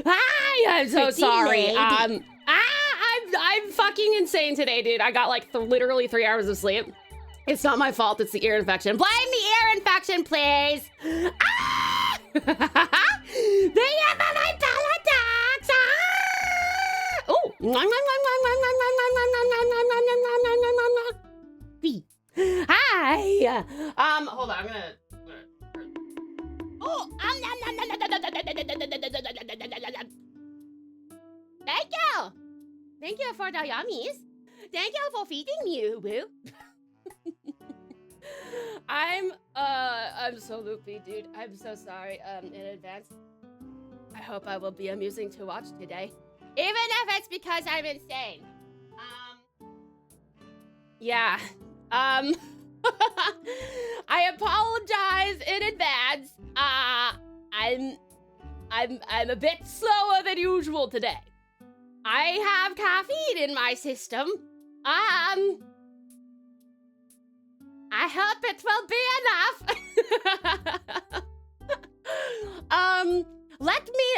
Hi, I'm so sorry. I'm fucking insane today, dude. I got like literally 3 hours of sleep. It's not my fault. It's the ear infection. Blame the ear infection, please. Ah! They have my attacks. Ah! Oh. Hi. Hold on. I'm gonna. Oh. Thank you. Thank you for the yummies. Thank you for feeding me, boo. I'm so loopy, dude. I'm so sorry, in advance. I hope I will be amusing to watch today. Even if it's because I'm insane. Yeah. I apologize in advance. I'm a bit slower than usual today. I have caffeine in my system. I hope it will be enough. Let me,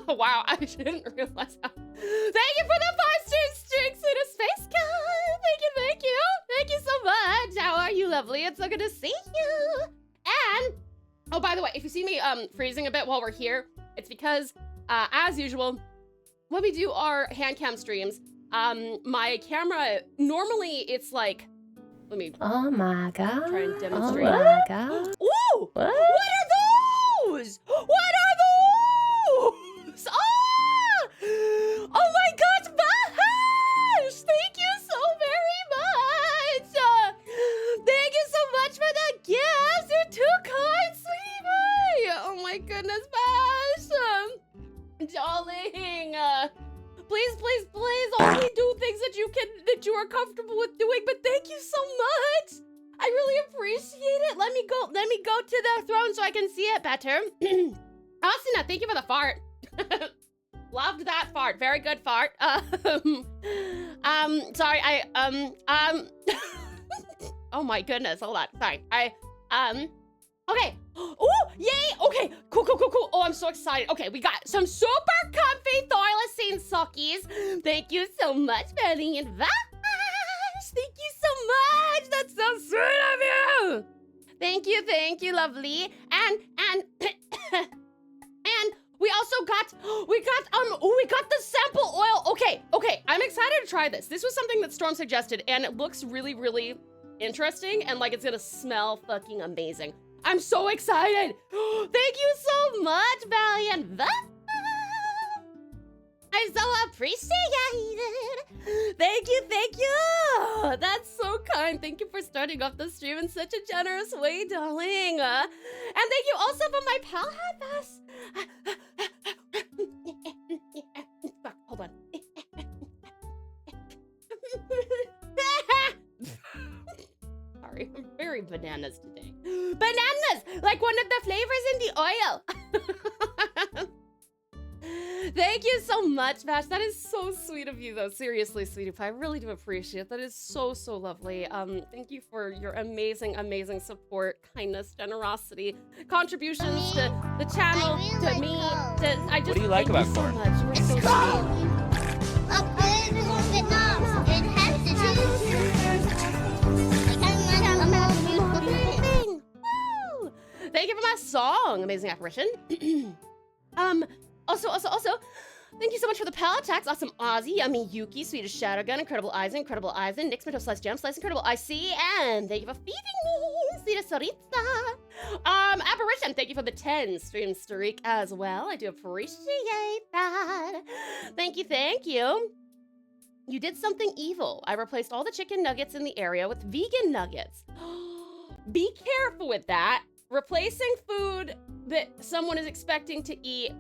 wow, I didn't realize how. Thank you for the 5 streaks in a space card. Thank you. Thank you so much. How are you, lovely? It's so good to see you. And, oh, by the way, if you see me freezing a bit while we're here, it's because, as usual, when we do our Handcam streams, my camera, normally it's like, let me oh my god. Try and demonstrate. Oh my god. Ooh! What are those? What are those? Ah! Oh my god, Bahash! Thank you so very much! Thank you so much for the gifts! You're too kind, sweetie pie! Oh my goodness, Bash! Darling! Please, please, please only do things that you are comfortable with doing, but thank you so much! I really appreciate it. Let me go to the throne so I can see it better. Asuna, thank you for the fart. Loved that fart. Very good fart. Sorry, oh my goodness, hold on. Sorry. Okay. Oh, yay! Okay, cool. Oh, I'm so excited. Okay, we got some super comfy Thylacines sockies. Thank you so much, Benny and Vash. Thank you so much. That's so sweet of you. Thank you, lovely. And we also got the sample oil. Okay. I'm excited to try this. This was something that Storm suggested, and it looks really, really interesting, and like it's gonna smell fucking amazing. I'm so excited! Thank you so much, Valiant. I so appreciate it. Thank you. That's so kind. Thank you for starting off the stream in such a generous way, darling. And thank you also for my pal hat pass. Fuck, hold on. Sorry, I'm very bananas today. Bananas! Like one of the flavors in the oil. Thank you so much, Vash. That is so sweet of you, though. Seriously, sweetie pie. I really do appreciate it. That is so lovely. Thank you for your amazing support, kindness, generosity, contributions to the channel, to me. What do you like about so corn? much. We're so sweet. Thank you for my song, Amazing Apparition. Also, thank you so much for the palette tax. Awesome Ozzy, Yummy Yuki, Swedish Shadowgun, Incredible Eisen, Nick's Mental Slice Gem, Slice Incredible IC, and thank you for feeding me, Sweetest Saritza. Apparition, thank you for the 10 stream streak as well. I do appreciate that. Thank you. You did something evil. I replaced all the chicken nuggets in the area with vegan nuggets. Be careful with that. Replacing food that someone is expecting to eat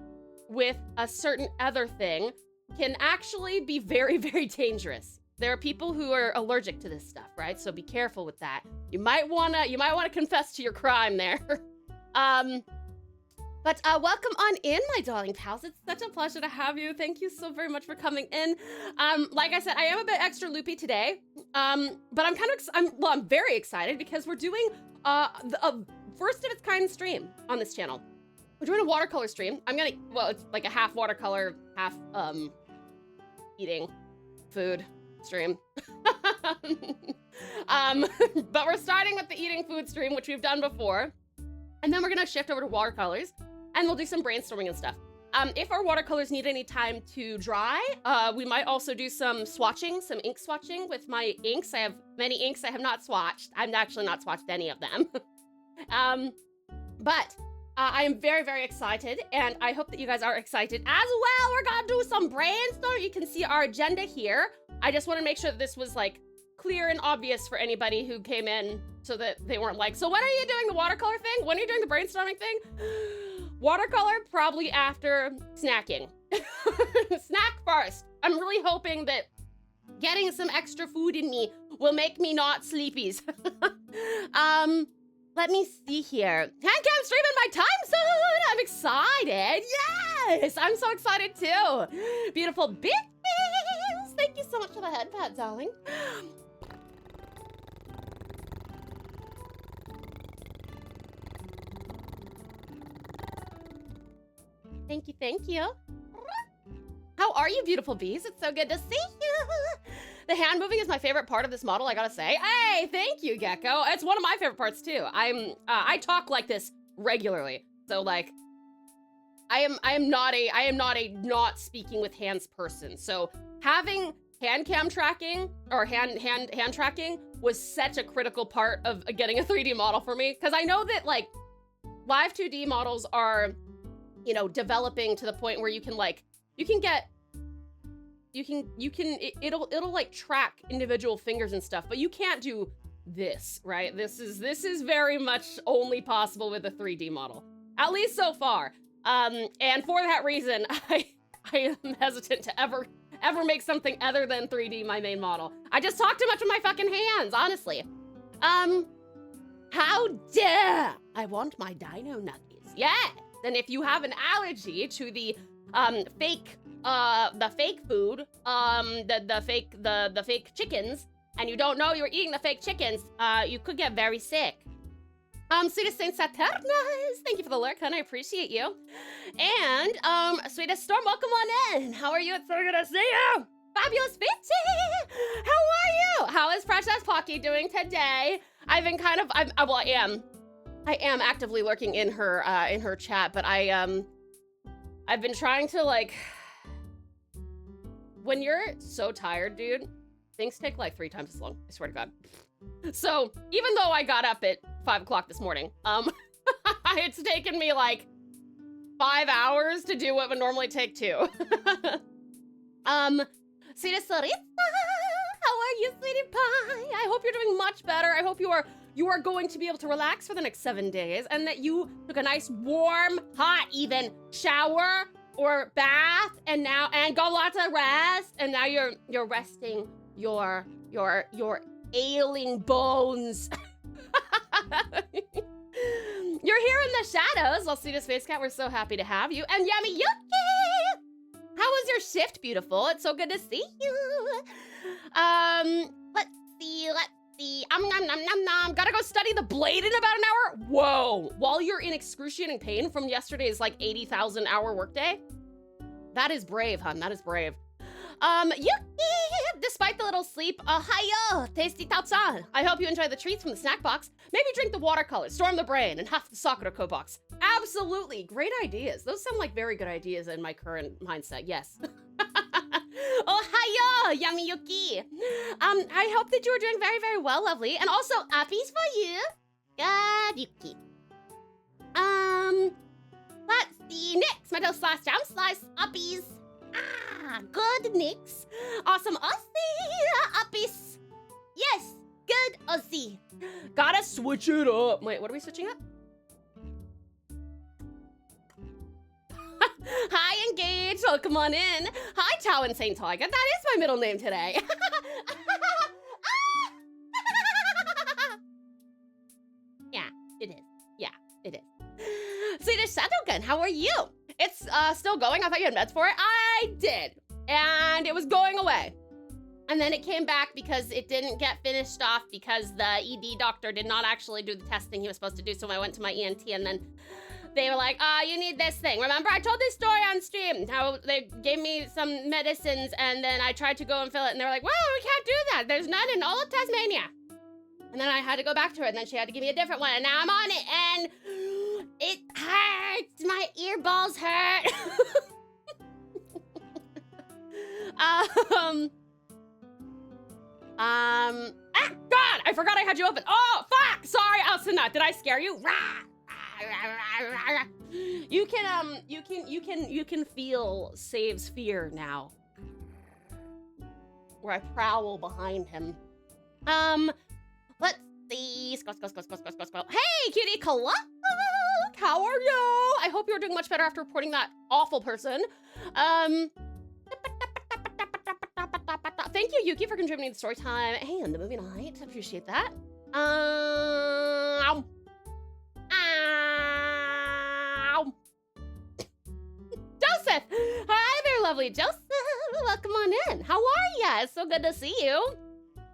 with a certain other thing can actually be very, very dangerous. There are people who are allergic to this stuff, right? So be careful with that. You might wanna confess to your crime there. But welcome on in, my darling pals. It's such a pleasure to have you. Thank you so very much for coming in. Like I said, I am a bit extra loopy today. But I'm very excited because we're doing a first of its kind stream on this channel. we're doing a watercolor stream. Well, it's like a half watercolor, half, eating food stream. But we're starting with the eating food stream, which we've done before. And then we're gonna shift over to watercolors and we'll do some brainstorming and stuff. If our watercolors need any time to dry, we might also do some swatching, some ink swatching with my inks. I have many inks I have not swatched. I've actually not swatched any of them. But I am very, very excited, and I hope that you guys are excited as well. We're gonna do some brainstorming. You can see our agenda here. I just want to make sure that this was like clear and obvious for anybody who came in so that they weren't like, so when are you doing the watercolor thing? When are you doing the brainstorming thing? Watercolor probably after snacking. Snack first. I'm really hoping that getting some extra food in me will make me not sleepies. Let me see here. Handcam streaming my time zone. I'm excited. Yes, I'm so excited too. Beautiful bitches. Thank you so much for the head pat, darling. Thank you, thank you. How are you, beautiful bees? It's so good to see you. The hand moving is my favorite part of this model, I gotta say. Hey, thank you, Gecko. It's one of my favorite parts too. I talk like this regularly. So like, I am not a not speaking with hands person. So having hand cam tracking or hand tracking was such a critical part of getting a 3D model for me. Cause I know that like live 2D models are, you know, developing to the point where you can like, it'll like track individual fingers and stuff, but you can't do this, right? This is very much only possible with a 3D model, at least so far. And for that reason, I am hesitant to ever make something other than 3D my main model. I just talk too much with my fucking hands, honestly. How dare I want my dino nuggies? Yes. And if you have an allergy to the fake food, the fake chickens, and you don't know you're eating the fake chickens, you could get very sick. Sweetest Saint Saturnus, thank you for the lurk, hun, I appreciate you. And, Sweetest Storm, welcome on in. How are you? It's so good to see you. Fabulous Fitzy, how are you? How is Precious Pocky doing today? I've been kind of, I am actively lurking in her chat, but I've been trying to like, when you're so tired, dude, things take like 3 times as long, I swear to God. So even though I got up at 5 o'clock this morning, it's taken me like 5 hours to do what would normally take 2. Sweetie Sarita, how are you, sweetie pie? I hope you're doing much better. I hope you are going to be able to relax for the next 7 days and that you took a nice warm, hot even shower or bath and got lots of rest and now you're resting your ailing bones. You're here in the shadows. I'll see the Space Cat. We're so happy to have you. And Yummy Yuki! How was your shift, beautiful? It's so good to see you. Let's see. Gotta go study the blade in about an hour? Whoa. While you're in excruciating pain from yesterday's like 80,000 hour workday? That is brave, hun. That is brave. Yuki! Despite the little sleep, hiya! Tasty Tautsan. I hope you enjoy the treats from the snack box. Maybe drink the watercolor, storm the brain, and huff the Sakura box. Absolutely. Great ideas. Those sound like very good ideas in my current mindset. Yes. Oh, hiya, Yummy Yuki. I hope that you are doing very, very well, lovely. And also, uppies for you. Yuki. Let's see. Nix, metal slash jam slice, uppies. Good, Nix. Awesome, Aussie, uppies. Yes, good, Aussie. Gotta switch it up. Wait, what are we switching up? Hi, Engage. Welcome on in. Hi, Tau and Saint Tiger. That is my middle name today. Yeah, it is. Yeah, it is. Swedish Shadowgun, how are you? It's still going. I thought you had meds for it. I did. And it was going away. And then it came back because it didn't get finished off because the ED doctor did not actually do the testing he was supposed to do. So I went to my ENT and then they were like, you need this thing. Remember, I told this story on stream, how they gave me some medicines and then I tried to go and fill it and they were like, well, we can't do that. There's none in all of Tasmania. And then I had to go back to her and then she had to give me a different one and now I'm on it and it hurts. My ear balls hurt. God, I forgot I had you open. Oh, fuck. Sorry, Elsinut. Did I scare you? You can feel Save's fear now. Where I prowl behind him. Let's see. Squat. Hey, cutie Kalak! How are you? I hope you're doing much better after reporting that awful person. Thank you, Yuki, for contributing to story time and the movie night. I appreciate that. Joseph! Hi there, lovely Joseph. Welcome on in. How are ya? It's so good to see you.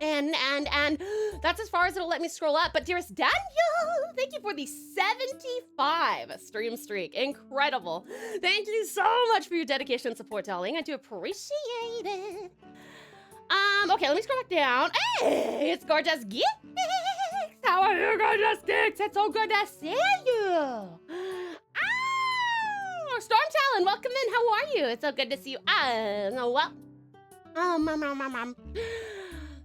And that's as far as it'll let me scroll up. But dearest Daniel, thank you for the 75 stream streak. Incredible. Thank you so much for your dedication and support, darling. I do appreciate it. Okay, let me scroll back down. Hey, it's Gorgeous Geeks. How are you, Gorgeous Geeks? It's so good to see you. Storm Talon, welcome in. How are you? It's so good to see you.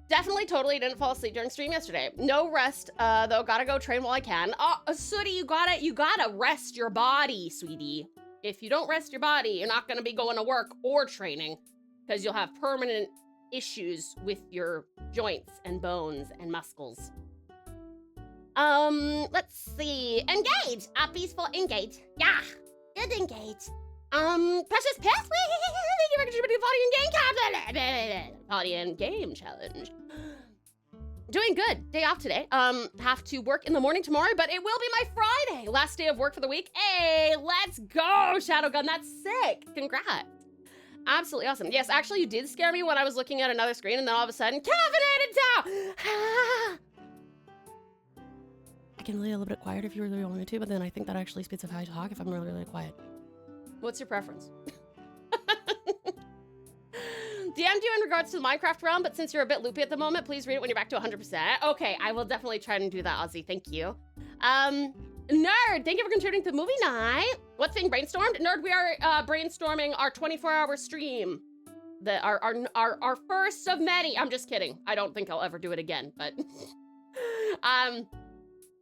Definitely totally didn't fall asleep during stream yesterday. No rest, though. Gotta go train while I can. Sooty, you gotta rest your body, sweetie. If you don't rest your body, you're not gonna be going to work or training because you'll have permanent issues with your joints and bones and muscles. Let's see. Engage. Peaceful engage. Yeah. Good engage. Precious Pathway. Thank you for contributing to the Party and Game Challenge. Doing good. Day off today. Have to work in the morning tomorrow, but it will be my Friday. Last day of work for the week. Hey, let's go, Shadowgun. That's sick. Congrats. Absolutely awesome. Yes, actually, you did scare me when I was looking at another screen, and then all of a sudden, caffeinated Tao! I can really a little bit quieter if you really want me to, but then I think that actually speeds up how I talk if I'm really, really quiet. What's your preference? DM'd you in regards to the Minecraft realm, but since you're a bit loopy at the moment, please read it when you're back to 100%. Okay, I will definitely try and do that, Ozzy. Thank you. Nerd, thank you for contributing to the movie night. What's being brainstormed? Nerd, we are brainstorming our 24-hour stream. Our first of many. I'm just kidding. I don't think I'll ever do it again, but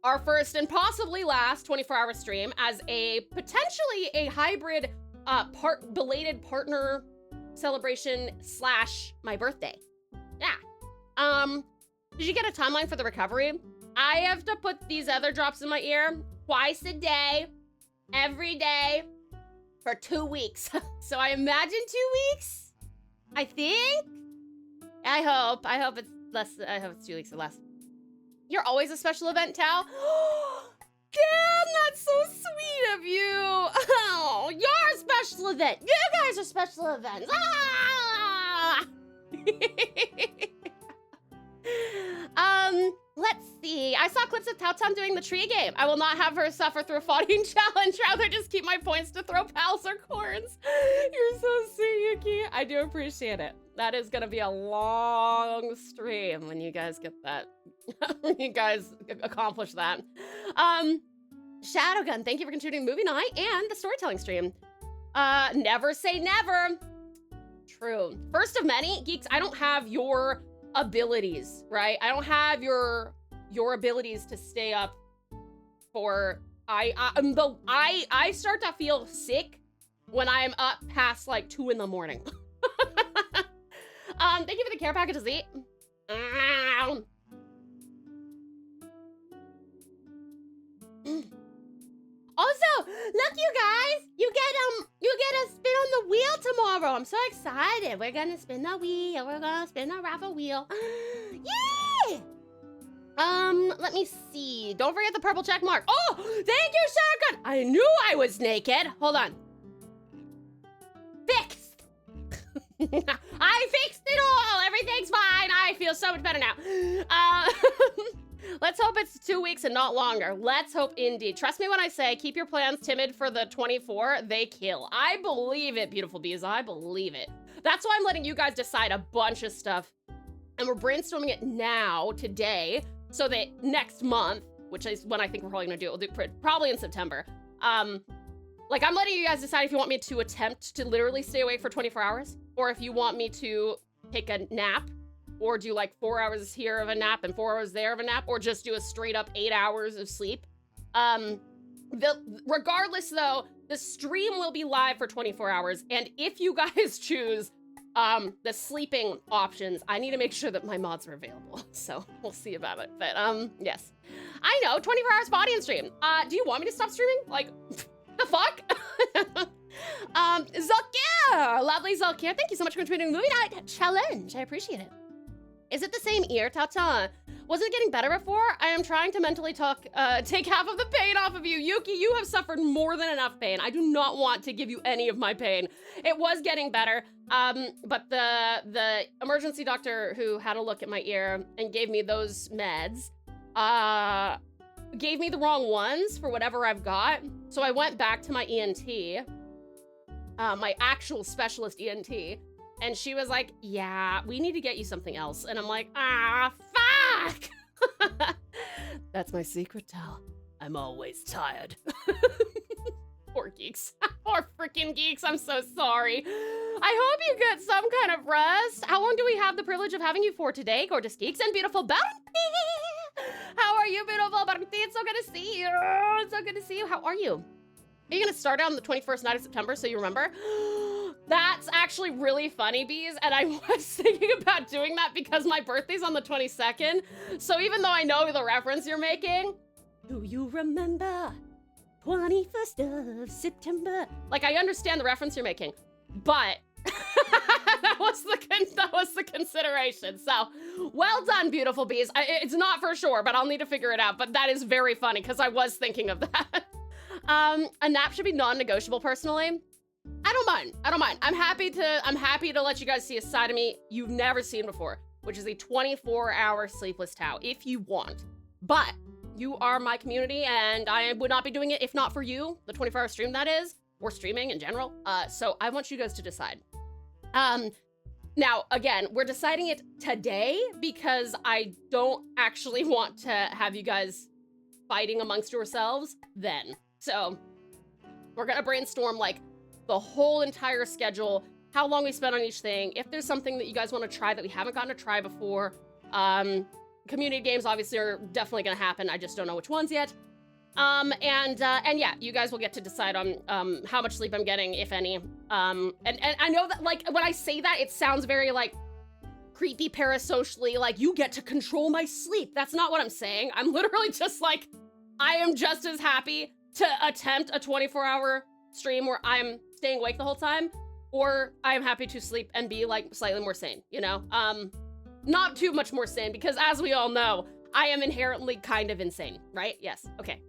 our first and possibly last 24-hour stream as a potentially a hybrid belated partner celebration / my birthday. Yeah. Did you get a timeline for the recovery? I have to put these other drops in my ear twice a day, every day, for 2 weeks. So I imagine 2 weeks, I think. I hope it's less, I hope it's 2 weeks or less. You're always a special event, Tao. Damn, that's so sweet of you. Oh, you're a special event. You guys are special events. Ah! Let's see. I saw clips of Tao doing the tree game. I will not have her suffer through a fighting challenge. Rather just keep my points to throw pals or corns. You're so sweet, Yuki. I do appreciate it. That is gonna be a long stream when you guys get that. When you guys accomplish that. Shadowgun, thank you for contributing movie night and the storytelling stream. Never say never. True. First of many, geeks, I don't have your abilities, right? I don't have your abilities to stay up for I start to feel sick when I'm up past like 2 in the morning. Thank you for the care packages, Z. Also, look, you guys, you get a spin on the wheel tomorrow. I'm so excited. We're gonna spin the wheel. We're gonna spin the raffle wheel. Yay! Let me see. Don't forget the purple check mark. Oh, thank you, Shotgun. I knew I was naked. Hold on. Fixed. I fixed it all. Everything's fine. I feel so much better now. Let's hope it's 2 weeks and not longer. Let's hope indeed. Trust me when I say keep your plans timid for the 24, they kill. I believe it, beautiful bees. I believe it. That's why I'm letting you guys decide a bunch of stuff. And we're brainstorming it now, today, so that next month, which is when I think we're probably gonna do it, we'll do it probably in September. Like, I'm letting you guys decide if you want me to attempt to literally stay awake for 24 hours, or if you want me to take a nap, or do like 4 hours here of a nap and 4 hours there of a nap, or just do a straight up 8 hours of sleep. Regardless though, the stream will be live for 24 hours, and if you guys choose the sleeping options, I need to make sure that my mods are available, so we'll see about it. But yes. I know, 24 hours body and stream. Do you want me to stop streaming? Like, the fuck? Zalkir! Lovely Zalkir, thank you so much for contributing Movie Night Challenge. I appreciate it. Is it the same ear? Ta-ta. Wasn't it getting better before? I am trying to mentally take half of the pain off of you. Yuki, you have suffered more than enough pain. I do not want to give you any of my pain. It was getting better, but the emergency doctor who had a look at my ear and gave me those meds, gave me the wrong ones for whatever I've got. So I went back to my ENT, my actual specialist ENT, and she was like, yeah, we need to get you something else. And I'm like, ah, fuck! That's my secret, Tal. I'm always tired. Poor geeks. Poor freaking geeks, I'm so sorry. I hope you get some kind of rest. How long do we have the privilege of having you for today, gorgeous geeks and beautiful Bounty? How are you, beautiful Bounty? It's so good to see you. It's so good to see you. How are you? Are you gonna start on the 21st night of September so you remember? That's actually really funny, bees, and I was thinking about doing that because my birthday's on the 22nd, so even though I know the reference you're making, do you remember 21st of September? Like, I understand the reference you're making, but that was the consideration, so well done, beautiful bees. It's not for sure, but I'll need to figure it out, but that is very funny because I was thinking of that. A nap should be non-negotiable, personally. I don't mind. I'm happy to let you guys see a side of me you've never seen before, which is a 24-hour sleepless Tau, if you want. But you are my community, and I would not be doing it if not for you, the 24-hour stream that is, or streaming in general. So I want you guys to decide. Now, again, we're deciding it today because I don't actually want to have you guys fighting amongst yourselves then. So we're gonna brainstorm, like, the whole entire schedule, how long we spend on each thing, if there's something that you guys want to try that we haven't gotten to try before. Community games obviously are definitely going to happen. I just don't know which ones yet. And yeah, you guys will get to decide on how much sleep I'm getting, if any. And I know that, like, when I say that, it sounds very, like, creepy parasocially, like, you get to control my sleep. That's not what I'm saying. I'm literally just like, I am just as happy to attempt a 24-hour stream where I'm staying awake the whole time, or I'm happy to sleep and be, like, slightly more sane, you know? Not too much more sane, because as we all know, I am inherently kind of insane, right? Yes, okay.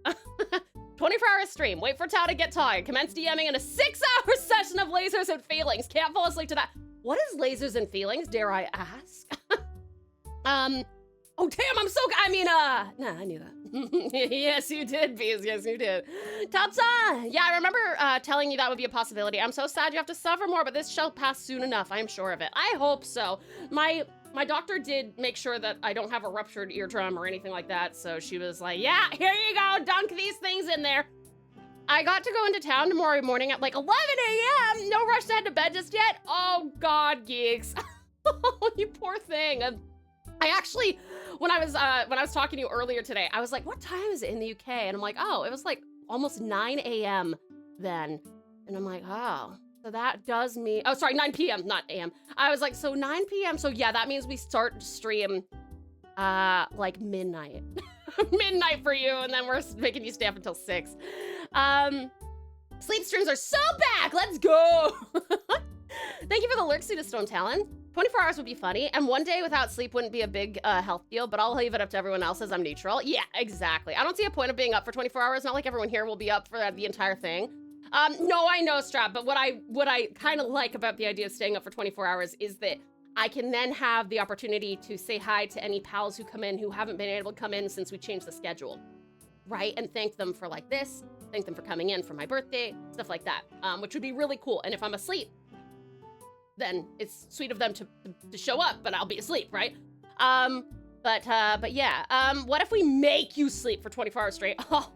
24-hour stream, wait for Tau to get tired, commence DMing in a 6-hour session of lasers and feelings. Can't fall asleep to that. What is lasers and feelings, dare I ask? Oh, damn, I'm so, nah, I knew that. Yes, you did, Bees, yes, you did. Ta-ta! Yeah, I remember telling you that would be a possibility. I'm so sad you have to suffer more, but this shall pass soon enough, I am sure of it. I hope so. My doctor did make sure that I don't have a ruptured eardrum or anything like that, so she was like, yeah, here you go, dunk these things in there. I got to go into town tomorrow morning at like 11 a.m. No rush to head to bed just yet. Oh, God, geeks. Oh, you poor thing. I actually, when I was talking to you earlier today, I was like, what time is it in the UK? And I'm like, oh, it was like almost 9 a.m. then. And I'm like, oh, so that does mean, oh, sorry, 9 p.m., not a.m. I was like, so 9 p.m. So yeah, that means we start stream like midnight. Midnight for you, and then we're making you stay up until 6. Sleep streams are so back, let's go. Thank you for the lurk, Suit of Stone Talon. 24 hours would be funny, and one day without sleep wouldn't be a big health deal, but I'll leave it up to everyone else as I'm neutral. Yeah, exactly. I don't see a point of being up for 24 hours. Not like everyone here will be up for the entire thing. No, I know, Strap, but what I kind of like about the idea of staying up for 24 hours is that I can then have the opportunity to say hi to any pals who come in who haven't been able to come in since we changed the schedule, right? And thank them for like this, thank them for coming in for my birthday, stuff like that, which would be really cool. And if I'm asleep, then it's sweet of them to show up, but I'll be asleep, right? But yeah, what if we make you sleep for 24 hours straight? Oh,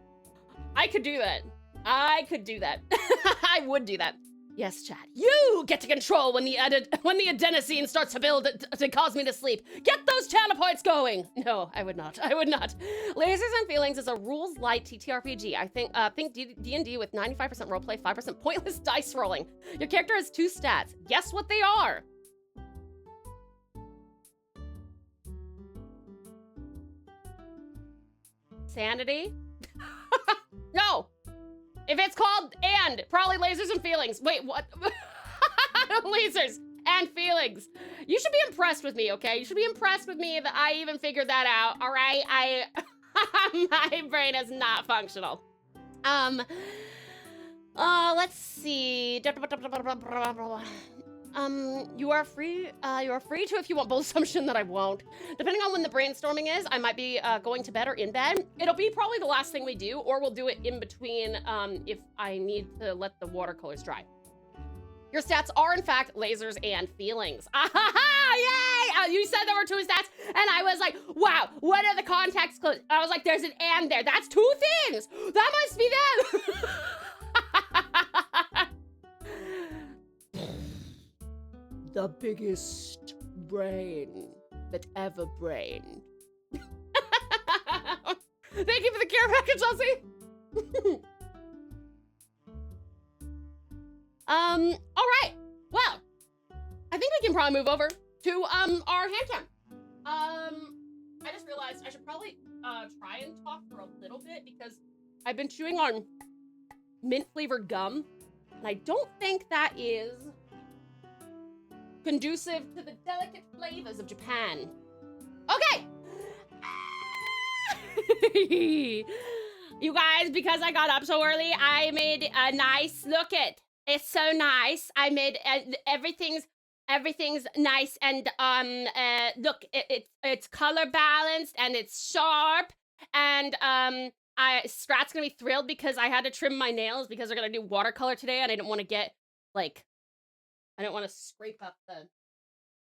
I could do that. I could do that. I would do that. Yes, Chad, you get to control when the adenosine starts to build to cause me to sleep. Get those channel points going. No, I would not. I would not. Lasers and Feelings is a rules light TTRPG. I think D&D with 95% roleplay, 5% pointless dice rolling. Your character has 2 stats. Guess what they are? Sanity? No. If it's called and, probably Lasers and Feelings. Wait, what? Lasers and Feelings. You should be impressed with me, okay? You should be impressed with me that I even figured that out, all right? My brain is not functional. Let's see. You are free to if you want, bold assumption that I won't. Depending on when the brainstorming is, I might be going to bed or in bed. It'll be probably the last thing we do, or we'll do it in between if I need to let the watercolors dry. Your stats are, in fact, Lasers and Feelings. Yay! You said there were 2 stats, and I was like, wow, what are the context clues? I was like, there's an and there. That's 2 things. That must be them. The biggest brain that ever brained. Thank you for the care package, Chelsea. All right. Well, I think we can probably move over to our hand cam. I just realized I should probably try and talk for a little bit because I've been chewing on mint flavored gum, and I don't think that is conducive to the delicate flavors of Japan. Okay. You guys, because I got up so early, I made a nice look at. It's so nice. I made everything's nice and look, it's color balanced and it's sharp and Scrat's gonna be thrilled because I had to trim my nails because they're gonna do watercolor today and I didn't want to get like I don't want to scrape up the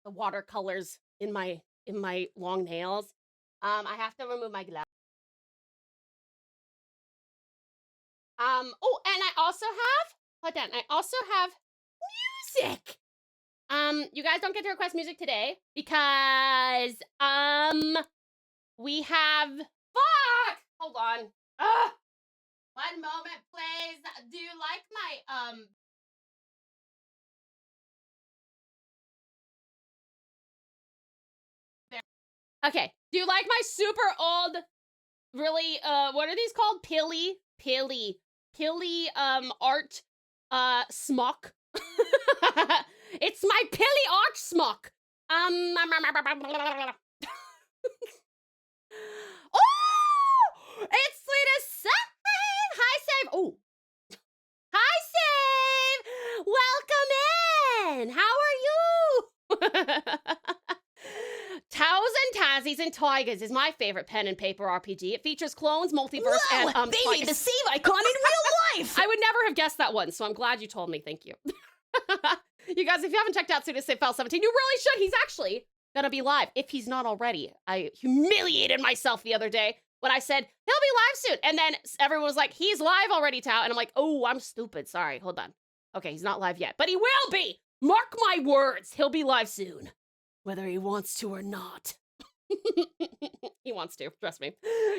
watercolors in my long nails. I have to remove my glove. Oh, and I also have music. You guys don't get to request music today because we have hold on. One moment, please. Do you like my Okay. Do you like my super old, really, what are these called? Pilly art, smock? It's my pilly art smock. Oh! It's Sweetest Save! Hi, Save! Oh. Hi, Save! Welcome in! How are you? Taos and Tassies and Tigers is my favorite pen and paper RPG. It features clones, multiverse, and they made the save icon in real life! I would never have guessed that one, so I'm glad you told me. Thank you. You guys, if you haven't checked out Sweetest Save File 17, you really should. He's actually gonna be live, if he's not already. I humiliated myself the other day when I said, he'll be live soon. And then everyone was like, he's live already, Tao. And I'm like, oh, I'm stupid. Sorry, hold on. Okay, he's not live yet, but he will be. Mark my words, he'll be live soon. Whether he wants to or not. He wants to, trust me.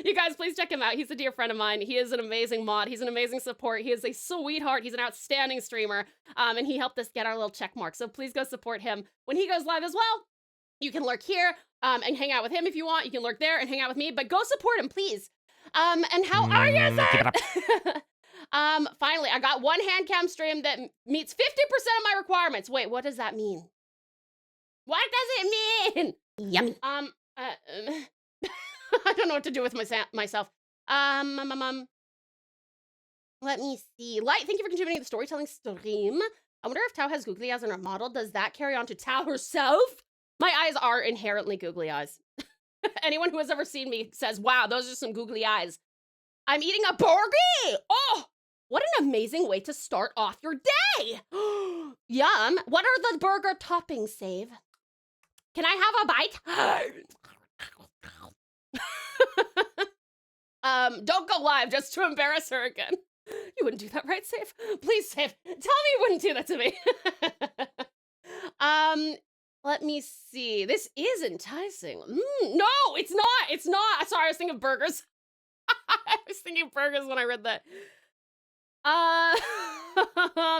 You guys, please check him out. He's a dear friend of mine. He is an amazing mod. He's an amazing support. He is a sweetheart. He's an outstanding streamer. And he helped us get our little check mark. So please go support him when he goes live as well. You can lurk here and hang out with him if you want. You can lurk there and hang out with me, but go support him, please. And how are you, sir? Finally, I got one hand cam stream that meets 50% of my requirements. Wait, what does that mean? What does it mean? Yummy. I don't know what to do with myself. Let me see. Light, thank you for contributing to the storytelling stream. I wonder if Tao has googly eyes on her model. Does that carry on to Tao herself? My eyes are inherently googly eyes. Anyone who has ever seen me says, wow, those are some googly eyes. I'm eating a burger! Oh, what an amazing way to start off your day! Yum. What are the burger toppings, Save? Can I have a bite? Don't go live just to embarrass her again. You wouldn't do that, right, Save? Please, Save. Tell me you wouldn't do that to me. Let me see. This is enticing. No, it's not. It's not. Sorry, I was thinking of burgers. I was thinking of burgers when I read that.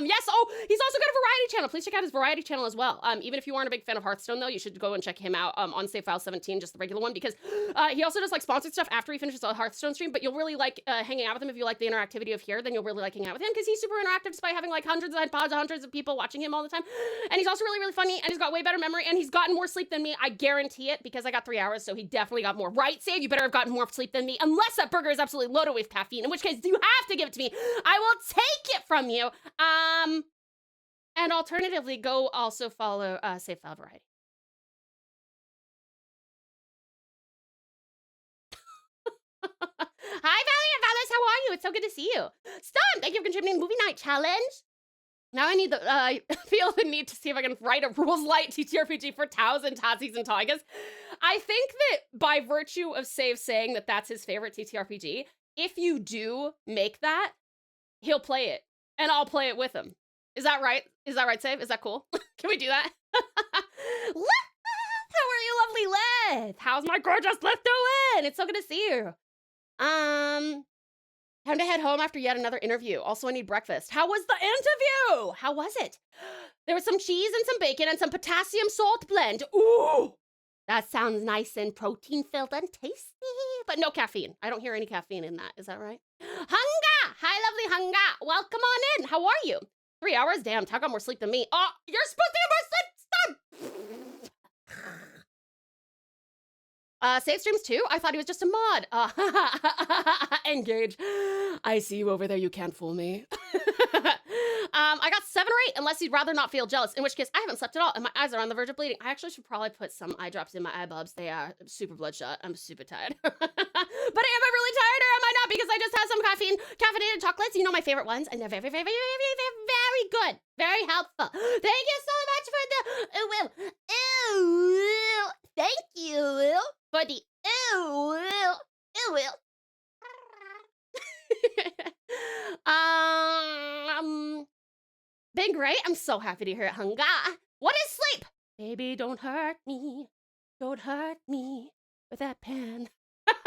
Yes. Oh, he's also got a variety channel. Please check out his variety channel as well. Even if you aren't a big fan of Hearthstone, though, you should go and check him out on Save File 17, just the regular one, because he also does like sponsored stuff after he finishes a Hearthstone stream. But you'll really like hanging out with him if you like the interactivity of here. Then you'll really like hanging out with him because he's super interactive, despite having like hundreds of people watching him all the time. And he's also really, really funny, and he's got way better memory, and he's gotten more sleep than me. I guarantee it, because I got 3 hours, so he definitely got more. Right, Save? You better have gotten more sleep than me, unless that burger is absolutely loaded with caffeine, in which case you have to give it to me. I will take it from you. And alternatively, go also follow Save File Variety. Hi, Valiant Valis, how are you? It's so good to see you. Stun, thank you for contributing Movie Night Challenge. Now I need the, feel the need to see if I can write a rules light TTRPG for Taus and Tassies and Tigers. I think that by virtue of Save saying that that's his favorite TTRPG, if you do make that, he'll play it, and I'll play it with him. Is that right? Is that right, Save? Is that cool? Can we do that? How are you, lovely Lith? How's my gorgeous Lith doing? It's so good to see you. Time to head home after yet another interview. Also, I need breakfast. How was the interview? How was it? There was some cheese and some bacon and some potassium salt blend. Ooh! That sounds nice and protein-filled and tasty. But no caffeine. I don't hear any caffeine in that. Is that right? Hunga! Hi, lovely Hunga. Welcome on in. How are you? 3 hours? Damn, Tau got more sleep than me. Oh, you're supposed to get more sleep! Stop! Save streams too? I thought he was just a mod. Engage. I see you over there. You can't fool me. I got 7 or 8, unless you'd rather not feel jealous, in which case I haven't slept at all, and my eyes are on the verge of bleeding. I actually should probably put some eye drops in my eye bulbs. They are super bloodshot. I'm super tired. But am I really tired, or am I not? Because I just had some caffeinated chocolates. You know my favorite ones, and they're very, very, very, very, very, very good. Very helpful. Thank you so much for the... Thank you for the... Been great. I'm so happy to hear it, Hunga. What is sleep? Baby, don't hurt me. Don't hurt me with that pen. It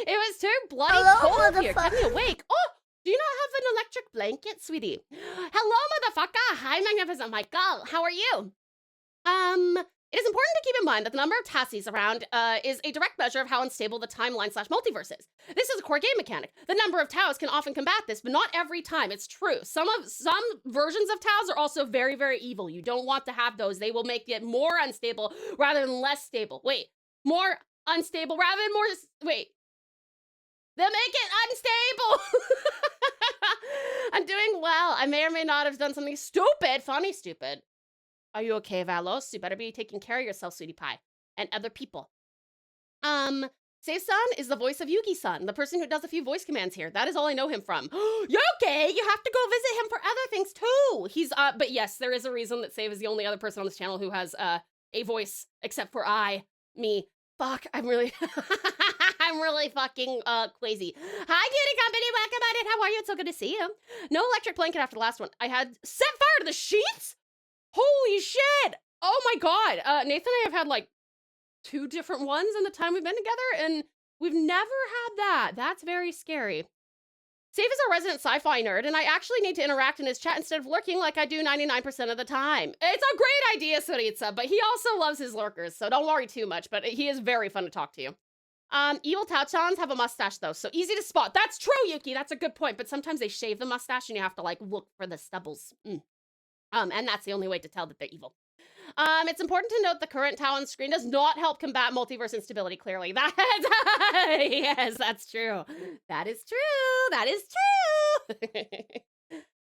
was too bloody cold here. Kept me awake. Oh, do you not have an electric blanket, sweetie? Hello, motherfucker. Hi, Magnificent Michael. How are you? It is important to keep in mind that the number of Tassies around is a direct measure of how unstable the timeline/multiverse is. This is a core game mechanic. The number of Taus can often combat this, but not every time. It's true. Some versions of Taus are also very, very evil. You don't want to have those. They will make it more unstable rather than less stable. Wait, more unstable rather than more... Wait. They'll make it unstable. I'm doing well. I may or may not have done something stupid. Funny stupid. Are you okay, Valos? You better be taking care of yourself, sweetie pie. And other people. Save-san is the voice of Yuki-san, the person who does a few voice commands here. That is all I know him from. Yuki, you have to go visit him for other things too. He's, but yes, there is a reason that Save is the only other person on this channel who has a voice, except for me. Fuck, I'm really, I'm really fucking crazy. Hi, Cutie Company, welcome on in. How are you? It's so good to see you. No electric blanket after the last one. I had set fire to the sheets? Holy shit! Oh my god! Nathan and I have had like 2 different ones in the time we've been together, and we've never had that. That's very scary. Save is our resident sci-fi nerd, and I actually need to interact in his chat instead of lurking like I do 99% of the time. It's a great idea, Suritsa, but he also loves his lurkers, so don't worry too much, but he is very fun to talk to you. Evil Tao-chans have a mustache, though, so easy to spot. That's true, Yuki, that's a good point, but sometimes they shave the mustache and you have to, like, look for the stubbles. And that's the only way to tell that they're evil. It's important to note the current Tau on screen does not help combat multiverse instability, clearly. Yes, that's true. That is true. That is true.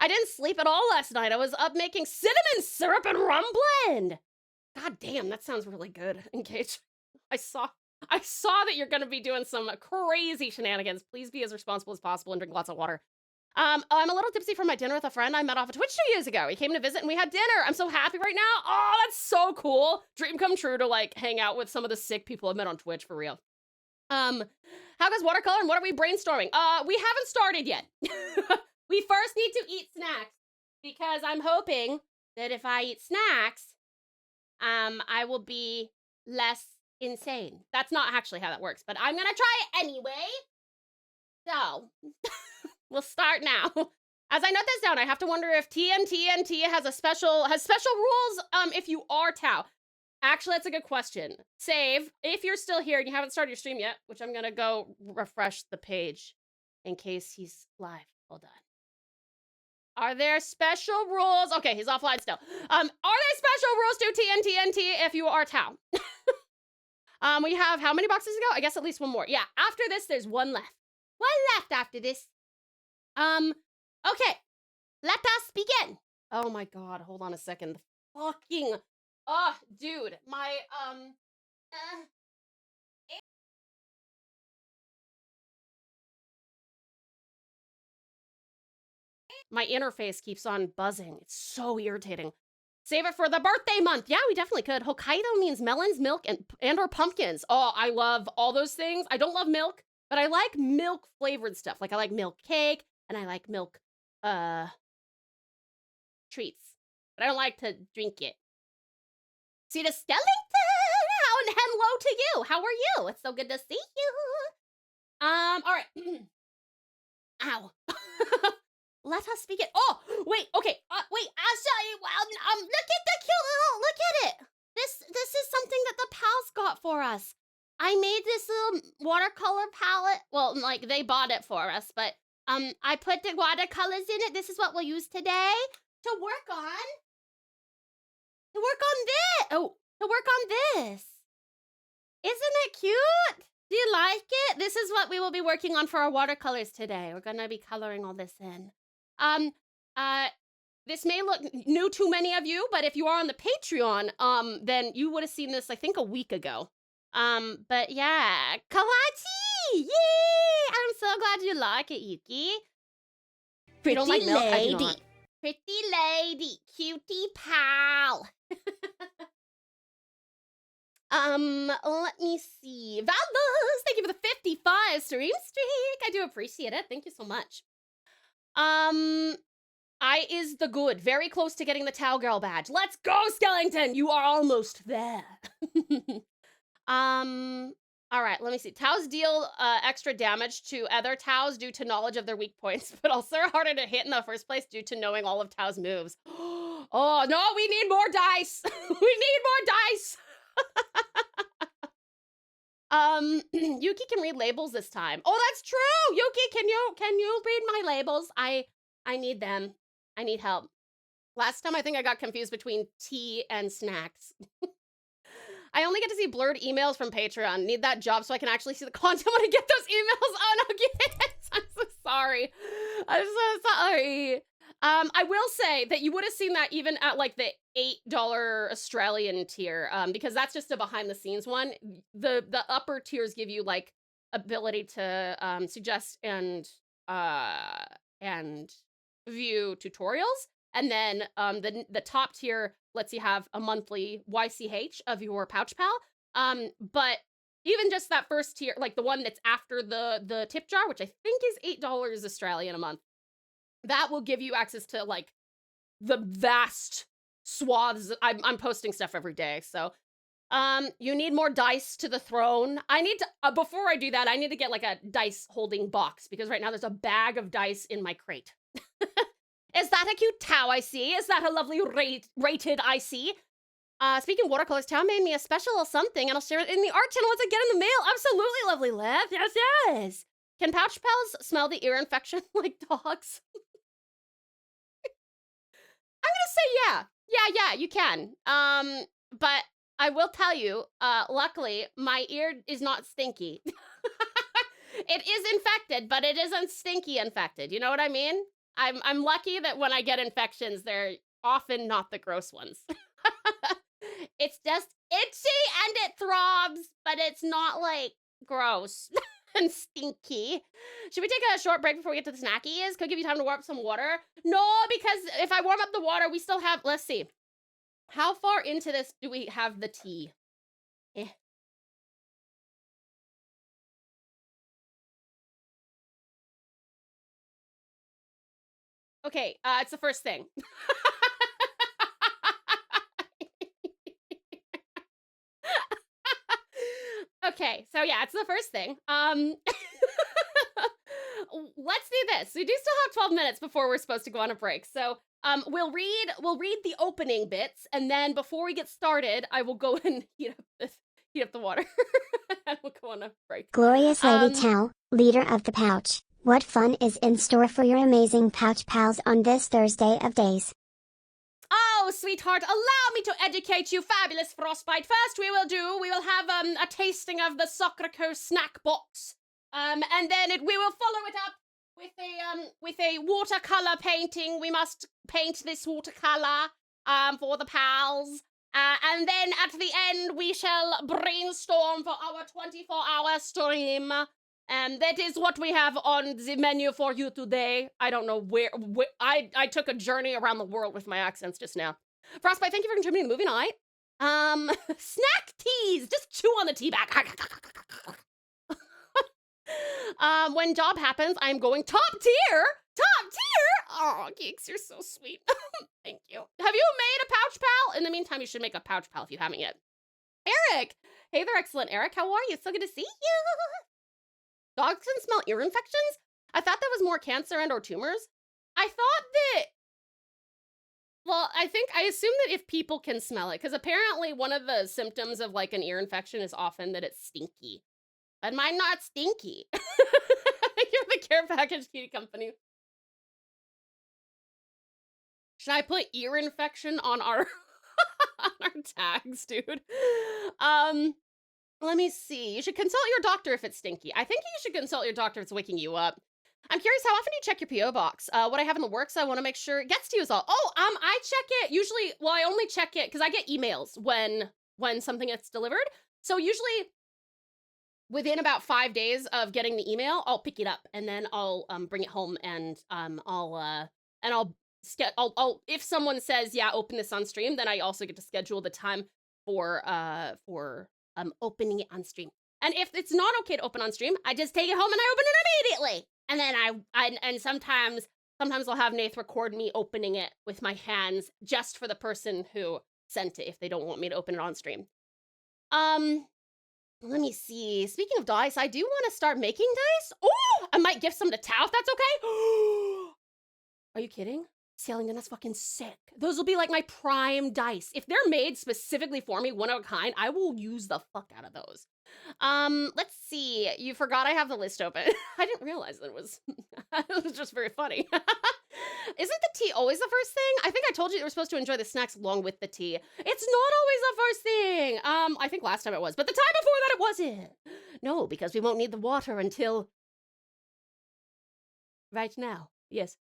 I didn't sleep at all last night. I was up making cinnamon syrup and rum blend. God damn, that sounds really good. Engage. I saw that you're gonna be doing some crazy shenanigans. Please be as responsible as possible and drink lots of water. I'm a little tipsy from my dinner with a friend I met off of Twitch 2 years ago. He came to visit and we had dinner. I'm so happy right now. Oh, that's so cool. Dream come true to like hang out with some of the sick people I've met on Twitch for real. How goes watercolor and what are we brainstorming? We haven't started yet. We first need to eat snacks because I'm hoping that if I eat snacks, I will be less insane. That's not actually how that works, but I'm gonna try it anyway. So, we'll start now. As I note this down, I have to wonder if TNT has special rules if you are Tau. Actually, that's a good question. Save, if you're still here and you haven't started your stream yet, which I'm gonna go refresh the page in case he's live. Hold on. Are there special rules? Okay, he's offline still. Are there special rules to TNT if you are Tau? We have how many boxes to go? I guess at least one more. Yeah, after this, there's one left. One left after this. Okay. Let us begin. Oh my god, hold on a second. The fucking dude, my interface keeps on buzzing. It's so irritating. Save it for the birthday month. Yeah, we definitely could. Hokkaido means melons, milk, and or pumpkins. Oh, I love all those things. I don't love milk, but I like milk flavored stuff. Like I like milk cake and I like milk treats. But I don't like to drink it. See the Stellington! Hello to you. How are you? It's so good to see you. All right. Ow. Let us begin. Oh, wait. Okay. Wait. Look at the cute little. Look at it. This is something that the pals got for us. I made this little watercolor palette. Well, like they bought it for us, but I put the watercolors in it. This is what we'll use today to work on. To work on this. Oh, to work on this. Isn't it cute? Do you like it? This is what we will be working on for our watercolors today. We're gonna be coloring all this in. This may look new to many of you, but if you are on the Patreon, then you would have seen this, I think, a week ago. But yeah, Kawachi! Yay! I'm so glad you like it, Yuki. Pretty You don't like milk? I do lady. not. Pretty lady, cutie pal. Let me see. Valdos, thank you for the 55 stream streak. I do appreciate it. Thank you so much. I is the good. Very close to getting the Tau Girl badge. Let's go, Skellington! You are almost there. All right, let me see. Taus deal extra damage to other Taus due to knowledge of their weak points, but also are harder to hit in the first place due to knowing all of Tau's moves. Oh, no, we need more dice! We need more dice! Yuki can read labels this time. Oh, that's true! Yuki, can you read my labels? I need them. I need help. Last time I think I got confused between tea and snacks. I only get to see blurred emails from Patreon. Need that job so I can actually see the content when I get those emails. Oh no, kids! I'm so sorry. I'm so sorry. I will say that you would have seen that even at like the $8 Australian tier, because that's just a behind the scenes one. The upper tiers give you like ability to suggest and view tutorials, and then the top tier lets you have a monthly YCH of your pouch pal. But even just that first tier, like the one that's after the tip jar, which I think is $8 Australian a month, that will give you access to like the vast swaths. I'm posting stuff every day, so you need more dice to the throne. I need to before I do that, I need to get like a dice holding box, because right now there's a bag of dice in my crate. Is that a cute Tau I see? Is that a lovely rated I see? Speaking of watercolors, Tau made me a special something, and I'll share it in the art channel once I get in the mail. Absolutely, lovely Liv. Yes, yes. Can pouch pals smell the ear infection like dogs? I'm gonna say yeah. Yeah, you can. But I will tell you, luckily, my ear is not stinky. It is infected, but it isn't stinky infected. You know what I mean? I'm lucky that when I get infections, they're often not the gross ones. It's just itchy and it throbs, but it's not like gross and stinky. Should we take a short break before we get to the snackies? Could I give you time to warm up some water? No, because if I warm up the water, we still have, let's see. How far into this do we have the tea? Eh. Okay, it's the first thing. Okay, so yeah, it's the first thing. Let's do this. We do still have 12 minutes before we're supposed to go on a break. So, we'll read the opening bits, and then before we get started, I will go and heat up the water. And we'll go on a break. Glorious Lady Tau, leader of the pouch, what fun is in store for your amazing pouch pals on this Thursday of days? Oh, sweetheart, allow me to educate you, fabulous Frostbite. First, we will have a tasting of the Sakura snack box. And then we will follow it up with a watercolor painting. We must paint this watercolor for the pals. And then at the end, we shall brainstorm for our 24-hour stream. And that is what we have on the menu for you today. I don't know where I took a journey around the world with my accents just now. Frostbite, thank you for contributing to the movie night. Snack teas. Just chew on the tea bag. When job happens, I'm going top tier. Top tier. Oh, Geeks, you're so sweet. Thank you. Have you made a pouch pal? In the meantime, you should make a pouch pal if you haven't yet. Eric. Hey there, excellent Eric. How are you? So good to see you. Dogs can smell ear infections? I thought that was more cancer and or tumors. I thought that, well, I assume that if people can smell it, because apparently one of the symptoms of like an ear infection is often that it's stinky. But mine not stinky. You're the care package cutie company. Should I put ear infection on our on our tags, dude? Let me see. You should consult your doctor if it's stinky. I think you should consult your doctor if it's waking you up. I'm curious, how often do you check your P.O. box? What I have in the works, I want to make sure it gets to you is all. Oh, I check it usually, well, I only check it because I get emails when something gets delivered. So usually within about 5 days of getting the email, I'll pick it up and then I'll bring it home and I'll if someone says, yeah, open this on stream, then I also get to schedule the time for opening it on stream. And if it's not okay to open on stream, I just take it home and I open it immediately. And then and sometimes I'll have Nath record me opening it with my hands just for the person who sent it if they don't want me to open it on stream. Let me see. Speaking of dice, I do want to start making dice. Oh, I might gift some to Tau if that's okay. Are you kidding? Sailing, then that's fucking sick. Those will be like my prime dice. If they're made specifically for me, one of a kind, I will use the fuck out of those. Let's see. You forgot I have the list open. I didn't realize that it was just very funny. Isn't the tea always the first thing? I think I told you that we're supposed to enjoy the snacks along with the tea. It's not always the first thing. I think last time it was, but the time before that it wasn't. No, because we won't need the water until right now. Yes.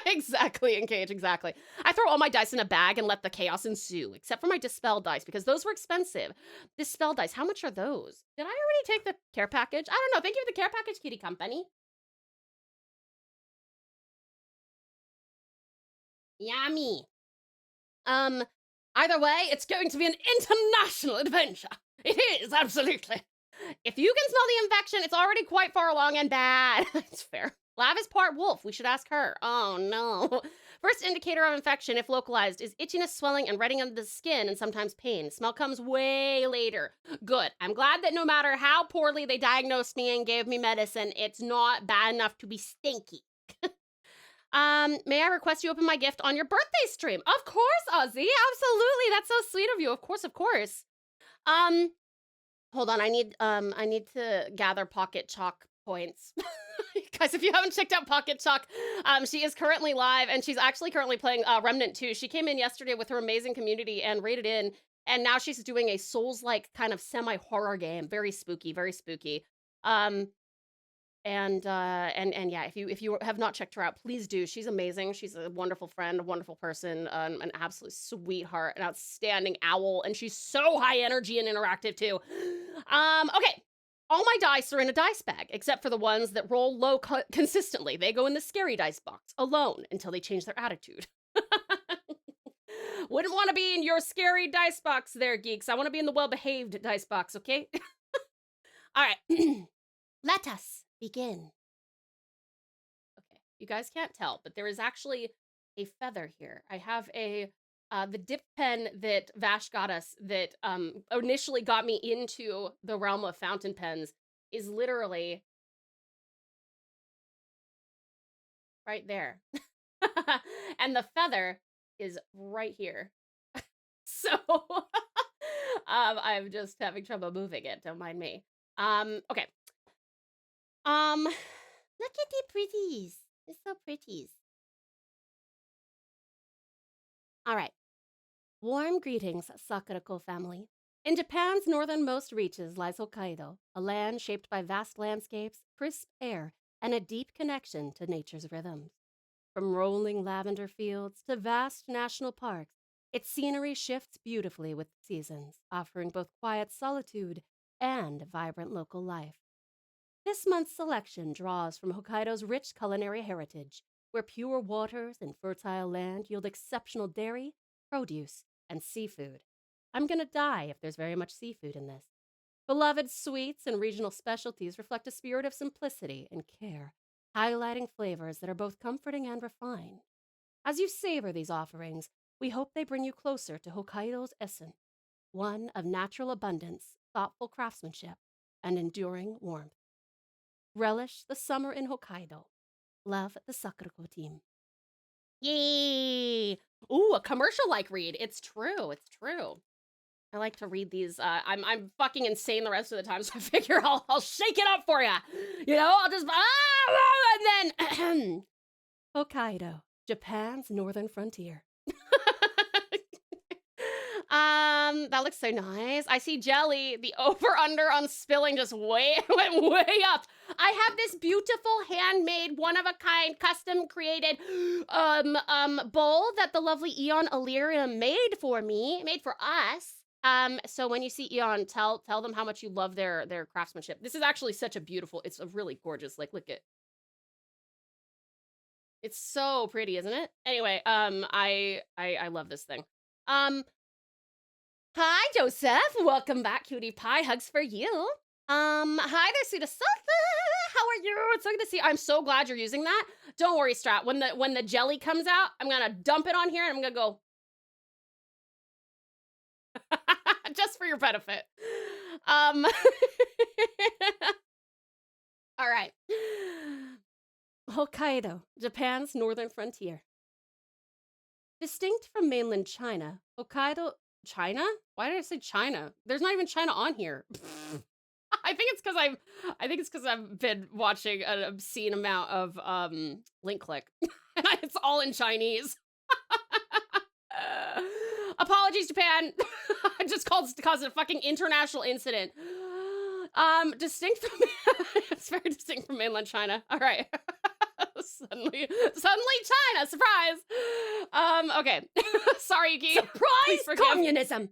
Exactly, Engage, exactly. I throw all my dice in a bag and let the chaos ensue, except for my Dispel dice, because those were expensive. Dispel dice, how much are those? Did I already take the care package? I don't know. Thank you for the care package, kitty company. Yummy. Either way, it's going to be an international adventure. It is, absolutely. If you can smell the infection, it's already quite far along and bad. It's fair. Lav is part wolf. We should ask her. Oh, no. First indicator of infection, if localized, is itchiness, swelling, and reddening under the skin, and sometimes pain. Smell comes way later. Good. I'm glad that no matter how poorly they diagnosed me and gave me medicine, it's not bad enough to be stinky. May I request you open my gift on your birthday stream? Of course, Ozzy. Absolutely. That's so sweet of you. Of course, of course. Hold on. I need to gather Pocket Chalk points. Guys, if you haven't checked out Pocket Chalk, she is currently live, and she's actually currently playing Remnant 2. She came in yesterday with her amazing community and raided in, and now she's doing a Souls-like kind of semi-horror game. Very spooky, very spooky. And yeah, if you have not checked her out, please do. She's amazing. She's a wonderful friend, a wonderful person, an absolute sweetheart, an outstanding owl, and she's so high energy and interactive too. Okay. All my dice are in a dice bag, except for the ones that roll low consistently. They go in the scary dice box alone until they change their attitude. Wouldn't want to be in your scary dice box there, geeks. I want to be in the well-behaved dice box, okay? All right. Let us begin. Okay, you guys can't tell, but there is actually a feather here. I have the dip pen that Vash got us that initially got me into the realm of fountain pens is literally right there. And the feather is right here. So I'm just having trouble moving it, don't mind me. Okay. Look at the pretties. It's so pretties. All right. Warm greetings, Sakura family. In Japan's northernmost reaches lies Hokkaido, a land shaped by vast landscapes, crisp air, and a deep connection to nature's rhythms. From rolling lavender fields to vast national parks, its scenery shifts beautifully with the seasons, offering both quiet solitude and vibrant local life. This month's selection draws from Hokkaido's rich culinary heritage, where pure waters and fertile land yield exceptional dairy, produce, and seafood. I'm gonna die if there's very much seafood in this. Beloved sweets and regional specialties reflect a spirit of simplicity and care, highlighting flavors that are both comforting and refined. As you savor these offerings, we hope they bring you closer to Hokkaido's essence, one of natural abundance, thoughtful craftsmanship, and enduring warmth. Relish the summer in Hokkaido. Love the Sakura team. Yay! Ooh, a commercial-like read. It's true. It's true. I like to read these. I'm fucking insane the rest of the time, so I figure I'll shake it up for you. You know, I'll just and then Hokkaido, Japan's northern frontier. That looks so nice. I see Jelly, the over-under on spilling just went way up. I have this beautiful handmade, one-of-a-kind, custom-created bowl that the lovely Eon Illyria made for us. So when you see Eon, tell them how much you love their craftsmanship. This is actually such a beautiful, it's a really gorgeous, like, look at. It's so pretty, isn't it? Anyway, I love this thing. Hi, Joseph. Welcome back, cutie pie. Hugs for you. Hi there, sweet Asantha. How are you? It's so good to see you. I'm so glad you're using that. Don't worry, Strat. When the jelly comes out, I'm gonna dump it on here and I'm gonna go just for your benefit. All right. Hokkaido, Japan's northern frontier. Distinct from mainland China, Hokkaido. China? Why did I say China? There's not even China on here. I think it's because I've been watching an obscene amount of Link Click. And it's all in Chinese. Apologies, Japan. I just caused a fucking international incident. Distinct from it's very distinct from mainland China. All right. Suddenly China, surprise. Okay. Sorry, Yuki. Surprise communism.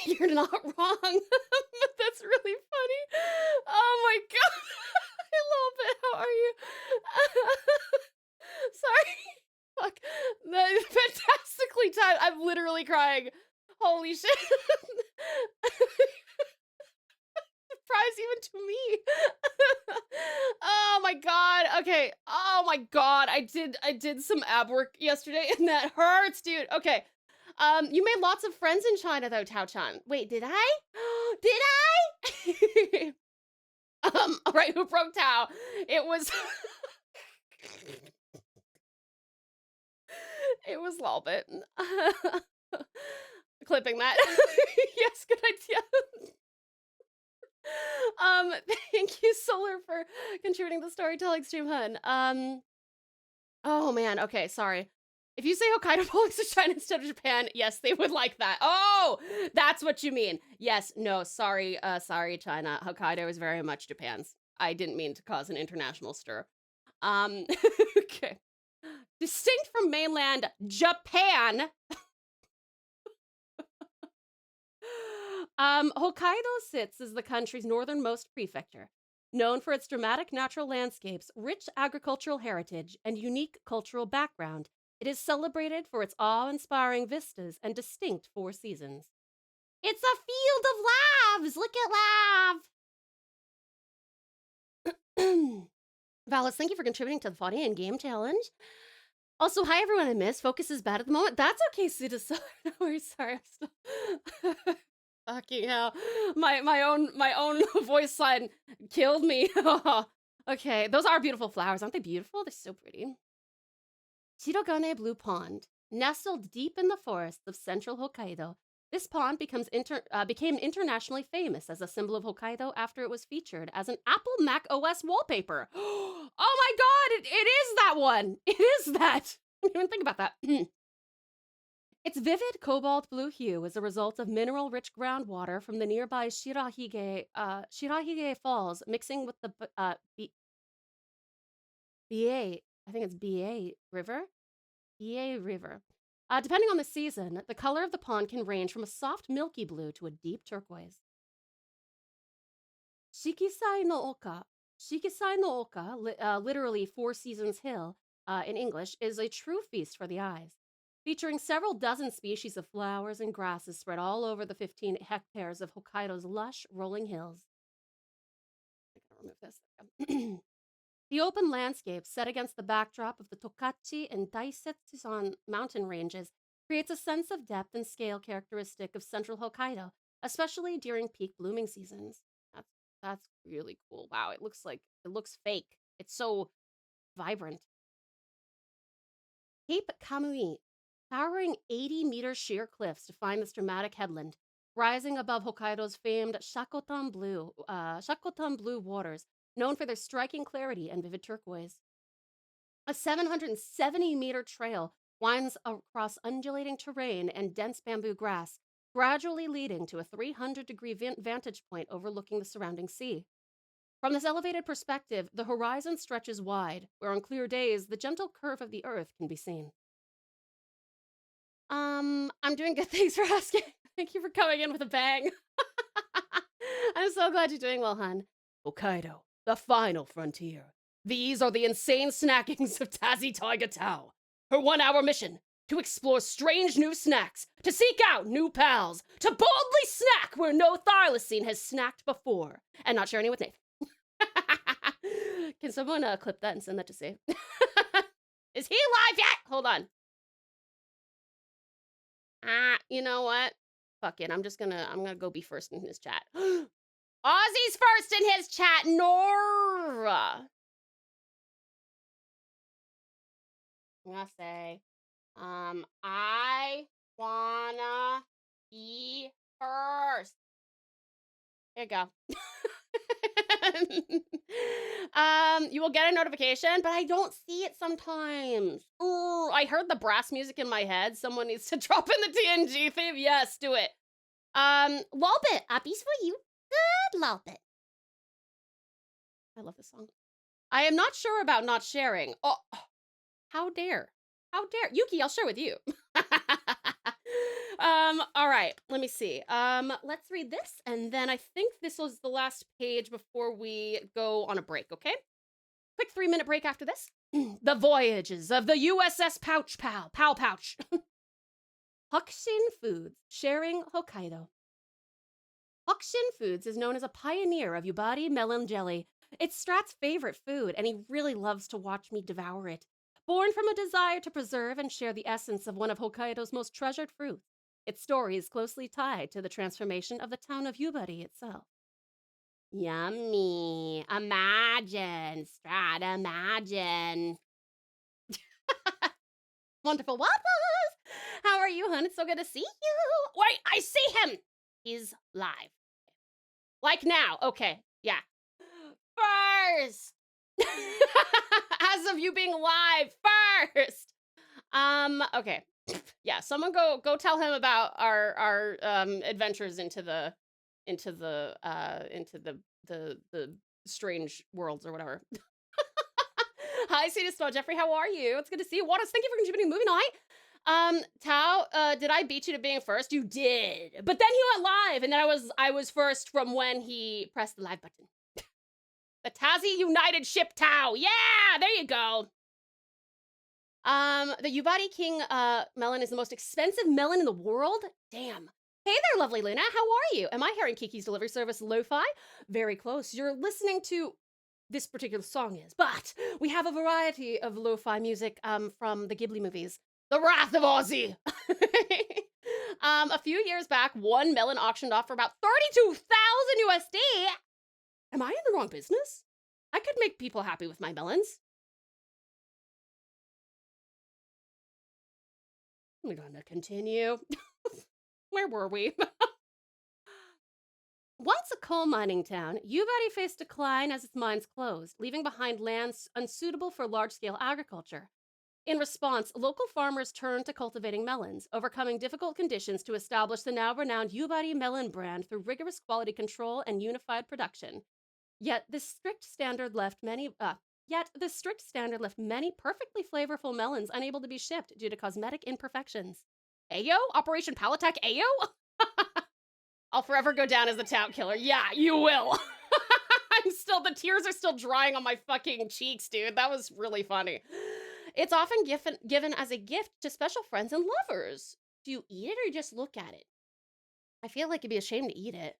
You're not wrong. But that's really funny. Oh my god. I love it. How are you? Sorry. Fuck. Fantastically timed. I'm literally crying. Holy shit. Surprise even to me. Oh my god. Okay. Oh my god. I did some ab work yesterday and that hurts, dude. Okay. You made lots of friends in China though, Tao-chan. Wait, did I? Did I? All right, who broke Tao? It was it was Lolbit. Clipping that. Yes, good idea. Thank you, Solar, for contributing to the storytelling stream, hun. Oh man, okay, sorry. If you say Hokkaido belongs to China instead of Japan, yes, they would like that. Oh, that's what you mean. Yes, no, sorry, sorry, China. Hokkaido is very much Japan's. I didn't mean to cause an international stir. Okay. Distinct from mainland Japan, Hokkaido sits as the country's northernmost prefecture. Known for its dramatic natural landscapes, rich agricultural heritage, and unique cultural background, it is celebrated for its awe-inspiring vistas and distinct four seasons. It's a field of laves! Look at lav! Valis, thank you for contributing to the Funny and Game Challenge. Also, hi everyone I missed. Focus is bad at the moment. That's okay, Suda. No worries, sorry, I'm still... Fucking hell. My own voice line killed me. Okay, those are beautiful flowers. Aren't they beautiful? They're so pretty. Shirogane Blue Pond. Nestled deep in the forests of central Hokkaido, this pond became internationally famous as a symbol of Hokkaido after it was featured as an Apple Mac OS wallpaper. Oh my god, it is that one. It is that. I didn't even think about that. Its vivid cobalt blue hue is a result of mineral-rich groundwater from the nearby Shirahige Falls mixing with the BA, I think it's BA River? BA River. Depending on the season, the color of the pond can range from a soft milky blue to a deep turquoise. Shikisai no Oka. Shikisai no Oka, literally Four Seasons Hill in English, is a true feast for the eyes. Featuring several dozen species of flowers and grasses spread all over the 15 hectares of Hokkaido's lush, rolling hills. I'm gonna remove this. The open landscape, set against the backdrop of the Tokachi and Daisetsusan mountain ranges, creates a sense of depth and scale characteristic of central Hokkaido, especially during peak blooming seasons. That's really cool. Wow, it looks fake. It's so vibrant. Cape Kamui. Towering 80-meter sheer cliffs define this dramatic headland, rising above Hokkaido's famed Shakotan Blue waters, known for their striking clarity and vivid turquoise. A 770-meter trail winds across undulating terrain and dense bamboo grass, gradually leading to a 300-degree vantage point overlooking the surrounding sea. From this elevated perspective, the horizon stretches wide, where on clear days, the gentle curve of the earth can be seen. I'm doing good. Thanks for asking. Thank you for coming in with a bang. I'm so glad you're doing well, hun. Hokkaido, the final frontier. These are the insane snackings of TauTassieTiger Tao. Her 1-hour mission, to explore strange new snacks, to seek out new pals, to boldly snack where no Thylacine has snacked before, and not share any with Nate. Can someone clip that and send that to Save? Is he live yet? Hold on. You know what? Fuck it. I'm gonna go be first in his chat. Ozzy's first in his chat, Nora. I'm gonna say, I wanna be first. There you go. You will get a notification, but I don't see it sometimes. Ooh, I heard the brass music in my head. Someone needs to drop in the TNG theme. Yes, do it. Lolbit, uppies for you. Good, Lolbit. I love this song. I am not sure about not sharing. Oh, how dare. How dare. Yuki, I'll share with you. All right, let me see. Let's read this, and then I think this was the last page before we go on a break, okay? Quick 3-minute break after this. The Voyages of the USS Pal Pouch. Hokushin Foods, sharing Hokkaido. Hokushin Foods is known as a pioneer of Yubari melon jelly. It's Strat's favorite food, and he really loves to watch me devour it. Born from a desire to preserve and share the essence of one of Hokkaido's most treasured fruits, its story is closely tied to the transformation of the town of Yubari itself. Yummy. Imagine, Strata, imagine. Wonderful waffles. How are you, hon? It's so good to see you. Wait, I see him. He's live. Like now. Okay. Yeah. First. As of you being live first. Okay. Yeah, someone go tell him about our adventures into the strange worlds or whatever. Hi, Sweetest Snow Jeffrey, how are you? It's good to see you. Waters, thank you for contributing movie night. Tao, did I beat you to being first? You did. But then he went live, and then I was first from when he pressed the live button. The Tassie United Ship Tao. Yeah, there you go. The Ubadi King melon is the most expensive melon in the world. Damn. Hey there, lovely Luna. How are you? Am I hearing Kiki's delivery service lo-fi? Very close. You're listening to this particular song is, but we have a variety of lo-fi music from the Ghibli movies. The Wrath of Ozzy. A few years back, one melon auctioned off for about 32,000 USD. Am I in the wrong business? I could make people happy with my melons. We're gonna continue. Where were we? Once a coal mining town, Ubadi faced decline as its mines closed, leaving behind lands unsuitable for large-scale agriculture. In response, local farmers turned to cultivating melons, overcoming difficult conditions to establish the now-renowned Ubadi melon brand through rigorous quality control and unified production. Yet this strict standard left many perfectly flavorful melons unable to be shipped due to cosmetic imperfections. Ayo? Operation Palatak Ayo? I'll forever go down as the tout killer. Yeah, you will. The tears are still drying on my fucking cheeks, dude. That was really funny. It's often given as a gift to special friends and lovers. Do you eat it or you just look at it? I feel like you'd be ashamed to eat it.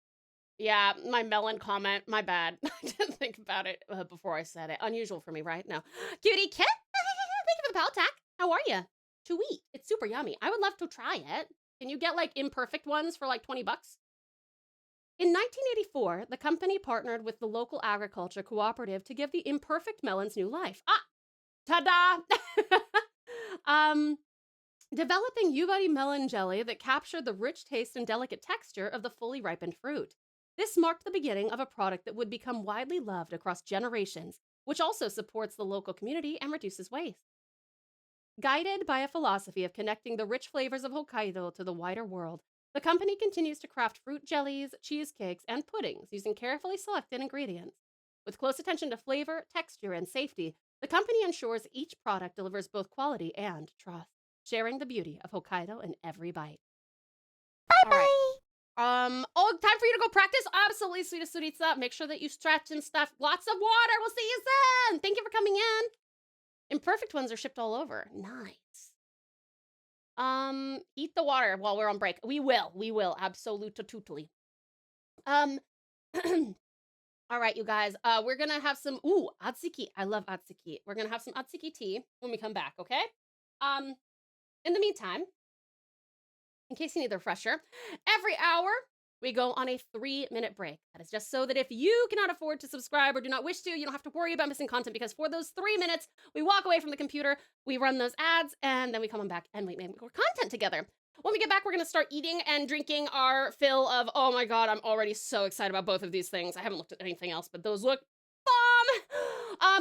Yeah, my melon comment, my bad. I didn't think about it before I said it. Unusual for me, right? No. Cutie Kit, thank you for the Paltac. How are you? To eat. It's super yummy. I would love to try it. Can you get like imperfect ones for like 20 bucks? In 1984, the company partnered with the local agriculture cooperative to give the imperfect melons new life. Ah, ta-da! Developing Ubadi melon jelly that captured the rich taste and delicate texture of the fully ripened fruit. This marked the beginning of a product that would become widely loved across generations, which also supports the local community and reduces waste. Guided by a philosophy of connecting the rich flavors of Hokkaido to the wider world, the company continues to craft fruit jellies, cheesecakes, and puddings using carefully selected ingredients. With close attention to flavor, texture, and safety, the company ensures each product delivers both quality and trust, sharing the beauty of Hokkaido in every bite. Bye-bye! Oh, time for you to go practice? Absolutely, sweetest Suritsa. Make sure that you stretch and stuff. Lots of water. We'll see you soon. Thank you for coming in. Imperfect ones are shipped all over. Nice. Eat the water while we're on break. We will. Absolutely. All right, you guys. We're gonna have some, atsiki. I love atsiki. We're gonna have some atsiki tea when we come back, okay? In the meantime, in case you need the refresher, every hour we go on a 3-minute break. That is just so that if you cannot afford to subscribe or do not wish to, you don't have to worry about missing content, because for those 3 minutes, we walk away from the computer, we run those ads, and then we come on back and we make more content together. When we get back, we're going to start eating and drinking our fill of, oh my god, I'm already so excited about both of these things. I haven't looked at anything else, but those look bomb!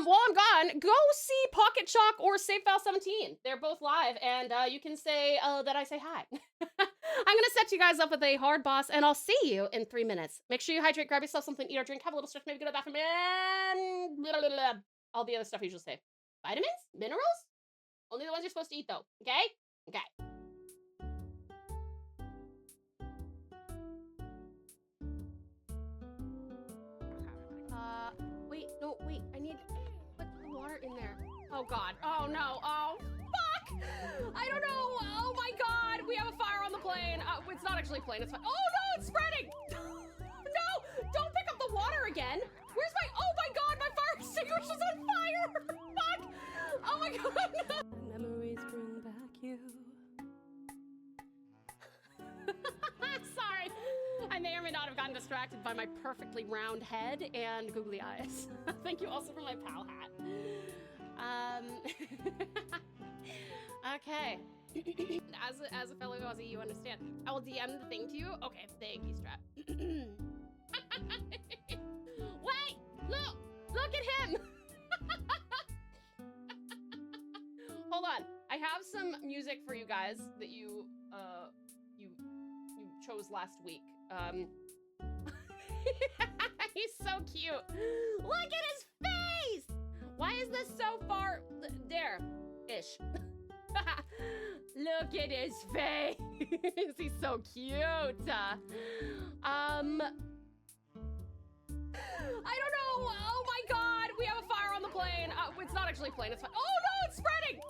While I'm gone, go see Pocket Chalk or Save File 17. They're both live, and you can say that I say hi. I'm gonna set you guys up with a hard boss, and I'll see you in 3 minutes. Make sure you hydrate, grab yourself something to eat or drink, have a little stretch, maybe go to the bathroom, and blah, blah, blah, all the other stuff you usually say. Vitamins? Minerals? Only the ones you're supposed to eat, though. Okay? Okay. Wait, I need to put the water in there. Oh god, oh no, oh fuck! I don't know, oh my god, we have a fire on the plane. It's not actually a plane, it's fine. Oh no, it's spreading! No, don't pick up the water again. Where's my, oh my god, my fire extinguisher's on fire! Fuck! Oh my god, no. Memories bring back you. Sorry, I may or may not have gotten distracted by my perfectly round head and googly eyes. Thank you also for my pal hat. Okay. As a fellow Aussie, you understand. I will DM the thing to you. Okay, thank you, Strap. Wait! Look at him! Hold on. I have some music for you guys that you chose last week. He's so cute. Look at his face! Why is this so far there-ish? Look at his face. He's so cute. I don't know. Oh my god, we have a fire on the plane. It's not actually a plane, it's fine. Oh no, it's spreading!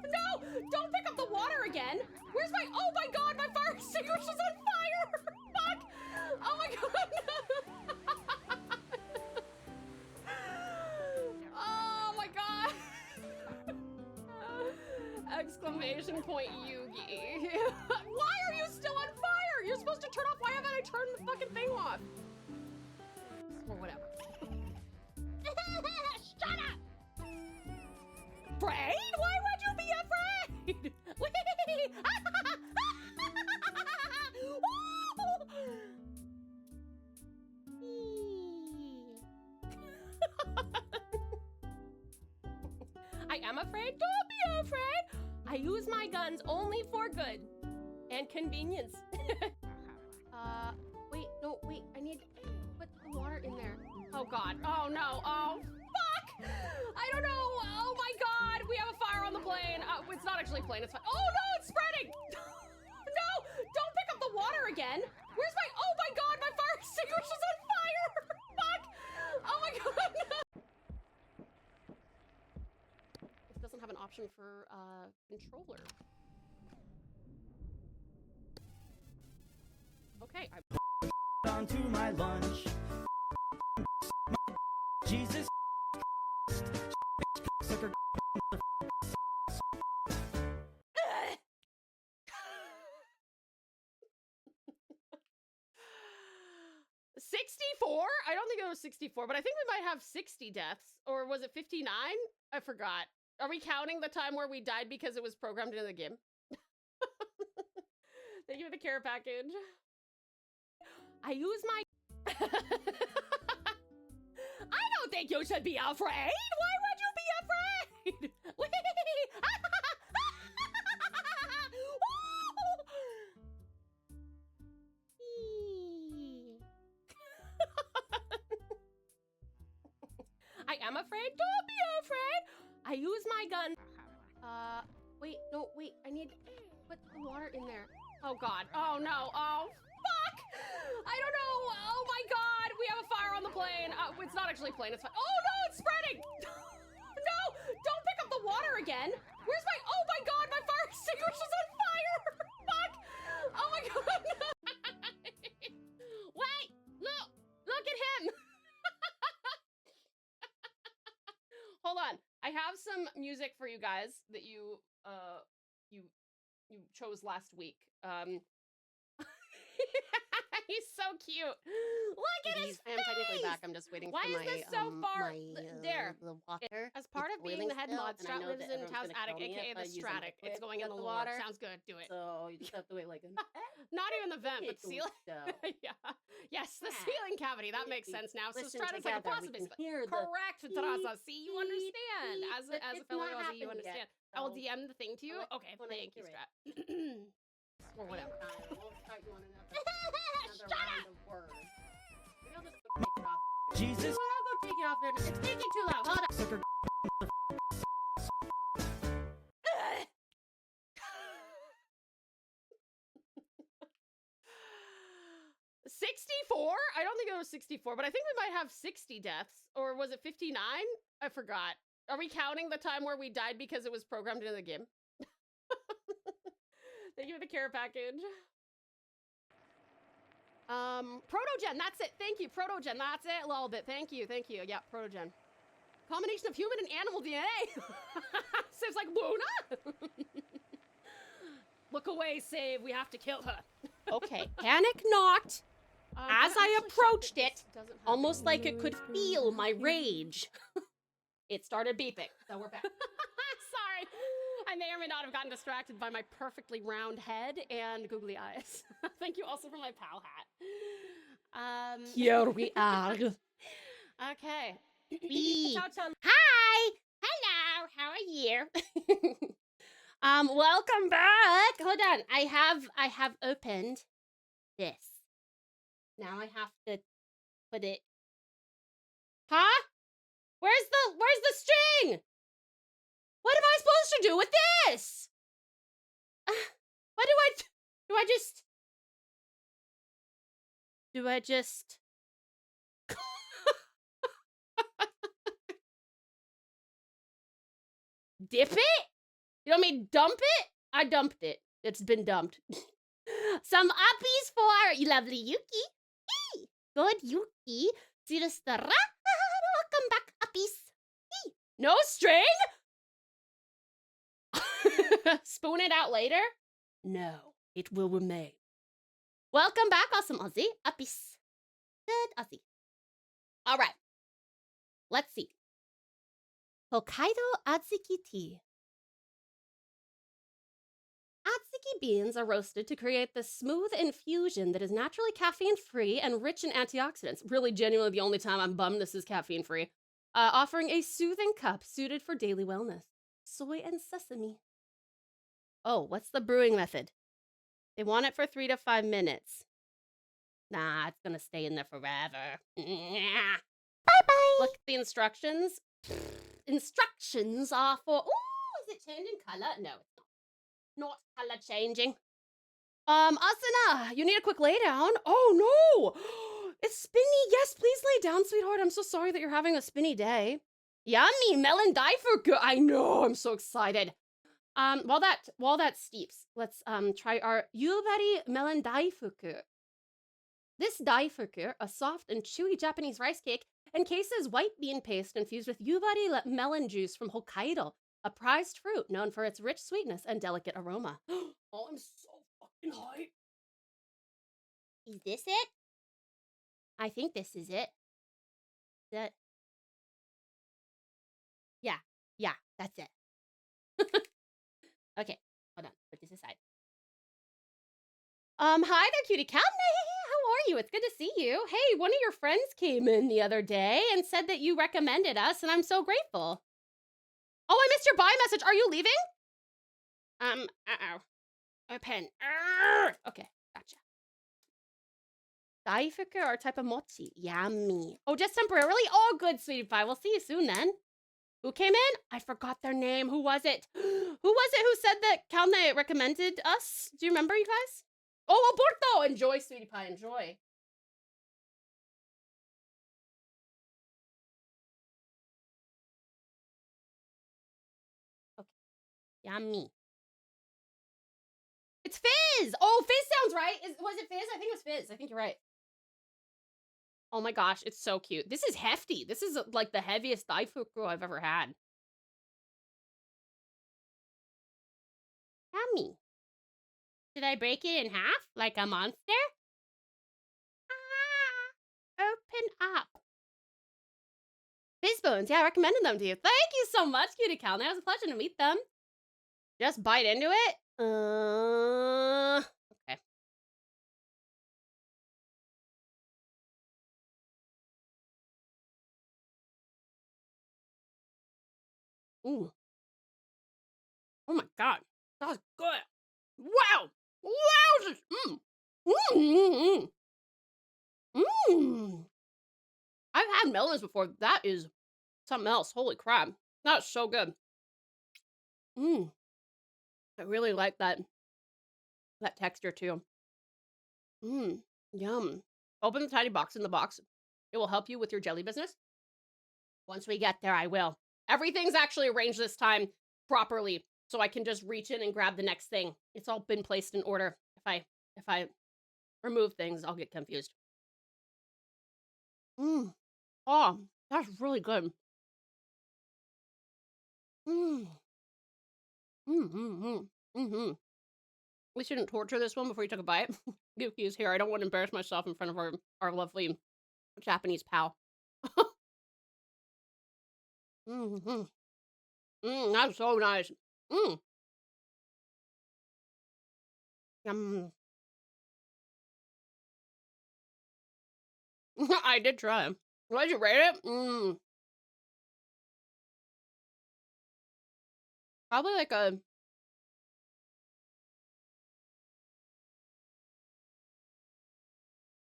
No, don't pick up the water again. Where's my, oh my god, my fire extinguisher's on fire! Fuck! Oh my god! Oh my god! Exclamation point Yugi. Why are you still on fire? You're supposed to turn off, why haven't I turned the fucking thing off? Or whatever. Shut up! Afraid? Why would you be afraid? I am afraid? Don't be afraid! I use my guns only for good and convenience. Wait, I need to put the water in there. Oh god, oh no, oh fuck! I don't know, oh my god, we have a fire on the plane. It's not actually a plane, it's fine. Oh no, it's spreading! No, don't pick up the water again. Where's my, oh my god, my fire extinguisher's on fire! Fuck! Oh my god, no! It doesn't have an option for, controller. Okay, onto my lunch. Jesus. Sucker. 64? I don't think it was 64, but I think we might have 60 deaths. Or was it 59? I forgot. Are we counting the time where we died because it was programmed into the game? Thank you for the care package. I use my... I don't think you should be afraid! Why would you be afraid? I am afraid? Don't be afraid! I use my gun. Wait, I need to put the water in there. Oh god, oh no, oh fuck! I don't know, oh my god, we have a fire on the plane. It's not actually a plane, it's fine. Oh no, it's spreading! No, don't pick up the water again. Where's my, oh my god, my fire extinguisher's on fire! Fuck! Oh my god, no! Wait, look at him! Hold on, I have some music for you guys that you chose last week. He's so cute. Look at his face! I am technically back. I'm just waiting Why for my, is this so far there? there? The water. As part of being the head mod, Strat lives in Tau's attic, aka the Stratic. Stratic. It's going in the water. water. Sounds good. Do it. So you just have to wait like Not even the vent, but ceiling. Yeah. Yes, the ceiling cavity. That makes sense now. So Strat is like a boss, basically. Correct, Tarasa. See, you understand. As a fellow Aussie, you understand. I will DM the thing to you. Okay, thank you, Strat. Or whatever. We'll start you on another Shut up! round of words. Maybe I'll just go take it off. Jesus. Well, I'll go take it off there. It's taking too long. Hold on. Sucker. 64? I don't think it was 64, but I think we might have 60 deaths. Or was it 59? I forgot. Are we counting the time where we died because it was programmed into the game? Thank you for the care package. Protogen, that's it. Thank you, Protogen. That's it. A little bit. Thank you. Yeah, Protogen. Combination of human and animal DNA. Siv's like, Luna? Look away, Save. We have to kill her. Okay, panic not. As I approached it, almost like it could feel my rage, it started beeping. So we're back. Sorry. I may or may not have gotten distracted by my perfectly round head and googly eyes. Thank you also for my pal hat. Here we are. Okay. Hi. Hello. How are you? Welcome back. Hold on. I have opened this. Now I have to put it. Huh? Where's the string? What am I supposed to do with this? What do I just dip it? You want me to dump it? I dumped it. It's been dumped. Some uppies for you lovely Yuki. Hey, good Yuki. See the star. Welcome back, uppies. Hey. No string? Spoon it out later? No, it will remain. Welcome back, awesome Aussie. Uppies. Good Aussie. All right. Let's see. Hokkaido Atsuki tea. Atsuki beans are roasted to create this smooth infusion that is naturally caffeine-free and rich in antioxidants. Really, genuinely, the only time I'm bummed this is caffeine-free. Offering a soothing cup suited for daily wellness. Soy and sesame. Oh, what's the brewing method? They want it for 3 to 5 minutes. Nah, it's gonna stay in there forever. Bye-bye. Look at the instructions. Instructions are for... Ooh, is it changing color? No, it's not. Not color changing. Asuna, you need a quick lay down. Oh, no. It's spinny. Yes, please lay down, sweetheart. I'm so sorry that you're having a spinny day. Yummy, melon daifuku. I know, I'm so excited. While that steeps, let's try our yubari melon daifuku. This daifuku, a soft and chewy Japanese rice cake, encases white bean paste infused with yubari melon juice from Hokkaido, a prized fruit known for its rich sweetness and delicate aroma. Oh, I'm so fucking hyped. Is this it? I think this is it. Yeah, that's it. Okay, hold on, put this aside. Hi there, cutie cat. How are you? It's good to see you. Hey, one of your friends came in the other day and said that you recommended us, and I'm so grateful. Oh, I missed your bye message. Are you leaving? A pen. Okay, gotcha. Daifuku or type of mochi. Yummy. Oh, just temporarily? Oh, good, sweetie pie. We'll see you soon then. Who came in? I forgot their name. Who was it? Who was it who said that Kalne recommended us? Do you remember, you guys? Oh, Alberto! Enjoy, sweetie pie. Enjoy. Okay. Yummy. It's Fizz! Oh, Fizz sounds right. Was it Fizz? I think it was Fizz. I think you're right. Oh my gosh, it's so cute. This is hefty. This is like the heaviest daifuku I've ever had. Yummy. Should I break it in half like a monster? Ah, open up. Fizz bones. Yeah, I recommended them to you. Thank you so much, cutie Cal. It was a pleasure to meet them. Just bite into it. Okay. Ooh. Oh my god. That was good. Wow. Wow. I've had melons before. That is something else. Holy crap. That's so good. I really like that texture too. Yum. Open the tiny box in the box. It will help you with your jelly business. Once we get there, I will. Everything's actually arranged this time properly, so I can just reach in and grab the next thing. It's all been placed in order. If I remove things, I'll get confused. Oh, that's really good. We shouldn't torture this one before you took a bite. Yuki is here. I don't want to embarrass myself in front of our lovely Japanese pal. Mm-hmm. That's so nice. Yum. I did try. What did you rate it? Probably like a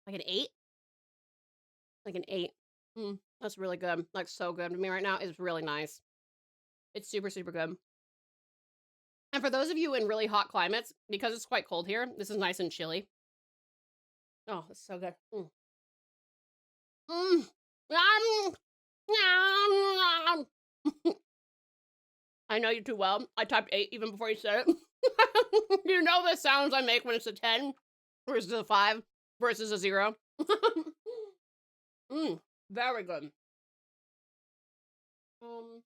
like an 8. Like an 8. That's really good. Like so good to me right now. It's really nice. It's super, super good. And for those of you in really hot climates, because it's quite cold here, this is nice and chilly. Oh, it's so good. I know you too well. I typed 8 even before you said it. You know the sounds I make when it's a 10 versus a 5 versus a 0. Very good. Hold on.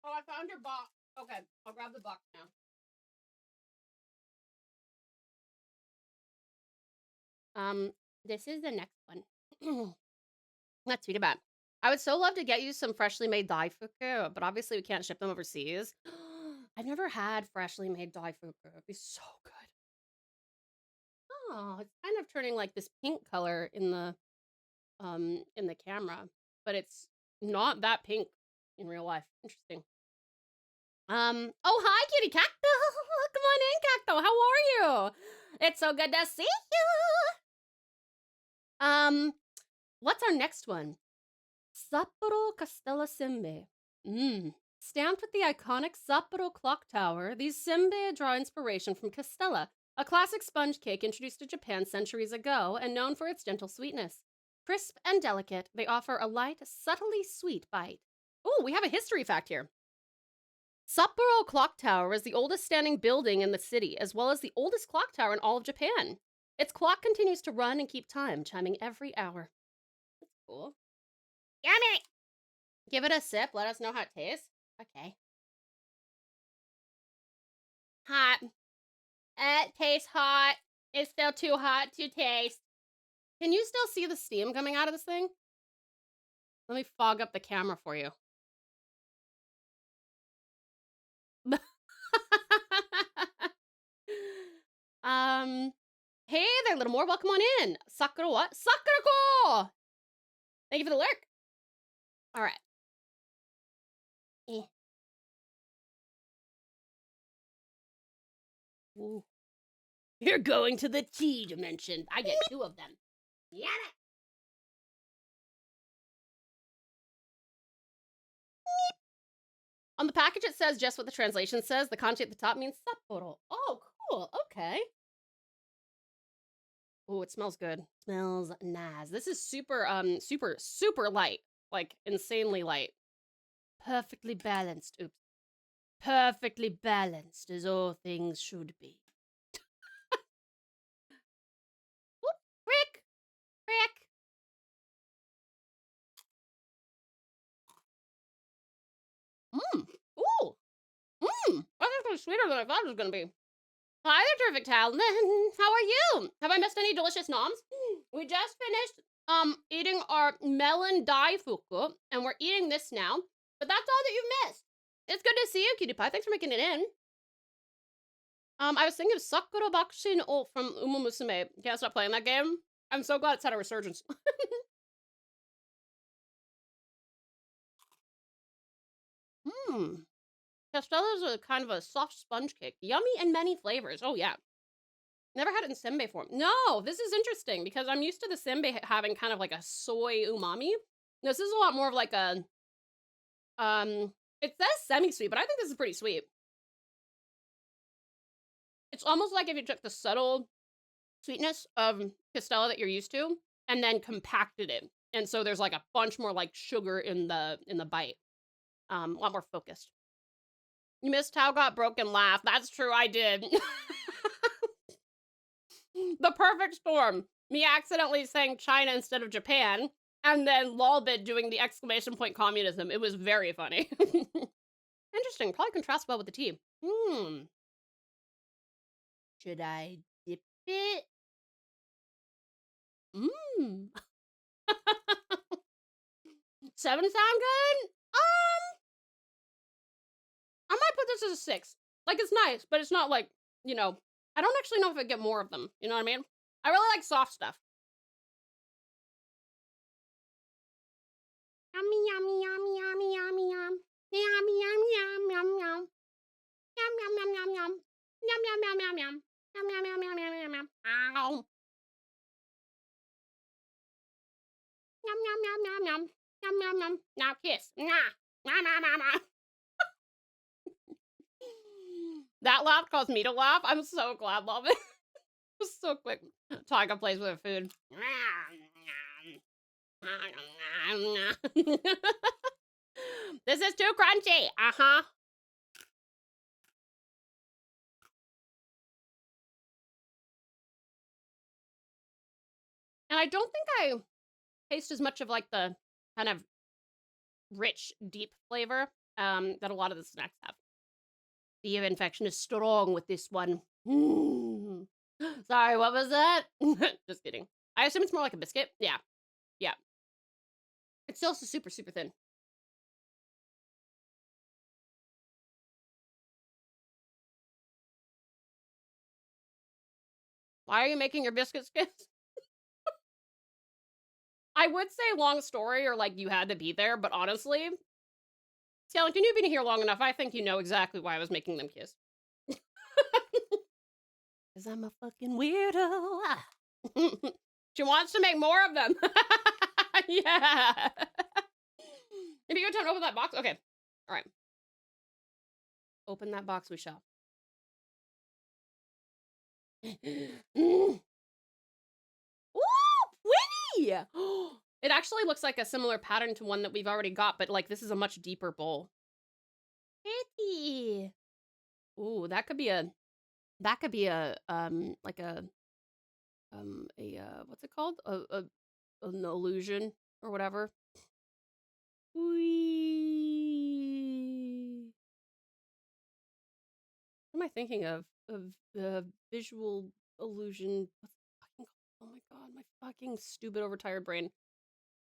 Oh, I found your box. Okay, I'll grab the box now. This is the next one. That's sweet about. I would so love to get you some freshly made Daifuku, but obviously we can't ship them overseas. I've never had freshly made Daifuku. It'd be so good. Oh, it's kind of turning like this pink color in the camera, but it's not that pink in real life. Interesting. Oh, hi, kitty Cacto. Come on in, Cacto. How are you? It's so good to see you. What's our next one? Sapporo Castella Simbe. Stamped with the iconic Sapporo clock tower, these Simbe draw inspiration from Castella, a classic sponge cake introduced to Japan centuries ago and known for its gentle sweetness. Crisp and delicate, they offer a light, subtly sweet bite. Oh, we have a history fact here. Sapporo Clock Tower is the oldest standing building in the city, as well as the oldest clock tower in all of Japan. Its clock continues to run and keep time, chiming every hour. That's cool. Yummy! Give it a sip. Let us know how it tastes. Okay. Hot. It tastes hot. It's still too hot to taste. Can you still see the steam coming out of this thing? Let me fog up the camera for you. Hey there, little more. Welcome on in. Sakura what? Sakura-ko! Thank you for the lurk. All right. Ooh. You're going to the T dimension. I get 2 of them. Yeah. On the package, it says just what the translation says. The kanji at the top means Sapporo. Oh, cool. Okay. Oh, it smells good. Smells nice. This is super, super light. Like, insanely light. Perfectly balanced. Oops. Perfectly balanced, as all things should be. Whoop, frick! Frick! Ooh! That's actually sweeter than I thought it was gonna be. Hi there, terrific talent. How are you? Have I missed any delicious noms? We just finished eating our melon daifuku, and we're eating this now. But that's all that you've missed. It's good to see you, Cutie Pie. Thanks for making it in. I was thinking of Sakura Bakushin O from Uma Musume. Can't stop playing that game. I'm so glad it's had a resurgence. Castella's a kind of a soft sponge cake. Yummy and many flavors. Oh, yeah. Never had it in senbei form. No, this is interesting because I'm used to the senbei having kind of like a soy umami. This is a lot more of like a, it says semi-sweet, but I think this is pretty sweet. It's almost like if you took the subtle sweetness of Castella that you're used to and then compacted it. And so there's like a bunch more like sugar in the bite. A lot more focused. You missed how got broken laugh. That's true, I did. The perfect storm. Me accidentally saying China instead of Japan, and then Lolbit doing the exclamation point communism. It was very funny. Interesting. Probably contrasts well with the tea. Should I dip it? Mmm. 7 sound good? I might put this as a 6. Like, it's nice, but it's not like, you know, I don't actually know if I'd get more of them. You know what I mean? I really like soft stuff. Yummy, yummy, yummy, yummy, yummy, yum. Yummy, yum, yum, yum, yum. Yum, yum, yum, yum, yum. Yum, yum, yum, yum, yum. Yum, yum, yum, yum, yum, yum, yum. Ow. Yum, yum, yum, yum, yum. Yum, yum, yum. Now kiss. Nah. Nah, nah, nah, nah. That laugh caused me to laugh. I'm so glad, love it. Just so quick. Tiger plays with her food. This is too crunchy. Uh-huh. And I don't think I taste as much of like the kind of rich, deep flavor that a lot of the snacks have. The ear infection is strong with this one. Sorry, what was that? Just kidding. I assume it's more like a biscuit. Yeah. Yeah. It's still super, super thin. Why are you making your biscuit skins? I would say long story or like you had to be there, but honestly, Skeleton, you've been here long enough. I think you know exactly why I was making them kiss. Because I'm a fucking weirdo. She wants to make more of them. Yeah. Maybe you go time to open that box? Okay. All right. Open that box, we shall. Ooh, Winnie! It actually looks like a similar pattern to one that we've already got, but like this is a much deeper bowl. Pretty. Ooh, that could be a like a what's it called? An illusion or whatever. Whee. What am I thinking of? The visual illusion. What's it fucking called? Oh my god, my fucking stupid overtired brain.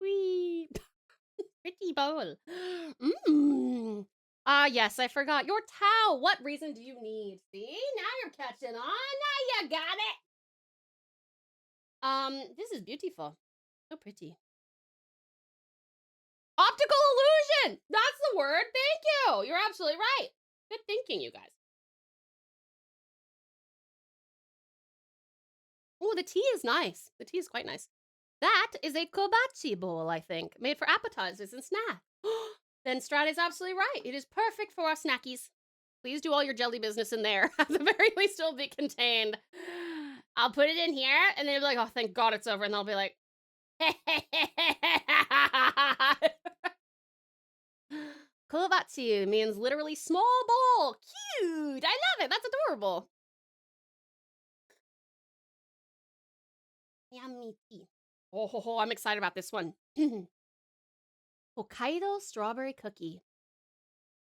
Whee. Pretty bowl. Mmm. Ah, yes, I forgot. Your towel. What reason do you need? See? Now you're catching on. Now you got it. This is beautiful. So pretty. Optical illusion! That's the word. Thank you. You're absolutely right. Good thinking, you guys. Oh, the tea is nice. The tea is quite nice. That is a kobachi bowl, I think, made for appetizers and snacks. Then Strat is absolutely right. It is perfect for our snackies. Please do all your jelly business in there. At the very least, it'll be contained. I'll put it in here, and then you'll be like, oh, thank God it's over. And they'll be like, kobachi means literally small bowl. Cute. I love it. That's adorable. Yummy tea. Oh, I'm excited about this one. Hokkaido strawberry cookie.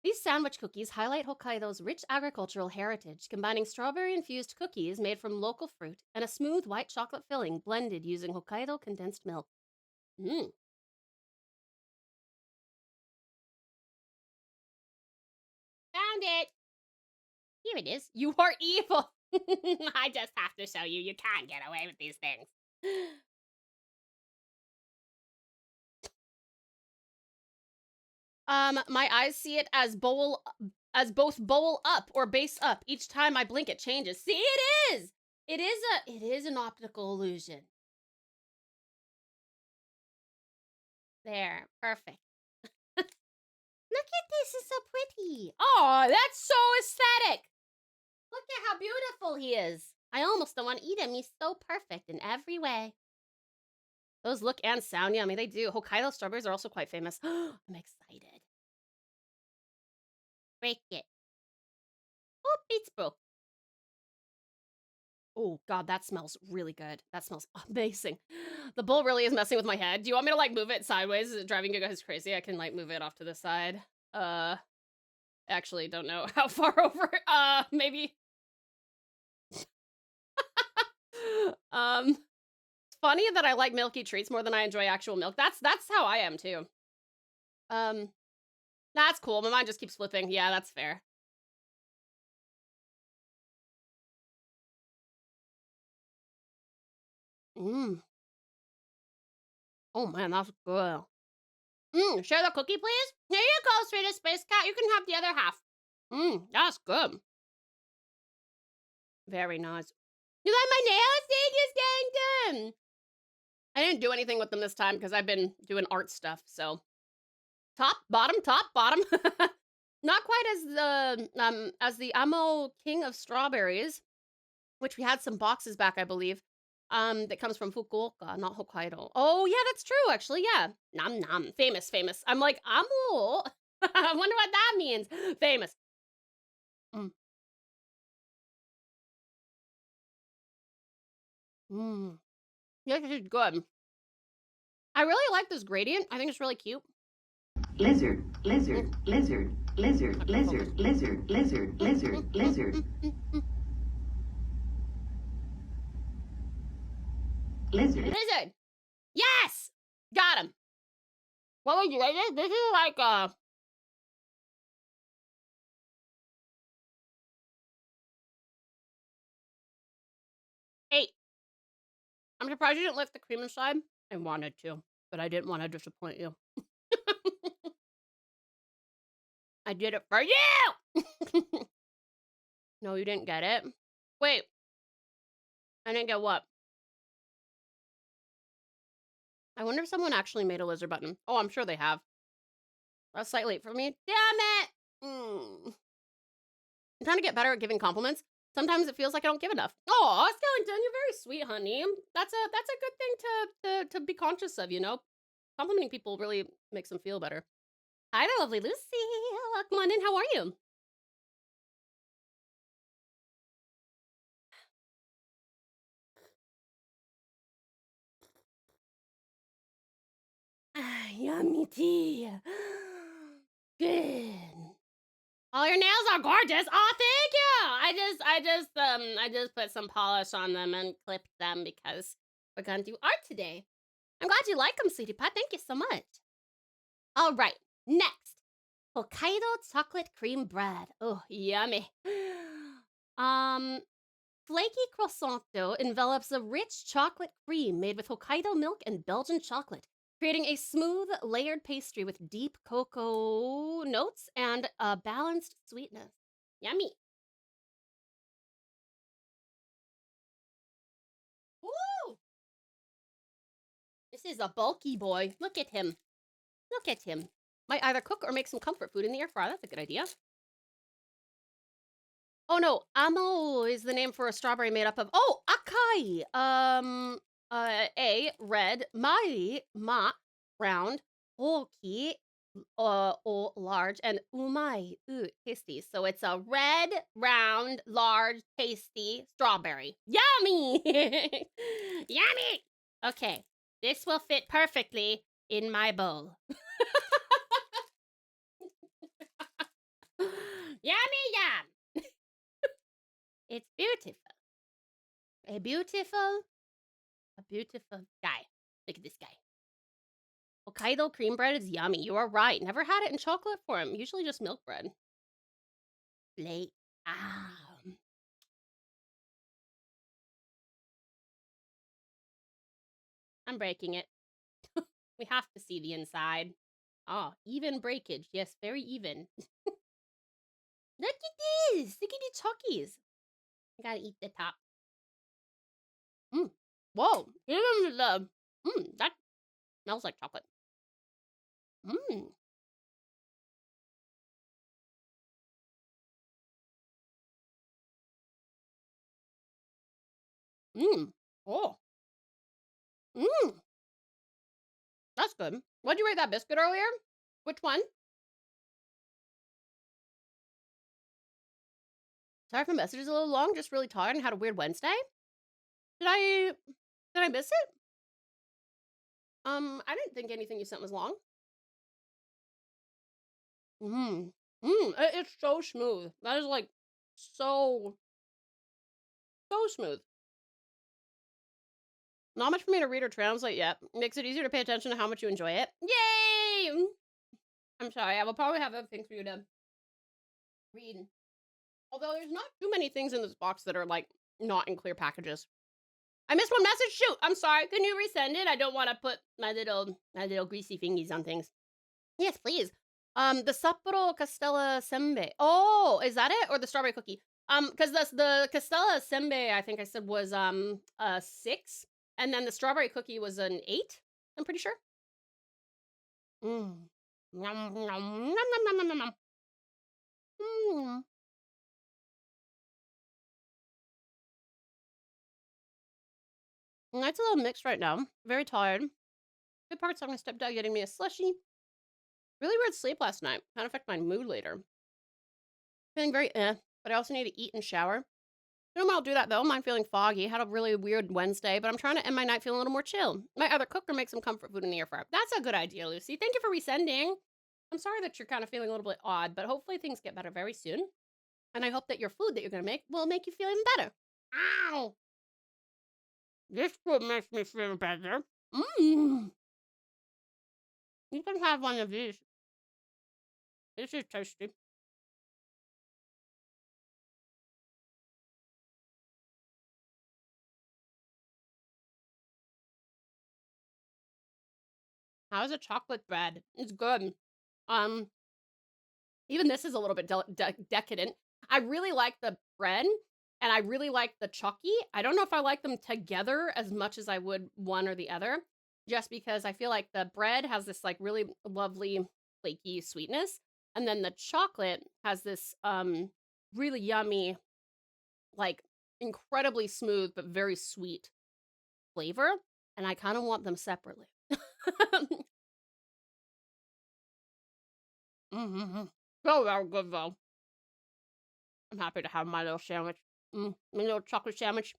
These sandwich cookies highlight Hokkaido's rich agricultural heritage, combining strawberry-infused cookies made from local fruit and a smooth white chocolate filling blended using Hokkaido condensed milk. Mmm. Found it. Here it is. You are evil. I just have to show you. You can't get away with these things. My eyes see it as both bowl up or base up. Each time I blink, it changes. See, it is. It is an optical illusion. There, perfect. Look at this, it's so pretty. Oh, that's so aesthetic. Look at how beautiful he is. I almost don't want to eat him. He's so perfect in every way. Those look and sound yummy. They do. Hokkaido strawberries are also quite famous. I'm excited. Break it. Oh, it's broke. Oh God, that smells really good. That smells amazing. The bowl really is messing with my head. Do you want me to like move it sideways? Is it driving you guys crazy? I can like move it off to the side. Actually don't know how far over. Maybe. It's funny that I like milky treats more than I enjoy actual milk. That's how I am too. That's cool. My mind just keeps flipping. Yeah, that's fair. Mmm. Oh man, that's good. Share the cookie, please? Here you go, sweetest space cat. You can have the other half. That's good. Very nice. You like my nails? Thank you, Stanton. I didn't do anything with them this time because I've been doing art stuff, so. Top, bottom. Not quite as the Amo King of Strawberries, which we had some boxes back, I believe. That comes from Fukuoka, not Hokkaido. Oh, yeah, that's true, actually, yeah. Nom nom. Famous. I'm like, Amo. I wonder what that means. Famous. Yeah, this is good. I really like this gradient. I think it's really cute. Lizard. Lizard. Lizard. Lizard. Lizard. Lizard. Lizard. Lizard. Lizard. Lizard. Yes! Got him. What would you rate this? This is like 8. I'm surprised you didn't lift the cream inside. I wanted to, but I didn't want to disappoint you. I did it for you! No, you didn't get it. Wait. I didn't get what? I wonder if someone actually made a lizard button. Oh, I'm sure they have. That's slightly late for me. Damn it! I'm trying to get better at giving compliments. Sometimes it feels like I don't give enough. Oh, Skellington, you're very sweet, honey. That's a good thing to be conscious of, you know? Complimenting people really makes them feel better. Hi there, lovely Lucy. Come on in, how are you? Yummy tea. Good. Oh, your nails are gorgeous. Oh, thank you. I just put some polish on them and clipped them because we're gonna do art today. I'm glad you like them, sweetie pie. Thank you so much. All right, next, Hokkaido chocolate cream bread. Oh, yummy. Flaky croissant dough envelops a rich chocolate cream made with Hokkaido milk and Belgian chocolate, creating a smooth, layered pastry with deep cocoa notes and a balanced sweetness. Yummy. Woo! This is a bulky boy. Look at him. Look at him. Might either cook or make some comfort food in the air fryer. That's a good idea. Oh no, amo is the name for a strawberry made up of akai. A red, mai round, oki o large, and umai tasty. So it's a red, round, large, tasty strawberry. Yummy! Yummy! Okay, this will fit perfectly in my bowl. Yummy yum! It's beautiful. A beautiful guy. Look at this guy. Hokkaido cream bread is yummy. You are right. Never had it in chocolate form. Usually just milk bread. Late. I'm breaking it. We have to see the inside. Oh, even breakage. Yes, very even. Look at this. Look at the chockies. I gotta eat the top. Whoa. Even the that smells like chocolate. Oh. That's good. What'd you rate that biscuit earlier? Which one? Sorry if my message is a little long. Just really tired and had a weird Wednesday. Did I miss it? I didn't think anything you sent was long. It's so smooth. That is like so smooth. Not much for me to read or translate yet. Makes it easier to pay attention to how much you enjoy it. Yay! I'm sorry, I will probably have other things for you to read. Although there's not too many things in this box that are like not in clear packages. I missed one message. Shoot, I'm sorry. Can you resend it? I don't want to put my little greasy fingies on things. Yes, please. The Sapporo Castella Sembe. Oh, is that it? Or the strawberry cookie? Because the Castella Sembe, I think I said was a 6, and then the strawberry cookie was an 8. I'm pretty sure. Nom, nom, nom, nom, nom, nom, nom. Night's a little mixed right now. Very tired. Good parts of my stepdad getting me a slushie. Really weird sleep last night. Kind of affect my mood later. Feeling very but I also need to eat and shower. I don't know I'll do that though. I'm feeling foggy. Had a really weird Wednesday, but I'm trying to end my night feeling a little more chill. My other cooker makes some comfort food in the air fryer. That's a good idea, Lucy. Thank you for resending. I'm sorry that you're kind of feeling a little bit odd, but hopefully things get better very soon. And I hope that your food that you're going to make will make you feel even better. Ow! This food makes me feel better. You can have one of these. This is tasty. How's a chocolate bread? It's good. Even this is a little bit decadent. I really like the bread, and I really like the chalky. I don't know if I like them together as much as I would one or the other, just because I feel like the bread has this like really lovely flaky sweetness, and then the chocolate has this really yummy, like incredibly smooth but very sweet flavor, and I kind of want them separately. So very good though. I'm happy to have my little sandwich. My little chocolate sandwich.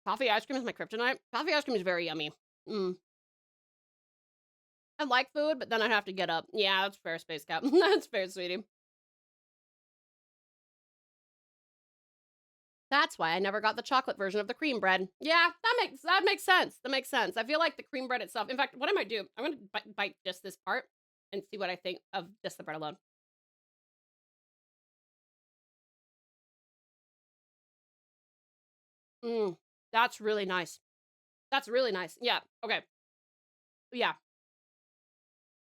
Coffee ice cream is my kryptonite. Coffee ice cream is very yummy. I like food, but then I have to get up. Yeah, that's fair, Space Cat. That's fair, sweetie. That's why I never got the chocolate version of the cream bread. Yeah, that makes sense. That makes sense. I feel like the cream bread itself. In fact, what I might do, I'm gonna bite just this part and see what I think of just the bread alone. That's really nice. That's really nice. Yeah. Okay. Yeah.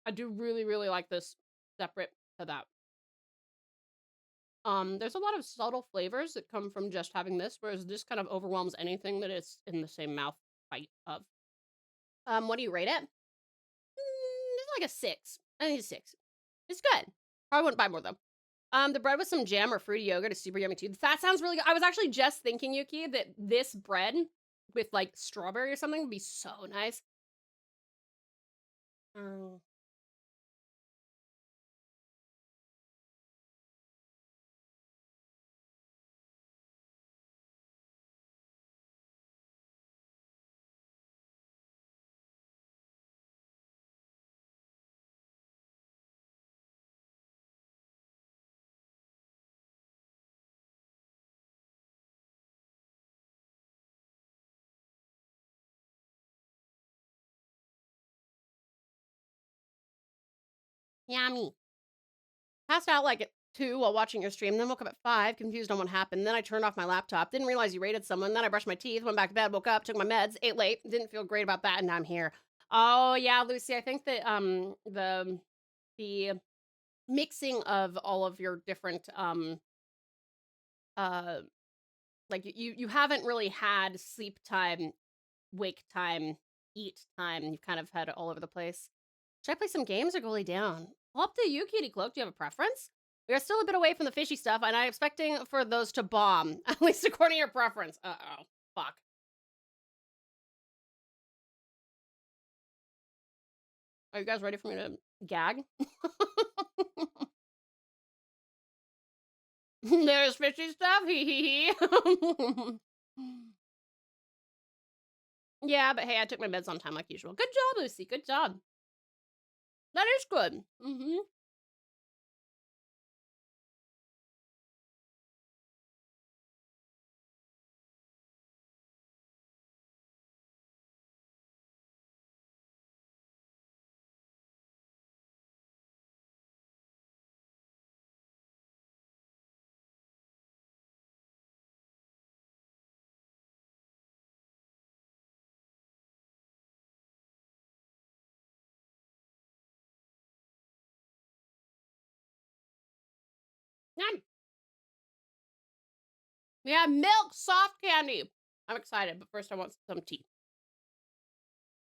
I do really, really like this separate to that. There's a lot of subtle flavors that come from just having this, whereas this kind of overwhelms anything that is in the same mouth bite of. What do you rate it? It's like a 6. I think it's 6. It's good. Probably wouldn't buy more though. The bread with some jam or fruity yogurt is super yummy too. That sounds really good. I was actually just thinking, Yuki, that this bread with like strawberry or something would be so nice. Yummy. Passed out like at 2 while watching your stream, then woke up at 5, confused on what happened. Then I turned off my laptop, didn't realize you raided someone. Then I brushed my teeth, went back to bed, woke up, took my meds, ate late, didn't feel great about that, and now I'm here. Oh yeah, Lucy, I think that the mixing of all of your different like you haven't really had sleep time, wake time, eat time. You've kind of had it all over the place. Should I play some games or go lay down? Well, up to you, Kitty Cloak. Do you have a preference? We are still a bit away from the fishy stuff, and I'm expecting for those to bomb, at least according to your preference. Uh-oh. Fuck. Are you guys ready for me to gag? There's fishy stuff. Hee hee hee. Yeah, but hey, I took my meds on time like usual. Good job, Lucy. Good job. That is good. Mm-hmm. Yum. We have milk soft candy. I'm excited, but first I want some tea.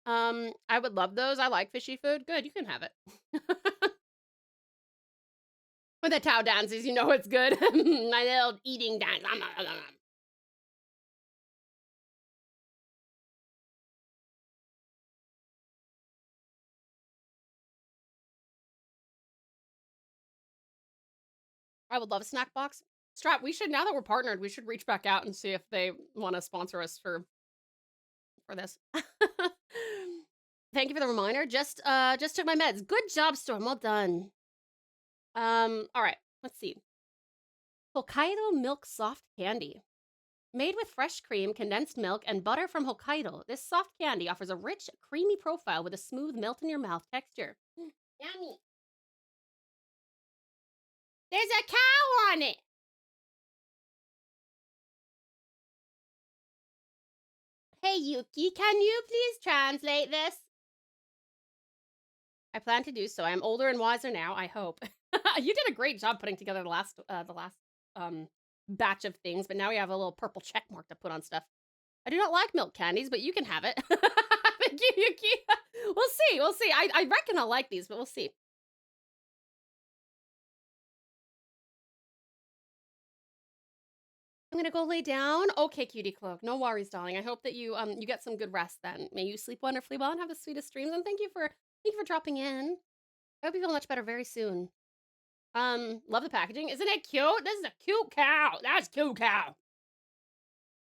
I would love those. I like fishy food. Good, you can have it. When the Tao dances, you know it's good. My little eating dance. I would love a snack box. Strap, we should, now that we're partnered, we should reach back out and see if they want to sponsor us for this. Thank you for the reminder. Just took my meds. Good job, Storm. Well done. All right. Let's see. Hokkaido milk soft candy. Made with fresh cream, condensed milk, and butter from Hokkaido, this soft candy offers a rich, creamy profile with a smooth melt-in-your-mouth texture. Yummy. There's a cow on it. Hey, Yuki, can you please translate this? I plan to do so. I am older and wiser now, I hope. You did a great job putting together the last batch of things, but now we have a little purple check mark to put on stuff. I do not like milk candies, but you can have it. Thank you, Yuki. We'll see. I reckon I'll like these, but we'll see. I'm gonna go lay down. Okay, cutie cloak. No worries, darling. I hope that you you get some good rest then. May you sleep wonderfully well and have the sweetest dreams. And thank you for dropping in. I hope you feel much better very soon. Love the packaging. Isn't it cute? This is a cute cow. That's a cute cow.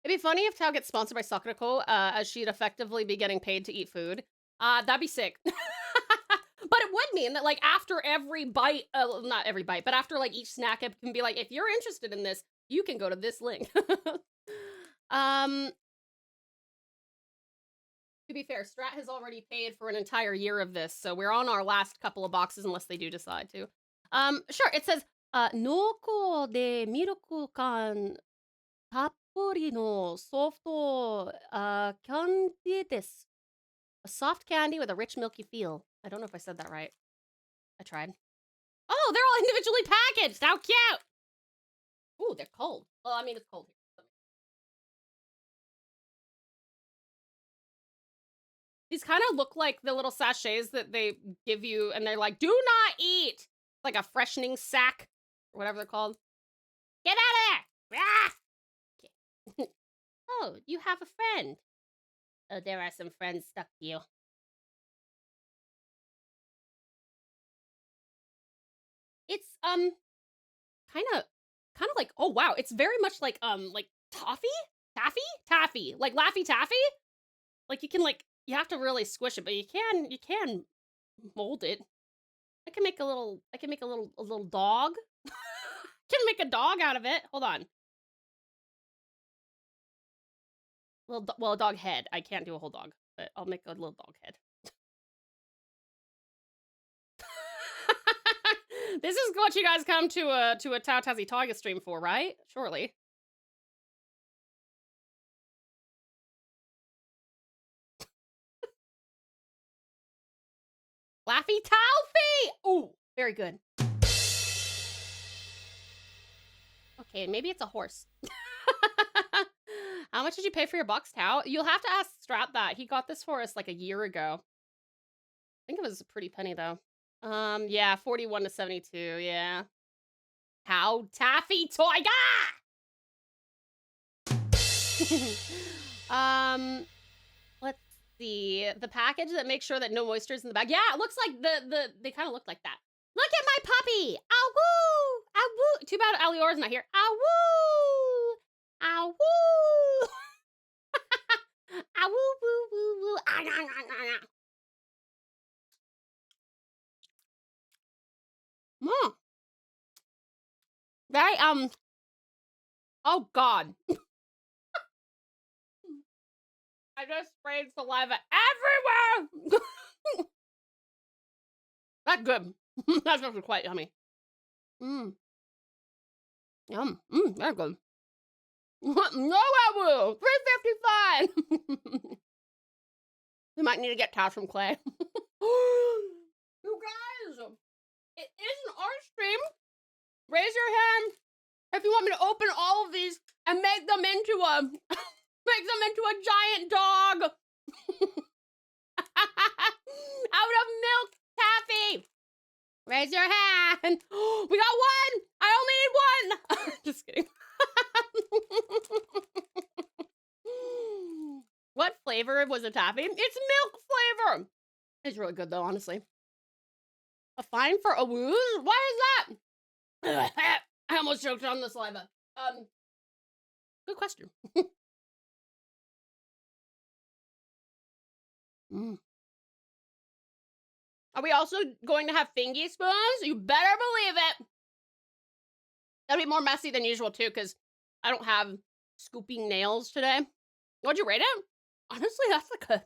It'd be funny if Tao gets sponsored by Sakura, as she'd effectively be getting paid to eat food. That'd be sick. But it would mean that, like, after every bite, not every bite, but after, like, each snack, it can be like, if you're interested in this, you can go to this link. To be fair, Strat has already paid for an entire year of this, so we're on our last couple of boxes unless they do decide to. Sure, it says, Noko de miruku kan tappuri no soft candy desu. A soft candy with a rich milky feel. I don't know if I said that right. I tried. Oh, they're all individually packaged. How cute. Ooh, they're cold. Well, I mean, it's cold here. These kind of look like the little sachets that they give you, and they're like, do not eat. Like a freshening sack, or whatever they're called. Get out of there. Ah! Okay. Oh, you have a friend. Oh, there are some friends stuck to you. It's kind of like, oh wow, it's very much like taffy, like Laffy Taffy. Like you can, like, you have to really squish it, but you can mold it. I can make a little dog. Can make a dog out of it. Hold on. Well, a dog head. I can't do a whole dog, but I'll make a little dog head. This is what you guys come to a TauTassieTiger stream for, right? Surely. Laffy Taffy! Ooh, very good. Okay, maybe it's a horse. How much did you pay for your box, Tao? You'll have to ask Strat that. He got this for us like a year ago. I think it was a pretty penny though. Yeah, 41 to 72, yeah. TauTassieTiger! Let's see. The package that makes sure that no moisture is in the bag. Yeah, it looks like they kind of look like that. Look at my puppy! Ow woo! Ow woo! Too bad Aliora's not here. Ow woo! Ow woo! Ow woo woo Mm. Very, oh God. I just sprayed saliva everywhere. That's good. That's actually quite yummy. Mmm. Yum. Mmm, very good. No, I will. $3.55. We might need to get Tash from Clay. You guys, it is an art stream. Raise your hand if you want me to open all of these and make them into a giant dog. Out of milk taffy. Raise your hand. We got one. I only need one. Just kidding. What flavor was the taffy? It's milk flavor. It's really good though, honestly. A fine for a wooz? Why is that? I almost choked on the saliva. Good question. Mm. Are we also going to have fingy spoons? You better believe it. That'll be more messy than usual too, because I don't have scooping nails today. What'd you rate it? Honestly, that's like a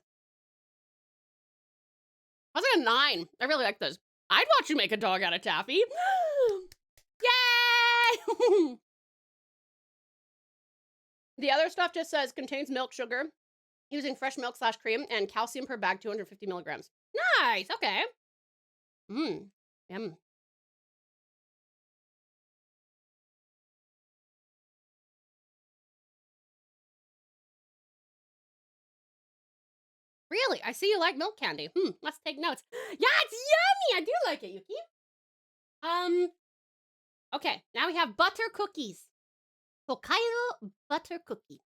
9. I really like those. I'd watch you make a dog out of taffy. Yay! The other stuff just says contains milk sugar, using fresh milk / cream, and calcium per bag, 250 milligrams. Nice, okay. Mmm, yum. Really? I see you like milk candy. Let's take notes. Yeah, it's yummy! I do like it, Yuki. Okay, now we have butter cookies. Hokkaido butter cookie.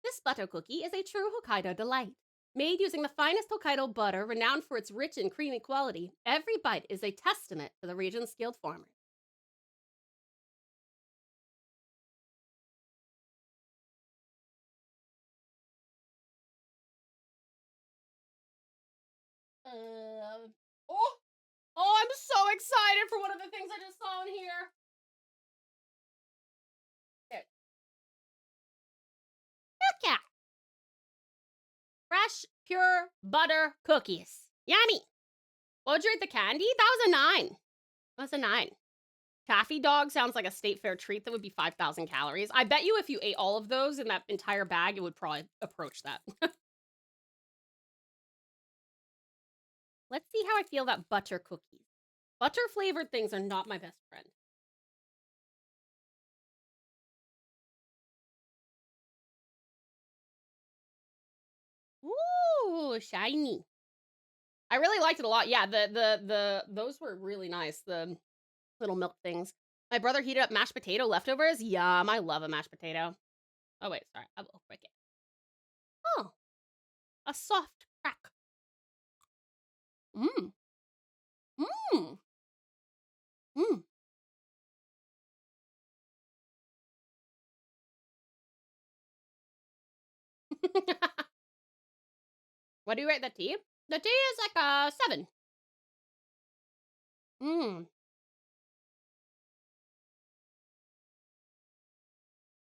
This butter cookie is a true Hokkaido delight. Made using the finest Hokkaido butter, renowned for its rich and creamy quality, every bite is a testament to the region's skilled farmers. Oh, I'm so excited for one of the things I just saw in here. There. Look at fresh, pure butter cookies. Yummy. What would you rate the candy? That was a 9. That was a 9. Taffy dog sounds like a state fair treat that would be 5,000 calories. I bet you if you ate all of those in that entire bag, it would probably approach that. Let's see how I feel about butter cookies. Butter flavored things are not my best friend. Ooh, shiny. I really liked it a lot. Yeah, those were really nice. The little milk things. My brother heated up mashed potato leftovers. Yum, I love a mashed potato. Oh wait, sorry, I will break it. Oh, a soft crack. Mmm. Mmm. Mmm. What do you rate the tea? The tea is like a 7. Mmm.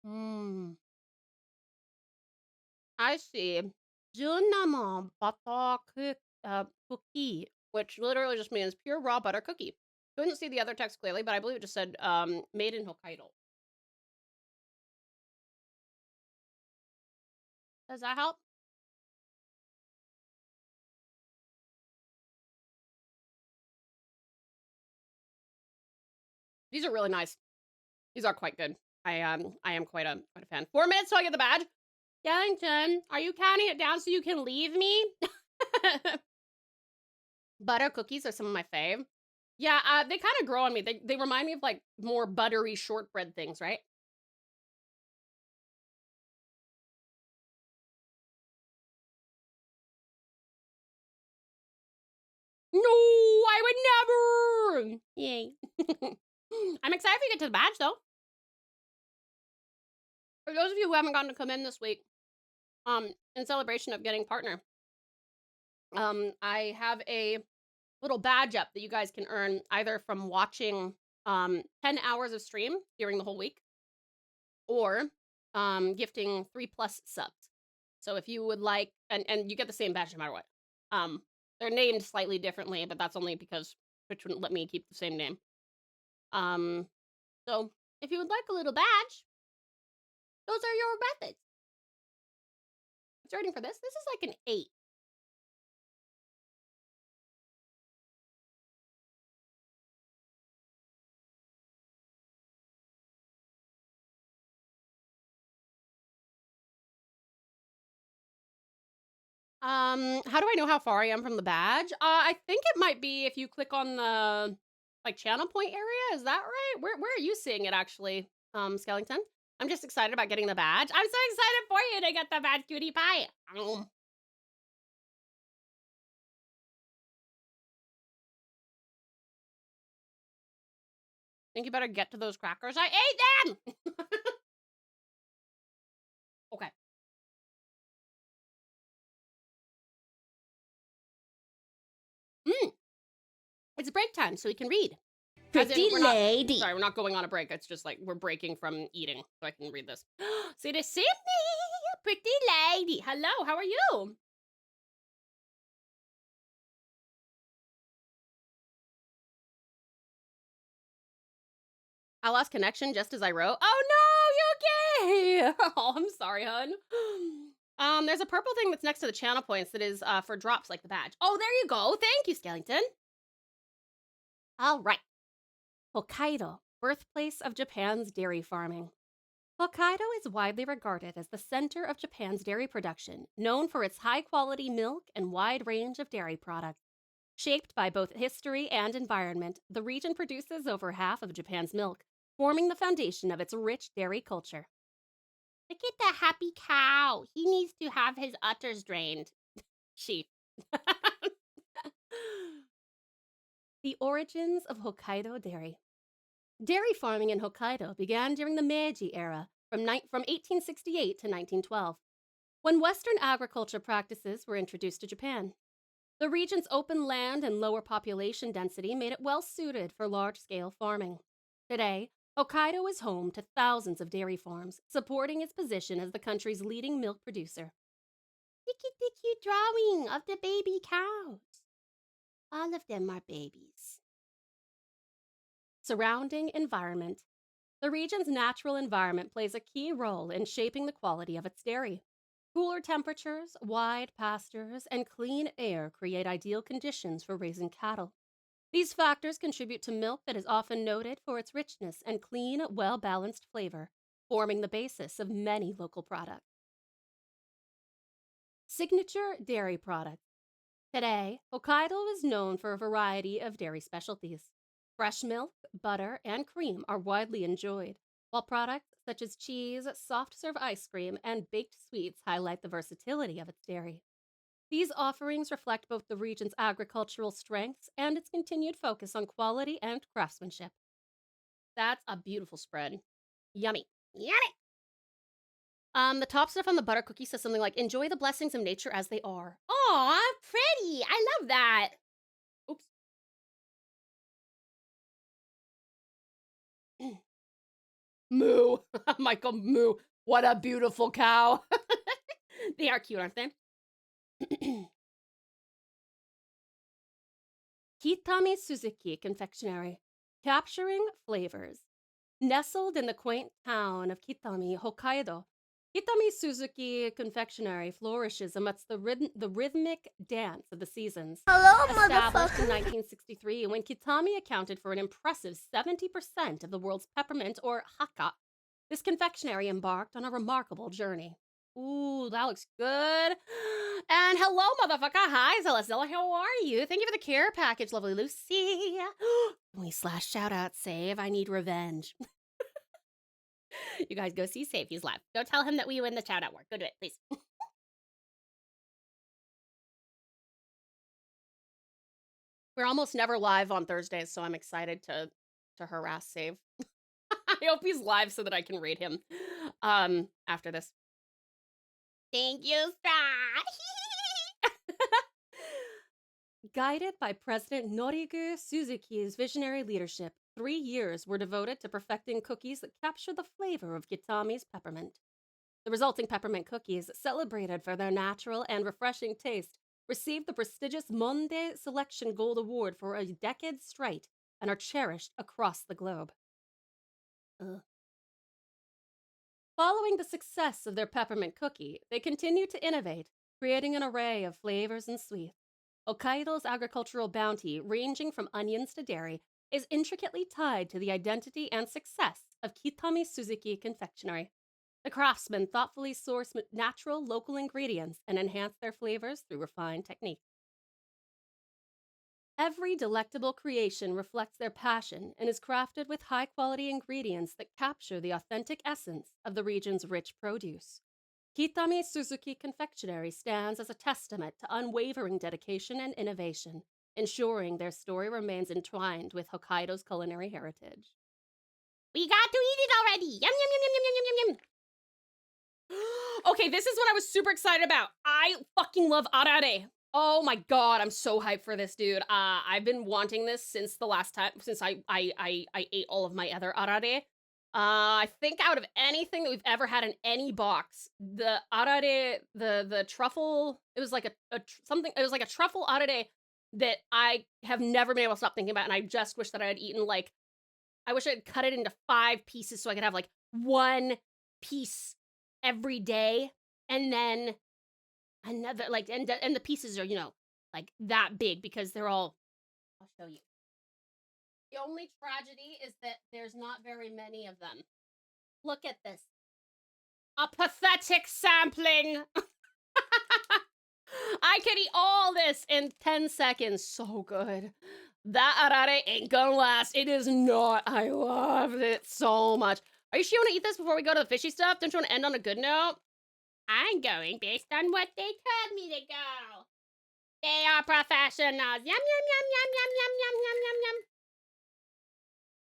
Mmm. I see. Junama butter cookie, which literally just means pure raw butter cookie. Couldn't see the other text clearly, but I believe it just said made in Hokkaido. Does that help? These are really nice. These are quite good. I am quite a fan. 4 minutes till I get the badge. Yellington, are you counting it down so you can leave me? Butter cookies are some of my fave. Yeah, they kind of grow on me. They remind me of like more buttery shortbread things, right? No, I would never. Yay. I'm excited to get to the badge though. For those of you who haven't gotten to come in this week, in celebration of getting partner, I have a little badge up that you guys can earn either from watching 10 hours of stream during the whole week or gifting 3+ subs. So if you would like, and you get the same badge no matter what. They're named slightly differently, but that's only because Twitch wouldn't let me keep the same name. So if you would like a little badge, those are your methods. What's rating for this? This is like an 8. How do I know how far I am from the badge? I think it might be if you click on the like channel point area. Is that right? Where are you seeing it actually, Skellington? I'm just excited about getting the badge. I'm so excited for you to get the badge, cutie pie. Think you better get to those crackers. I ate them! Okay. It's break time, so we can read. Pretty lady. Sorry, we're not going on a break. It's just like we're breaking from eating, so I can read this. See to see me, pretty lady. Hello, how are you? I lost connection just as I wrote. Oh no, Yuki! Oh, I'm sorry, hun. There's a purple thing that's next to the channel points that is for drops like the badge. Oh, there you go. Thank you, Skellington. All right. Hokkaido, birthplace of Japan's dairy farming. Hokkaido is widely regarded as the center of Japan's dairy production, known for its high-quality milk and wide range of dairy products. Shaped by both history and environment, the region produces over half of Japan's milk, forming the foundation of its rich dairy culture. Look at the happy cow. He needs to have his udders drained. Sheep. The origins of Hokkaido dairy. Dairy farming in Hokkaido began during the Meiji era, from 1868 to 1912, when Western agriculture practices were introduced to Japan. The region's open land and lower population density made it well suited for large-scale farming. Today, Hokkaido is home to thousands of dairy farms, supporting its position as the country's leading milk producer. Look at the cute drawing of the baby cows. All of them are babies. Surrounding environment. The region's natural environment plays a key role in shaping the quality of its dairy. Cooler temperatures, wide pastures, and clean air create ideal conditions for raising cattle. These factors contribute to milk that is often noted for its richness and clean, well-balanced flavor, forming the basis of many local products. Signature dairy products. Today, Hokkaido is known for a variety of dairy specialties. Fresh milk, butter, and cream are widely enjoyed, while products such as cheese, soft-serve ice cream, and baked sweets highlight the versatility of its dairy. These offerings reflect both the region's agricultural strengths and its continued focus on quality and craftsmanship. That's a beautiful spread. Yummy. Yummy! The top stuff on the butter cookie says something like, enjoy the blessings of nature as they are. Aw, pretty! I love that! Oops. Moo! Michael, moo. What a beautiful cow. They are cute, aren't they? Kitami Suzuki Confectionery, capturing flavors. Nestled in the quaint town of Kitami, Hokkaido, Kitami Suzuki Confectionery flourishes amidst the rhythmic dance of the seasons. Hello, Established in motherfucker. 1963, when Kitami accounted for an impressive 70% of the world's peppermint or hakka, this confectionery embarked on a remarkable journey. Ooh, that looks good. And hello, motherfucker. Hi, Zilla. How are you? Thank you for the care package, lovely Lucy. Only / shout out save. I need revenge. You guys go see Save. He's live. Go tell him that we win the shout out war. Go do it, please. We're almost never live on Thursdays, so I'm excited to harass Save. I hope he's live so that I can raid him after this. Thank you, Star. Guided by President Norigu Suzuki's visionary leadership, 3 years were devoted to perfecting cookies that capture the flavor of Gitami's peppermint. The resulting peppermint cookies, celebrated for their natural and refreshing taste, received the prestigious Monde Selection Gold Award for a decade straight and are cherished across the globe. Following the success of their peppermint cookie, they continue to innovate, creating an array of flavors and sweets. Hokkaido's agricultural bounty, ranging from onions to dairy, is intricately tied to the identity and success of Kitami Suzuki Confectionery. The craftsmen thoughtfully source natural, local ingredients and enhance their flavors through refined technique. Every delectable creation reflects their passion and is crafted with high-quality ingredients that capture the authentic essence of the region's rich produce. Kitami Suzuki Confectionery stands as a testament to unwavering dedication and innovation, ensuring their story remains entwined with Hokkaido's culinary heritage. We got to eat it already! Yum, yum, yum, yum, yum, yum, yum, yum! Okay, this is what I was super excited about. I fucking love arare. Oh my god, I'm so hyped for this, dude. I've been wanting this since the last time, since I ate all of my other arare. I think out of anything that we've ever had in any box, the arare, the truffle, it was like it was like a truffle arare that I have never been able to stop thinking about, and I just wish that I had eaten, like, I wish I had cut it into 5 pieces so I could have, like, 1 piece every day, and then another, like, and the pieces are, you know, like, that big, because they're all, I'll show you. The only tragedy is that there's not very many of them. Look at this. A pathetic sampling! I could eat all this in 10 seconds. So good. That arare ain't gonna last. It is not. I love it so much. Are you sure you want to eat this before we go to the fishy stuff? Don't you want to end on a good note? I'm going based on what they told me to go. They are professionals. Yum, yum, yum, yum, yum, yum, yum, yum, yum, yum.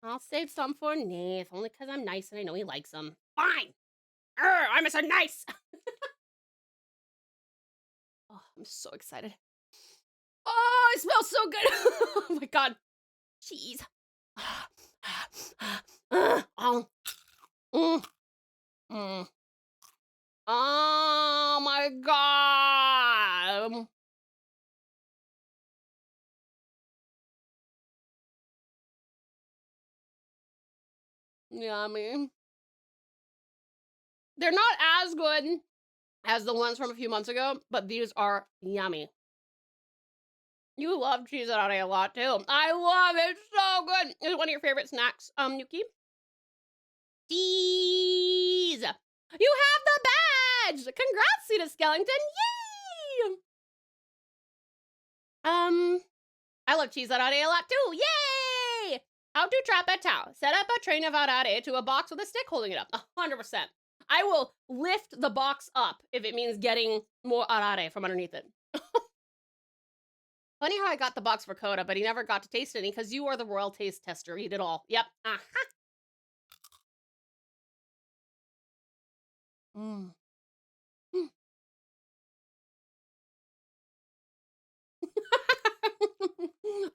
I'll save some for Nath, only because I'm nice and I know he likes them. Fine. I'm so nice. Oh, I'm so excited. Oh, it smells so good. Oh my god. Cheese. Oh my god. Yummy. They're not as good as the ones from a few months ago, but these are yummy. You love cheese arare a lot too. I love it. So good. It's one of your favorite snacks, Yuki. Cheese. You have the badge. Congrats, Cedar Skellington. Yay! I love cheese arare a lot too. Yay! How to trap a towel. Set up a train of arare to a box with a stick holding it up. 100%. I will lift the box up if it means getting more arare from underneath it. Funny how I got the box for Coda, but he never got to taste any because you are the royal taste tester. Eat it all. Yep. Mm.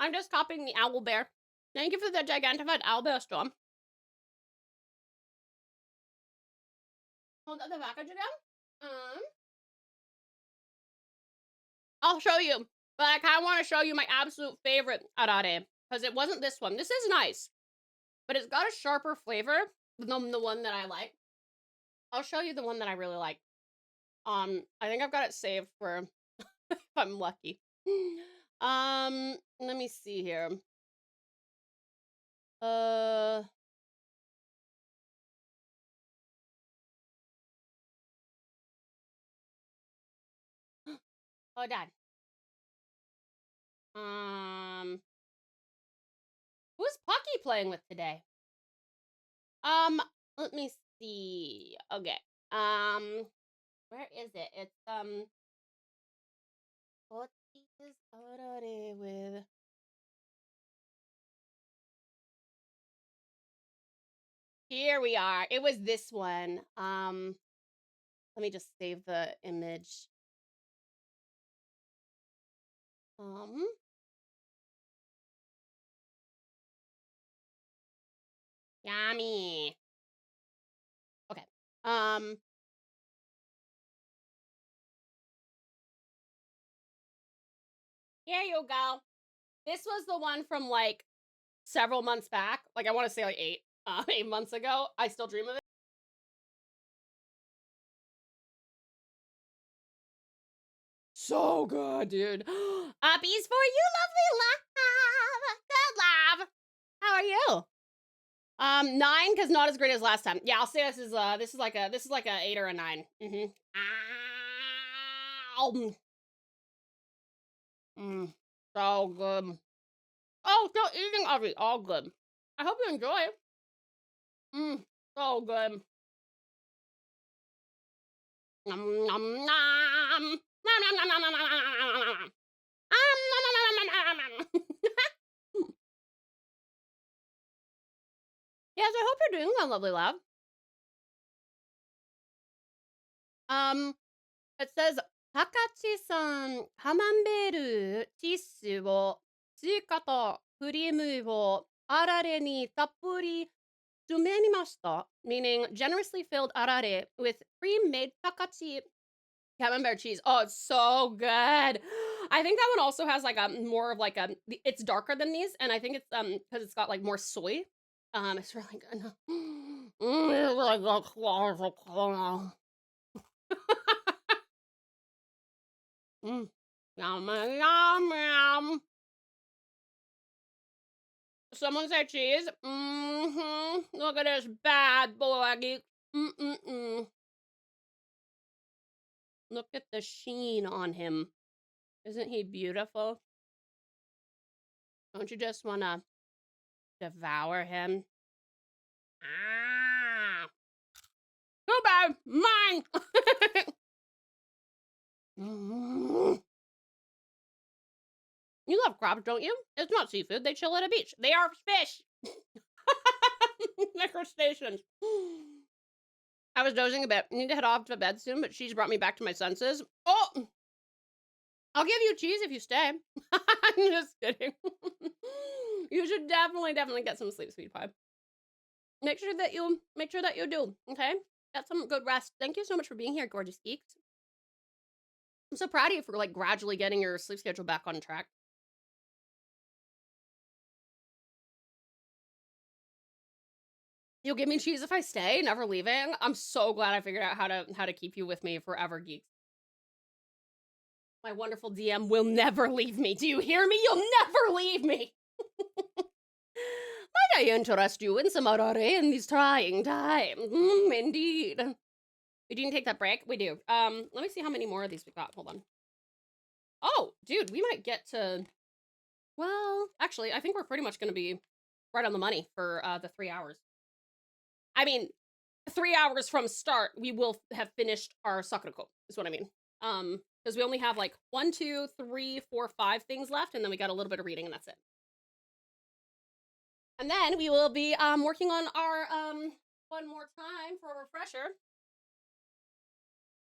I'm just copying the owl bear. Thank you for the gigantified owl bear storm. Hold up the package again. I'll show you, but I kind of want to show you my absolute favorite arare because it wasn't this one. This is nice, but it's got a sharper flavor than the one that I like. I'll show you the one that I really like. I think I've got it saved for if I'm lucky. Let me see here. Oh, Dad. Who's Pucky playing with today? Let me see. Okay. Where is it? It's, what is arare with? Here we are. It was this one. Let me just save the image. Yummy. Okay. Um. Here you go. This was the one from like several months back. Like I want to say like 8 months ago. I still dream of it. So good, dude. Uppies for you, lovely love. Good love. How are you? 9 because not as great as last time. Yeah, I'll say this is like a 8 or a 9. Mm-hmm. Ow. So good. Oh, still eating of it. All good. I hope you enjoy it. So good. Nom nom nom. Nom nom nom nom nom nom nom nom. Nom nom nom nom nom nom. Yes, I hope you're doing well, lovely love. It says, Takachi-san, カマンベール、ティッシュを、追加とクリームをあられにたっぷり詰めました meaning generously filled arare with pre-made takachi camembert cheese. Oh, it's so good. I think that one also has like a more of like a, it's darker than these, and I think it's because it's got like more soy. It's really good. It's really good. Yum, yum, yum. Someone said cheese. Look at this bad boy. Look at the sheen on him. Isn't he beautiful? Don't you just want to devour him? Ah! Too bad. Mine! You love crabs, don't you? It's not seafood. They chill at a beach. They are fish. They're crustaceans. I was dozing a bit. I need to head off to bed soon, but she's brought me back to my senses. Oh! I'll give you cheese if you stay. I'm just kidding. You should definitely get some sleep, sweet pie. Make sure that you do, okay? Get some good rest. Thank you so much for being here, gorgeous geeks. I'm so proud of you for like gradually getting your sleep schedule back on track. You'll give me cheese if I stay, never leaving. I'm so glad I figured out how to keep you with me forever, geeks. My wonderful DM will never leave me. Do you hear me? You'll never leave me. Might I interest you in some arare in these trying times? Indeed. We didn't take that break? We do. Let me see how many more of these we got. Hold on. Oh, dude, we might get to... Well, actually, I think we're pretty much going to be right on the money for the 3 hours. I mean, 3 hours from start, we will have finished our Sakura is what I mean. Because we only have like 1, 2, 3, 4, 5 things left, and then we got a little bit of reading, and that's it. And then we will be working on our one more time for a refresher,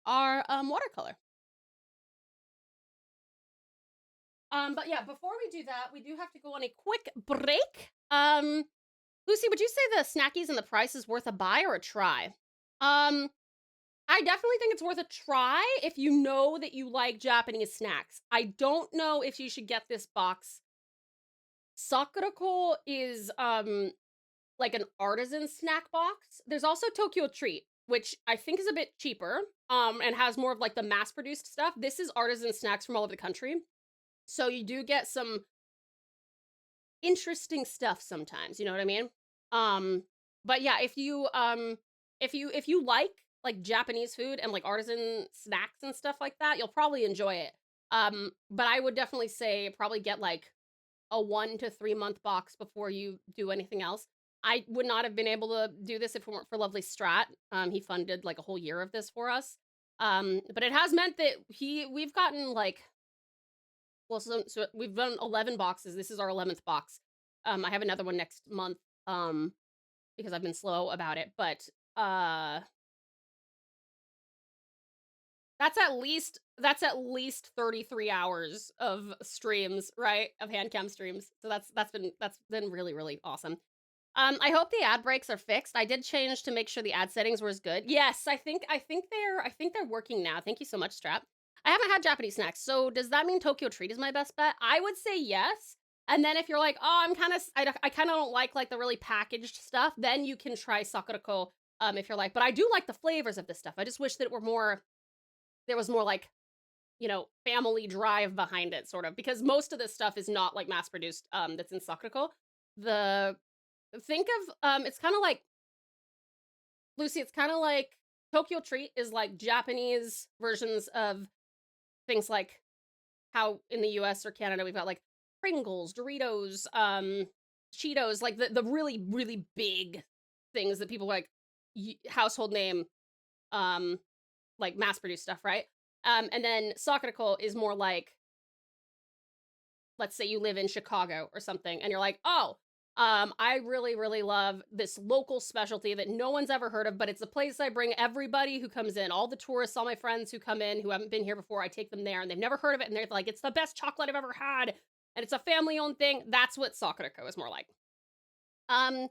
our watercolor. But yeah, before we do that, we do have to go on a quick break. Lucy, would you say the snackies and the price is worth a buy or a try? I definitely think it's worth a try if you know that you like Japanese snacks. I don't know if you should get this box. Sakura is like an artisan snack box. There's also Tokyo Treat, which I think is a bit cheaper and has more of like the mass-produced stuff. This is artisan snacks from all over the country. So you do get some interesting stuff sometimes, you know what I mean? But yeah, if you like Japanese food and like artisan snacks and stuff like that, you'll probably enjoy it. But I would definitely say probably get like a 1 to 3 month box before you do anything else. I would not have been able to do this if it weren't for lovely Strat. He funded like a whole year of this for us. But it has meant that we've gotten like, well, so we've done 11 boxes. This is our 11th box. I have another one next month because I've been slow about it. But that's at least 33 hours of streams, right? Of Handcam streams. So that's been really, really awesome. I hope the ad breaks are fixed. I did change to make sure the ad settings were as good. Yes, I think they're working now. Thank you so much, Strap. I haven't had Japanese snacks, so does that mean Tokyo Treat is my best bet? I would say yes. And then if you're like, oh, I kind of don't like the really packaged stuff, then you can try Sakura. If you're like, but I do like the flavors of this stuff. I just wish that there was more like, you know, family drive behind it, sort of, because most of this stuff is not like mass produced. That's in Sakura. Think of it's kind of like Lucy. It's kind of like Tokyo Treat is like Japanese versions of things like how in the US or Canada we've got like Pringles, Doritos, Cheetos, like the really, really big things that people like household name, like mass produced stuff, right? And then Sakura is more like, let's say you live in Chicago or something, and you're like, oh, I really, really love this local specialty that no one's ever heard of, but it's a place I bring everybody who comes in, all the tourists, all my friends who come in who haven't been here before, I take them there and they've never heard of it, and they're like, it's the best chocolate I've ever had, and it's a family-owned thing. That's what Sakura is more like. I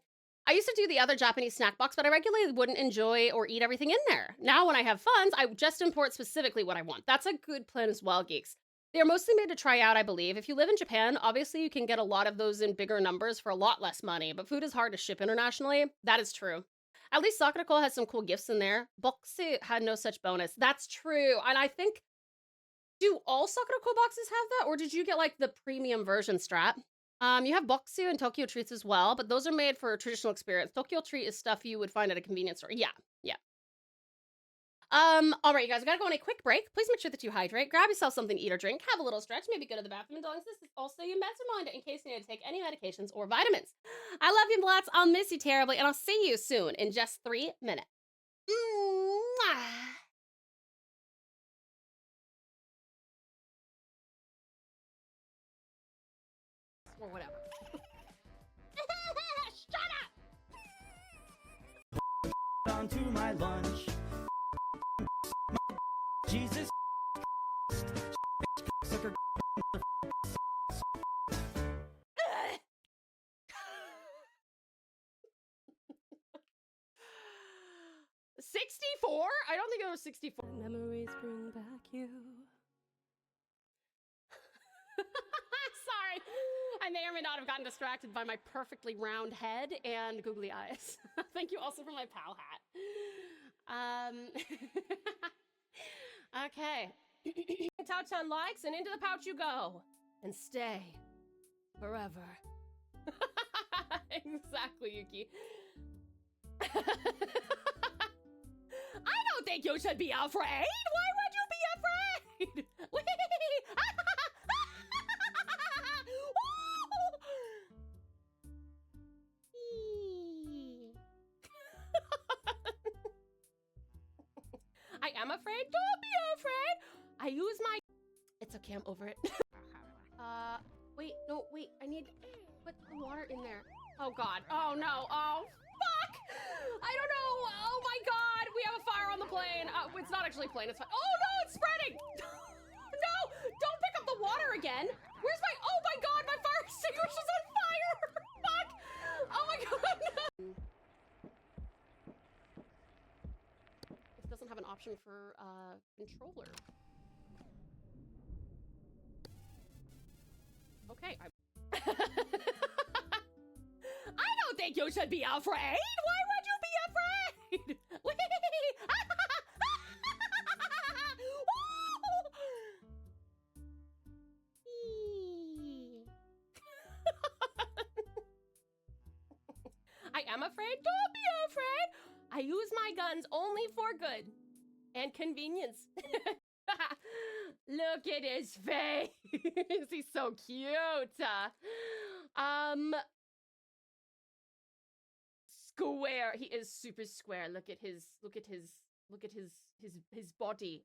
used to do the other Japanese snack box, but I regularly wouldn't enjoy or eat everything in there. Now when I have funds, I just import specifically what I want. That's a good plan as well, geeks. They're mostly made to try out, I believe. If you live in Japan, obviously you can get a lot of those in bigger numbers for a lot less money, but food is hard to ship internationally. That is true. At least Sakura has some cool gifts in there. Boxu had no such bonus. That's true. And I think, do all Sakura boxes have that? Or did you get like the premium version, Strat? You have Boxu and Tokyo Treats as well, but those are made for a traditional experience. Tokyo Treat is stuff you would find at a convenience store. Yeah. All right, you guys, we gotta go on a quick break. Please make sure that you hydrate, grab yourself something to eat or drink, have a little stretch, maybe go to the bathroom, and darlings, this is also your meds reminder in case you need to take any medications or vitamins. I love you, lots. I'll miss you terribly, and I'll see you soon in just 3 minutes. Mwah. Or whatever. Shut up! Onto my lunch. Jesus. Sucker. 64? I don't think it was 64. Memories bring back you. Sorry. I may or may not have gotten distracted by my perfectly round head and googly eyes. Thank you also for my pal hat. Okay. Tau-chan likes, and into the pouch you go. And stay. Forever. Exactly, Yuki. I don't think you should be afraid. Why would you be afraid? I am afraid. Don't be afraid. I use my... It's okay, I'm over it. Wait, no, wait. I need to put the water in there. Oh, God. Oh, no. Oh, fuck. I don't know. Oh, my God. We have a fire on the plane. It's not actually a plane. It's fine. Oh, no, it's spreading. No, don't pick up the water again. Where's my... Oh, my God. My fire extinguisher's on fire. Fuck. Oh, my God. This doesn't have an option for controller. Okay. I don't think you should be afraid. Why would you be afraid? I am afraid. Don't be afraid. I use my guns only for good and convenience. Look at his face. He's so cute. Square. He is super square. Look at his body.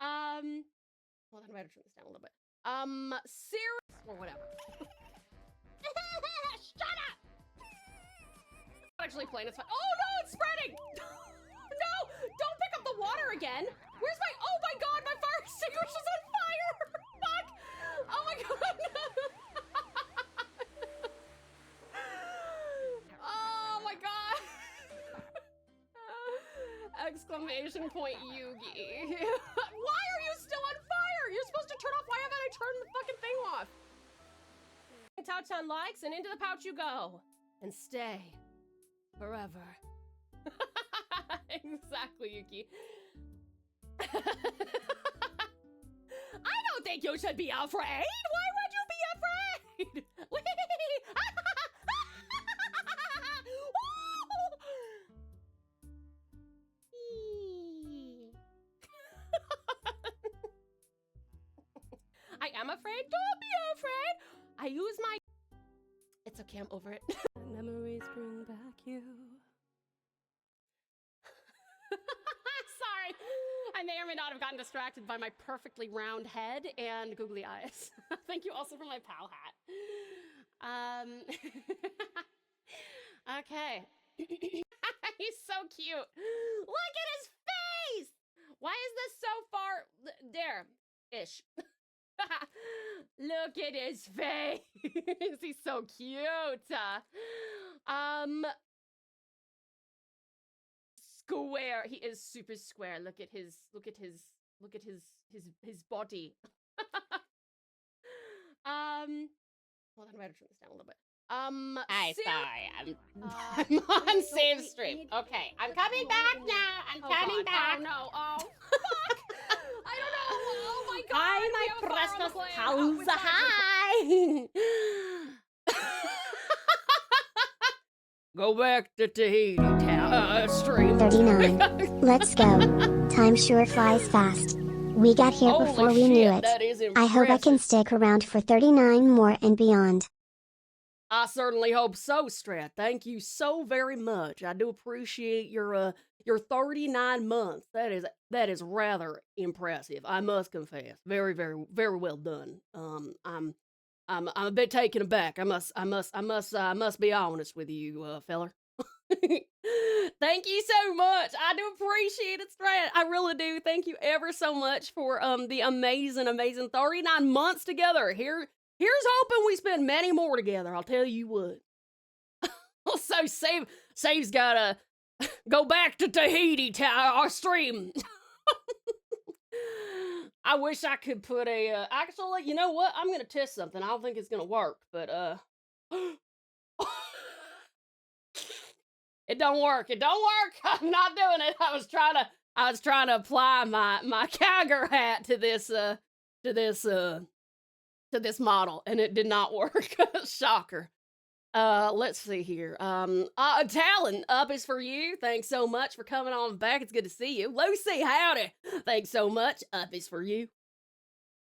Well, then I better turn this down a little bit. Or whatever. Shut up! Actually playing, it's fine. Oh no, it's spreading! No! Don't pick up the water again! Where's my... Oh my God, my fire extinguisher's on fire! Fuck! Oh my God! Exclamation point Yugi. Why are you still on fire? You're supposed to turn off. Why haven't I turned the fucking thing off? Tau-chan likes, and into the pouch you go. And stay. Forever. Exactly, Yuki. I don't think you should be afraid. Why would you be afraid? I am afraid. Don't be afraid. I use my... It's okay, I'm over it. Memories bring back you. Sorry. I may or may not have gotten distracted by my perfectly round head and googly eyes. Thank you also for my pal hat. Okay. He's so cute. Look at his face! Why is this so far there-ish? Look at his face. He's so cute. Square. He is super square. Look at his body. Hold on, I better turn this down a little bit. Sorry, I'm on save stream. Okay, I'm coming back now. I'm coming back. Oh no, oh fuck! I don't know. Oh my god. Hi, my precious pals. Hi. Go back to Tahiti town stream. 39. Let's go. Time sure flies fast. We got here Holy before we shit, knew it. that is I hope I can impressive. stick around for 39 more and beyond. I certainly hope so, Strat. Thank you so very much. I do appreciate your 39 months. That is rather impressive. I must confess. Very, very, very well done. I'm a bit taken aback. I must be honest with you, feller. Thank you so much. I do appreciate it, Strat. I really do. Thank you ever so much for the amazing 39 months together. Here's hoping we spend many more together. I'll tell you what. Also, Save's gotta go back to Tahiti to our stream. I wish I could put a actually, you know what? I'm gonna test something. I don't think it's gonna work, but it don't work. It don't work. I'm not doing it. I was trying to apply my Tiger hat to this model, and it did not work. Shocker. Let's see here. Talon, up is for you. Thanks so much for coming on back. It's good to see you. Lucy, howdy. Thanks so much. Up is for you.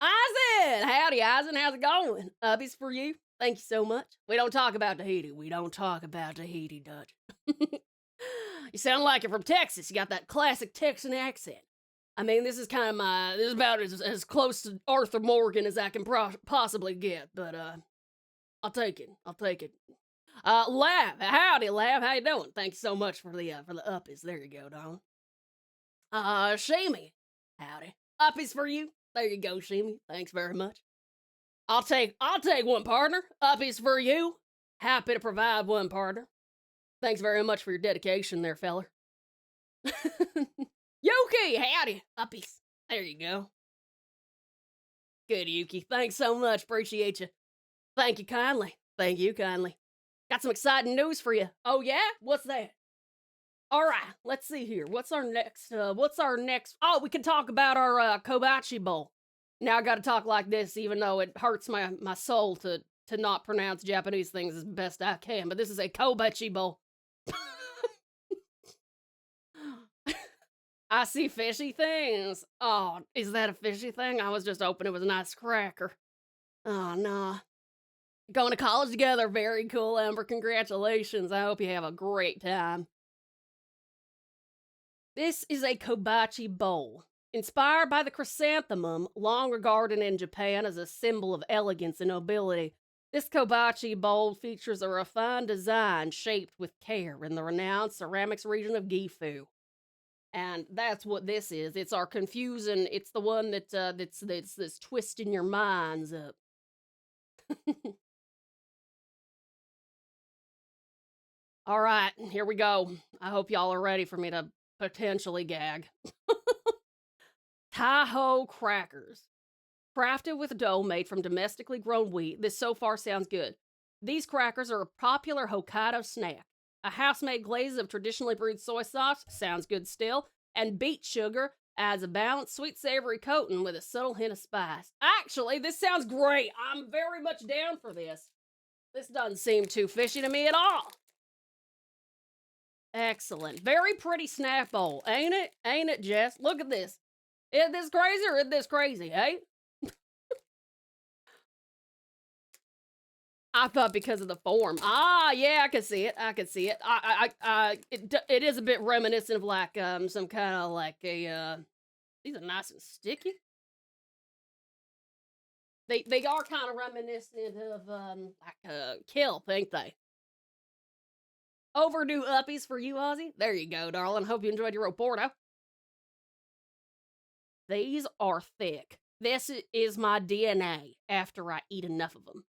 Eisen, howdy, Eisen. How's it going? Up is for you. Thank you so much. We don't talk about Tahiti. We don't talk about Tahiti, Dutch. You sound like you're from Texas. You got that classic Texan accent. I mean, this is about as close to Arthur Morgan as I can possibly get, but, I'll take it. Lav, howdy, Lav, how you doing? Thank you so much for the uppies. There you go, Don. Shamey, howdy. Uppies for you. There you go, Shamey. Thanks very much. I'll take one, partner. Uppies for you. Happy to provide one, partner. Thanks very much for your dedication there, feller. Yuki, howdy. Uppies. There you go. Good, Yuki. Thanks so much. Appreciate you. Thank you kindly. Thank you kindly. Got some exciting news for you. Oh, yeah? What's that? All right, let's see here. What's our next? Oh, we can talk about our Kobachi Bowl. Now I gotta talk like this, even though it hurts my soul to not pronounce Japanese things as best I can, but this is a Kobachi Bowl. I see fishy things. Oh, is that a fishy thing? I was just hoping it was a nice cracker. Oh, no. Going to college together. Very cool, Amber. Congratulations. I hope you have a great time. This is a Kobachi Bowl. Inspired by the chrysanthemum, long regarded in Japan as a symbol of elegance and nobility, this Kobachi Bowl features a refined design shaped with care in the renowned ceramics region of Gifu. And that's what this is. It's our confusing, it's the one that's twisting your minds up. All right, here we go. I hope y'all are ready for me to potentially gag. Tahoe crackers. Crafted with dough made from domestically grown wheat, this so far sounds good. These crackers are a popular Hokkaido snack. A house-made glaze of traditionally brewed soy sauce, sounds good still, and beet sugar adds a balanced sweet savory coating with a subtle hint of spice. Actually, this sounds great. I'm very much down for this. This doesn't seem too fishy to me at all. Excellent. Very pretty snack bowl, ain't it? Ain't it, Jess? Look at this. Is this crazy or is this crazy, eh? I thought because of the form. Ah, yeah, I can see it. I can see it. It is a bit reminiscent of like some kind of like a these are nice and sticky. They are kind of reminiscent of like a kelp, ain't they? Overdue uppies for you, Ozzy. There you go, darling. Hope you enjoyed your Oporto. These are thick. This is my DNA after I eat enough of them.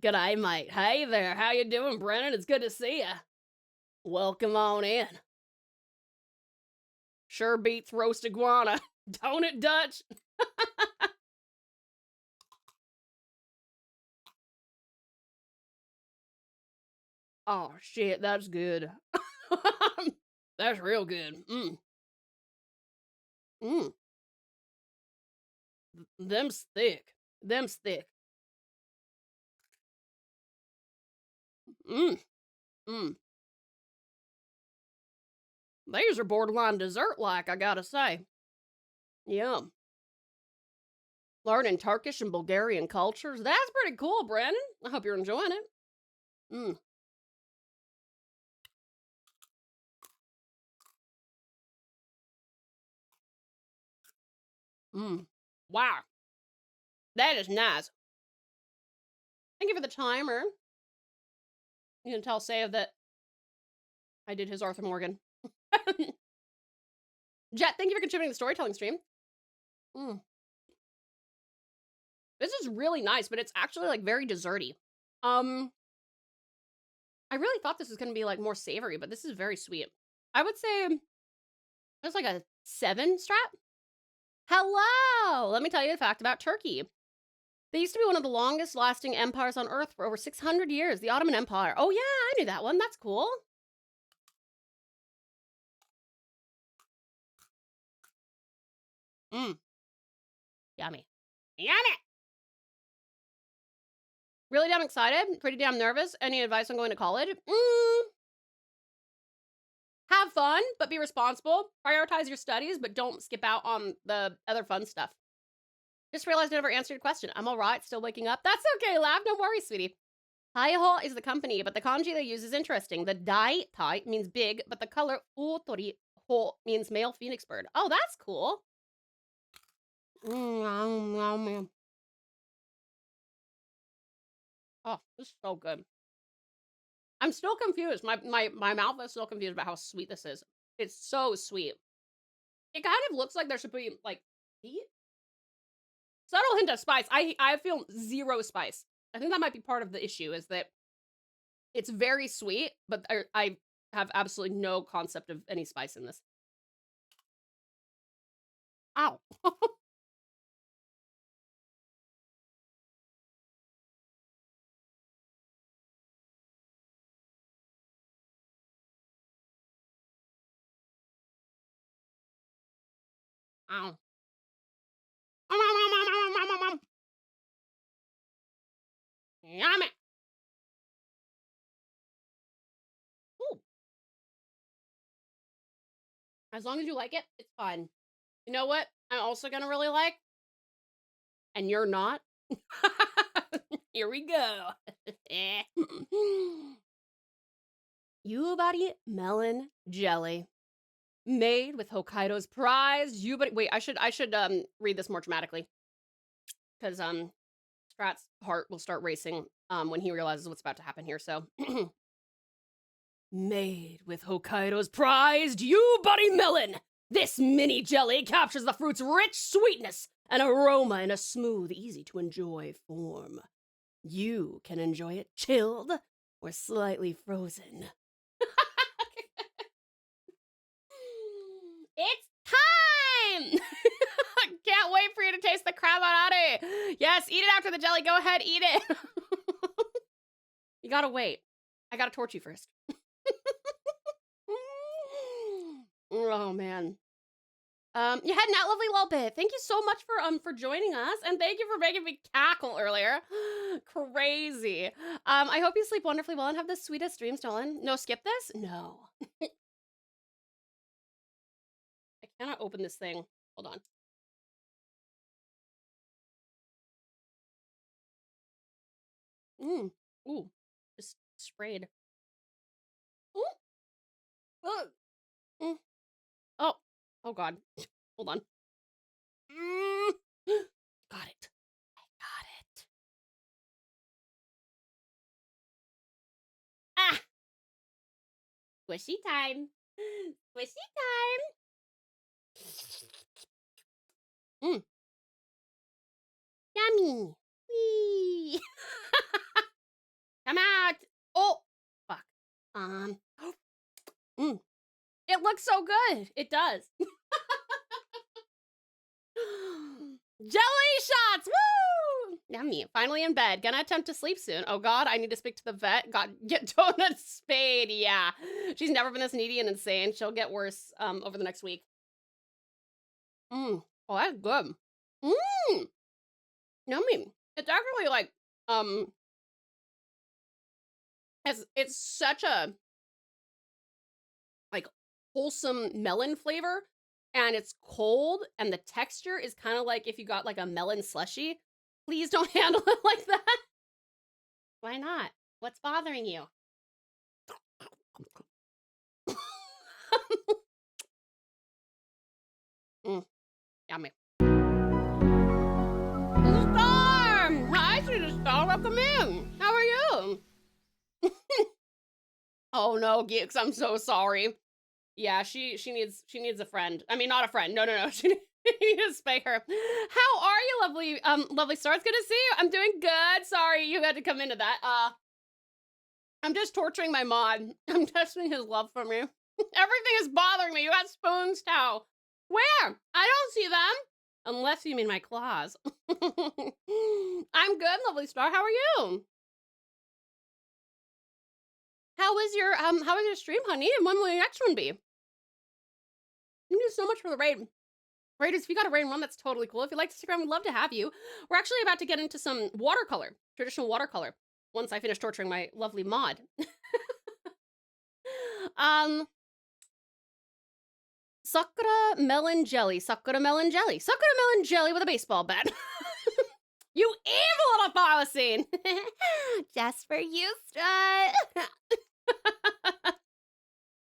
G'day, mate. Hey there. How you doing, Brennan? It's good to see ya. Welcome on in. Sure beats roast iguana. Don't it, Dutch? Oh, shit. That's good. That's real good. Them's thick. Them's thick. These are borderline dessert-like, I gotta say. Yum. Learning Turkish and Bulgarian cultures. That's pretty cool, Brandon. I hope you're enjoying it. Wow. That is nice. Thank you for the timer. You can tell Save that I did his Arthur Morgan. Jet, thank you for contributing to the storytelling stream. This is really nice, but it's actually like very desserty. I really thought this was gonna be like more savory, but this is very sweet. I would say it's like a 7 strap. Hello! Let me tell you a fact about Turkey. They used to be one of the longest lasting empires on Earth for over 600 years, the Ottoman Empire. Oh yeah, I knew that one. That's cool. Yummy. Yummy! Really damn excited. Pretty damn nervous. Any advice on going to college? Have fun, but be responsible. Prioritize your studies, but don't skip out on the other fun stuff. Just realized I never answered your question. I'm all right, still waking up. That's okay, Lav. No worries, sweetie. Taiho is the company, but the kanji they use is interesting. The dai tai means big, but the color utori ho means male phoenix bird. Oh, that's cool. Man. Oh, this is so good. I'm still confused. My mouth is still confused about how sweet this is. It's so sweet. It kind of looks like there should be like heat. Subtle hint of spice. I feel zero spice. I think that might be part of the issue is that it's very sweet, but I have absolutely no concept of any spice in this. Ow. Ow. Yummy. Ooh. As long as you like it, it's fine. You know what I'm also gonna really like? And you're not? Here we go. Yubari melon jelly. Made with Hokkaido's prized Yubari. Wait, I should read this more dramatically. Because Strat's heart will start racing when he realizes what's about to happen here, so. Made with Hokkaido's prized Yubari melon. This mini jelly captures the fruit's rich sweetness and aroma in a smooth, easy to enjoy form. You can enjoy it chilled or slightly frozen. Eat it after the jelly. Go ahead, eat it. You gotta wait. I gotta torch you first. Oh man. You had Nat Lovely Lolbit. Thank you so much for joining us, and thank you for making me cackle earlier. Crazy. I hope you sleep wonderfully well and have the sweetest dreams, Dolan. No, skip this? No. I cannot open this thing. Hold on. Ooh. Just sprayed. Ooh. Oh. Oh god. Hold on. Got it. I got it. Ah! Squishy time. Squishy time. Yummy. Whee. Come out. Oh, fuck. It looks so good. It does. Jelly shots. Woo! Yummy. Finally in bed. Gonna attempt to sleep soon. Oh god, I need to speak to the vet. God, get Donut spayed. Yeah. She's never been this needy and insane. She'll get worse over the next week. Oh, that's good. Yummy. It's actually like it's such a like wholesome melon flavor, and it's cold, and the texture is kind of like if you got like a melon slushy. Please don't handle it like that. Why not? What's bothering you? Yummy. Storm! Hi, sweet Storm. Welcome in. How are you? Oh no, Geeks, I'm so sorry. Yeah, she needs a friend. I mean, not a friend. No. She needs to spay her. How are you, lovely Star? It's good to see you. I'm doing good. Sorry you had to come into that. I'm just torturing my mod. I'm testing his love for me. Everything is bothering me. You got spoons, Tao. Where? I don't see them. Unless you mean my claws. I'm good, lovely Star. How are you? How was your stream, honey? And when will your next one be? Thank you so much for the raid. Raiders, if you got a raid one, that's totally cool. If you like to stick around, we'd love to have you. We're actually about to get into some watercolor, traditional watercolor, once I finish torturing my lovely mod. Sakura melon jelly. Sakura melon jelly. Sakura melon jelly with a baseball bat. You evil little Thylacine. Just for you, Strut.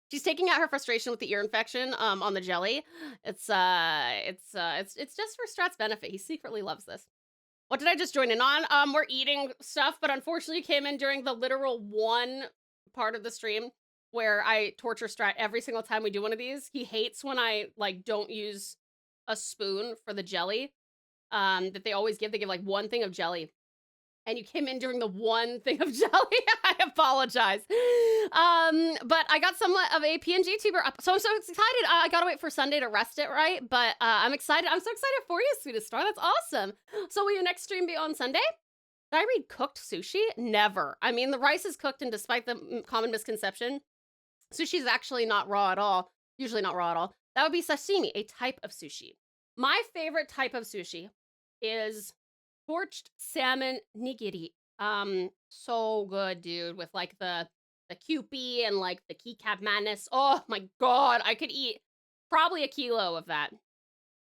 She's taking out her frustration with the ear infection on the jelly. It's just for Strut's benefit. He secretly loves this. What did I just join in on? We're eating stuff, but unfortunately came in during the literal one part of the stream where I torture Strat every single time we do one of these. He hates when I like don't use a spoon for the jelly that they always give. They give like one thing of jelly. And you came in during the one thing of jelly. I apologize. But I got somewhat of a PNG tuber up. So I'm so excited. I gotta wait for Sunday to rest it, right? But I'm excited. I'm so excited for you, sweetest Star. That's awesome. So will your next stream be on Sunday? Did I read cooked sushi? Never. I mean, the rice is cooked, and despite the common misconception, sushi is actually not raw at all. Usually not raw at all. That would be sashimi, a type of sushi. My favorite type of sushi is torched salmon nigiri. So good, dude, with like the Kewpie and like the keycap madness. Oh my god, I could eat probably a kilo of that.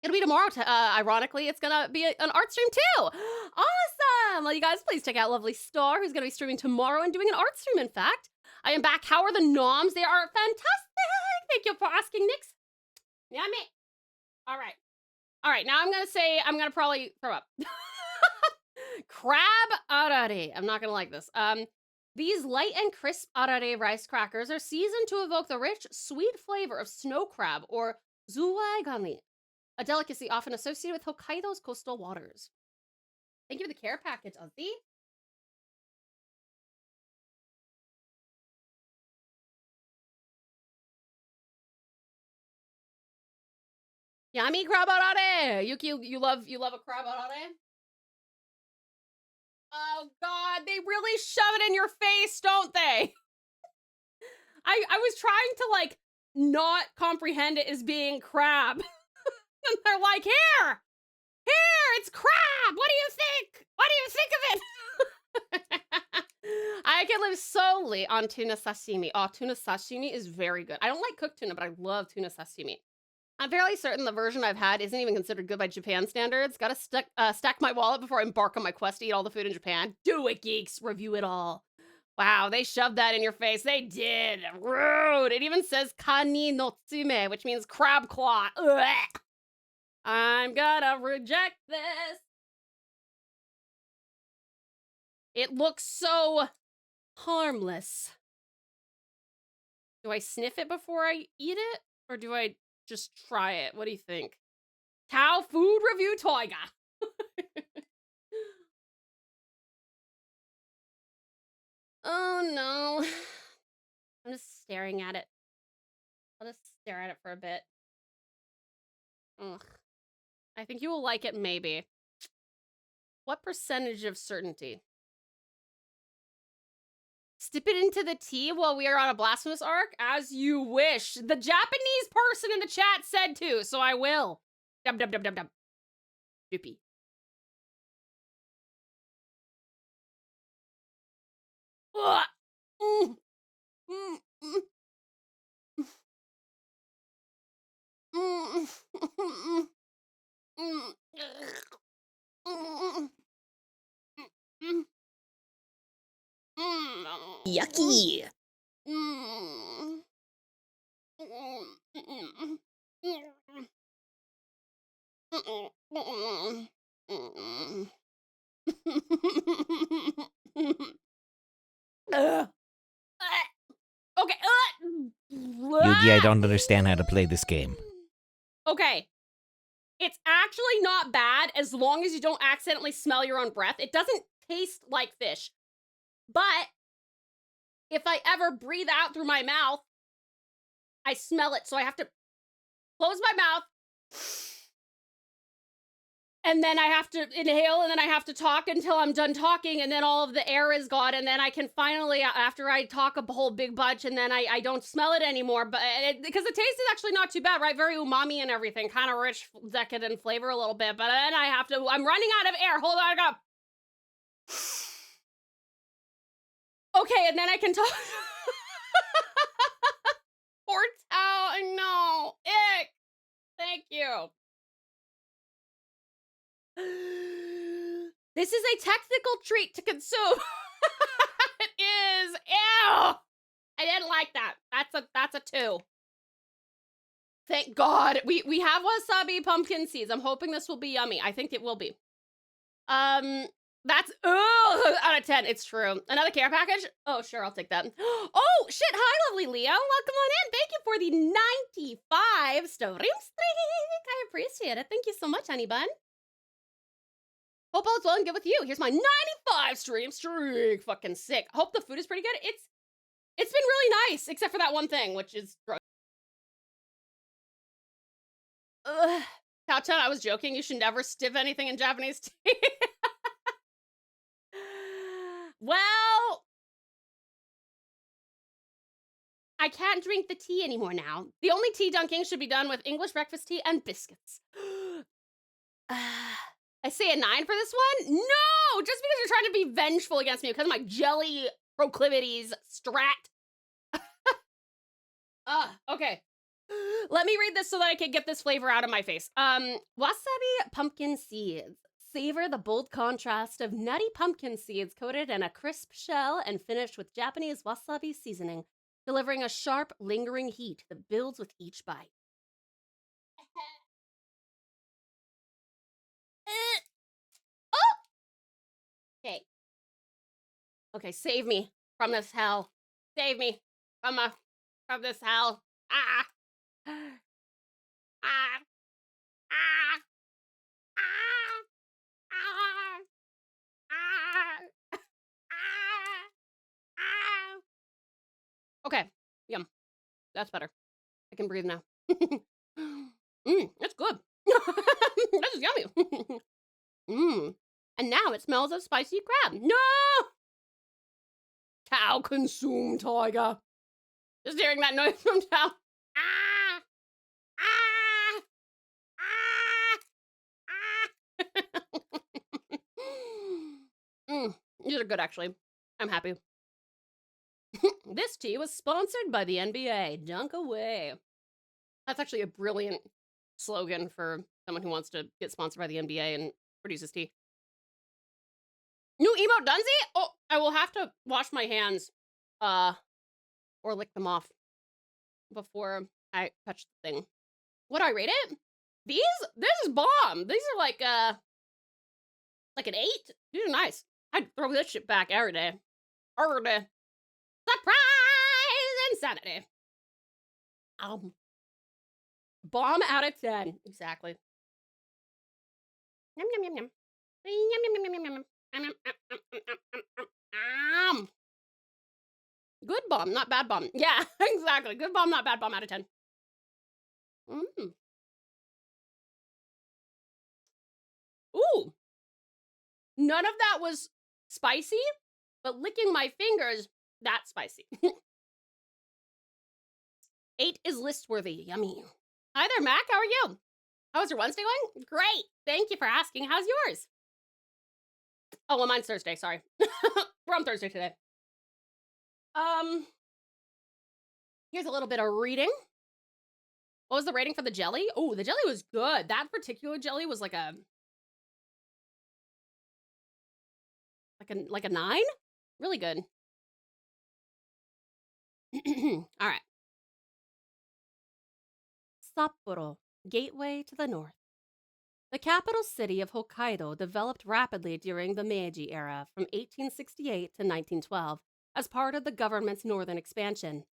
It'll be tomorrow. Ironically, it's gonna be an art stream too. Awesome! Well, you guys, please check out Lovely Star, who's gonna be streaming tomorrow and doing an art stream. In fact, I am back. How are the noms? They are fantastic. Thank you for asking, Nix. Yummy. All right. Now I'm gonna probably throw up. Crab arare. I'm not gonna like this. These light and crisp arare rice crackers are seasoned to evoke the rich, sweet flavor of snow crab or zuwaigani, a delicacy often associated with Hokkaido's coastal waters. Thank you for the care package, Ozzy. Yummy crab arare. Yuki, you love a crab arare? Oh God, they really shove it in your face, don't they? I was trying to like not comprehend it as being crab. And they're like, here, it's crab. What do you think? What do you think of it? I can live solely on tuna sashimi. Oh, tuna sashimi is very good. I don't like cooked tuna, but I love tuna sashimi. I'm fairly certain the version I've had isn't even considered good by Japan standards. Gotta stack my wallet before I embark on my quest to eat all the food in Japan. Do it, geeks. Review it all. Wow, they shoved that in your face. They did. Rude. It even says kani no tsume, which means crab claw. Ugh. I'm gonna reject this. It looks so harmless. Do I sniff it before I eat it? Or do I just try it? What do you think? Tau Food Review Tiger. Oh no. I'm just staring at it. I'll just stare at it for a bit. Ugh. I think you will like it, maybe. What percentage of certainty? Stip it into the tea while we are on a blasphemous arc? As you wish. The Japanese person in the chat said to, so I will. Dum dum dum dum dum. Doopy. Ugh. Mm. Mm. Mm. Mm. Mm. Mm. Mm. Mm. Yucky. Mm. Okay. Yugi, I don't understand how to play this game. Okay. It's actually not bad as long as you don't accidentally smell your own breath. It doesn't taste like fish. But if I ever breathe out through my mouth, I smell it. So I have to close my mouth. And then I have to inhale, and then I have to talk until I'm done talking, and then all of the air is gone, and then I can finally, after I talk a whole big bunch, and then I don't smell it anymore, but because the taste is actually not too bad, right? Very umami and everything, kind of rich, decadent flavor a little bit, but then I'm running out of air. Hold on, I got. Okay, and then I can talk. Poor Tao, no, ick. Thank you. This is a technical treat to consume. It is. Ew. I didn't like that. That's a 2. Thank God. We have wasabi pumpkin seeds. I'm hoping this will be yummy. I think it will be. That's out of 10. It's true. Another care package? Oh, sure, I'll take that. Oh, shit. Hi, lovely Leo. Welcome on in. Thank you for the 95 stream streak. I appreciate it. Thank you so much, honey bun. Hope all is well and good with you. Here's my 95 stream streak. Fucking sick. Hope the food is pretty good. It's been really nice, except for that one thing, which is gross. Tao-chan, I was joking. You should never stiff anything in Japanese tea. Well, I can't drink the tea anymore now. The only tea dunking should be done with English breakfast tea and biscuits. I say a 9 for this one? No! Just because you're trying to be vengeful against me because of my jelly proclivities strat. Okay. Let me read this so that I can get this flavor out of my face. Wasabi pumpkin seeds. Savor the bold contrast of nutty pumpkin seeds coated in a crisp shell and finished with Japanese wasabi seasoning, delivering a sharp, lingering heat that builds with each bite. Okay. Okay, save me from this hell. Save me from this hell. Ah. Ah. Ah. Ah. Ah. Ah. Ah. Okay, yum. That's better. I can breathe now. That's good. This is yummy. And now it smells of spicy crab. No! Tau, consume, tiger. Just hearing that noise from Tau. Ah! Ah! Ah! These are good, actually. I'm happy. This tea was sponsored by the NBA. Dunk away. That's actually a brilliant slogan for someone who wants to get sponsored by the NBA and produces tea. New emote Dunsie? Oh, I will have to wash my hands, or lick them off before I touch the thing. What do I rate it? This is bomb. These are like an 8. These are nice. I'd throw this shit back every day. Every day. Surprise insanity. Bomb out of 10. Exactly. Yum, yum, yum, yum. Yum, yum, yum, yum, yum. Good bomb, not bad bomb. Yeah, exactly. Good bomb, not bad bomb out of 10. Ooh. None of that was spicy, but licking my fingers, that's spicy. 8 is list worthy. Yummy. Hi there, Mac. How are you? How's your Wednesday going? Great. Thank you for asking. How's yours? Oh, well, mine's Thursday. Sorry. We're on Thursday today. Here's a little bit of reading. What was the rating for the jelly? Oh, the jelly was good. That particular jelly was like a 9. Really good. All right. Sapporo, gateway to the north. The capital city of Hokkaido developed rapidly during the Meiji era from 1868 to 1912 as part of the government's northern expansion.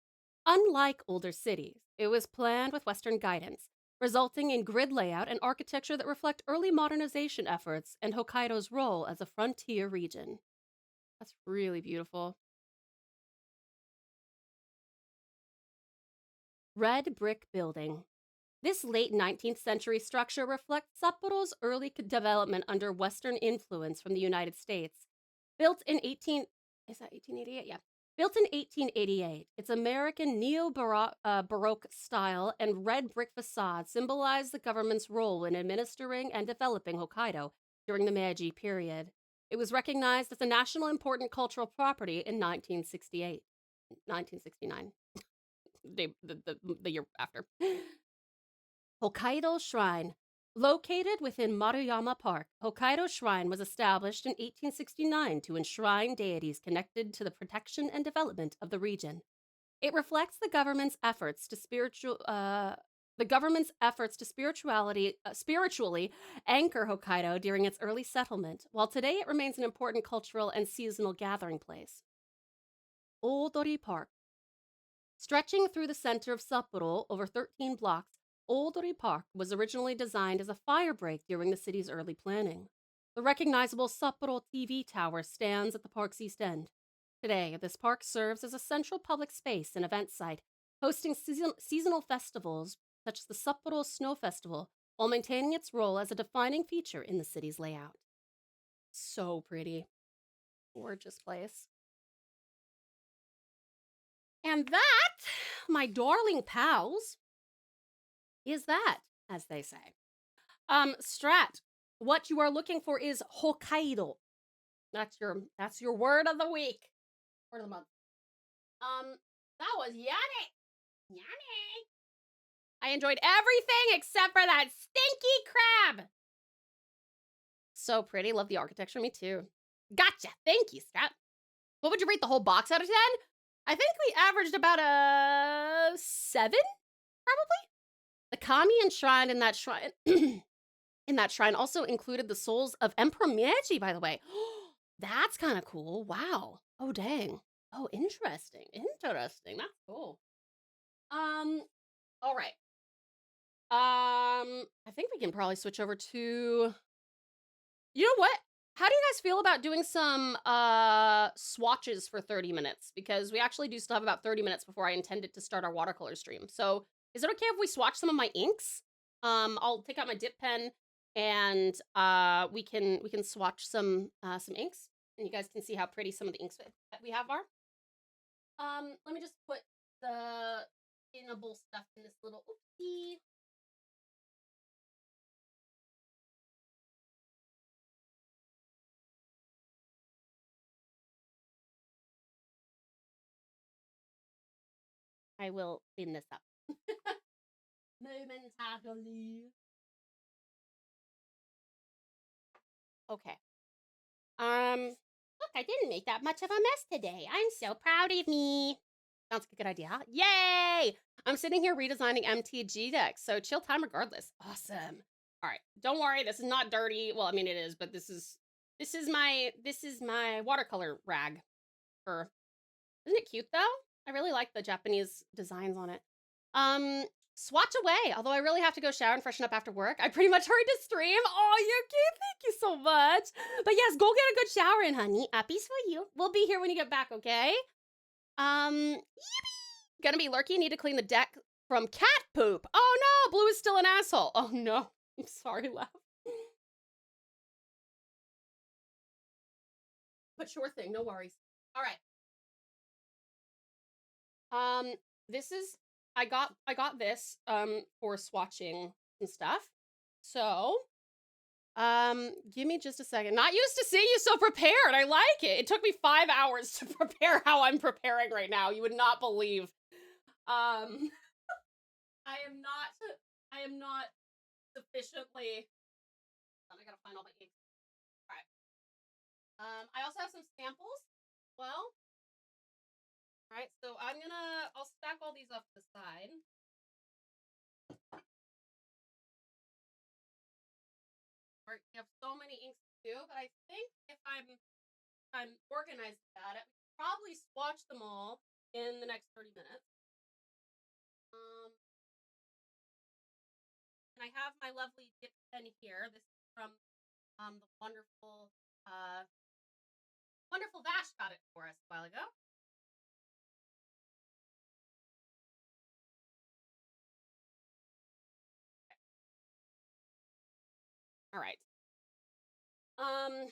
Unlike older cities, it was planned with Western guidance, resulting in grid layout and architecture that reflect early modernization efforts and Hokkaido's role as a frontier region. That's really beautiful. Red brick building. This late 19th century structure reflects Sapporo's early development under Western influence from the United States. Built in 1888? Yeah. Built in 1888, its American neo-Baroque style and red brick facade symbolize the government's role in administering and developing Hokkaido during the Meiji period. It was recognized as a national important cultural property in 1969. The year after. Hokkaido Shrine. Located within Maruyama Park, Hokkaido Shrine was established in 1869 to enshrine deities connected to the protection and development of the region. It reflects the government's efforts to spiritually anchor Hokkaido during its early settlement, while today it remains an important cultural and seasonal gathering place. Odori Park. Stretching through the center of Sapporo over 13 blocks, Odori Park was originally designed as a fire break during the city's early planning. The recognizable Sapporo TV tower stands at the park's east end. Today, this park serves as a central public space and event site, hosting seasonal festivals such as the Sapporo Snow Festival, while maintaining its role as a defining feature in the city's layout. So pretty. Gorgeous place. And that, my darling pals, is that, as they say. Strat, what you are looking for is Hokkaido. That's your word of the week. Word of the month. That was yummy. Yummy. I enjoyed everything except for that stinky crab. So pretty. Love the architecture. Me too. Gotcha. Thank you, Strat. What would you rate the whole box out of 10? I think we averaged about a 7, probably. The kami enshrined in that shrine also included the souls of Emperor Meiji, by the way. That's kind of cool. Wow. Oh, dang. Oh, interesting. Interesting. That's cool. All right. I think we can probably switch over to, you know what? How do you guys feel about doing some swatches for 30 minutes? Because we actually do still have about 30 minutes before I intended to start our watercolor stream. So is it okay if we swatch some of my inks? I'll take out my dip pen and we can swatch some inks, and you guys can see how pretty some of the inks that we have are. Let me just put the pinnable stuff in this little oopsie. I will clean this up momentarily. Okay. Look, I didn't make that much of a mess today. I'm so proud of me. Sounds like a good idea, huh? Yay! I'm sitting here redesigning MTG decks, so chill time regardless. Awesome. All right, don't worry, this is not dirty. Well, I mean it is, but this is my watercolor rag. Isn't it cute though? I really like the Japanese designs on it. Swatch away. Although I really have to go shower and freshen up after work. I pretty much hurried to stream. Oh, Yuki, thank you so much. But yes, go get a good shower in, honey. Uppies for you. We'll be here when you get back, okay? Yippee! Gonna be lurky. Need to clean the deck from cat poop. Oh no, Blue is still an asshole. Oh no. I'm sorry, Laugh. But sure thing, no worries. All right. This is I got this for swatching and stuff. So, give me just a second. Not used to seeing you so prepared. I like it. It took me 5 hours to prepare how I'm preparing right now. You would not believe. I am not sufficiently. I gotta find all my ink. All right. I also have some samples. Well. All right, so I'll stack all these up to the side. You have so many inks to do, but I think if I'm organized about it, we can probably swatch them all in the next 30 minutes. And I have my lovely dip pen here. This is from the wonderful Vash got it for us a while ago. All right. And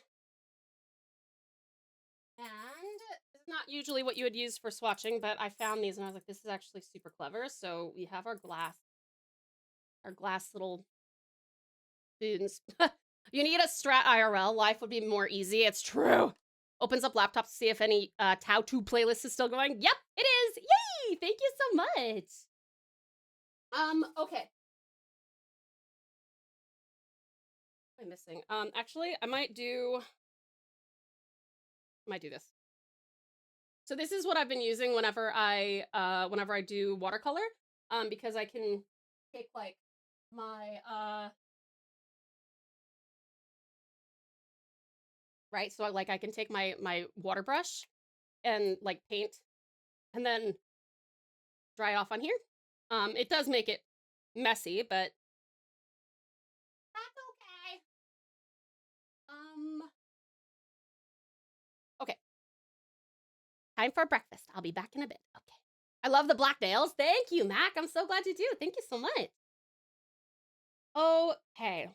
this is not usually what you would use for swatching, but I found these and I was like, this is actually super clever. So we have our glass little spoons. You need a Strat IRL. Life would be more easy. It's true. Opens up laptops to see if any TauTassieTiger playlist is still going. Yep, it is. Yay! Thank you so much. Okay. What am I missing? Actually, I might do this. So this is what I've been using whenever I do watercolor, because I can take like my right, so I can take my water brush and like paint, and then dry it off on here. It does make it messy, but that's okay. Okay. Time for breakfast. I'll be back in a bit. Okay. I love the black nails. Thank you, Mac. I'm so glad you do. Thank you so much. Okay.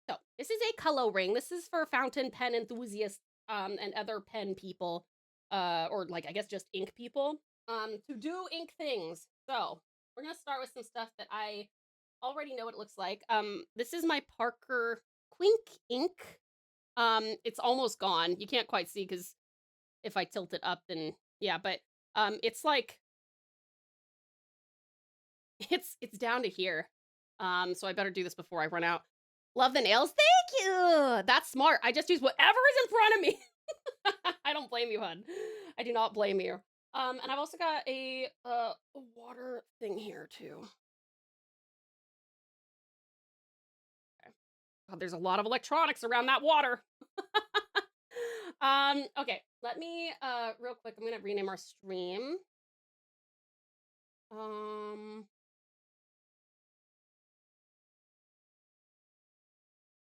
So this is a color ring. This is for fountain pen enthusiasts and other pen people, or like I guess just ink people, to do ink things. So we're gonna start with some stuff that I already know what it looks like. This is my Parker Quink ink. It's almost gone. You can't quite see because if I tilt it up, then yeah, but it's like it's down to here. So I better do this before I run out. Love the nails. Thank you. That's smart. I just use whatever is in front of me. I don't blame you, hon. I do not blame you. And I've also got a water thing here too. Okay. God, there's a lot of electronics around that water. Okay, let me real quick, I'm gonna rename our stream.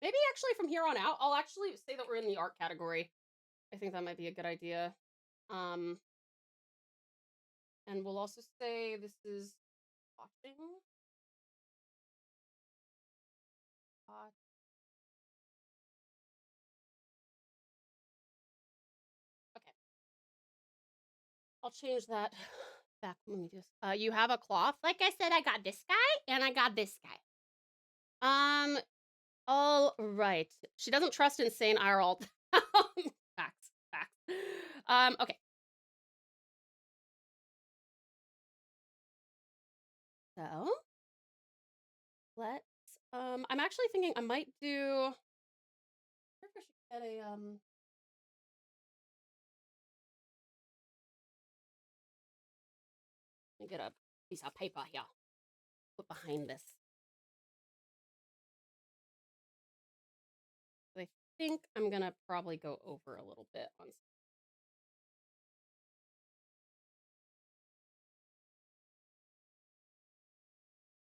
Maybe actually from here on out, I'll actually say that we're in the art category. I think that might be a good idea. And we'll also say this is watching. I'll change that back. Let me just. You have a cloth. Like I said, I got this guy and I got this guy. All right. She doesn't trust insane IRL. Facts. Facts. Okay. So let's. I'm actually thinking I might do. I wonder if I should get a Let me get a piece of paper here. Put behind this. I think I'm gonna probably go over a little bit on.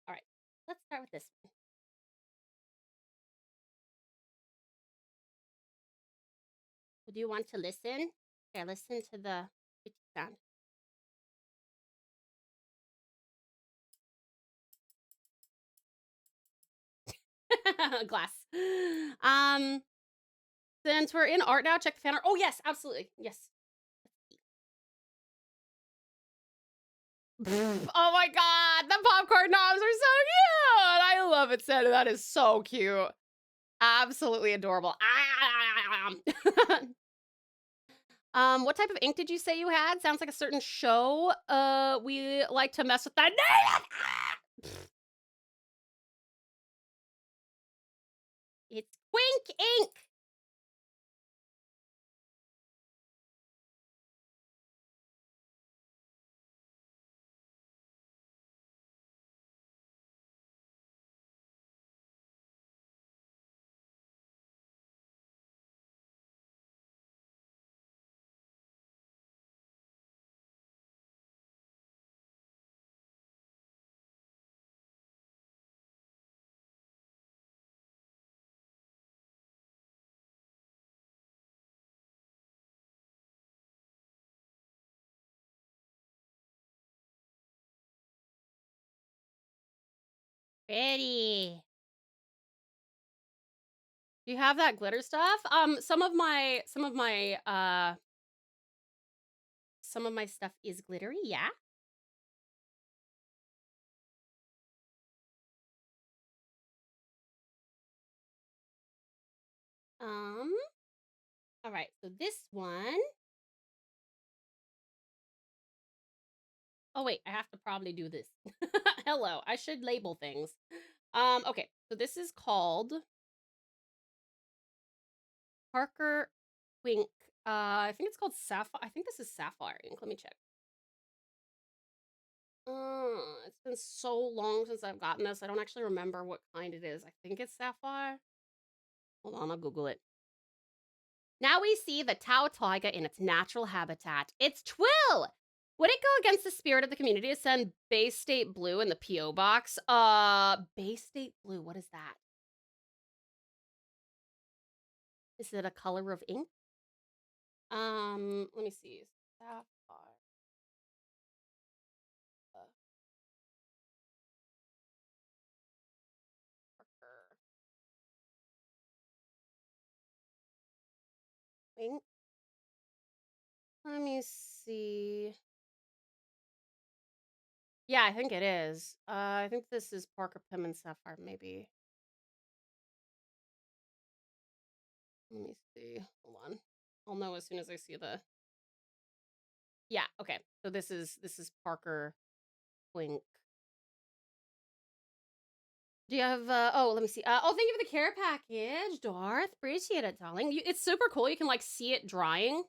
All right, let's start with this one. Do you want to listen? Here, listen to the sound. Glass. Since we're in art now, check the fan art. Oh yes, absolutely. Yes. Oh my god, the popcorn knobs are so cute. I love it, Santa. That is so cute. Absolutely adorable. What type of ink did you say you had? Sounds like a certain show. We like to mess with that name. It's Quink ink. Pretty. Do you have that glitter stuff? Some of my stuff is glittery, yeah. All right, so this one. Oh wait, I have to probably do this. Hello, I should label things. Okay, so this is called Parker Wink. I think it's called Sapphire. I think this is Sapphire ink. Let me check. It's been so long since I've gotten this. I don't actually remember what kind it is. I think it's Sapphire. Hold on, I'll Google it. Now we see the TauTassieTiger in its natural habitat. It's Twill! Would it go against the spirit of the community to send Bay State Blue in the P.O. box? Bay State Blue, what is that? Is it a color of ink? Let me see. Sapphire. Parker. Ink. Let me see. Yeah, I think it is. I think this is Parker Pim and Sapphire, maybe. Let me see. Hold on. I'll know as soon as I see the. Yeah, okay. So this is Parker Wink. Do you have oh, let me see. Oh, thank you for the care package, Darth. Appreciate it, darling. It's super cool. You can like see it drying.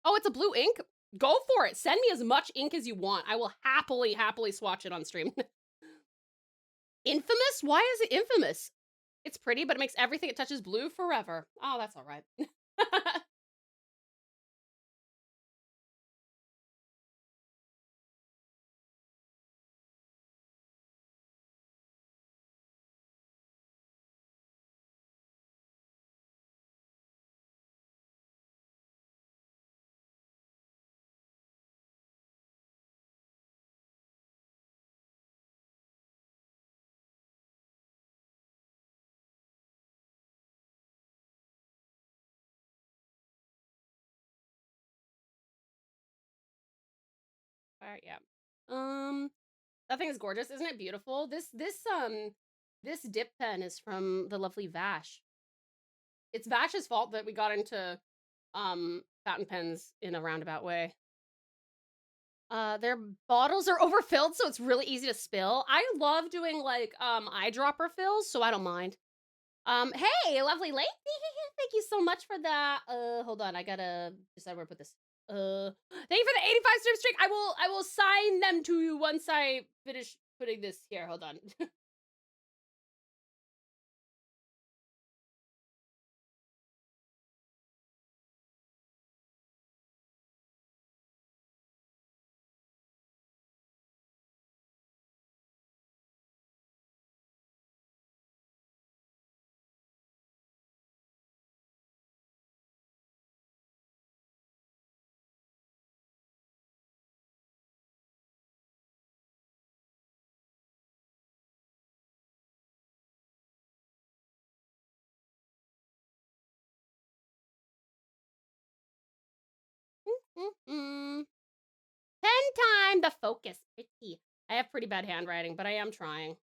Oh, it's a blue ink? Go for it. Send me as much ink as you want. I will happily swatch it on stream. Infamous? Why is it infamous? It's pretty, but it makes everything it touches blue forever. Oh, that's all right. right, yeah. That thing is gorgeous. Isn't it beautiful? This dip pen is from the lovely Vash. It's Vash's fault that we got into fountain pens in a roundabout way. Their bottles are overfilled, so it's really easy to spill. I love doing like eyedropper fills, so I don't mind. Hey, lovely lady. Thank you so much for that. Hold on, I gotta decide where to put this. Thank you for the 85 strip streak. I will sign them to you once I finish putting this here. Hold on. Mm-mm. 10 time the focus. Pretty. I have pretty bad handwriting, but I am trying.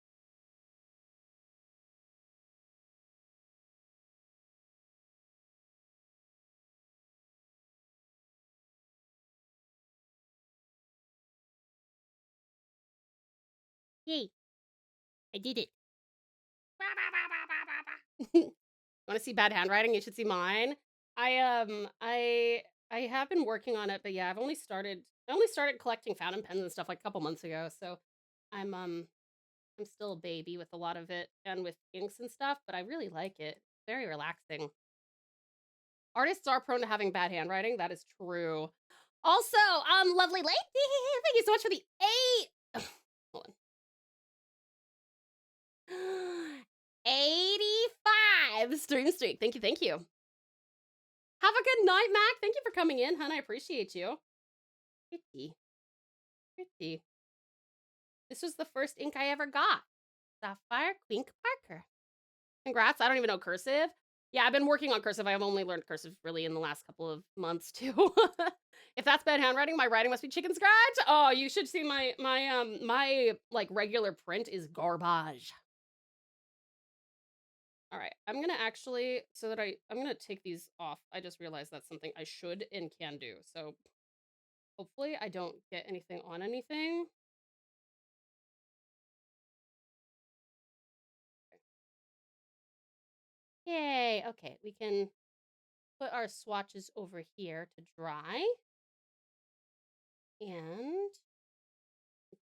Yay. I did it. Want to see bad handwriting? You should see mine. I have been working on it, but yeah, I only started collecting fountain pens and stuff like a couple months ago. So I'm still a baby with a lot of it and with inks and stuff, but I really like it. Very relaxing. Artists are prone to having bad handwriting. That is true. Also, lovely lady, thank you so much for the 8. Hold on. 85 stream streak. Thank you, thank you. Have a good night, Mac. Thank you for coming in, hun. I appreciate you. Pretty. Pretty. This was the first ink I ever got. Sapphire Quink Parker. Congrats. I don't even know cursive. Yeah, I've been working on cursive. I've only learned cursive really in the last couple of months too. If that's bad handwriting, my writing must be chicken scratch. Oh, you should see my like regular print is garbage. All right, I'm gonna actually, so that I'm gonna take these off. I just realized that's something I should and can do. So hopefully I don't get anything on anything. Yay, okay, we can put our swatches over here to dry. And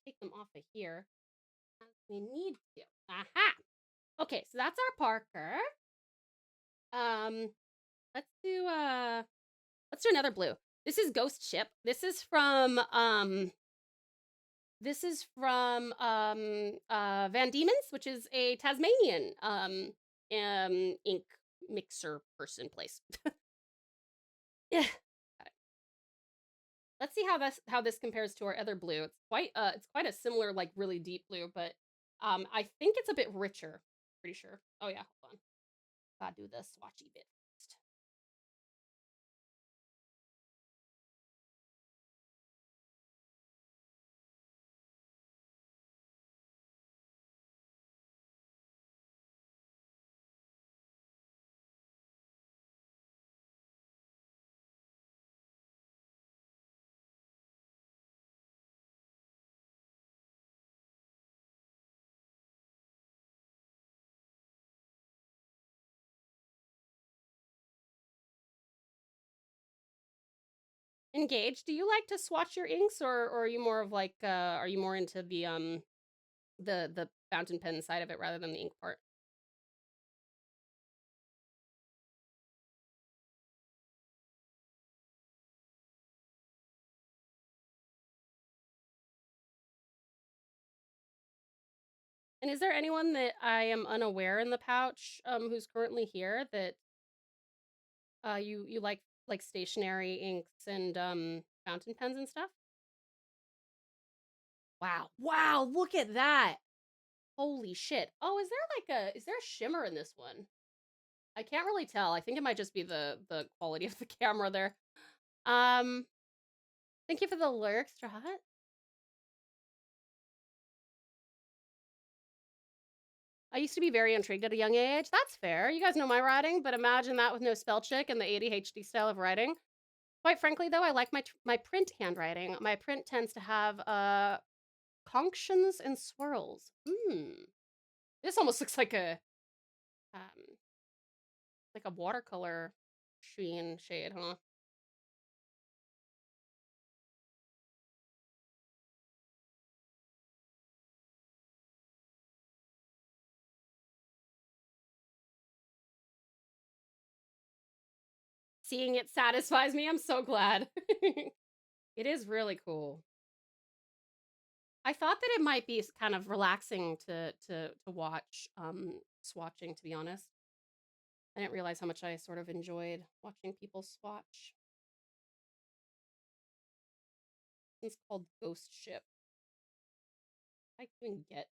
take them off of here as we need to. Aha! Okay, so that's our Parker. Let's do another blue. This is Ghost Ship. This is from Van Diemen's, which is a Tasmanian ink mixer person place. Yeah. Let's see how this compares to our other blue. It's quite a similar, like really deep blue, but I think it's a bit richer. Pretty sure. Oh yeah, hold on. Gotta do the swatchy bit first. Engage. Do you like to swatch your inks, or are you more of like are you more into the fountain pen side of it rather than the ink part? And is there anyone that I am unaware in the pouch who's currently here that you like stationary inks and fountain pens and stuff? Wow, look at that. Holy shit. Oh, is there a shimmer in this one? I can't really tell. I think it might just be the quality of the camera there. Thank you for the lyrics, Strat. used to be very intrigued at a young age. That's fair. You guys know my writing, but imagine that with no spell check and the ADHD style of writing. Quite frankly, though, I like my print handwriting. My print tends to have conjunctions and swirls. This almost looks like a watercolor shade, huh? Seeing it satisfies me. I'm so glad. It is really cool. I thought that it might be kind of relaxing to watch swatching, to be honest. I didn't realize how much I sort of enjoyed watching people swatch. It's called Ghost Ship. I can even get.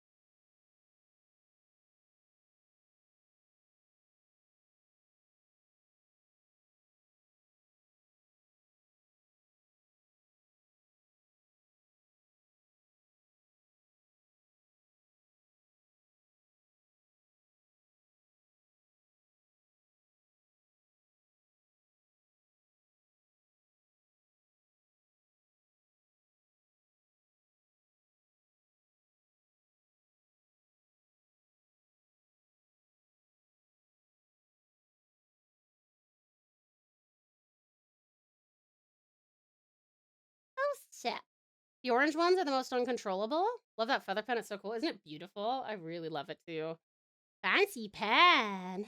Ghost Ship. The orange ones are the most uncontrollable. Love that feather pen. It's so cool. Isn't it beautiful? I really love it too. Fancy pen.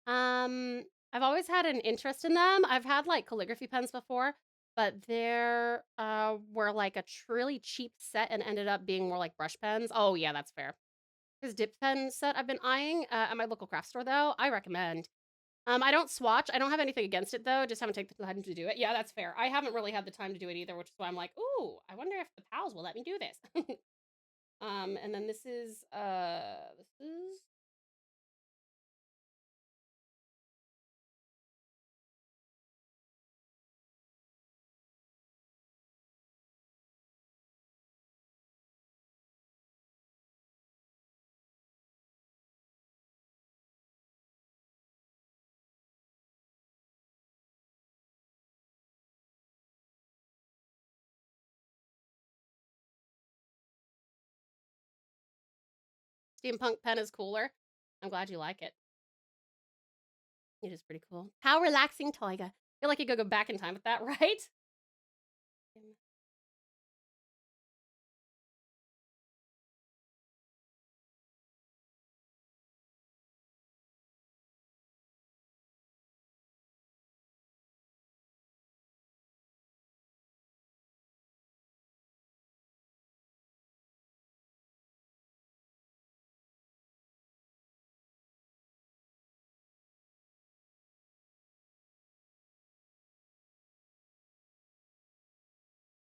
I've always had an interest in them. I've had like calligraphy pens before, but they're were like a really cheap set and ended up being more like brush pens. Oh yeah, that's fair. This dip pen set I've been eyeing at my local craft store though, I recommend. I don't swatch. I don't have anything against it though. Just haven't taken the time to do it. Yeah, that's fair. I haven't really had the time to do it either, which is why I'm like, ooh, I wonder if the pals will let me do this. And then this is steampunk pen is cooler. I'm glad you like it. It is pretty cool. How relaxing, Tiger. I feel like you could go back in time with that, right?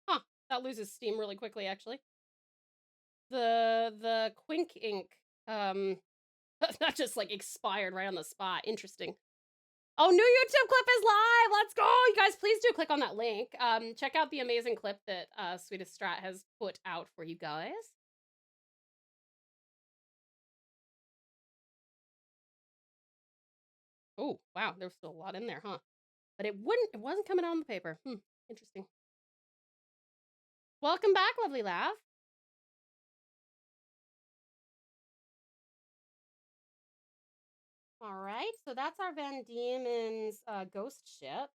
Huh, that loses steam really quickly, actually. The Quink ink, that just like expired right on the spot. Interesting. Oh, new YouTube clip is live. Let's go. You guys, please do click on that link. Check out the amazing clip that Sweetest Strat has put out for you guys. Oh, wow. There's still a lot in there, huh? But it wasn't coming out on the paper. Interesting. Welcome back, lovely laugh. All right, so that's our Van Diemen's Ghost Ship.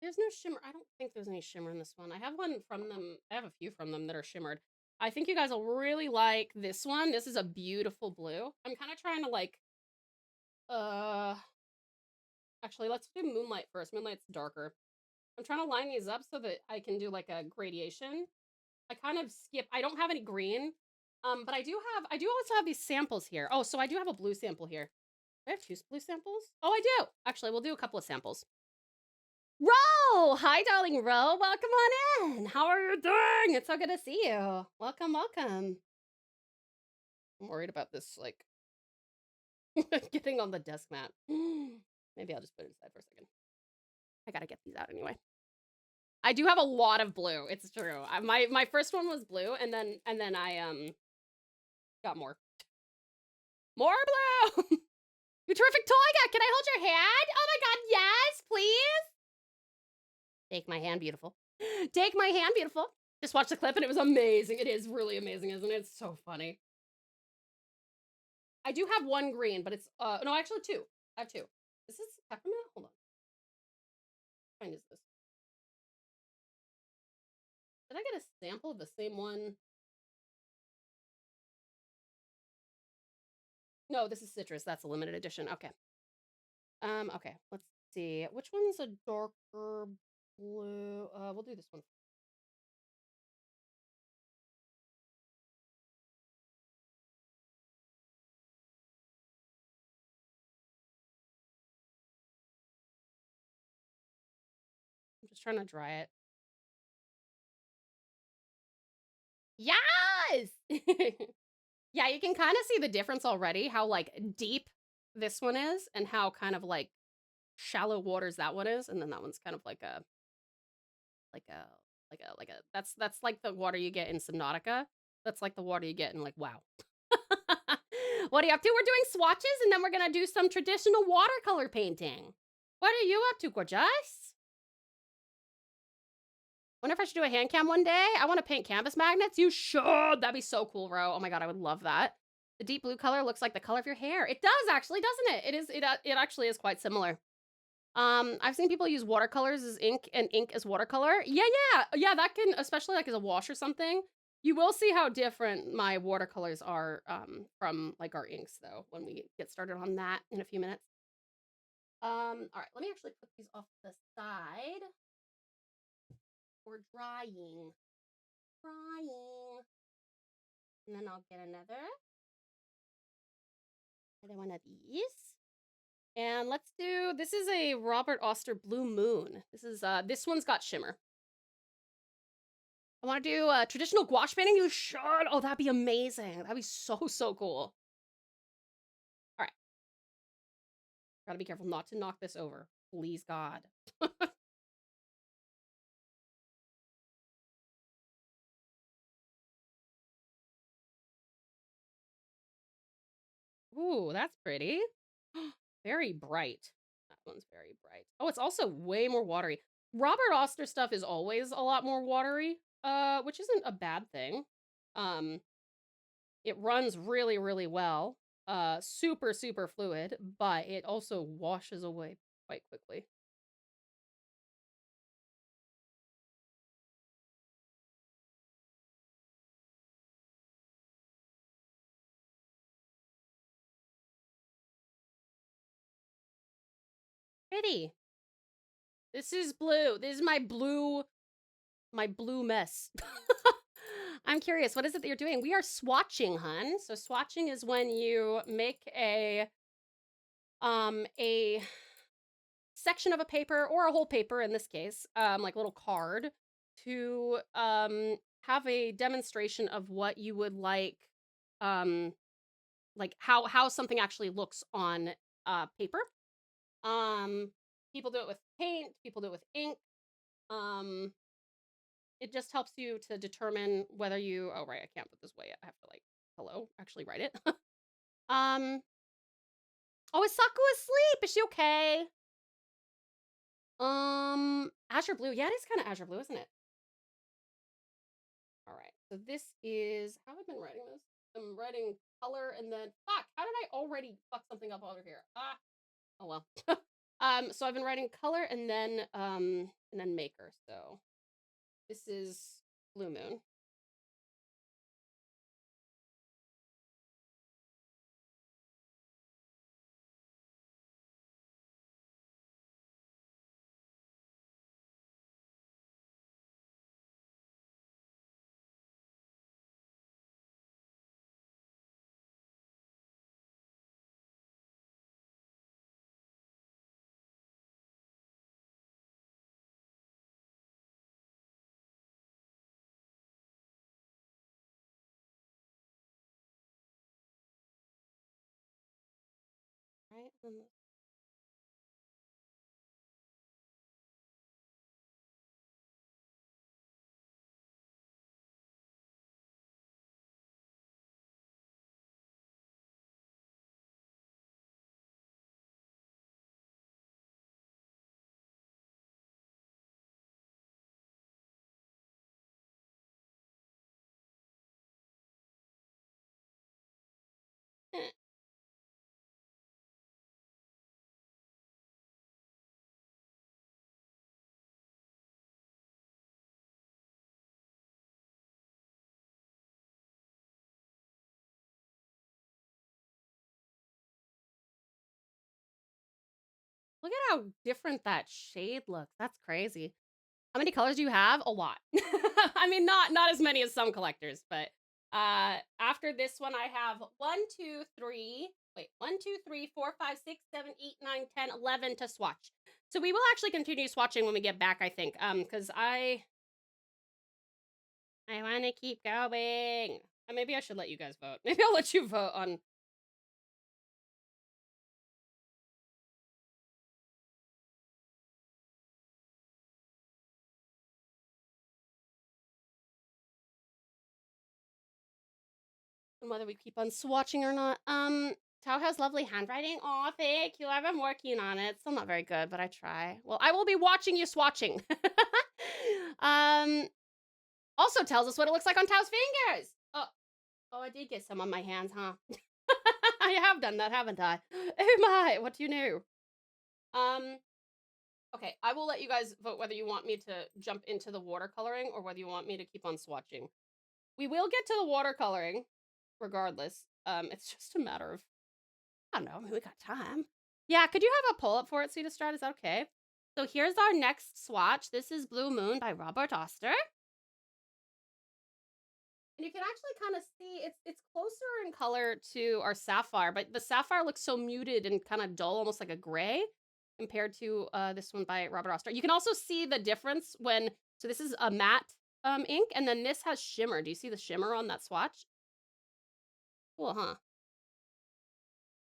There's no shimmer. I don't think there's any shimmer in this one. I have one from them. I have a few from them that are shimmered. I think you guys will really like this one. This is a beautiful blue. I'm kind of trying to like, actually, let's do Moonlight first. Moonlight's darker. I'm trying to line these up so that I can do like a gradation. I kind of skip. I don't have any green, but I do also have these samples here. Oh, so I do have a blue sample here. Do I have two blue samples? Oh, I do. Actually, we'll do a couple of samples. Ro! Hi, darling Ro. Welcome on in. How are you doing? It's so good to see you. Welcome, welcome. I'm worried about this, like, getting on the desk mat. Maybe I'll just put it aside for a second. I gotta get these out anyway. I do have a lot of blue. It's true. My first one was blue, and then I got more. More blue. You terrific Tiger. Can I hold your hand? Oh my god, yes, please. Take my hand, beautiful. Take my hand, beautiful. Just watched the clip and it was amazing. It is really amazing, isn't it? It's so funny. I do have one green, but it's no, actually two. I have two. This is peppermint. Hold on. What kind is this? Did I get a sample of the same one? No, this is citrus. That's a limited edition. Okay. Okay. Let's see. Which one's a darker blue? We'll do this one. I'm just trying to dry it. Yes! Yeah, you can kind of see the difference already, how like deep this one is and how kind of like shallow waters that one is, and then that one's kind of like a that's like the water you get in Subnautica. That's like the water you get in like WoW. What are you up to? We're doing swatches and then we're gonna do some traditional watercolor painting. What are you up to, gorgeous? Wonder if I should do a hand cam one day. I want to paint canvas magnets. You should. That'd be so cool, bro. Oh my god, I would love that. The deep blue color looks like the color of your hair. It does actually, doesn't it? It actually is quite similar. I've seen people use watercolors as ink and ink as watercolor. Yeah, that can, especially like as a wash or something. You will see how different my watercolors are from like our inks though when we get started on that in a few minutes. All right, let me actually put these off to the side. For drying. And then I'll get another one of these. And let's do, this is a Robert Oster Blue Moon. This one's got shimmer. I want to do a traditional gouache painting. You should. Oh, that'd be amazing. That'd be so cool. All right. Gotta be careful not to knock this over. Please, God. Ooh, that's pretty. Very bright. That one's very bright. Oh, it's also way more watery. Robert Oster stuff is always a lot more watery, which isn't a bad thing. It runs really well. Super fluid, but it also washes away quite quickly. Pretty. This is blue. This is my blue mess. I'm curious, what is it that you're doing? We are swatching, hun. So swatching is when you make a section of a paper or a whole paper in this case, like a little card to have a demonstration of what you would like how something actually looks on paper. People do it with paint, people do it with ink. It just helps you to determine whether you, oh right, I can't put this way yet. I have to like, hello, actually write it. Oh, is Sakura asleep? Is she okay? Azure blue. Yeah, it is kind of azure blue, isn't it? All right, so this is, how have I been writing this? I'm writing color and then, fuck, how did I already fuck something up over here? Oh well. So I've been writing color and then maker. So this is Blue Moon. Right. Look at how different that shade looks. That's crazy. How many colors do you have? A lot. I mean, not as many as some collectors, but after this one, I have 1, 2, 3, 4, 5, 6, 7, 8, 9, 10, 11 to swatch. So we will actually continue swatching when we get back, I think, because I want to keep going. Maybe I should let you guys vote. Maybe I'll let you vote on. Whether we keep on swatching or not. Tao has lovely handwriting. Aw, thank you. I've been working on it. Still not very good, but I try. Well, I will be watching you swatching. Also tells us what it looks like on Tao's fingers. Oh, I did get some on my hands, huh? I have done that, haven't I? Oh my, what do you know? Okay, I will let you guys vote whether you want me to jump into the watercoloring or whether you want me to keep on swatching. We will get to the watercoloring regardless. It's just a matter of, I don't know, I mean, we got time. Yeah, could you have a pull up for it, Sweetest Strat? Is that okay? So here's our next swatch. This is Blue Moon by Robert Oster. And you can actually kind of see it's closer in color to our sapphire, but the sapphire looks so muted and kind of dull, almost like a gray, compared to this one by Robert Oster. You can also see the difference when, so this is a matte ink, and then this has shimmer. Do you see the shimmer on that swatch? Cool, huh?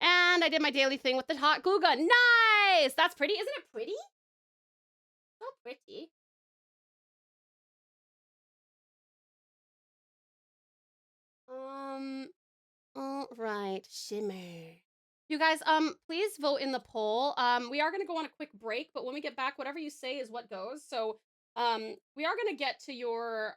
And I did my daily thing with the hot glue gun. Nice! That's pretty. Isn't it pretty? So pretty. All right, shimmer. You guys, please vote in the poll. We are gonna go on a quick break, but when we get back, whatever you say is what goes. So, we are gonna get to your,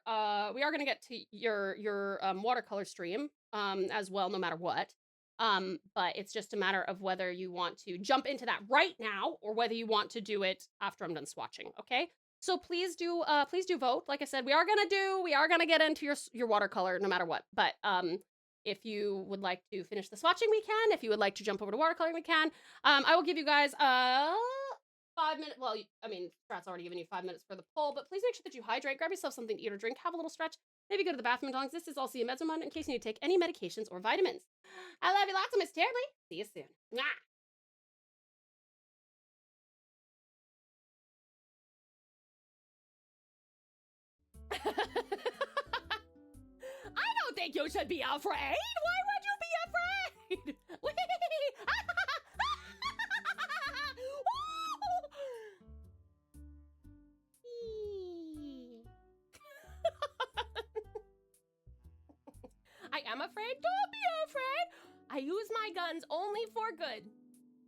watercolor stream, as well, no matter what. But it's just a matter of whether you want to jump into that right now or whether you want to do it after I'm done swatching. Okay. So please do vote. Like I said, we are gonna get into your watercolor no matter what. But if you would like to finish the swatching, we can. If you would like to jump over to watercoloring, we can. I will give you guys 5 minutes. Well, I mean, Strat's already given you 5 minutes for the poll, but please make sure that you hydrate, grab yourself something to eat or drink, have a little stretch, maybe go to the bathroom as long as this is all Mezomon in case you need to take any medications or vitamins. I love you lots of Miss Terribly. See you soon. Mwah. I don't think you should be afraid. Why would you be afraid? I am afraid. Don't be afraid. I use my guns only for good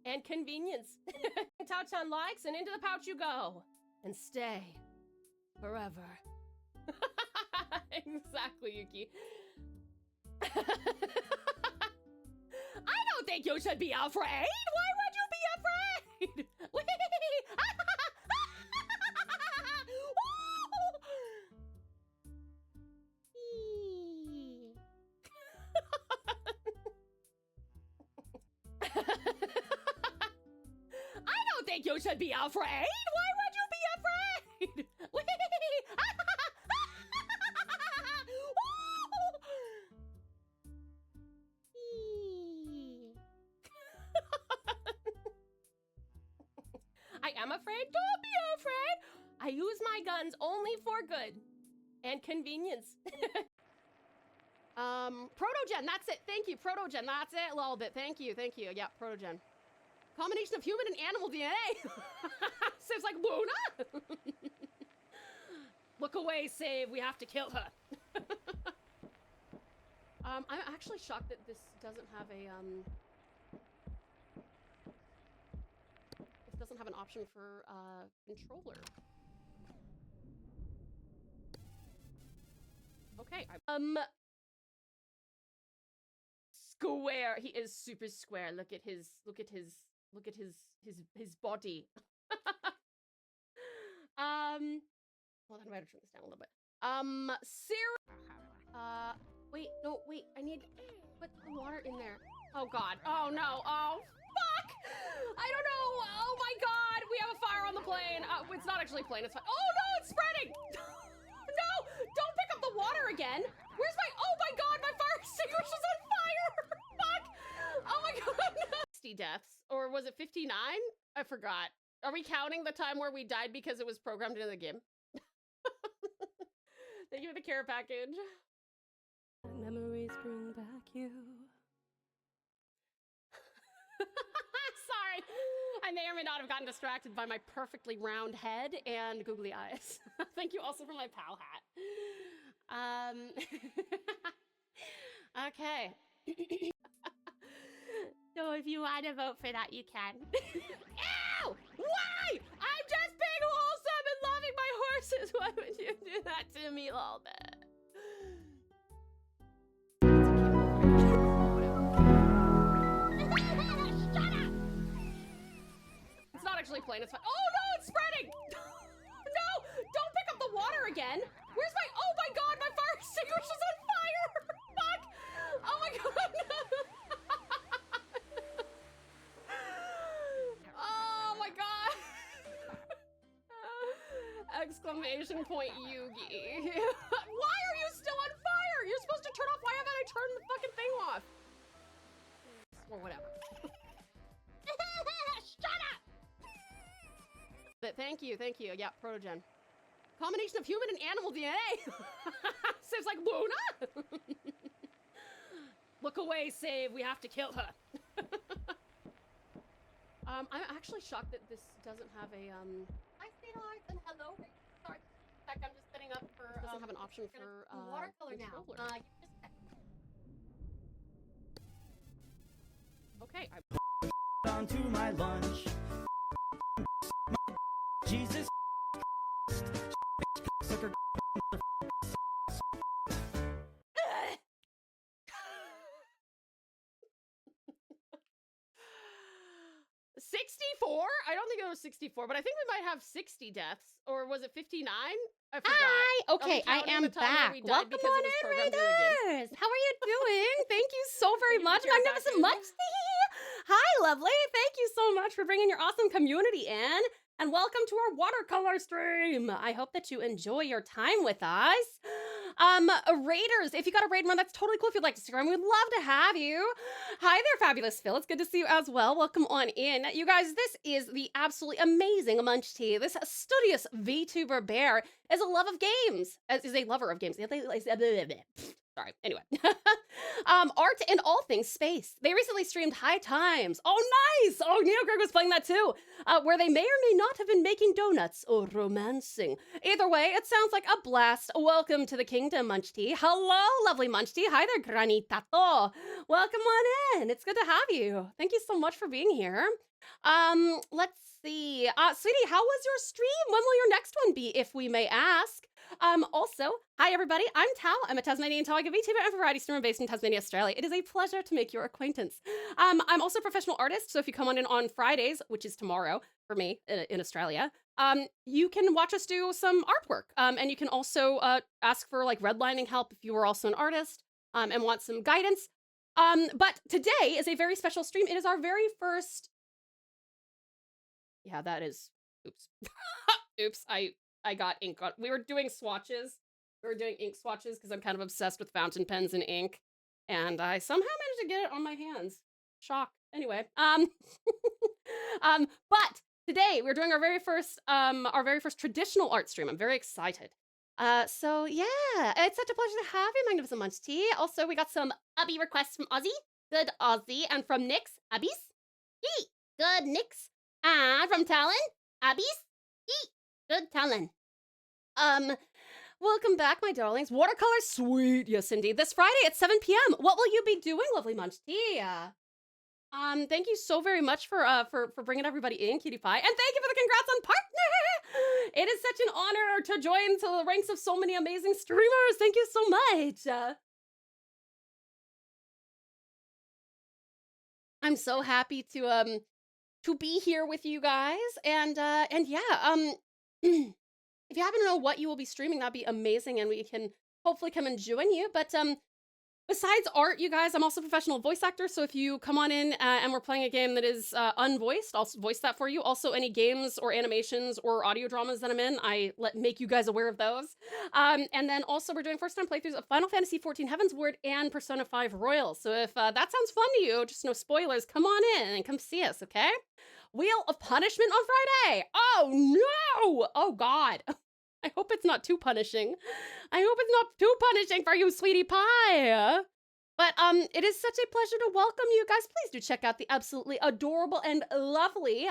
and convenience. Tao-chan likes, and into the pouch you go. And stay forever. Exactly, Yuki. I don't think you should be afraid. Why would you be afraid? I don't think you should be afraid. Why would you be afraid? I am afraid. Don't be afraid. I use my guns only for good and convenience. Protogen, that's it. Thank you, Protogen. That's it. A little bit. Thank you. Yeah, Protogen. Combination of human and animal DNA. Saves like Luna. Look away, Save. We have to kill her. I'm actually shocked that this doesn't have a this doesn't have an option for controller. Okay. Square. He is super square. Look at his body. Hold on, I better turn this down a little bit. Wait, no, wait, I need put the water in there. Oh god. Oh no. Oh fuck. I don't know. Oh my god. actually plain, it's fine. Oh no, it's spreading! No! Don't pick up the water again! Where's my— oh my god, my fire extinguisher's on fire! Fuck! Oh my god, no. 60 deaths, or was it 59? I forgot. Are we counting the time where we died because it was programmed into the game? Thank you for the care package. Memories bring back you. Sorry. I may or may not have gotten distracted by my perfectly round head and googly eyes. Thank you also for my pal hat. Okay. So if you want to vote for that, you can. Ew! Why? I'm just being wholesome and loving my horses. Why would you do that to me, little bit? It's not actually plain, it's fine. Oh no, it's spreading! No! Don't pick up the water again! Where's my— oh my god, my fire extinguisher's on fire! Fuck! Oh my god, no! Oh my god! Exclamation point Yugi. Why are you still on fire? You're supposed to turn off— why haven't I turned the fucking thing off? Or whatever. Shut up! But thank you. Yeah, protogen. Combination of human and animal DNA. Save's like, Luna! Look away, Save. We have to kill her. I'm actually shocked that this doesn't have a, Hi, sweetheart, and hello. Sorry. In fact, I'm just setting up for, doesn't have an option for, watercolor now. controller. You just— Okay, onto my lunch. Jesus. Sucker. 64? I don't think it was 64, but I think we might have 60 deaths. Or was it 59? I forgot. Hi! Okay, I counting am the time where back. we died Welcome because on it was in, programmed into the game? Raiders! How are you doing? Thank you so very Thank you much. for your Magnificent package. much. Hi, lovely. Thank you so much for bringing your awesome community in. And welcome to our watercolor stream. I hope that you enjoy your time with us. Raiders, if you got a raid run, that's totally cool. If you'd like to stick around, we'd love to have you. Hi there, fabulous Phil. It's good to see you as well. Welcome on in. You guys, this is the absolutely amazing Munch Tea. This studious VTuber bear is a love of games. Is a lover of games. Sorry. Anyway. Art and all things space. They recently streamed High Times. Oh, nice! Oh, Neo Greg was playing that too. Where they may or may not have been making donuts or romancing. Either way, it sounds like a blast. Welcome to the kingdom, Munch Tea. Hello, lovely Munch Tea. Hi there, Granitato. Welcome on in. It's good to have you. Thank you so much for being here. Let's see. Sweetie, how was your stream? When will your next one be, if we may ask? Also, hi everybody, I'm Tao. I'm a Tasmanian Tigers Vtuber and variety streamer based in Tasmania, Australia. It is a pleasure to make your acquaintance. I'm also a professional artist, so if you come on in on Fridays, which is tomorrow for me in Australia, you can watch us do some artwork. And you can also ask for like redlining help if you are also an artist and want some guidance. But today is a very special stream. It is our very first... Yeah, that is... Oops. Oops, I got ink on. We were doing swatches. We were doing ink swatches because I'm kind of obsessed with fountain pens and ink. And I somehow managed to get it on my hands. Shock. Anyway. But today we're doing our very first traditional art stream. I'm very excited. So yeah, it's such a pleasure to have you, Magnificent Munch Tea. Also, we got some Abby requests from Ozzy. Good Ozzy. And from Nyx, Abby's. Yee. Good Nyx. And from Talon, Abby's. Yee. Good Talon. Welcome back, my darlings. Watercolor, sweet. Yes, indeed. This Friday at 7 p.m. What will you be doing, lovely Munch Tea? Thank you so very much for bringing everybody in, Cutie Pie. And thank you for the congrats on partner. It is such an honor to join to the ranks of so many amazing streamers. Thank you so much. I'm so happy to be here with you guys. And yeah, if you happen to know what you will be streaming, that'd be amazing, and we can hopefully come and join you. But Besides art, you guys, I'm also a professional voice actor, so if you come on in and we're playing a game that is unvoiced, I'll voice that for you. Also, any games or animations or audio dramas that I'm in, I make you guys aware of those. And then also, we're doing first-time playthroughs of Final Fantasy XIV Heavensward and Persona 5 Royal. So if that sounds fun to you, just no spoilers, come on in and come see us, okay? Wheel of Punishment on Friday! Oh, no! Oh, God. I hope it's not too punishing. I hope it's not too punishing for you, sweetie pie. But it is such a pleasure to welcome you guys. Please do check out the absolutely adorable and lovely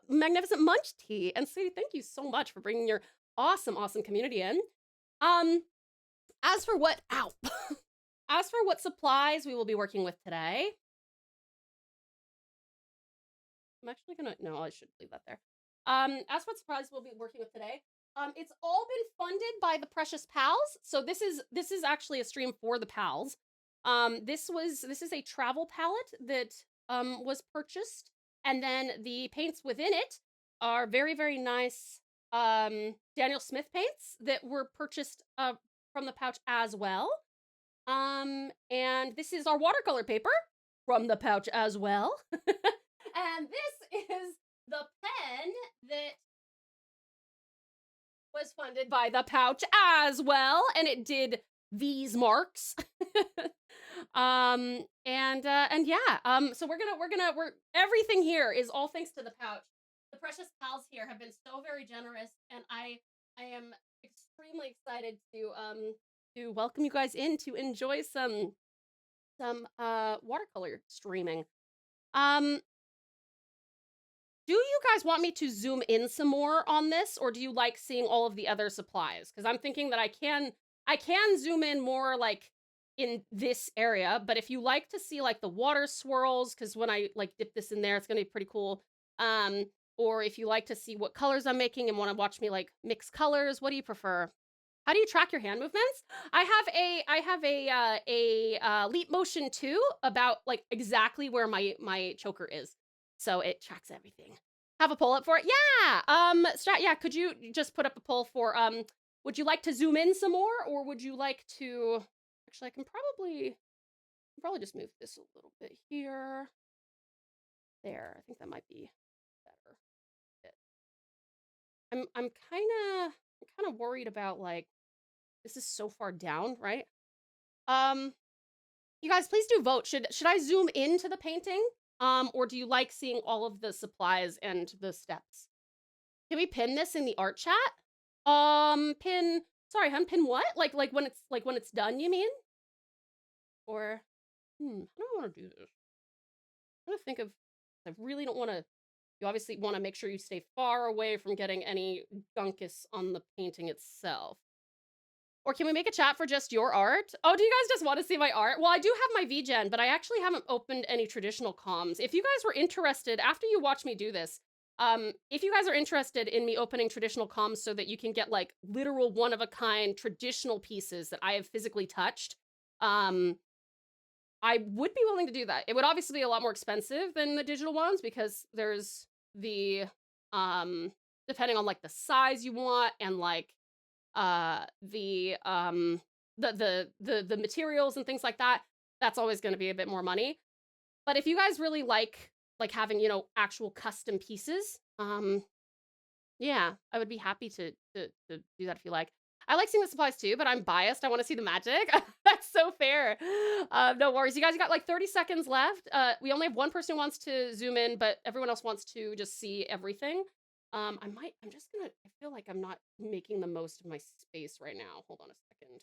magnificent Munch Tea. And sweetie, thank you so much for bringing your awesome community in. As for what as for what supplies we will be working with today. I'm actually gonna no, I should leave that there. As for what supplies we'll be working with today, it's all been funded by the Precious Pals. So this is actually a stream for the pals. This is a travel palette that was purchased, and then the paints within it are very, very nice Daniel Smith paints that were purchased from the pouch as well. And this is our watercolor paper from the pouch as well. And this is the pen that was funded by the pouch as well, and it did these marks. And yeah, so we're everything here is all thanks to the pouch. The Precious Pals here have been so very generous, and I am extremely excited to welcome you guys in to enjoy some watercolor streaming. Do you guys want me to zoom in some more on this, or do you like seeing all of the other supplies? Because I'm thinking that I can zoom in more like in this area, but if you like to see like the water swirls, because when I like dip this in there, it's gonna be pretty cool. Or if you like to see what colors I'm making and want to watch me like mix colors, what do you prefer? How do you track your hand movements? I have a Leap Motion 2 about like exactly where my choker is. So it tracks everything. Have a poll up for it? Yeah. Yeah, could you just put up a poll for would you like to zoom in some more, or would you like to actually I can probably just move this a little bit here. There. I think that might be better. I'm kind of worried about like this is so far down, right? You guys please do vote. Should I zoom into the painting? Or do you like seeing all of the supplies and the steps? Can we pin this in the art chat? Sorry, hun, pin what? Like when it's done, you mean? Or, I don't want to do this. I'm gonna think of, I really don't want to, you obviously want to make sure you stay far away from getting any gunkus on the painting itself. Or can we make a chat for just your art? Oh, do you guys just want to see my art? Well, I do have my VGen, but I actually haven't opened any traditional comms. If you guys were interested, after you watch me do this, if you guys are interested in me opening traditional comms so that you can get like literal one-of-a-kind traditional pieces that I have physically touched, I would be willing to do that. It would obviously be a lot more expensive than the digital ones because there's the, depending on like the size you want and like, the materials and things like that, that's always going to be a bit more money. But if you guys really like having, you know, actual custom pieces, yeah, I would be happy to do that if you like. I like seeing the supplies too, but I'm biased. I want to see the magic. That's so fair. No worries. You guys got like 30 seconds left. We only have one person who wants to zoom in, but everyone else wants to just see everything. I feel like I'm not making the most of my space right now. Hold on a second.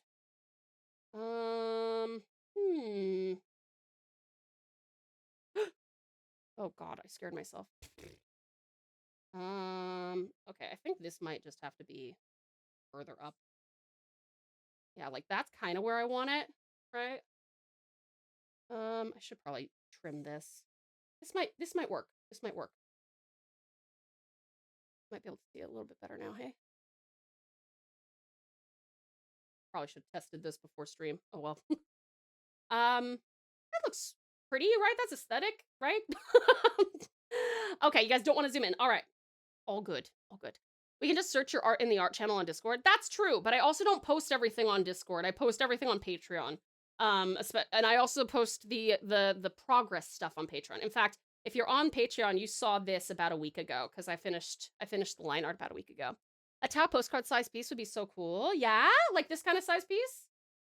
Oh God, I scared myself. Okay, I think this might just have to be further up. Yeah, like that's kind of where I want it, right? I should probably trim this. This might work. This might work. Might be able to see it a little bit better now, hey? Probably should have tested this before stream. Oh well. That looks pretty, right? That's aesthetic, right? Okay, you guys don't want to zoom in. All right. All good. All good. We can just search your art in the art channel on Discord. That's true, but I also don't post everything on Discord. I post everything on Patreon. And I also post the progress stuff on Patreon. In fact, if you're on Patreon, you saw this about a week ago because I finished the line art about a week ago. A Tau postcard size piece would be so cool. Yeah, like this kind of size piece.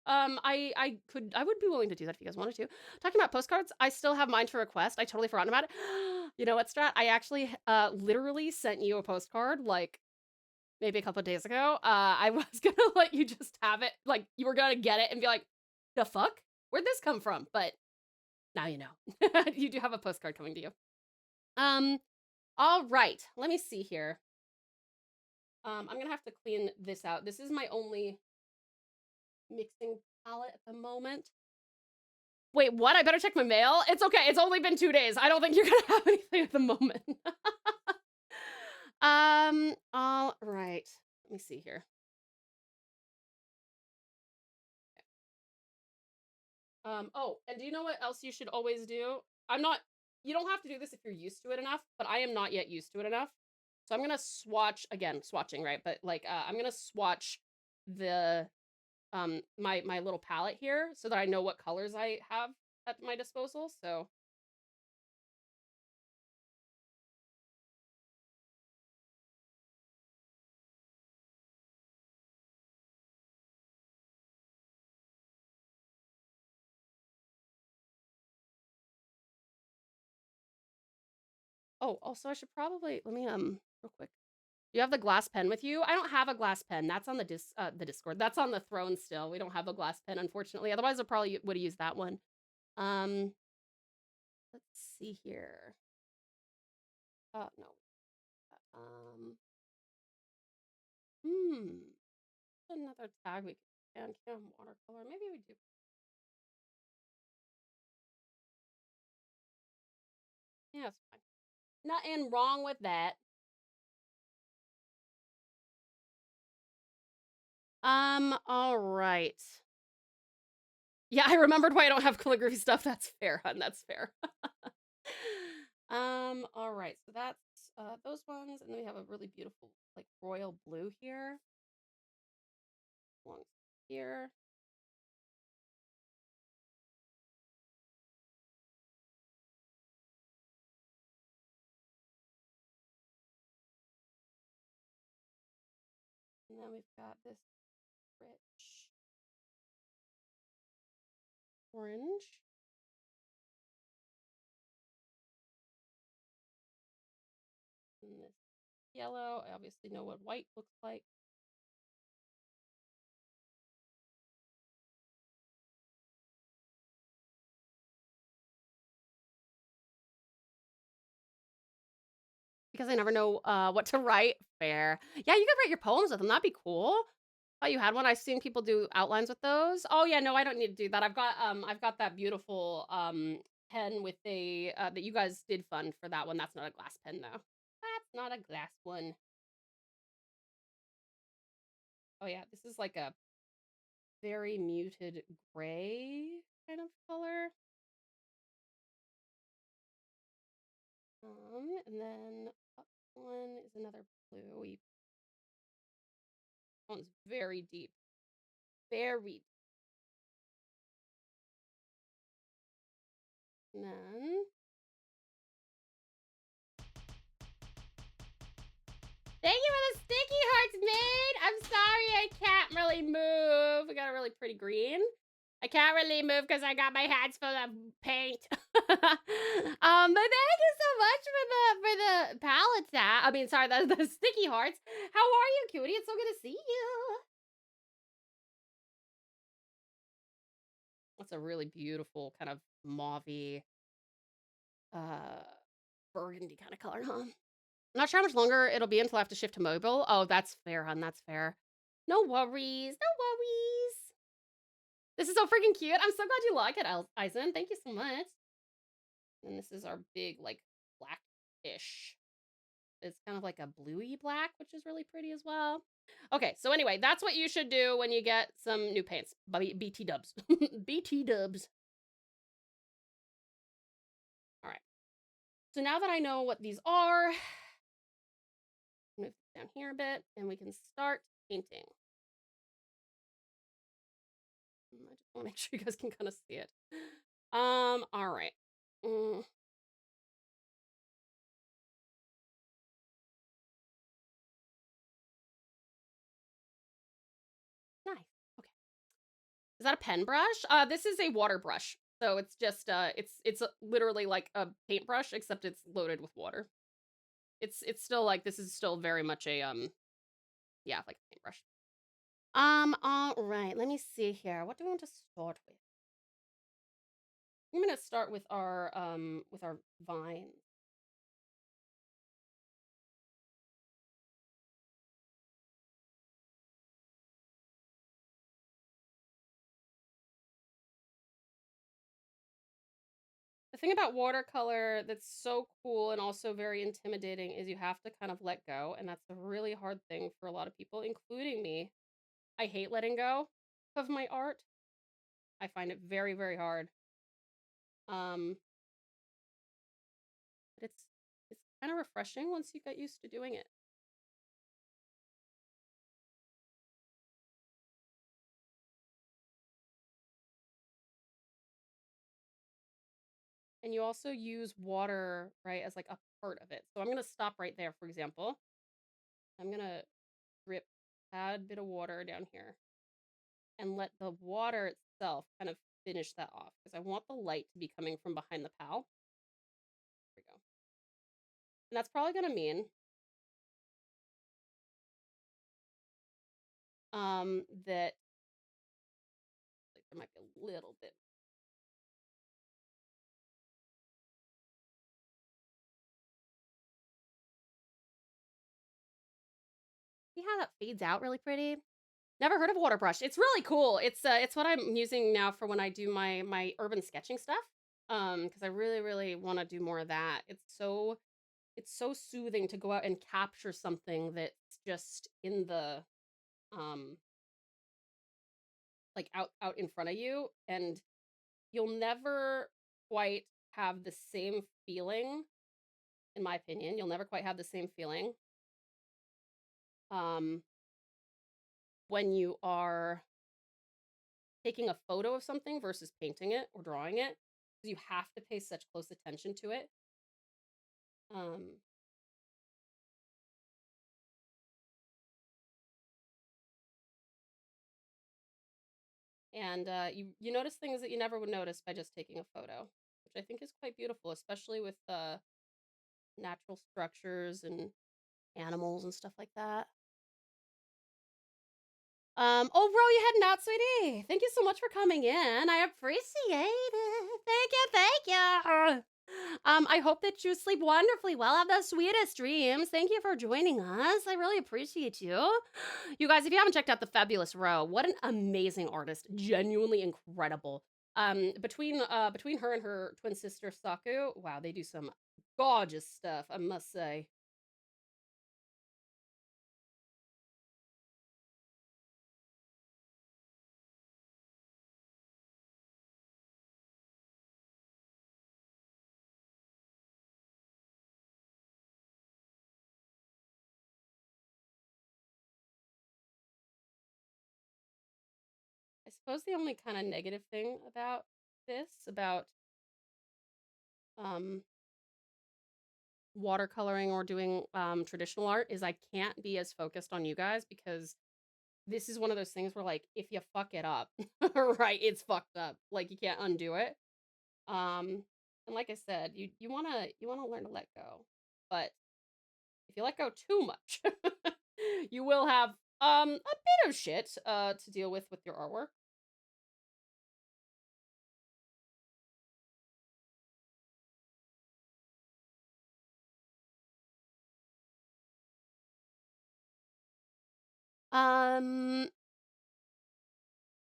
I would be willing to do that if you guys wanted to. Talking about postcards, I still have mine to request. I totally forgot about it. You know what, Strat? I actually literally sent you a postcard like maybe a couple of days ago. I was gonna let you just have it, like you were gonna get it and be like, the fuck? Where'd this come from? But now you know. You do have a postcard coming to you. All right, let me see here. I'm gonna have to clean this out. This is my only mixing palette at the moment. Wait, what? I better check my mail? It's okay, it's only been 2 days. I don't think you're gonna have anything at the moment. All right. Let me see here. Oh, and do you know what else you should always do? You don't have to do this if you're used to it enough, but I am not yet used to it enough. So I'm gonna swatch, again, swatching, right? But like, I'm gonna swatch the, my little palette here so that I know what colors I have at my disposal, so. Oh, also I should probably, let me, real quick. You have the glass pen with you? I don't have a glass pen. That's on the Discord. That's on the throne still. We don't have a glass pen, unfortunately. Otherwise, I probably would have used that one. Let's see here. No. Another tag we can Handcam watercolor. Maybe we do. Yeah, it's fine. Nothing wrong with that. All right. Yeah, I remembered why I don't have calligraphy stuff. That's fair, hun. That's fair. All right. So that's those ones, and then we have a really beautiful like royal blue here. One here. And then we've got this rich orange. And this yellow. I obviously know what white looks like. Because I never know what to write. Fair. Yeah, you could write your poems with them. That'd be cool. Oh, you had one? I've seen people do outlines with those. Oh yeah, no, I don't need to do that. I've got that beautiful pen with a that you guys did fund for that one. That's not a glass pen though. That's not a glass one. Oh yeah, this is like a very muted gray kind of color. And then up one is another bluey. That one's very deep. Very deep. And then thank you for the sticky hearts, maid. I'm sorry I can't really move. We got a really pretty green. I can't really move because I got my hands full of paint. But thank you so much for the palette tab. I mean, sorry, the sticky hearts. How are you, cutie? It's so good to see you. That's a really beautiful kind of mauvey, burgundy kind of color, huh? I'm not sure how much longer it'll be until I have to shift to mobile. Oh, that's fair, hun. That's fair. No worries. No worries. This is so freaking cute. I'm so glad you like it, Eisen. Thank you so much. And this is our big, like, black-ish. It's kind of like a bluey black, which is really pretty as well. Okay, so anyway, that's what you should do when you get some new paints. BT dubs. BT dubs. All right. So now that I know what these are, move Down here a bit, and we can start painting. I just want to make sure you guys can kind of see it. All right. Nice. Okay. Is that a pen brush? This is a water brush. So it's just it's literally like a paintbrush, except it's loaded with water. It's still like, this is still very much a yeah, like a paintbrush. All right. Let me see here. What do we want to start with? I'm gonna start with our vine. The thing about watercolor that's so cool and also very intimidating is you have to kind of let go, and that's a really hard thing for a lot of people, including me. I hate letting go of my art. I find it very, very hard. But it's kind of refreshing once you get used to doing it. And you also use water, right, as like a part of it. So I'm gonna stop right there, for example. I'm gonna drip a tad bit of water down here and let the water itself kind of finish that off, because I want the light to be coming from behind the POW. There we go. And that's probably gonna mean that like there might be a little bit. See how that fades out really pretty? Never heard of a water brush. It's really cool. It's what I'm using now for when I do my urban sketching stuff. Because I really, really want to do more of that. It's so soothing to go out and capture something that's just in the like out in front of you, and you'll never quite have the same feeling, in my opinion. You'll never quite have the same feeling when you are taking a photo of something versus painting it or drawing it, because you have to pay such close attention to it. And you notice things that you never would notice by just taking a photo, which I think is quite beautiful, especially with natural structures and animals and stuff like that. Oh, bro, you heading out, sweetie? Thank you so much for coming in. I appreciate it. Thank you. I hope that you sleep wonderfully well, have the sweetest dreams. Thank you for joining us. I really appreciate you. You guys, if you haven't checked out the Fabulous Row, what an amazing artist. Genuinely incredible. Between her and her twin sister Sakura, wow, they do some gorgeous stuff, I must say. I suppose the only kind of negative thing about this, about watercoloring or doing traditional art, is I can't be as focused on you guys, because this is one of those things where, like, if you fuck it up, right, it's fucked up. Like, you can't undo it. And like I said, you wanna learn to let go, but if you let go too much, you will have a bit of shit to deal with your artwork.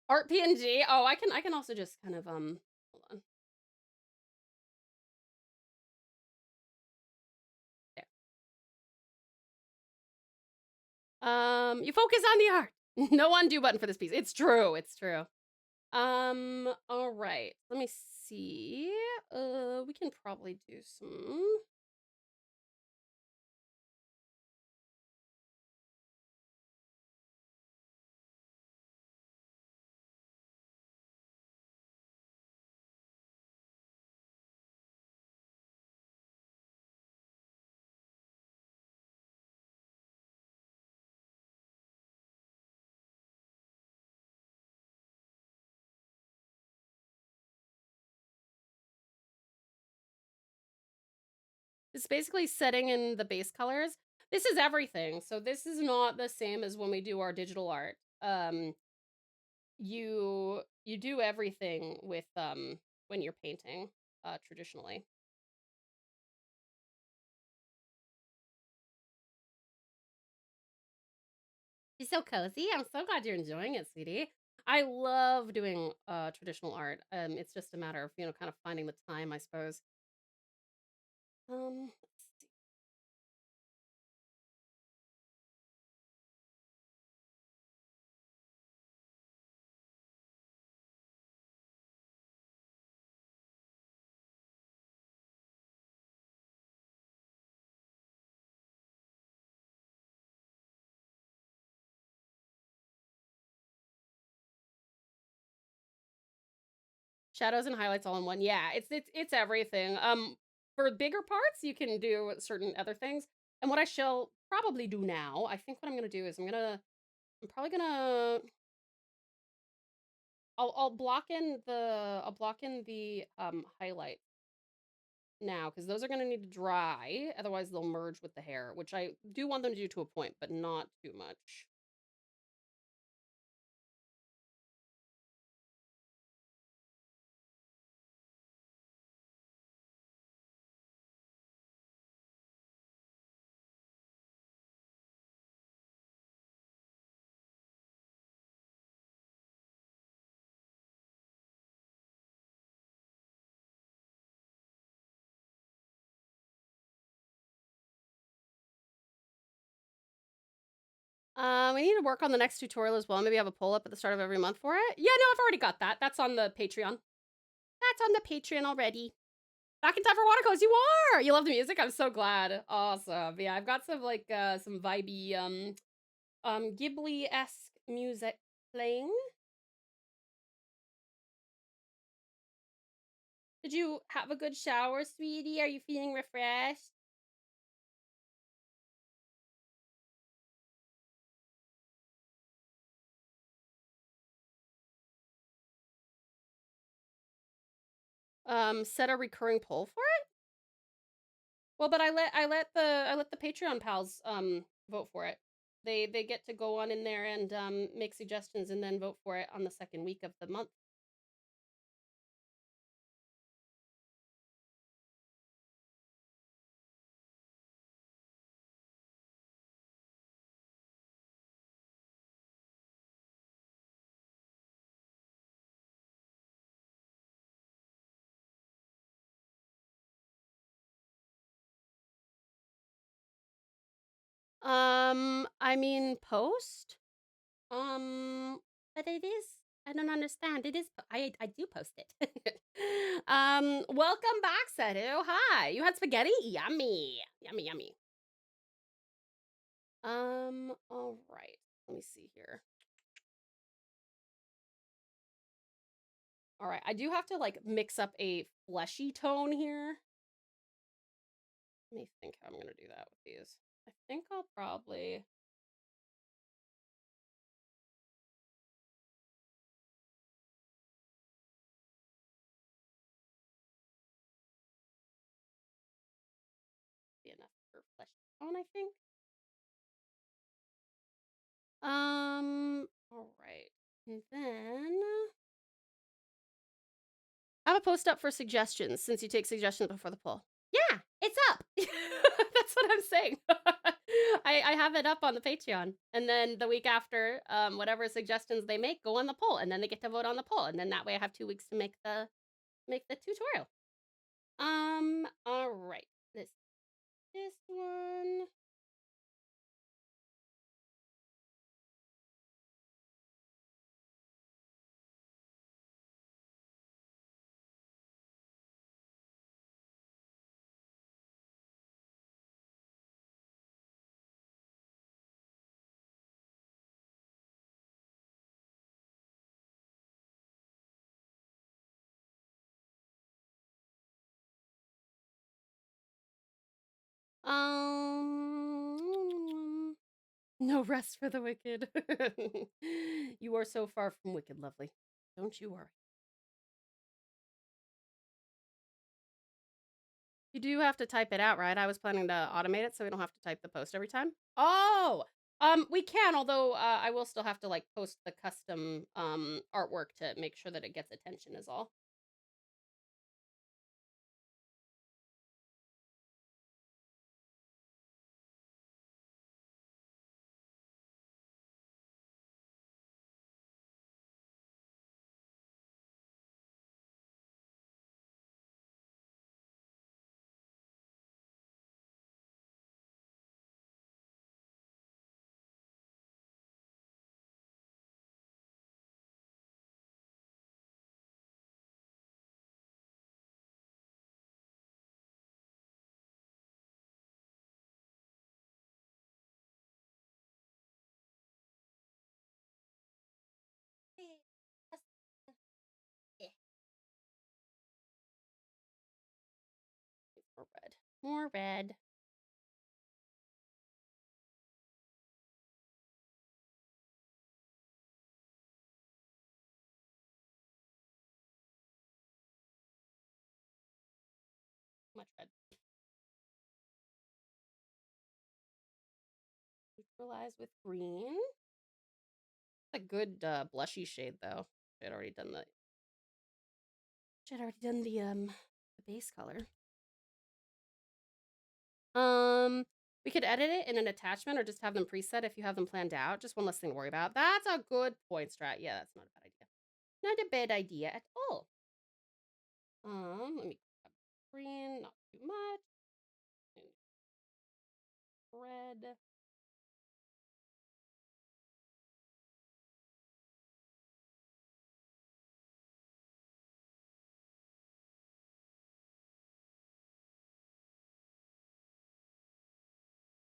Art PNG. Oh, I can also just kind of hold on. There. You focus on the art. No undo button for this piece. It's true. It's true. All right. Let me see. We can probably do some It's basically setting in the base colors. This is everything. So this is not the same as when we do our digital art. You do everything with when you're painting traditionally. She's so cozy. I'm so glad you're enjoying it, sweetie. I love doing traditional art. It's just a matter of, you know, kind of finding the time, I suppose. Let's see. Shadows and highlights all in one. Yeah, it's everything. For bigger parts, you can do certain other things. And what I shall probably do now, I think what I'm gonna do is I'm probably gonna I'll block in the highlight now, because those are gonna need to dry, otherwise they'll merge with the hair, which I do want them to do to a point, but not too much. We need to work on the next tutorial as well. Maybe have a poll up at the start of every month for it. Yeah, no, I've already got that. That's on the Patreon. That's on the Patreon already. Back in time for watercolors. You are. You love the music. I'm so glad. Awesome. Yeah, I've got some like some vibey Ghibli-esque music playing. Did you have a good shower, sweetie? Are you feeling refreshed? Set a recurring poll for it? Well, but I let the Patreon pals vote for it. They get to go on in there and make suggestions and then vote for it on the second week of the month. I mean post. But it is. I don't understand. It is. I do post it. Welcome back, Setu. Hi. You had spaghetti? Yummy. Yummy, yummy. All right. Let me see here. All right. I do have to like mix up a fleshy tone here. Let me think how I'm gonna do that with these. I think I'll probably. Be enough for fleshy tone, I think. All right. And then I have a post up for suggestions since you take suggestions before the poll. Yeah, it's up. That's what I'm saying. I have it up on the Patreon. And then the week after, whatever suggestions they make go on the poll, and then they get to vote on the poll. And then that way I have 2 weeks to make the tutorial. All right. This one. No rest for the wicked. You are so far from wicked, lovely. Don't you worry. You do have to type it out, right? I was planning to automate it so we don't have to type the post every time. Oh, we can, although I will still have to like post the custom artwork to make sure that it gets attention is all. More red. More red. Much red. Neutralize with green. It's a good blushy shade though. I'd already done the base color. We could edit it in an attachment or just have them preset if you have them planned out. Just one less thing to worry about. That's a good point, Strat. Yeah, that's not a bad idea. Not a bad idea at all. Let me grab green, not too much. Red.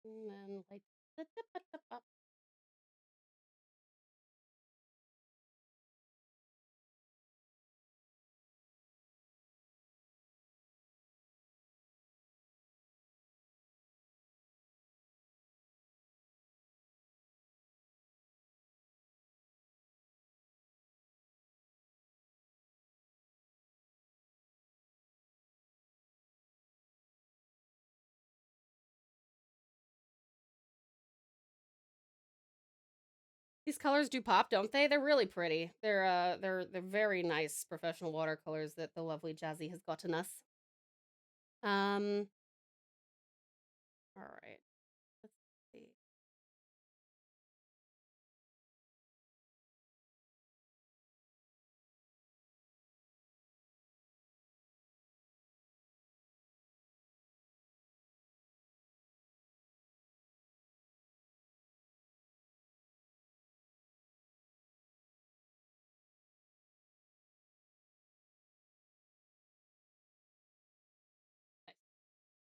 And then like the tip up. These colors do pop, don't they? They're really pretty. They're very nice professional watercolors that the lovely Jazzy has gotten us. All right. Let's see.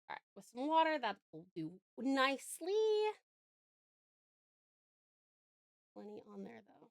All right, with some water, that will do nicely. Plenty on there, though.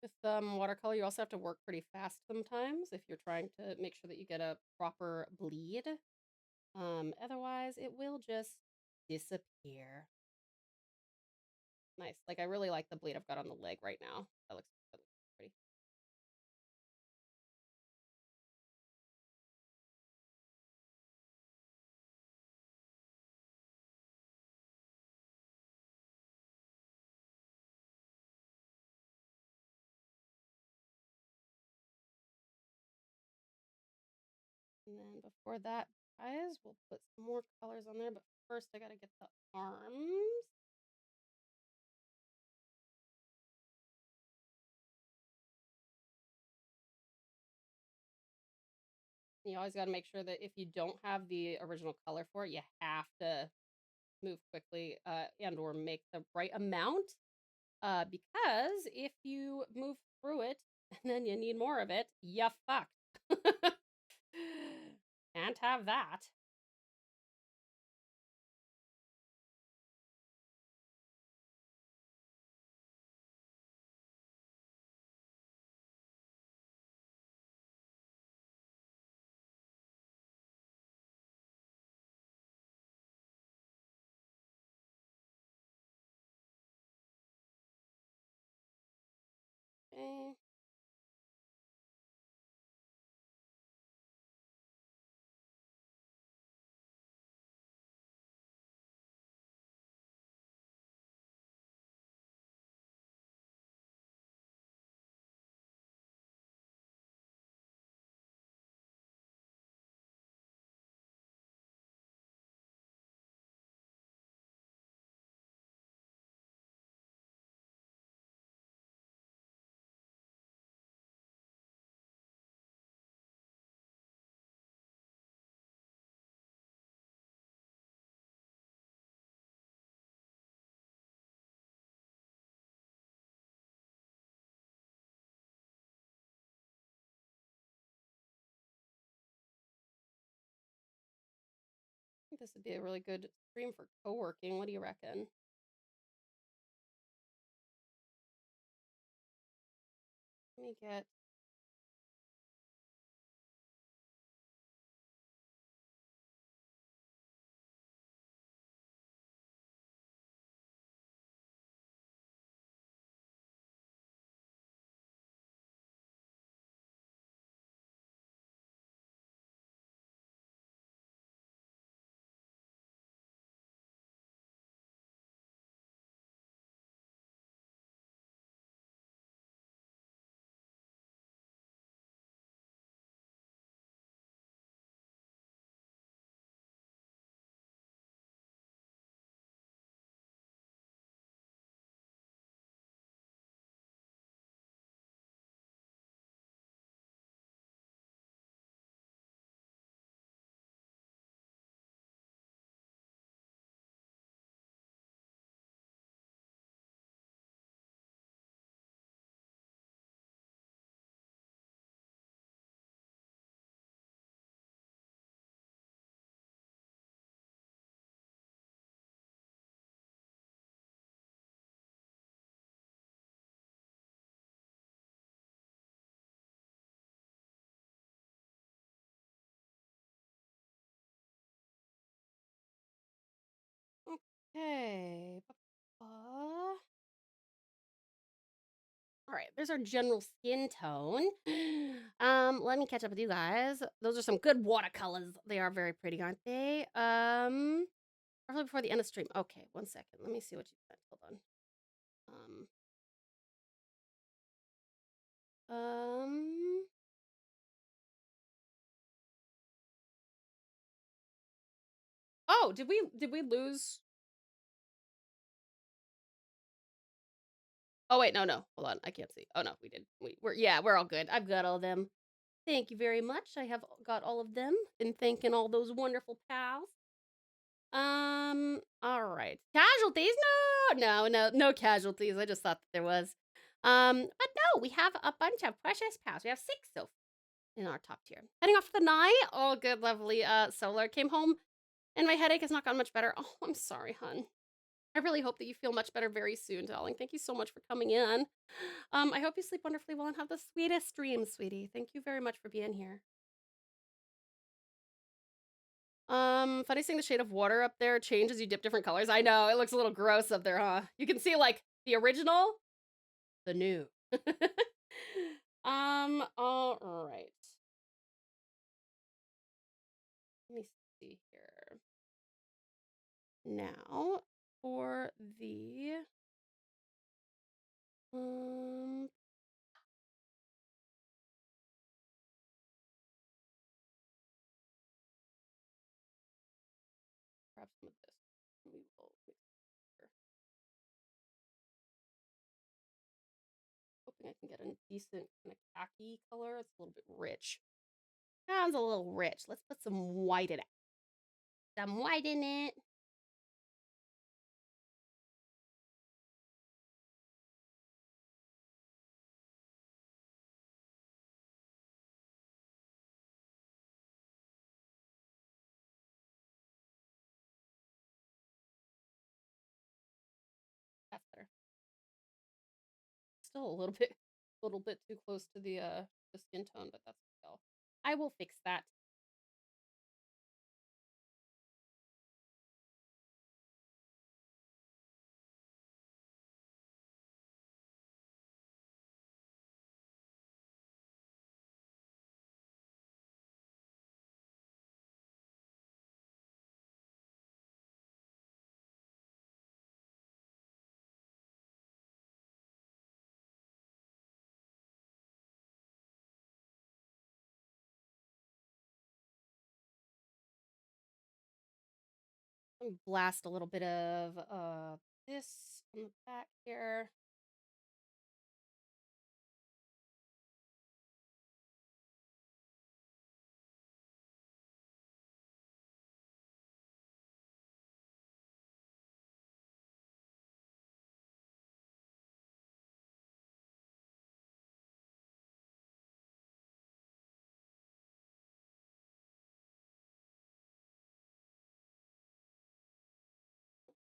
With watercolor, you also have to work pretty fast sometimes if you're trying to make sure that you get a proper bleed. Otherwise, it will just disappear. Nice. Like, I really like the bleed I've got on the leg right now. That looks pretty. And then before that, guys, we'll put some more colors on there. But first, I gotta get the arms. You always got to make sure that if you don't have the original color for it, you have to move quickly and or make the right amount. Because if you move through it and then you need more of it, you fucked. Can't have that. Okay. I think this would be a really good stream for co-working. What do you reckon? Let me get okay. All right, there's our general skin tone. Let me catch up with you guys. Those are some good watercolors. They are very pretty, aren't they? Probably before the end of stream. Okay, 1 second. Let me see what you said. Hold on. Oh, did we lose? Oh wait, no. Hold on. I can't see. Oh no, we did. We're all good. I've got all of them. Thank you very much. I have got all of them. Been thanking all those wonderful pals. All right. Casualties? No casualties. I just thought that there was. But no, we have a bunch of precious pals. We have 6 so far in our top tier. Heading off for the night. All good, lovely. Solar came home and my headache has not gotten much better. Oh, I'm sorry, hun. I really hope that you feel much better very soon, darling. Thank you so much for coming in. I hope you sleep wonderfully well and have the sweetest dreams, sweetie. Thank you very much for being here. Funny seeing the shade of water up there change as you dip different colors. I know, it looks a little gross up there, huh? You can see, like, the original, the new. All right. Let me see here. Now, for the, some of this. We will mix it here. Hoping I can get a decent kind of khaki color. It's a little bit rich. Sounds a little rich. Let's put some white in it. Some white in it. That's better. Still a little bit too close to the skin tone, but that's okay. I will fix that. Let me blast a little bit of this on the back here.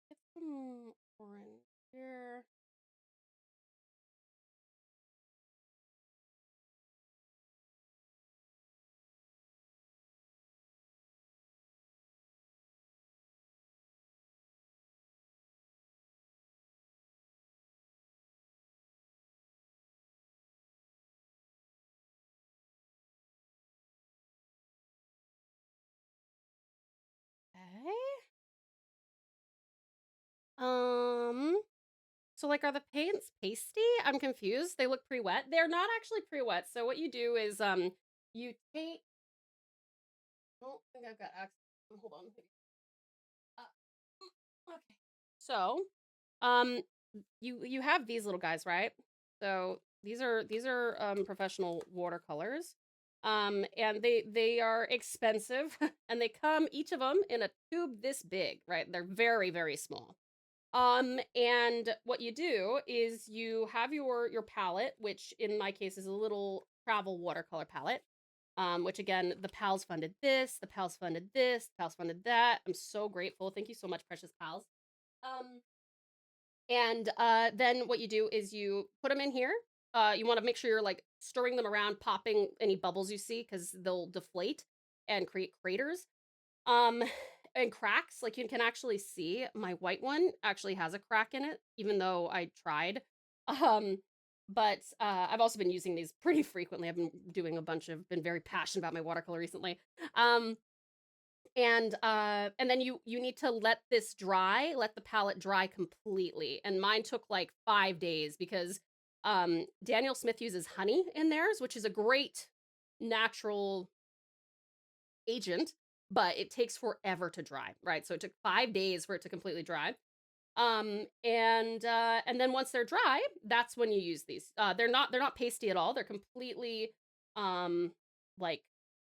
Get some orange here. Okay. So like, are the paints pasty? I'm confused. They look pre-wet. They're not actually pre-wet. So what you do is you take. I don't think I've got access. Hold on. Okay. So, you have these little guys, right? So these are professional watercolors. And they are expensive, and they come each of them in a tube this big, right? They're very, very small. And what you do is you have your palette, which in my case is a little travel watercolor palette. Which again, the pals funded this, the pals funded this, the pals funded that. I'm so grateful. Thank you so much, precious pals. And then what you do is you put them in here. You want to make sure you're like stirring them around, popping any bubbles you see, because they'll deflate and create craters. And cracks. Like, you can actually see my white one actually has a crack in it, even though I tried. But I've also been using these pretty frequently. I've been doing been very passionate about my watercolor recently. And then you need to let this dry, let the palette dry completely. And mine took like 5 days because Daniel Smith uses honey in theirs, which is a great natural agent, but it takes forever to dry, right? So it took 5 days for it to completely dry. And then once they're dry, that's when you use these. They're not pasty at all. They're completely like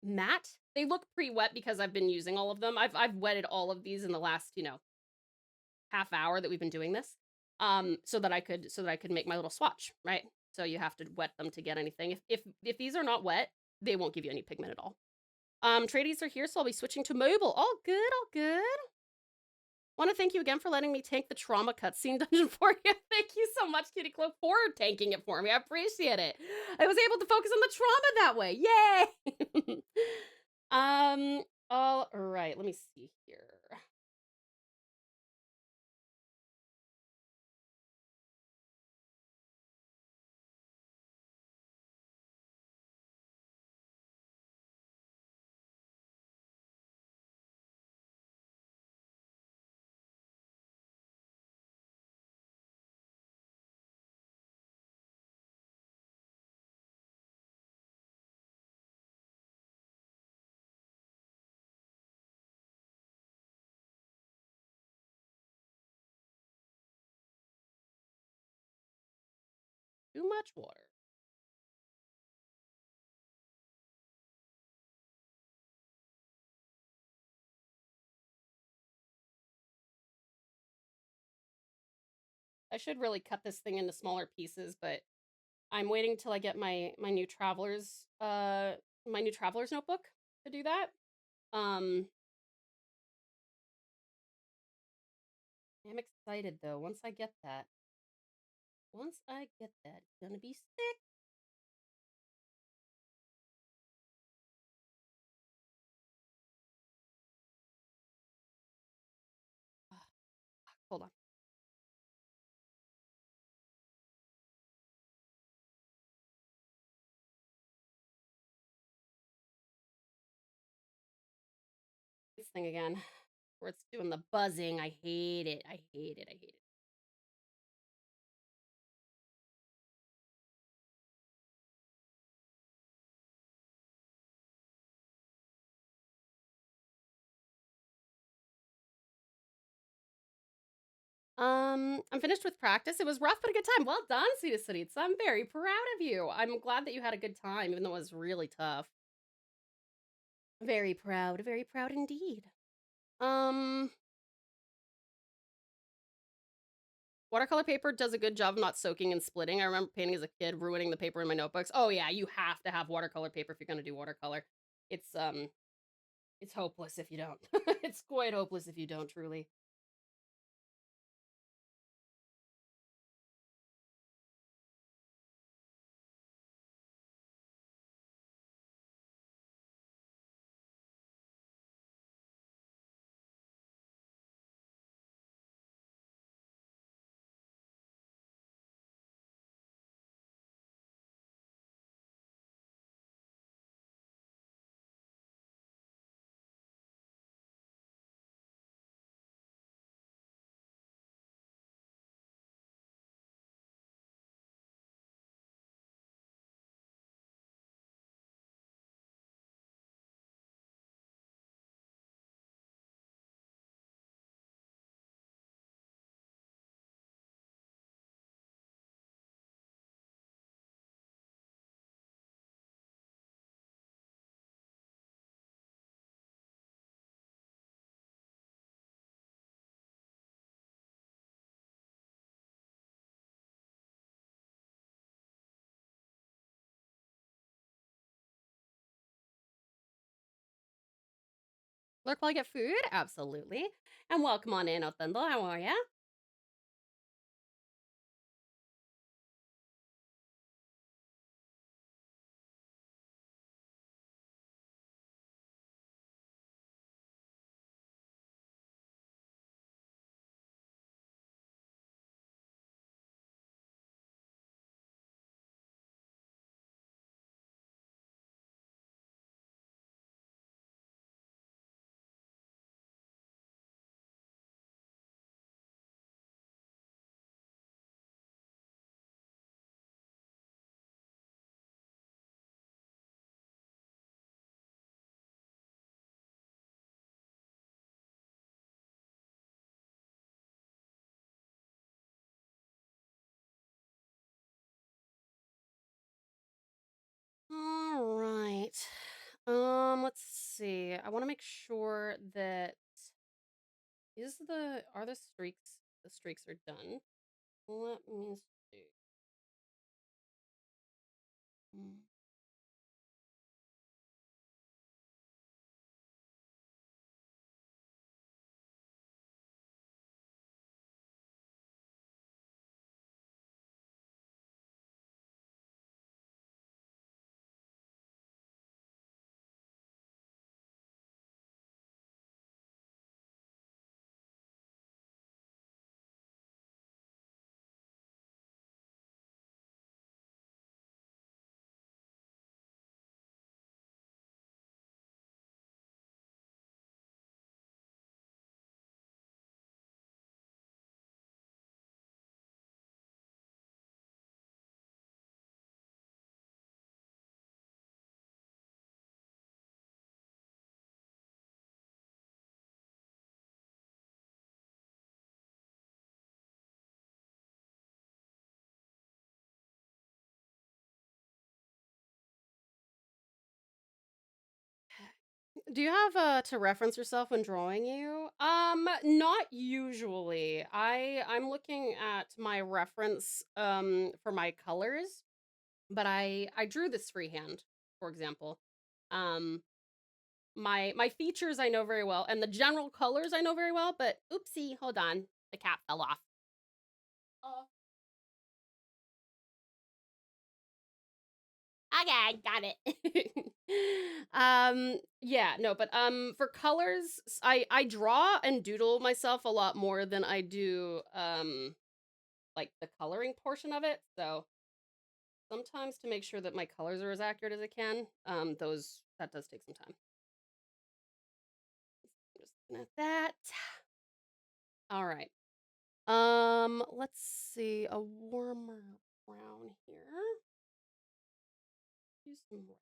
matte. They look pre-wet because I've been using all of them. I've wetted all of these in the last, half hour that we've been doing this. So that I could make my little swatch, right? So you have to wet them to get anything. If these are not wet, they won't give you any pigment at all. Tradies are here, so I'll be switching to mobile. All good, all good. Want to thank you again for letting me tank the trauma cutscene dungeon for you. Thank you so much, Kitty Cloak, for tanking it for me. I appreciate it. I was able to focus on the trauma that way. Yay! All right, let me see here. Too much water. I should really cut this thing into smaller pieces, but I'm waiting till I get my new traveler's notebook to do that. I'm excited though. Once I get that, it's gonna be sick. Hold on. This thing again, where it's doing the buzzing. I hate it. I hate it. I hate it. I'm finished with practice. It was rough, but a good time. Well done, TauTassieTiger. I'm very proud of you. I'm glad that you had a good time, even though it was really tough. Very proud indeed. Watercolor paper does a good job of not soaking and splitting. I remember painting as a kid, ruining the paper in my notebooks. Oh yeah, you have to have watercolor paper if you're gonna do watercolor. It's hopeless if you don't. It's quite hopeless if you don't, truly. Lurk while I get food? Absolutely. And welcome on in, Othendo. How are ya? All right. Let's see. I want to make sure that are the streaks are done. Let me see. Mm. Do you have to reference yourself when drawing you? Not usually. I'm looking at my reference for my colors, but I drew this freehand, for example. Um my features I know very well, and the general colors I know very well, but oopsie, hold on. The cap fell off. Oh, Okay, got it. Yeah, no, but for colors, I draw and doodle myself a lot more than I do like the coloring portion of it. So sometimes to make sure that my colors are as accurate as I can, that does take some time. Just looking at that. All right. Let's see, a warmer brown here. Use some red.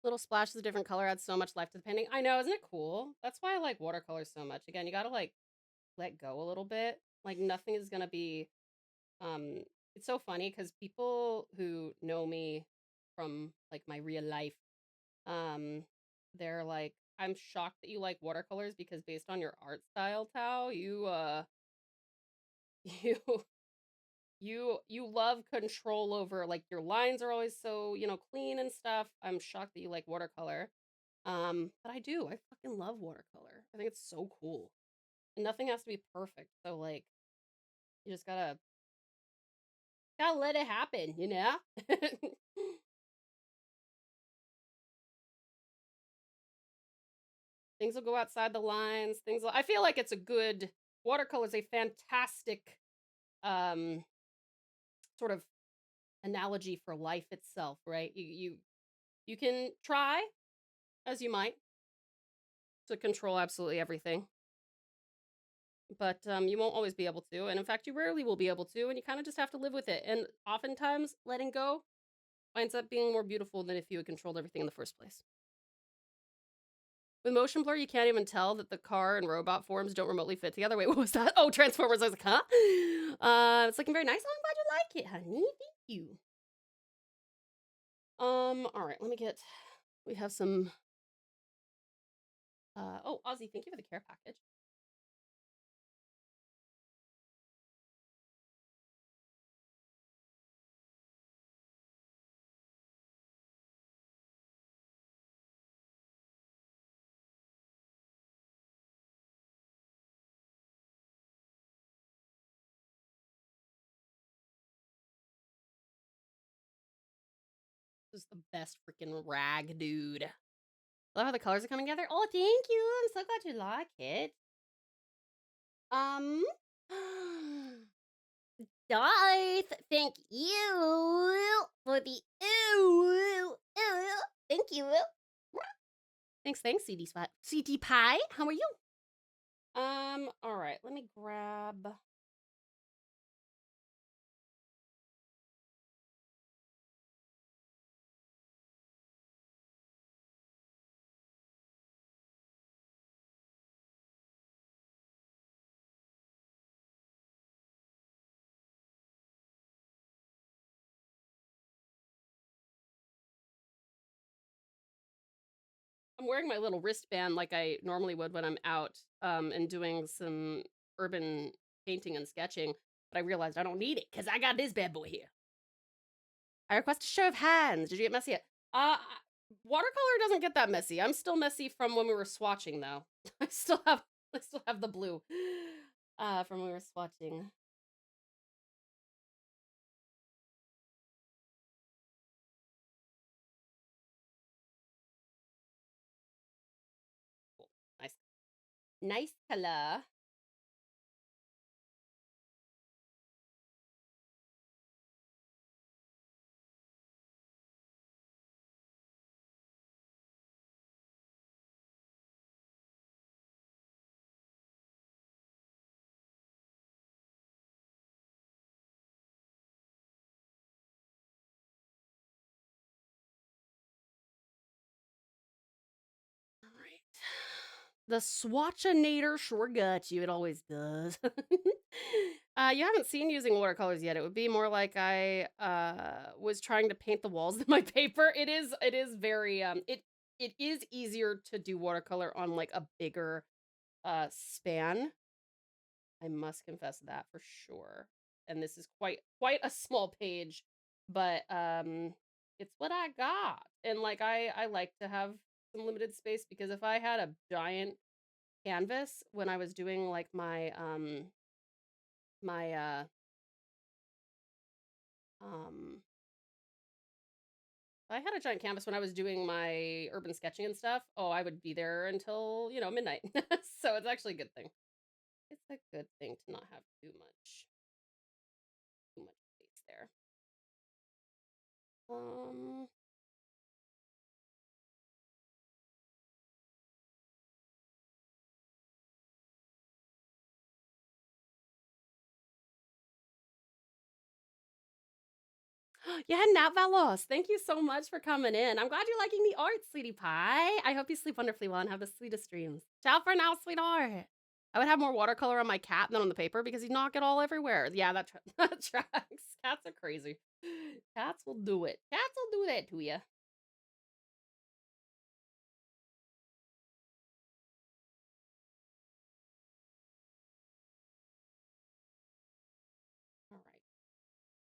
Little splashes of different color add so much life to the painting. I know, isn't it cool? That's why I like watercolor so much. Again, you gotta like let go a little bit. Like nothing is gonna be it's so funny because people who know me from like my real life, um, they're like, I'm shocked that you like watercolors because based on your art style, Tao, you you love control over like your lines are always so, clean and stuff. I'm shocked that you like watercolor. But I do. I fucking love watercolor. I think it's so cool. And nothing has to be perfect. So like you just gotta let it happen, you know? Things will go outside the lines. I feel like it's a good watercolor is a fantastic um sort of analogy for life itself, right? You can try as you might to control absolutely everything. but you won't always be able to. And in fact, you rarely will be able to, and you kind of just have to live with it. And oftentimes, letting go winds up being more beautiful than if you had controlled everything in the first place. With motion blur, you can't even tell that the car and robot forms don't remotely fit together. Wait, what was that? Oh, Transformers. I was like, huh? It's looking very nice. I'm glad you like it, honey. Thank you. All right, let me get, we have some, oh, Ozzy, thank you for the care package. This is the best freaking rag, dude. Love how the colors are coming together. Oh, thank you. I'm so glad you like it. Darth, thank you for the thank you. Thanks, CD Spot. CD Pie, how are you? All right, let me grab. I'm wearing my little wristband like I normally would when I'm out and doing some urban painting and sketching, but I realized I don't need it because I got this bad boy here. I request a show of hands. Did you get messy yet? Watercolor doesn't get that messy. I'm still messy from when we were swatching though. I still have the blue from when we were swatching. Cool. Nice color. All right. The Swatchinator sure got you. It always does. You haven't seen using watercolors yet. It would be more like I was trying to paint the walls in my paper. It is very it is easier to do watercolor on like a bigger span. I must confess that for sure. And this is quite a small page, but it's what I got. And like I like to have some limited space because if I had a giant canvas when I was doing like my my if I had a giant canvas when I was doing my urban sketching and stuff, oh, I would be there until, you know, midnight. So it's actually a good thing. It's a good thing to not have too much space there. You had nap Valos. Thank you so much for coming in. I'm glad you're liking the art, sweetie pie. I hope you sleep wonderfully well and have the sweetest dreams. Ciao for now, sweetheart. I would have more watercolor on my cat than on the paper because he'd knock it all everywhere. Yeah, that tracks. Cats are crazy. Cats will do it. Cats will do that to you.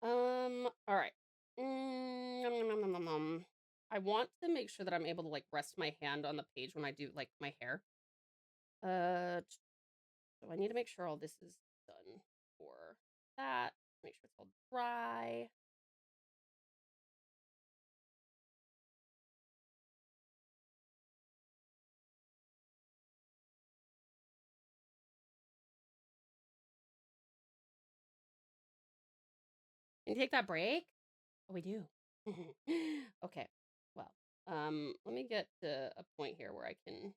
All right. I want to make sure that I'm able to like rest my hand on the page when I do like my hair. So I need to make sure all this is done for that. Make sure it's all dry. Can you take that break? Oh, we do. Okay. Well, let me get to a point here where I can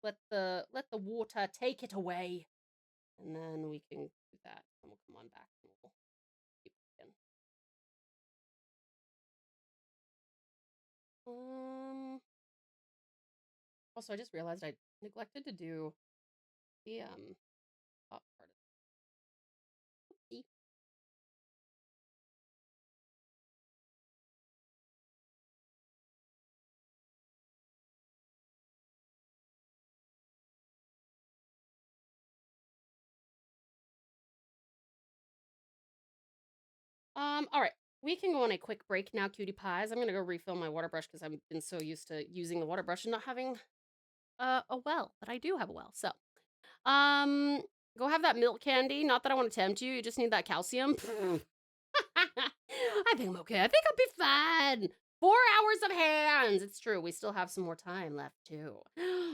let the water take it away. And then we can do that. And we'll come on back and we'll keep it in. Also, I just realized I neglected to do the top part of it. Oopsie. All right. We can go on a quick break now, cutie pies. I'm gonna go refill my water brush because I've been so used to using the water brush and not having a well, but I do have a well. So, go have that milk candy. Not that I want to tempt you. You just need that calcium. I think I'm okay. I think I'll be fine. 4 hours of hands. It's true. We still have some more time left too.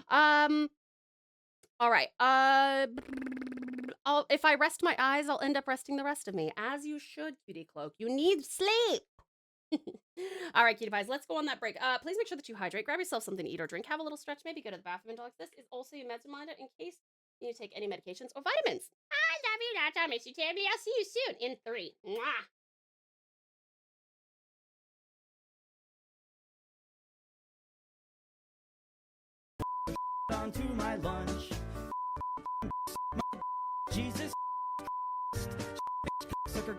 All right. If I rest my eyes, I'll end up resting the rest of me. As you should, cutie cloak. You need sleep. All right, cutie pies, let's go on that break. Please make sure that you hydrate. Grab yourself something to eat or drink. Have a little stretch. Maybe go to the bathroom and relax. This is also your meds reminder in case you need to take any medications or vitamins. I love you, Nata. I miss you, Tammy. I'll see you soon in 3. Mwah. Onto my lunch. Jesus. Sucker.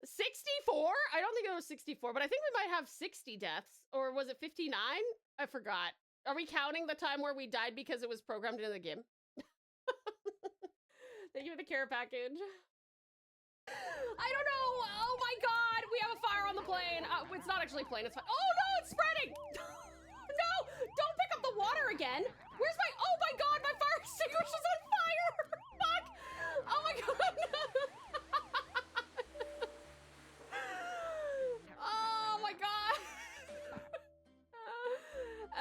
64? I don't think it was 64, but I think we might have 60 deaths. Or was it 59? I forgot. Are we counting the time where we died because it was programmed into the game? Thank you for the care package. I don't know. Oh my god. We have a fire on the plane. It's not actually a plane. It's fine. Oh no, it's spreading. No, don't pick up the water again. Where's my, oh my god, my fire extinguisher's on fire. Fuck. Oh my god. Oh my god.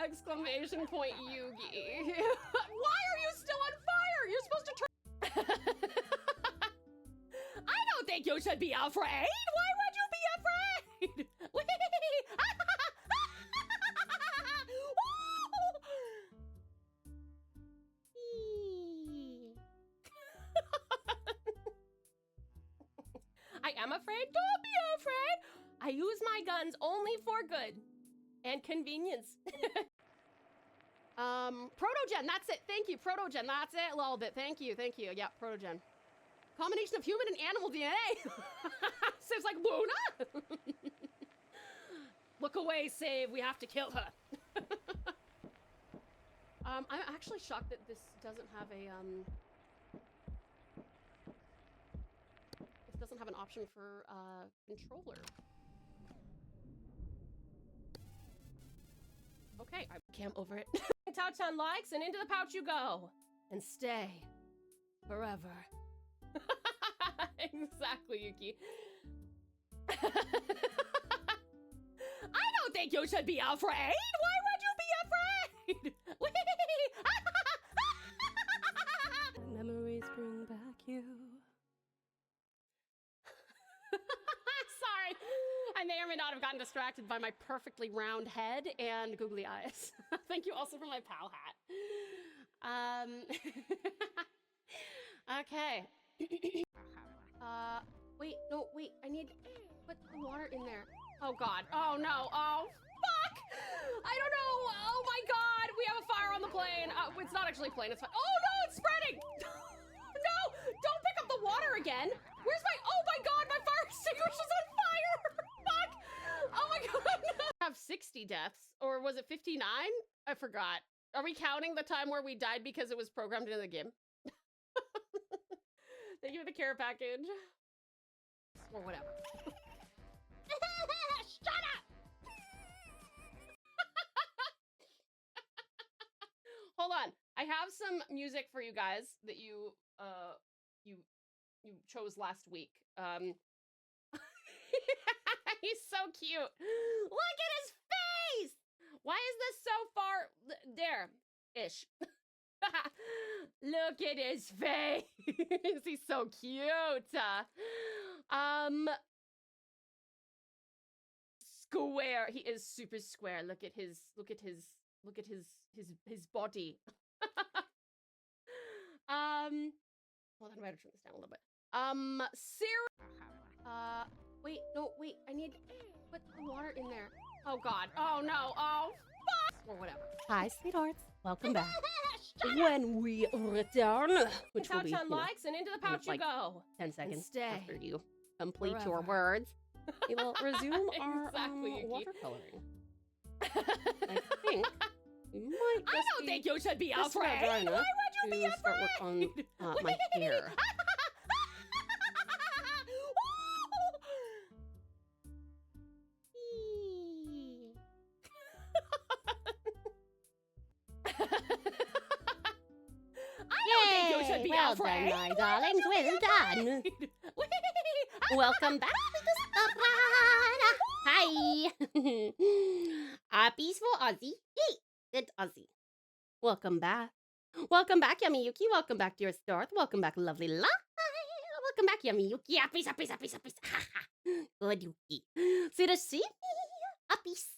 Exclamation point Yugi. Why are you still on fire? You're supposed to turn. I don't think you should be afraid. Why would you be afraid? I am afraid. Don't be afraid. I use my guns only for good and convenience. Protogen, that's it. Thank you, Protogen. That's it, Lolbit. Thank you, thank you. Yeah, Protogen. Combination of human and animal DNA. Save's like, Luna! Look away, Save. We have to kill her. I'm actually shocked that this doesn't have a, this doesn't have an option for, controller. Okay, I can't over it. Tau-chan likes, and into the pouch you go. And stay. Forever. Exactly, Yuki. I don't think you should be afraid. Why would you be afraid? Memories bring back you. Sorry. I may or may not have gotten distracted by my perfectly round head and googly eyes. Thank you also for my pal hat. Okay. Wait, no, wait, I need to put the water in there. Oh god, oh no, oh fuck! I don't know, oh my god, we have a fire on the plane. It's not actually a plane, it's fine. Oh no, it's spreading! No, don't pick up the water again. Where's my, oh my god, my fire extinguisher's on fire! Fuck! Oh my god! I have 60 deaths, or was it 59? I forgot. Are we counting the time where we died because it was programmed into the game? Thank you for the care package. Or whatever. Shut up! Hold on. I have some music for you guys that you chose last week. He's so cute. Look at his face! Why is this so far there-ish? Look at his face. He's so cute. square. He is super square. Look at his body. Hold on, I gotta turn this down a little bit. Sarah. Wait, no, wait. I need put the water in there. Oh God. Oh no. Oh fuck. Or whatever. Hi, sweethearts. Welcome back. When we return, which will be 10 likes and into the pouch like, you go. 10 seconds stay after you complete forever. your words, we will resume our Exactly, Yuki. watercoloring. I think we might I just don't be think you should be just about afraid. dry enough Why would you be to start work on afraid? my hair. I don't think you should be well afraid. done, my darlings. Well done. Welcome back to the pod. Hi. Peaceful Aussie. Yay. Good Aussie. Welcome back. Welcome back, Yummy Yuki. Welcome back, dear Starth. Welcome back, lovely Lyle. Welcome back, Yummy Yuki. A piece, a piece, a piece, a piece. Good Yuki. See to see me. A piece.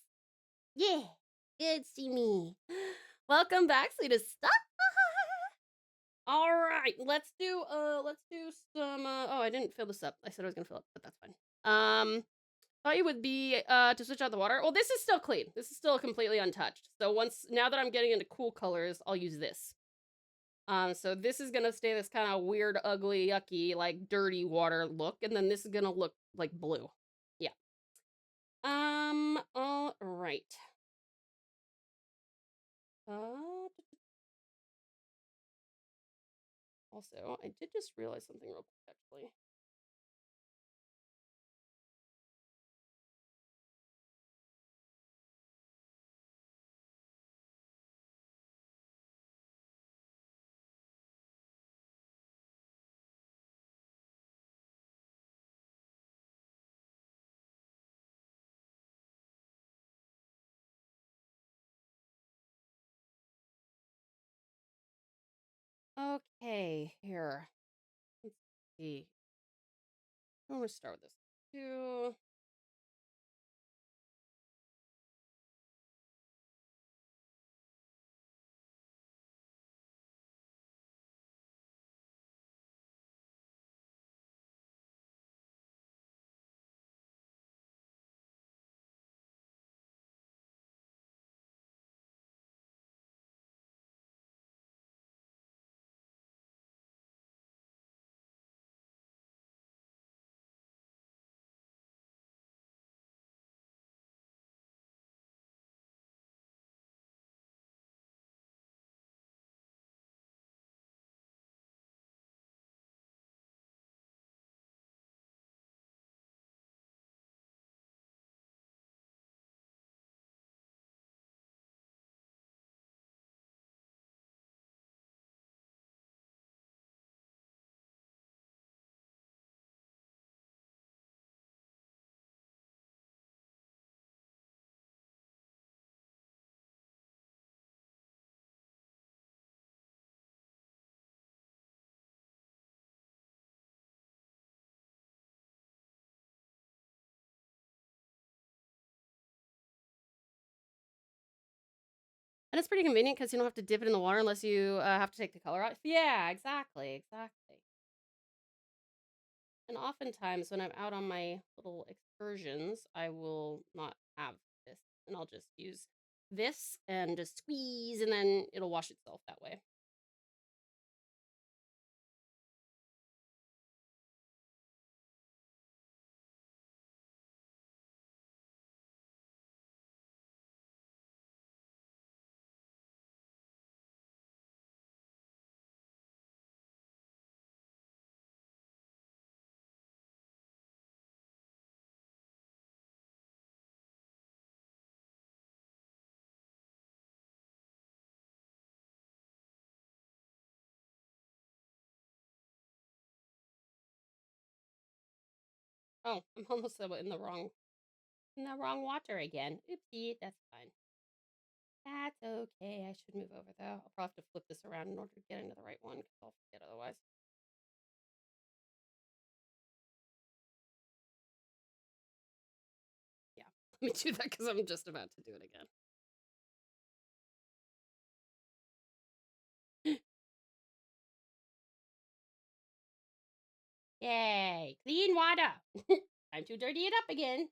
Yeah. Good see me. Welcome back, sweetest stuff. All right, let's do some oh, I didn't fill this up. I said I was gonna fill it, but that's fine. Thought it would be to switch out the water. Well, this is still clean. This is still completely untouched. So now that I'm getting into cool colors, I'll use this. So this is gonna stay this kind of weird, ugly, yucky, like dirty water look, and then this is gonna look like blue. Yeah. All right. Also, I did just realize something real quick, actually. Okay, here. Let's see. I'm gonna start with this too. And it's pretty convenient because you don't have to dip it in the water unless you have to take the color out. Yeah, exactly. And oftentimes when I'm out on my little excursions, I will not have this. And I'll just use this and just squeeze and then it'll wash itself that way. Oh, I'm almost in the wrong water again. Oopsie, that's fine. That's okay. I should move over though. I'll probably have to flip this around in order to get into the right one because I'll forget otherwise. Yeah. me do that because I'm just about to do it again. Yay, clean water. Time to dirty it up again.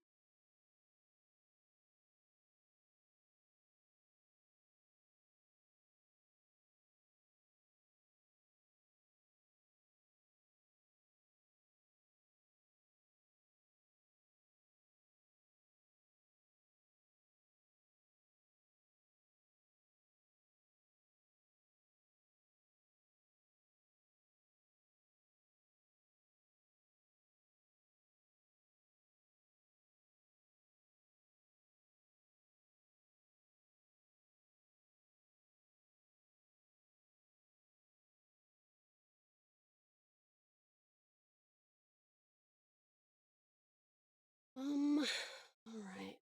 All right.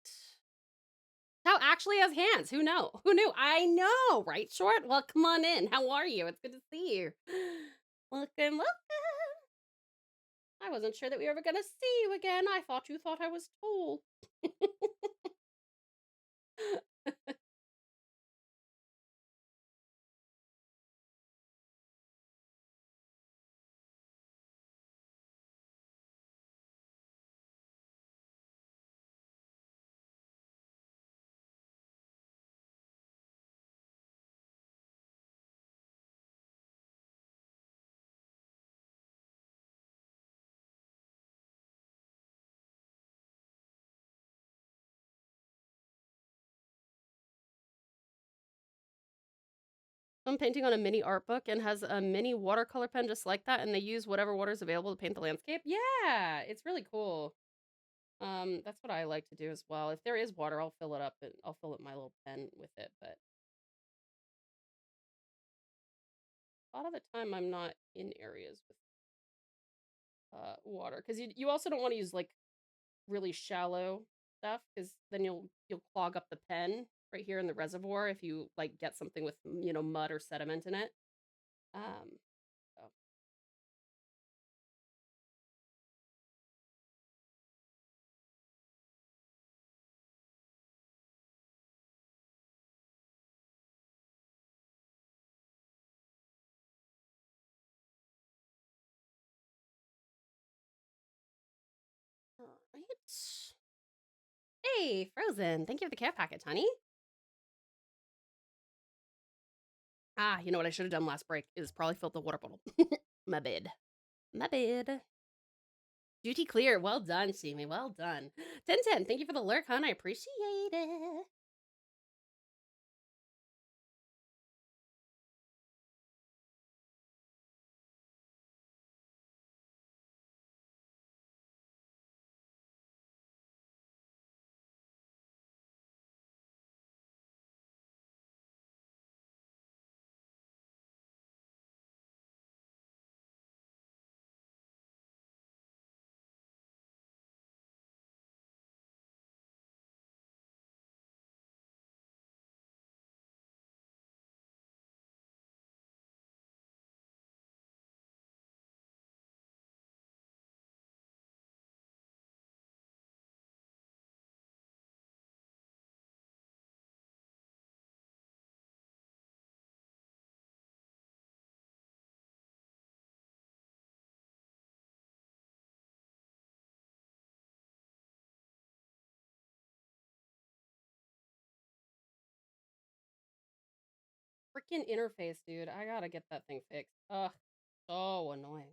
Tao actually has hands. Who knew? Who knew? I know, right, Short? Well, come on in. How are you? It's good to see you. Welcome, welcome. I wasn't sure that we were ever gonna see you again. I thought you thought I was tall. I'm painting on a mini art book and has a mini watercolor pen just like that, and they use whatever water is available to paint the landscape. Yeah, it's really cool. That's what I like to do as well. If there is water, I'll fill it up and I'll fill up my little pen with it, but a lot of the time I'm not in areas with water because you also don't want to use like really shallow stuff because then you'll clog up the pen right here in the reservoir if you like get something with mud or sediment in it. So. All right. Hey, Frozen. Thank you for the care package, honey. Ah, you know what I should have done last break is probably filled the water bottle. My bad. My bad. Duty clear. Well done, Simi. Well done. 1010, thank you for the lurk, hon. I appreciate it. Freaking interface, dude. I gotta get that thing fixed. Ugh, so annoying.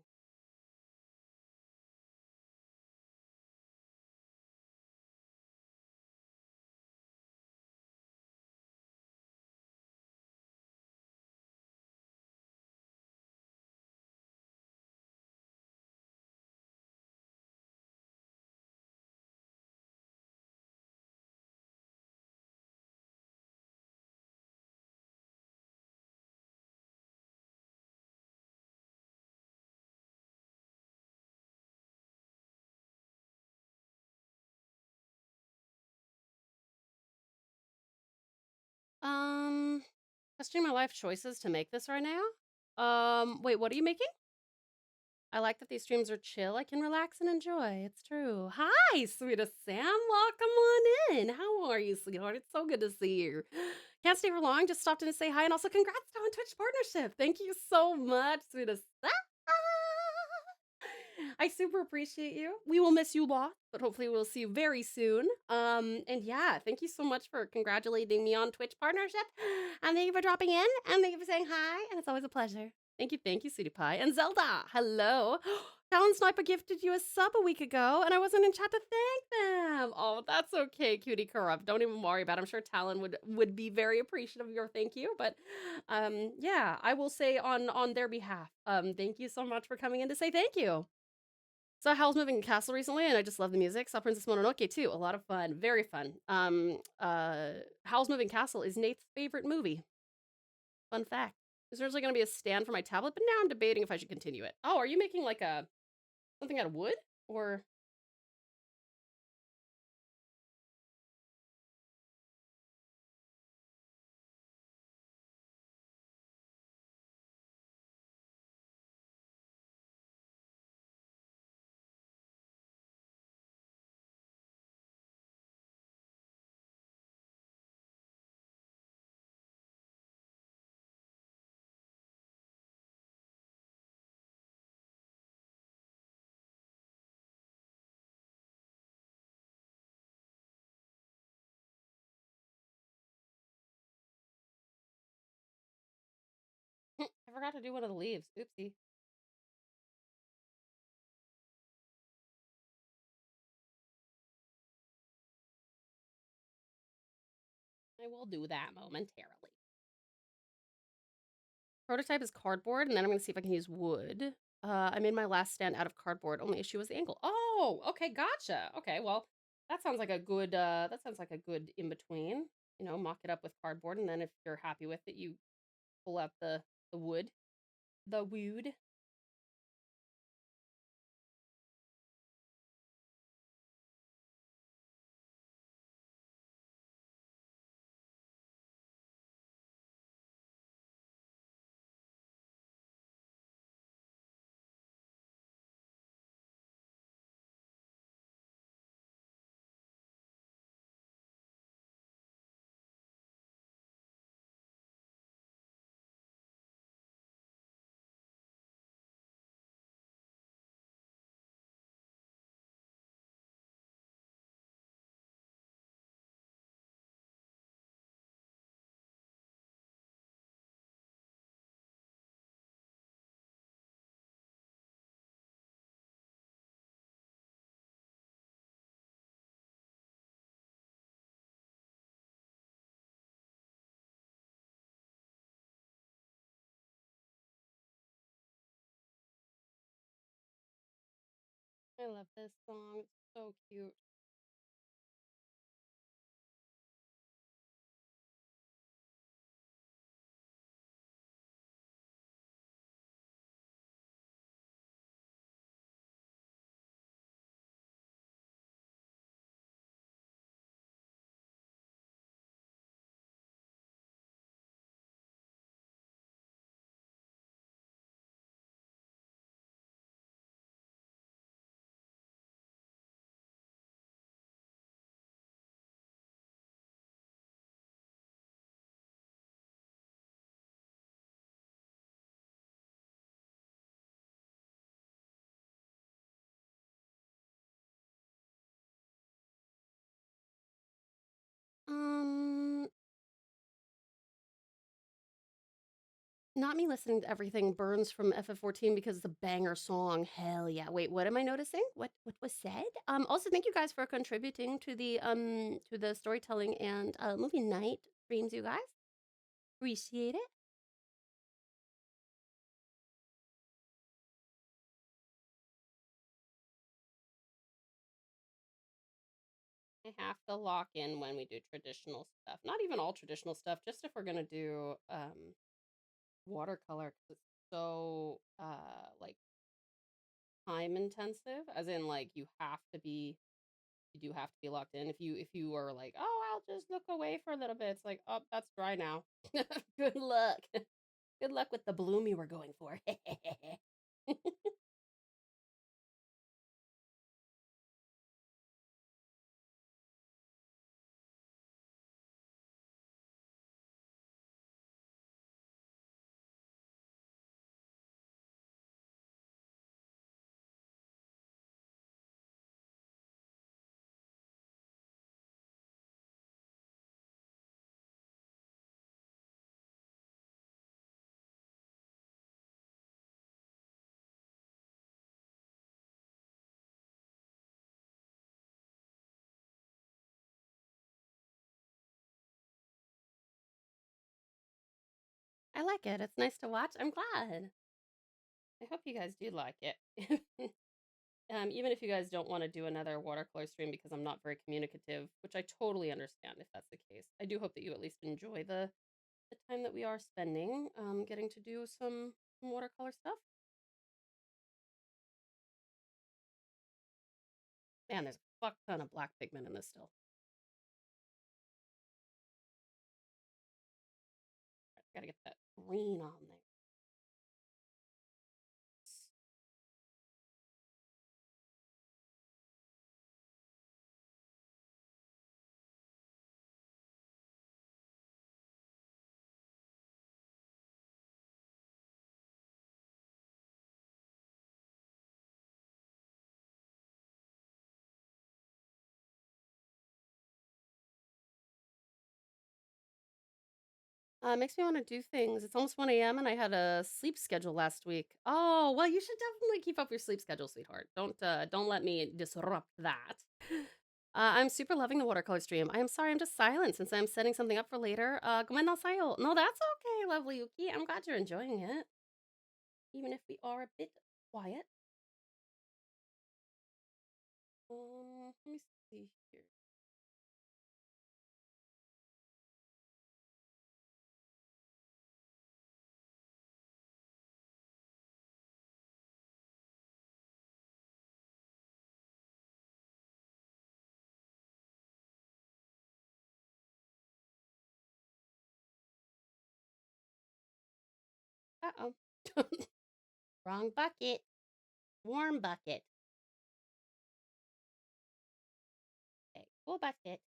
Questioning my life choices to make this right now. Wait, what are you making? I like that these streams are chill. I can relax and enjoy. It's true. Hi, sweetest Sam. Welcome on in. How are you, sweetheart? It's so good to see you. Can't stay for long. Just stopped in to say hi and also congrats on Twitch partnership. Thank you so much, sweetest Sam. I super appreciate you. We will miss you lots, but hopefully we'll see you very soon. And yeah, thank you so much for congratulating me on Twitch partnership. And thank you for dropping in and thank you for saying hi. And it's always a pleasure. Thank you, Sweetie Pie. And Zelda, hello. Talon Sniper gifted you a sub a week ago, and I wasn't in chat to thank them. Oh, that's okay, Cutie Corrupt. Don't even worry about it. I'm sure Talon would be very appreciative of your thank you. But yeah, I will say on their behalf, thank you so much for coming in to say thank you. So Howl's Moving Castle recently, and I just love the music. Saw Princess Mononoke too. A lot of fun. Very fun. Howl's Moving Castle is Nate's favorite movie. Fun fact. There's originally going to be a stand for my tablet, but now I'm debating if I should continue it. Oh, are you making like something out of wood? Or... I forgot to do one of the leaves. Oopsie. I will do that momentarily. Prototype is cardboard, and then I'm going to see if I can use wood. I made my last stand out of cardboard. Only issue was the angle. Oh, okay, gotcha. Okay, well, that sounds like a good in between. You know, mock it up with cardboard, and then if you're happy with it, you pull out the wood. The wood. I love this song. It's so cute. Not me listening to everything Burns from FF14 because it's a banger song. Hell yeah. Wait, what am I noticing? What was said? Also thank you guys for contributing to the storytelling and movie night streams, you guys. Appreciate it. I have to lock in when we do traditional stuff. Not even all traditional stuff, just if we're gonna do watercolor because it's so like time intensive, as in like you do have to be locked in. If you are like, oh, I'll just look away for a little bit, it's like, oh, that's dry now. Good luck. Good luck with the bloom you were going for. I like it. It's nice to watch. I'm glad. I hope you guys do like it. Even if you guys don't want to do another watercolor stream because I'm not very communicative, which I totally understand if that's the case. I do hope that you at least enjoy the time that we are spending getting to do some watercolor stuff. Man, there's a fuck ton of black pigment in this still. Gotta get that green on there. Makes me want to do things. It's almost 1 a.m. and I had a sleep schedule last week. Oh, well, you should definitely keep up your sleep schedule, sweetheart. Don't let me disrupt that. I'm super loving the watercolor stream. I am sorry, I'm just silent since I'm setting something up for later. Gomennasayo. No, that's okay, lovely Yuki. I'm glad you're enjoying it. Even if we are a bit quiet. Let me see here. Uh-oh. Wrong bucket. Warm bucket. Okay, cool bucket.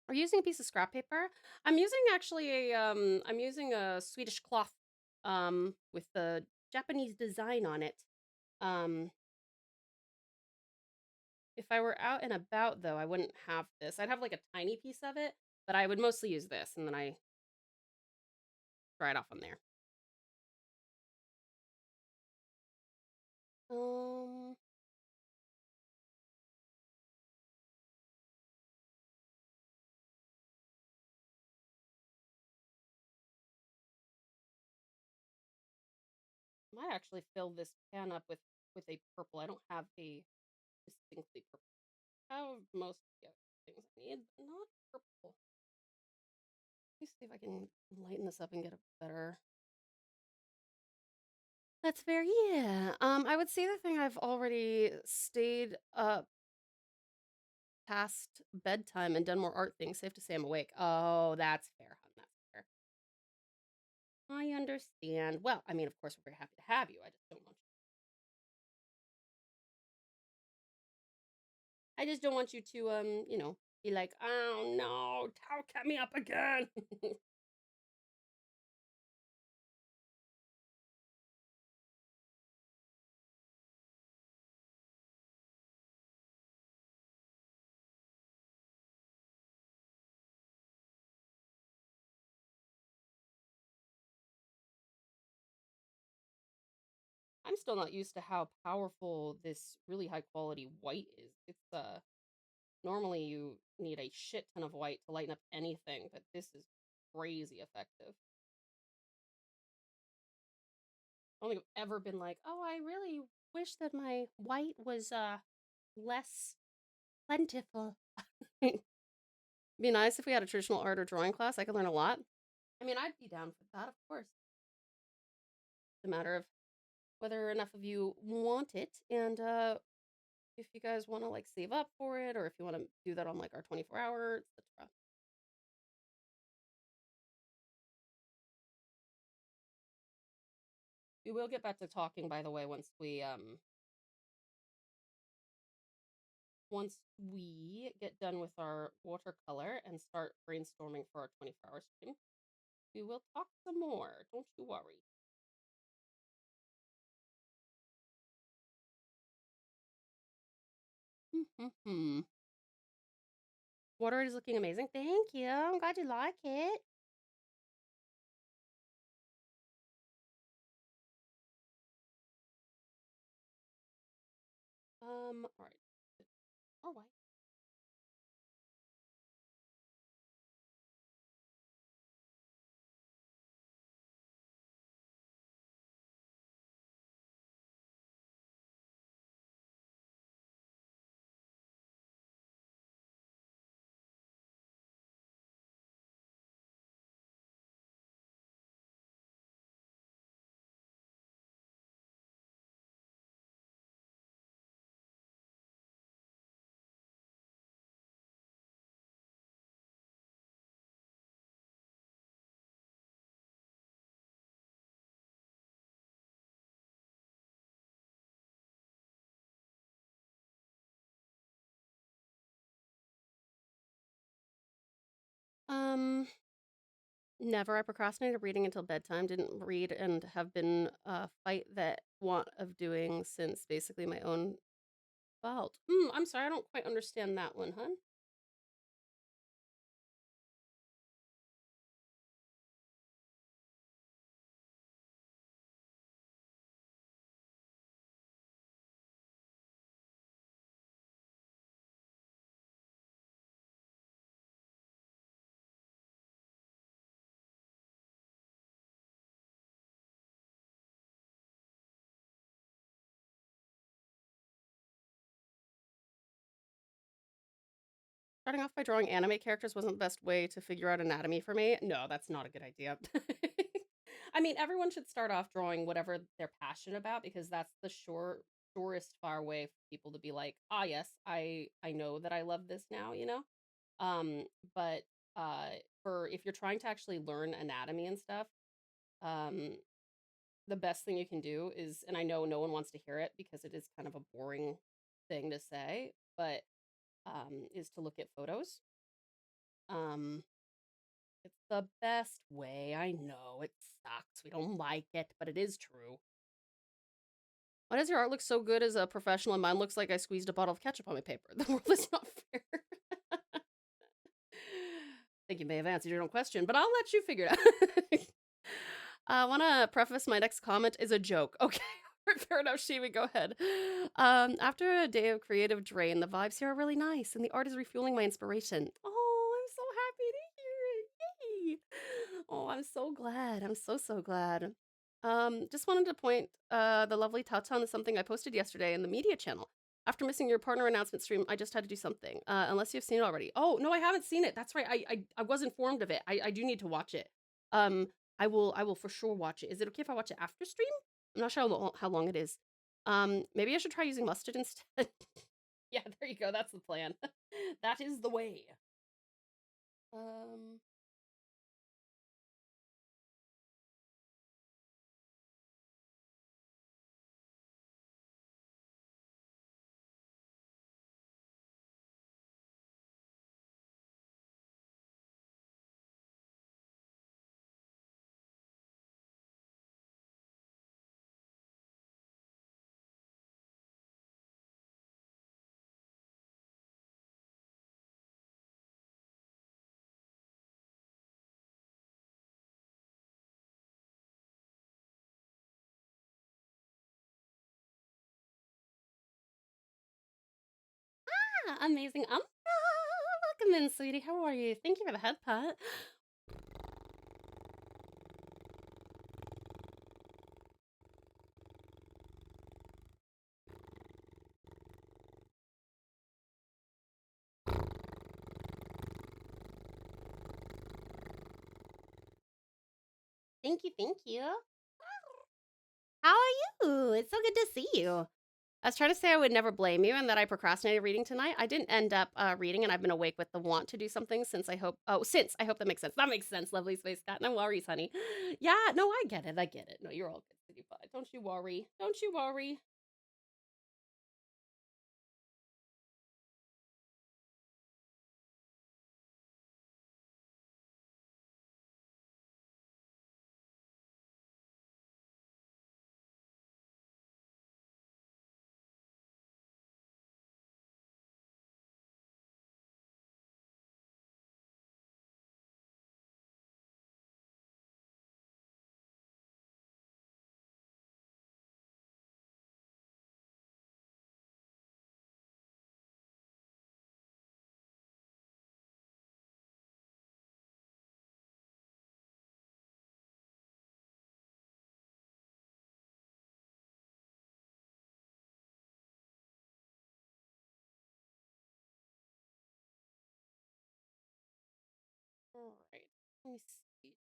Are you using a piece of scrap paper? I'm using actually I'm using a Swedish cloth with the Japanese design on it. If I were out and about though, I wouldn't have this. I'd have like a tiny piece of it, but I would mostly use this and then I dry it off on there. Um might actually fill this pan up with a purple. I don't have a distinctly purple. I have most of the other things I need, but not purple. Let me see if I can lighten this up and get a better. That's fair. Yeah. I would say the thing I've already stayed up past bedtime and done more art things. Safe to say I'm awake. Oh, that's fair, hon. That's fair. I understand. Well, I mean, of course, we're very happy to have you. I just don't want you to, be like, oh no, Tao kept me up again. I'm still not used to how powerful this really high quality white is. It's normally you need a shit ton of white to lighten up anything, but this is crazy effective. I don't think I've ever been like, oh, I really wish that my white was less plentiful. Be nice if we had a traditional art or drawing class. I could learn a lot. I mean, I'd be down for that, of course. It's a matter of whether enough of you want it, and if you guys want to like save up for it, or if you want to do that on like our 24-hour, etc. We will get back to talking, by the way, once we get done with our watercolor and start brainstorming for our 24-hour stream. We will talk some more. Don't you worry. Water is looking amazing. Thank you. I'm glad you like it. All right. All right. Never. I procrastinated reading until bedtime. Didn't read and have been fight that want of doing since basically my own fault. I'm sorry. I don't quite understand that one, hun. Starting off by drawing anime characters wasn't the best way to figure out anatomy for me. No, that's not a good idea. I mean, everyone should start off drawing whatever they're passionate about because that's the surest far way for people to be like, ah, yes, I know that I love this now, you know. Um, but for if you're trying to actually learn anatomy and stuff, um, the best thing you can do is, and I know no one wants to hear it because it is kind of a boring thing to say, but is to look at photos. Um, it's the best way. I know it sucks. We don't like it, but it is true. Why does your art look so good as a professional and mine looks like I squeezed a bottle of ketchup on my paper? The world is not fair. I think you may have answered your own question, but I'll let you figure it out. I want to preface my next comment is a joke. Okay, fair enough, Shivi, go ahead. After a day of creative drain, the vibes here are really nice, and the art is refueling my inspiration. Oh, I'm so happy to hear it. Yay! Oh, I'm so glad. I'm so glad. Just wanted to point the lovely Tautan to something I posted yesterday in the media channel. After missing your partner announcement stream, I just had to do something. Unless you've seen it already. Oh, no, I haven't seen it. That's right. I was informed of it. I do need to watch it. I will for sure watch it. Is it okay if I watch it after stream? I'm not sure how long it is. Maybe I should try using mustard instead. Yeah, there you go. That's the plan. That is the way. Amazing. Welcome in, sweetie. How are you? Thank you for the head pat. Thank you, thank you. How are you? It's so good to see you. I was trying to say I would never blame you and that I procrastinated reading tonight. I didn't end up reading, and I've been awake with the want to do something since I hope that makes sense. That makes sense, lovely space cat. No worries, honey. Yeah, no, I get it. No, you're all good, sweetie pie. Don't you worry. Don't you worry. Let me see.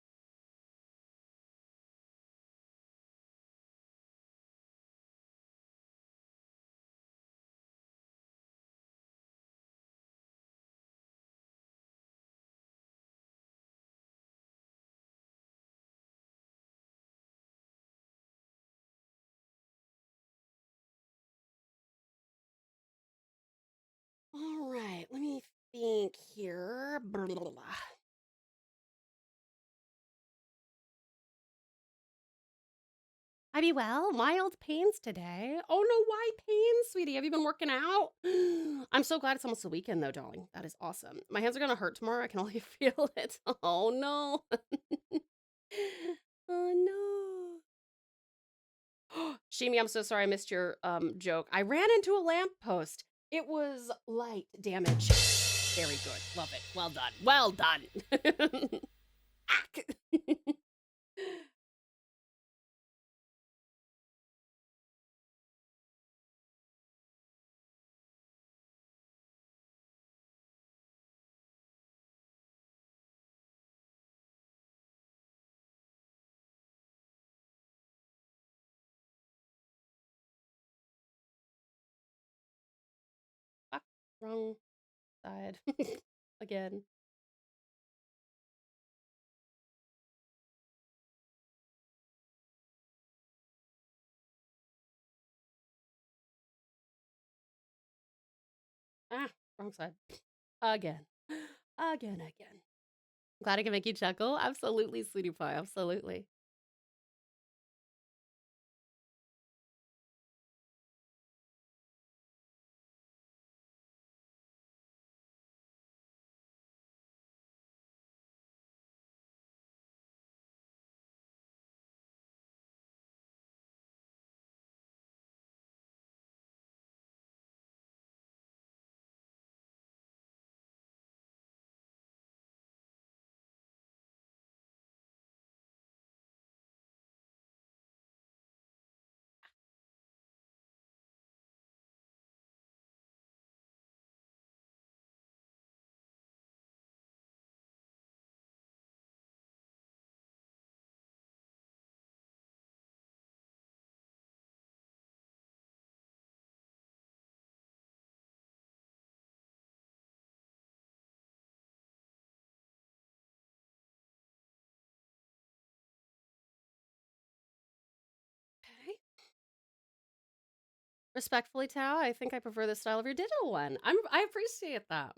All right, let me think here. Blah, blah, blah. I be well. Mild pains today. Oh no, why pain, sweetie? Have you been working out? I'm so glad it's almost the weekend though, darling. That is awesome. My hands are gonna hurt tomorrow. I can only feel it. Oh no. Oh no. Shimi, I'm so sorry I missed your joke. I ran into a lamppost. It was light damage. Very good. Love it. Well done. Well done. Ack. Fuck. Wrong side. Again. Ah, wrong side. Again. Again. Glad I can make you chuckle. Absolutely, sweetie pie. Absolutely. Okay. Respectfully, Tao, I think I prefer the style of your digital one. I appreciate that.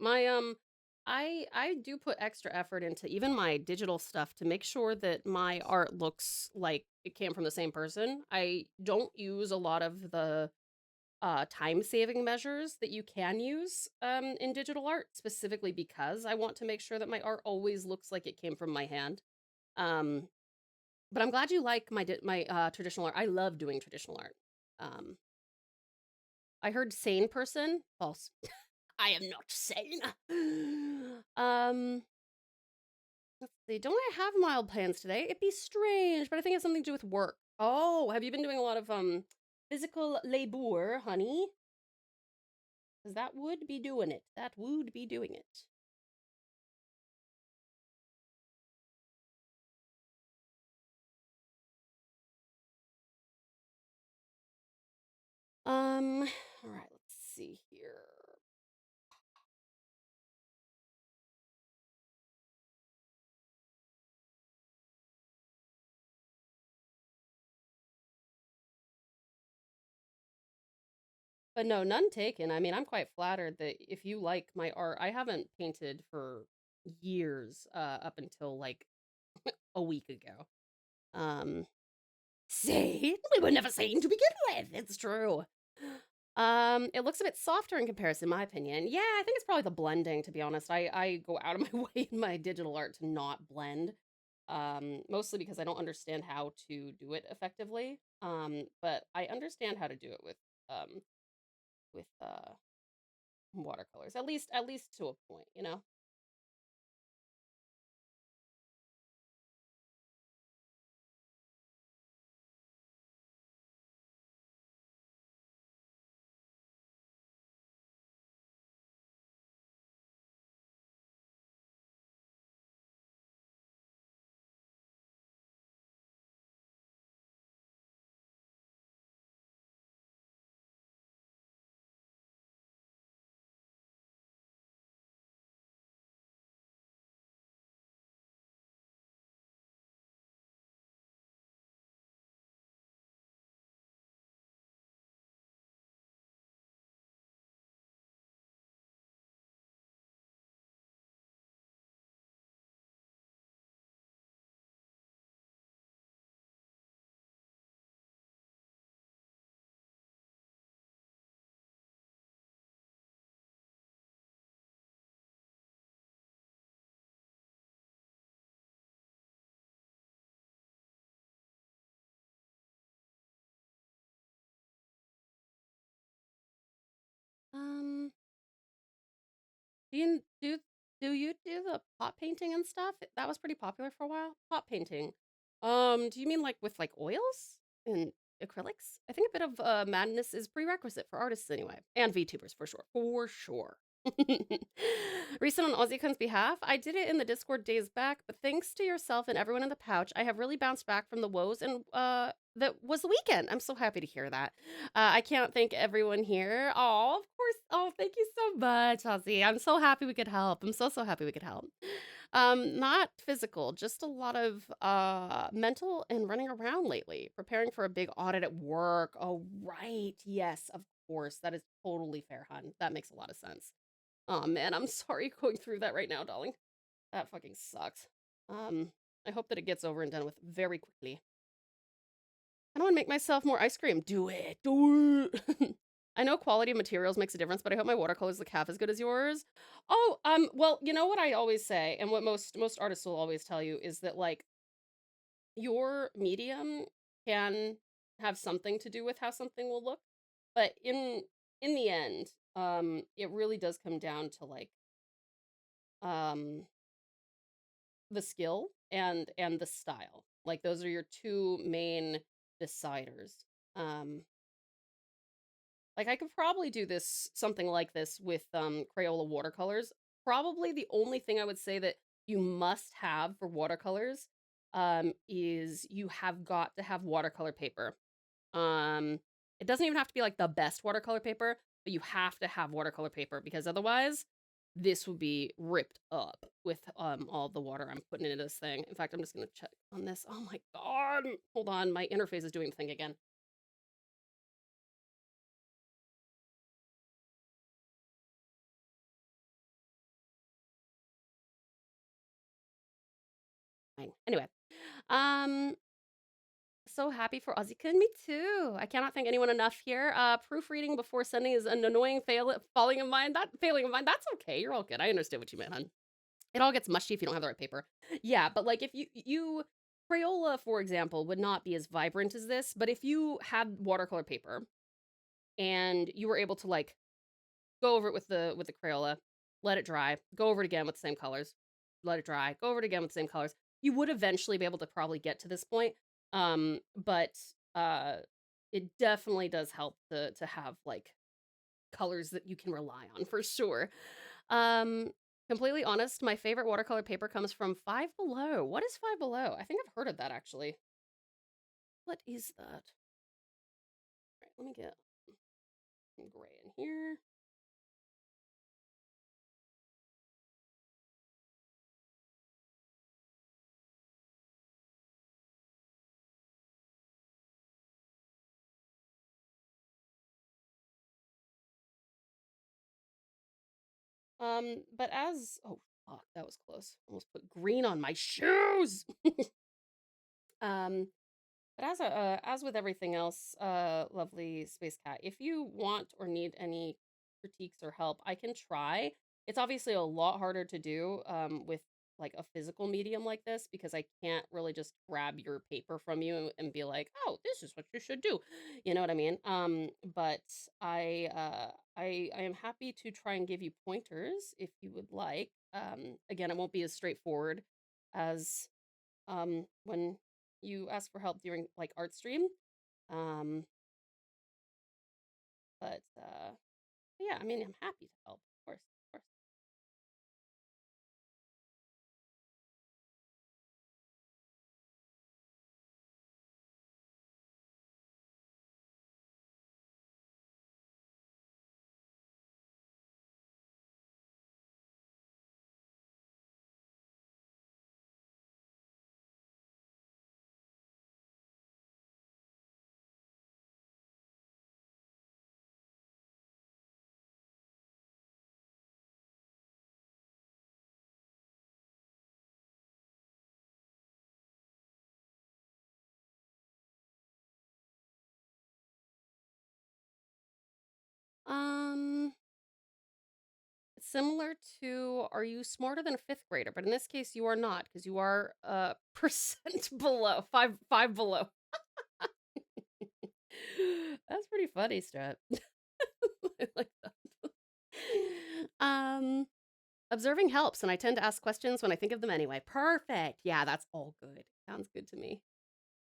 I do put extra effort into even my digital stuff to make sure that my art looks like it came from the same person. I don't use a lot of the time-saving measures that you can use in digital art, specifically because I want to make sure that my art always looks like it came from my hand. Um, but I'm glad you like my traditional art. I love doing traditional art. Um, I heard sane person. False. I am not sane. Um, let's see. Don't I have mild plans today? It'd be strange, but I think it's something to do with work. Oh, have you been doing a lot of physical labor, honey? Because that would be doing it. That would be doing it. All right, let's see here. But no, none taken. I mean, I'm quite flattered that if you like my art, I haven't painted for years, up until like a week ago. Sane? We were never sane to begin with. It's true. It looks a bit softer in comparison, in my opinion. Yeah, I think it's probably the blending, to be honest. I go out of my way in my digital art to not blend. Mostly because I don't understand how to do it effectively. But I understand how to do it with watercolors. At least to a point, you know? Do you do the pot painting and stuff? That was pretty popular for a while. Pot painting. Do you mean like with like oils and acrylics? I think a bit of madness is prerequisite for artists anyway, and VTubers for sure. For sure. Recent on AussieCon's behalf, I did it in the Discord days back, but thanks to yourself and everyone in the pouch, I have really bounced back from the woes, and that was the weekend. I'm so happy to hear that. I can't thank everyone here. Oh, of course. Oh, thank you so much, Aussie. I'm so happy we could help. I'm so happy we could help. Not physical, just a lot of mental and running around lately, preparing for a big audit at work. Oh, right. Yes, of course. That is totally fair, hun. That makes a lot of sense. Oh man, I'm sorry going through that right now, darling. That fucking sucks. I hope that it gets over and done with very quickly. I don't want to make myself more ice cream. Do it. Do it. I know quality of materials makes a difference, but I hope my watercolors look half as good as yours. Oh, well, you know what I always say, and what most artists will always tell you is that like your medium can have something to do with how something will look, but in the end, it really does come down to like um the skill and the style. Like those are your two main deciders. Um like I could probably do something like this with Crayola watercolors. Probably the only thing I would say that you must have for watercolors is you have got to have watercolor paper. It doesn't even have to be like the best watercolor paper, but you have to have watercolor paper because otherwise this would be ripped up with all the water I'm putting into this thing. In fact, I'm just gonna check on this. Oh my god. Hold on, my interface is doing the thing again. Fine. Anyway, so happy for Ozzykin. Me too. I cannot thank anyone enough here. Proofreading before sending is an annoying failing of mine. That's okay. You're all good. I understand what you meant, hun. It all gets mushy if you don't have the right paper. Yeah, but like if you Crayola, for example, would not be as vibrant as this, but if you had watercolor paper and you were able to like go over it with the Crayola, let it dry, go over it again with the same colors, let it dry, go over it again with the same colors, you would eventually be able to probably get to this point. But it definitely does help to have like colors that you can rely on for sure. Completely honest, my favorite watercolor paper comes from Five Below. What is Five Below? I think I've heard of that actually. What is that? All right, let me get some gray in here. But oh fuck, that was close. Almost put green on my shoes. um, but as with everything else, lovely Space Cat, if you want or need any critiques or help, I can try. It's obviously a lot harder to do with like a physical medium like this because I can't really just grab your paper from you and be like, "Oh, this is what you should do." You know what I mean? But I am happy to try and give you pointers if you would like. Again, it won't be as straightforward as when you ask for help during like art stream. Um, but yeah, I mean, I'm happy to help, of course, of course. Um, Similar to, are you smarter than a fifth grader? But in this case, you are not because you are percent below, five below. That's pretty funny, Strat. I like that. Observing helps, and I tend to ask questions when I think of them anyway. Perfect. Yeah, that's all good. Sounds good to me.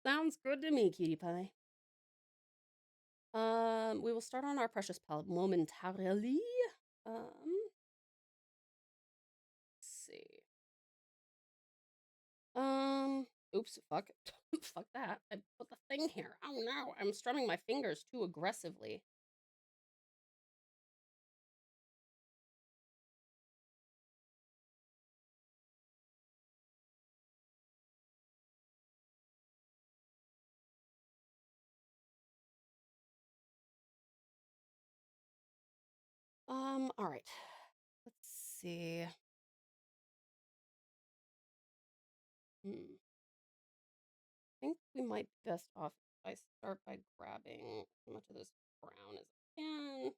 Sounds good to me, cutie pie. We will start on our precious palette momentarily. Let's see. Oops, fuck. Fuck that. I put the thing here. Oh no, I'm strumming my fingers too aggressively. All right. Let's see. I think we might be best off if I start by grabbing as much of this brown as I can.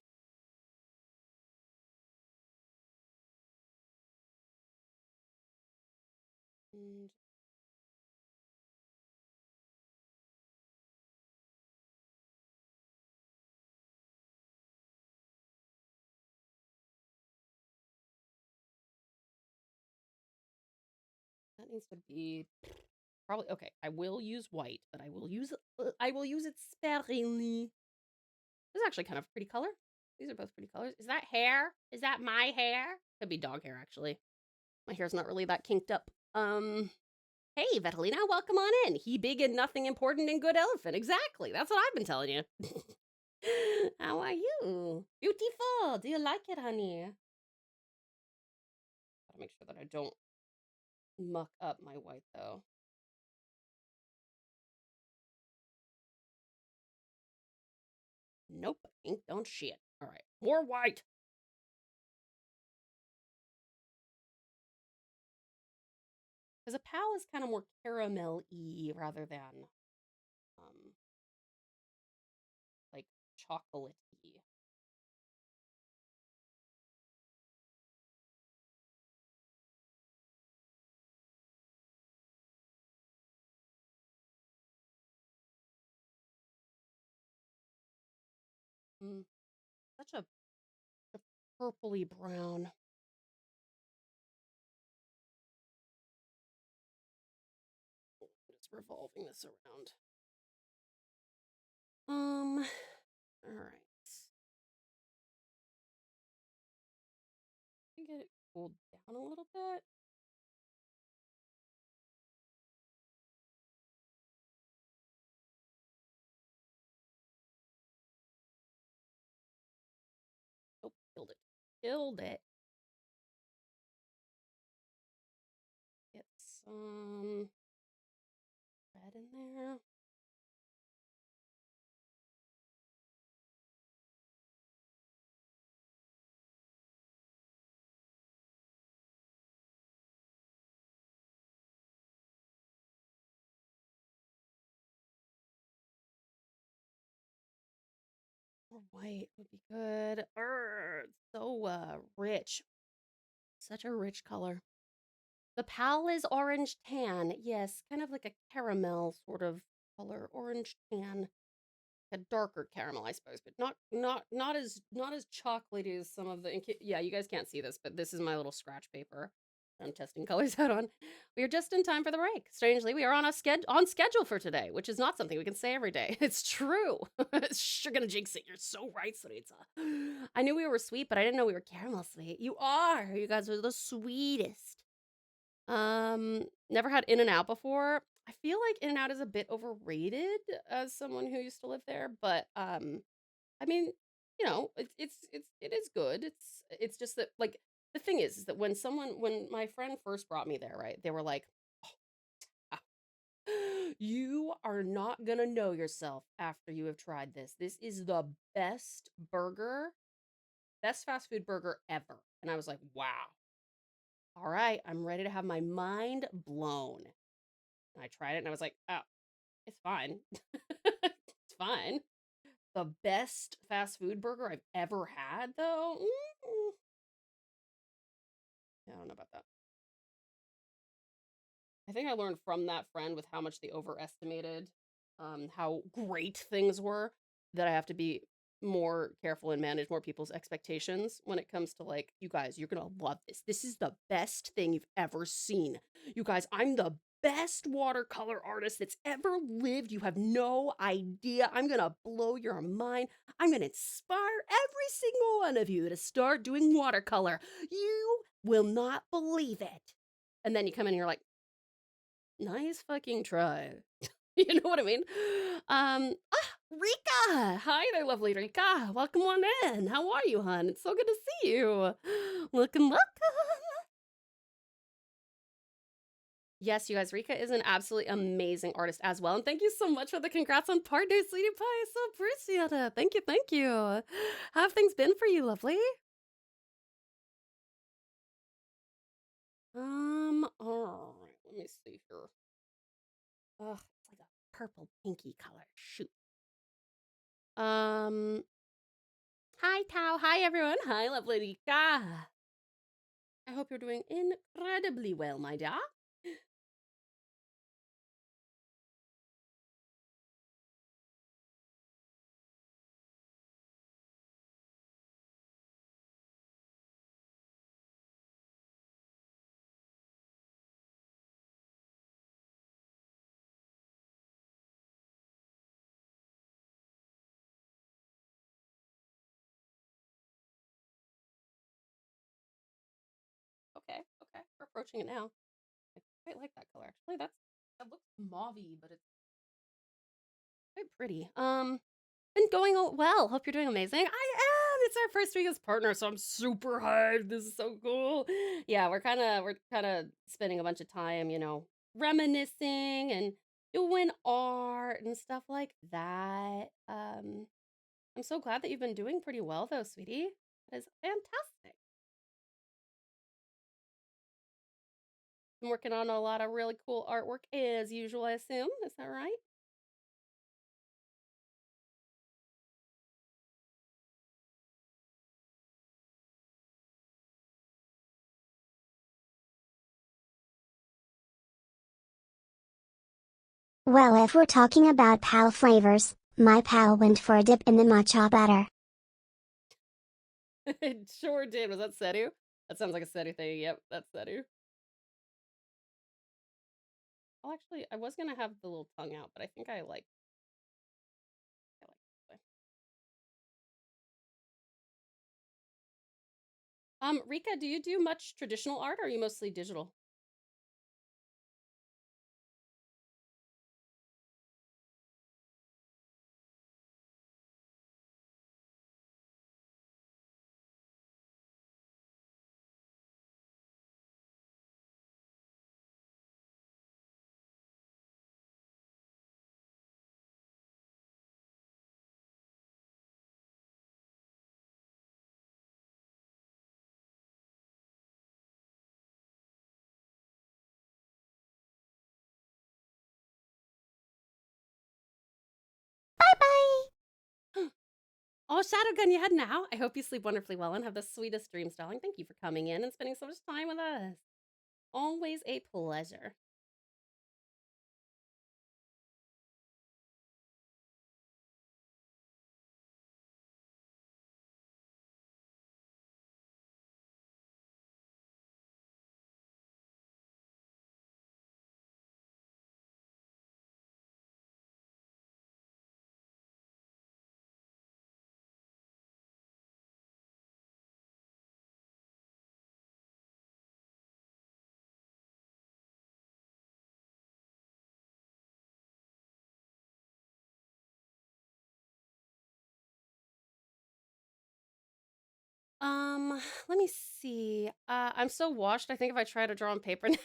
And that needs to be probably okay. I will use white, but I will use it sparingly. This is actually kind of a pretty color. These are both pretty colors. Is that hair? Is that my hair? Could be dog hair, actually. My hair's not really that kinked up. Hey, Vetelina, welcome on in. He big and nothing important and good elephant. Exactly. That's what I've been telling you. How are you? Beautiful. Do you like it, honey? Gotta make sure that I don't muck up my white, though. Nope, ink don't shit. All right, more white. Because a pal is kind of more caramel-y rather than, like, chocolate-y. Such a purpley brown. Just revolving this around. All right. Get it cooled down a little bit. Oh, killed it. Killed it. Get some red in there. More white would be good. So rich. Such a rich color. The pal is orange tan. Yes, kind of like a caramel sort of color. Orange tan. A darker caramel, I suppose, but not as chocolatey as some of the. Yeah, you guys can't see this, but this is my little scratch paper I'm testing colors out on. We are just in time for the break. Strangely, we are on schedule for today, which is not something we can say every day. It's true. You're gonna jinx it. You're so right, Sarita. I knew we were sweet, but I didn't know we were caramel sweet. You are. You guys are the sweetest. Never had In-N-Out before. I feel like In-N-Out is a bit overrated as someone who used to live there, but I mean, you know, it is good. It's just that like the thing is that when my friend first brought me there, right? They were like, "Ah, you are not gonna know yourself after you have tried this. This is the best fast food burger ever." And I was like, "Wow. All right, I'm ready to have my mind blown." And I tried it and I was like, "Oh, it's fine." It's fine. The best fast food burger I've ever had, though? Yeah, I don't know about that. I think I learned from that friend with how much they overestimated how great things were that I have to be more careful and manage more people's expectations when it comes to like, you guys, you're gonna love this. This is the best thing you've ever seen. You guys, I'm the best watercolor artist that's ever lived. You have no idea. I'm gonna blow your mind. I'm gonna inspire every single one of you to start doing watercolor. You will not believe it. And then you come in and you're like, nice fucking try. You know what I mean? Rika! Hi there, lovely Rika. Welcome on in. How are you, hon? It's so good to see you. Welcome, welcome. Yes, you guys, Rika is an absolutely amazing artist as well. And thank you so much for the congrats on partner, sweetie pie. I so appreciate it. Thank you, thank you. How have things been for you, lovely? All right, let me see here. Ugh, it's like a purple pinky color. Shoot. Hi, Tao. Hi, everyone. Hi, lovely Rika. I hope you're doing incredibly well, my dear. Okay, okay. We're approaching it now. I quite like that color. Actually, that looks mauvey, but it's quite pretty. Been going well. Hope you're doing amazing. I am. It's our first week as partner, so I'm super hyped. This is so cool. Yeah, we're kind of spending a bunch of time, you know, reminiscing and doing art and stuff like that. I'm so glad that you've been doing pretty well, though, sweetie. That is fantastic. I'm working on a lot of really cool artwork as usual, I assume. Is that right? Well, if we're talking about pal flavors, my pal went for a dip in the matcha butter. It sure did. Was that Sedu? That sounds like a Sedu thing. Yep, that's Sedu. Oh, actually, I was gonna have the little tongue out, but I think I like this way. Rika, do you do much traditional art, or are you mostly digital? Oh, Shadowgun, you head now. I hope you sleep wonderfully well and have the sweetest dreams, darling. Thank you for coming in and spending so much time with us. Always a pleasure. Let me see. I'm so washed. I think if I try to draw on paper now.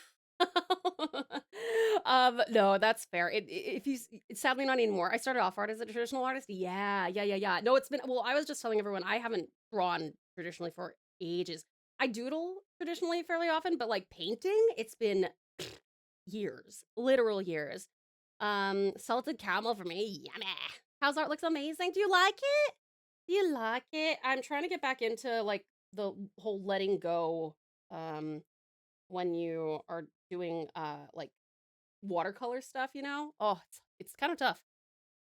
No, that's fair. If you, it's sadly not anymore. I started off art as a traditional artist. Yeah. No, it's been, well, I was just telling everyone I haven't drawn traditionally for ages. I doodle traditionally fairly often, but like painting, it's been years, literal years. Salted caramel for me, yummy. House art looks amazing. Do you like it? Do you like it? I'm trying to get back into like the whole letting go when you are doing like watercolor stuff, you know? Oh, it's kind of tough.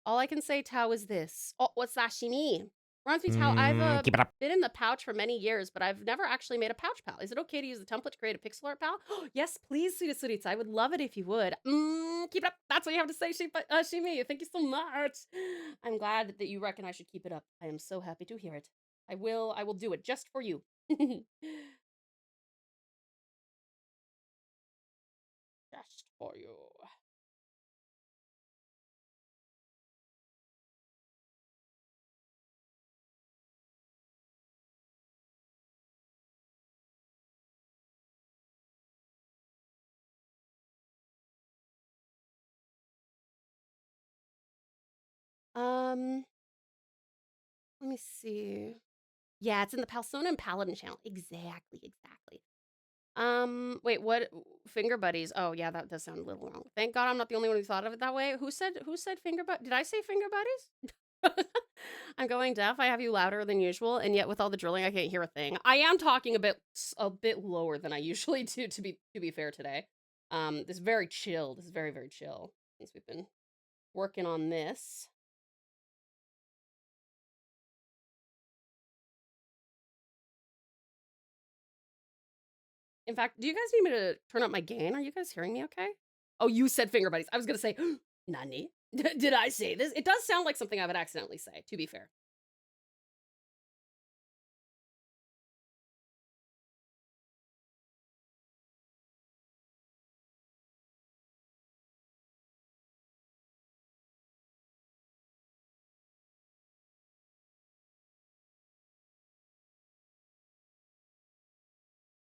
All I can say, Tao, is this. Oh, what's sashimi? Reminds me, Tao, I've Keep it up. been in the pouch for many years, but I've never actually made a pouch pal. Is it okay to use the template to create a pixel art pal? Yes, please, Sweetest. I would love it if you would. Keep it up. That's what you have to say, Shimi. Thank you so much. I'm glad that you reckon I should keep it up. I am so happy to hear it. I will do it just for you. Just for you. Let me see. Yeah, it's in the Palsona and Paladin channel. Exactly. Wait, what? Finger buddies. Oh, yeah, that does sound a little wrong. Thank God I'm not the only one who thought of it that way. Who said finger bud? Did I say finger buddies? I'm going deaf. I have you louder than usual, and yet with all the drilling, I can't hear a thing. I am talking a bit lower than I usually do. To be fair today, this is very chill. This is very, very chill since we've been working on this. In fact, do you guys need me to turn up my gain? Are you guys hearing me okay? Oh, you said finger buddies. I was gonna say, Nani? Did I say this? It does sound like something I would accidentally say, to be fair.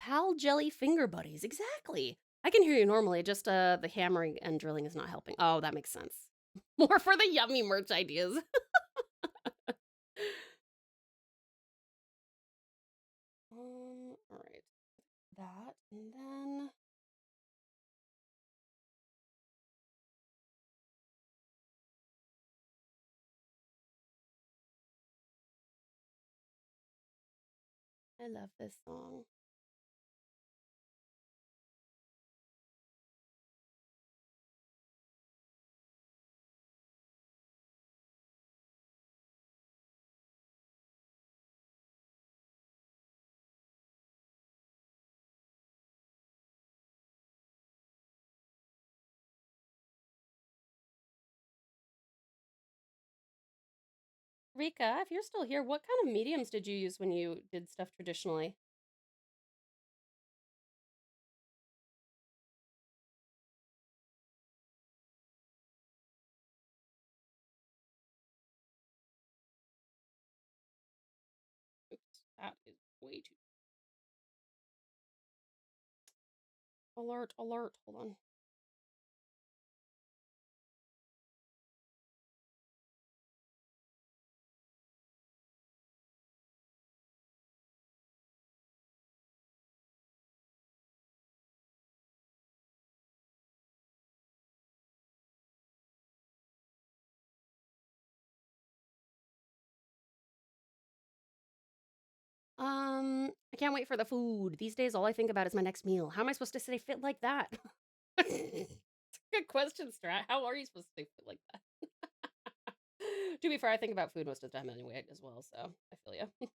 Pal jelly finger buddies. Exactly. I can hear you normally, just the hammering and drilling is not helping. Oh, that makes sense. More for the yummy merch ideas. All right. That, and then I love this song. Rika, if you're still here, what kind of mediums did you use when you did stuff traditionally? Oops, that is way too. Alert, alert, hold on. I can't wait for the food. These days, all I think about is my next meal. How am I supposed to stay fit like that? It's a good question, Strat. How are you supposed to stay fit like that? To be fair, I think about food most of the time anyway, as well, so I feel you.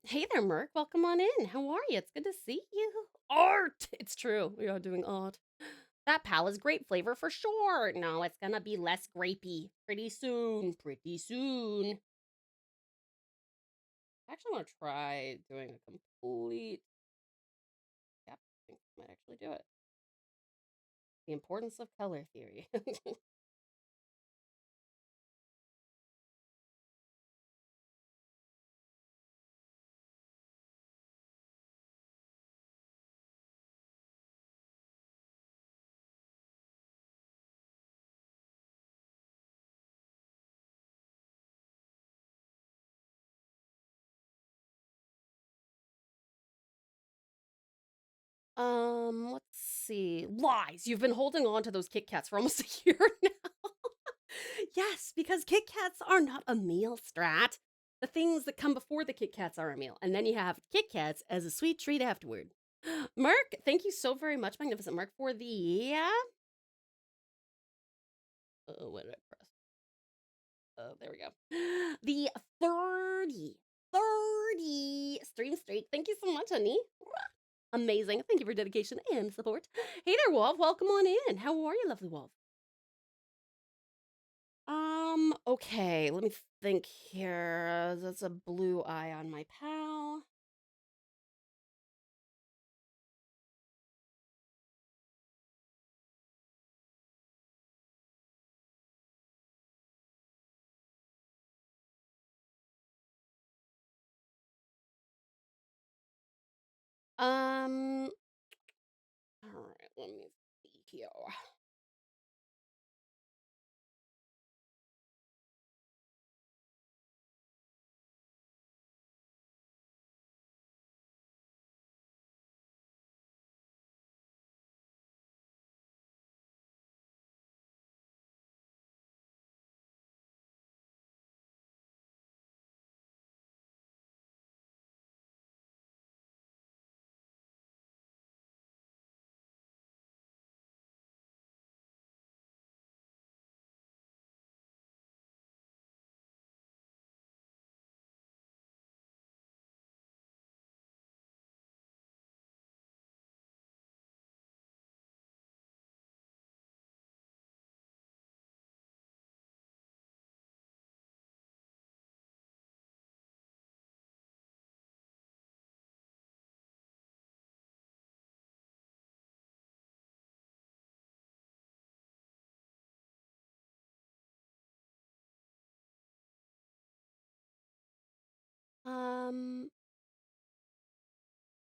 Hey there, Merc. Welcome on in. How are you? It's good to see you. Art! It's true. We are doing art. That pal is grape flavor for sure. No, it's gonna be less grapey pretty soon. Pretty soon. I actually want to try doing a complete. Yep, I think I might actually do it. The importance of color theory. Let's see. Lies. You've been holding on to those Kit Kats for almost a year now. Yes, because Kit Kats are not a meal, Strat. The things that come before the Kit Kats are a meal. And then you have Kit Kats as a sweet treat afterward. Merc, thank you so very much, Magnificent Merc, for the... Oh, what did I press? Oh, there we go. The 30 stream streak. Thank you so much, honey. Amazing. Thank you for dedication and support. Hey there, Wolf. Welcome on in. How are you, lovely Wolf? Okay, let me think here. That's a blue eye on my pal. All right, let me see here.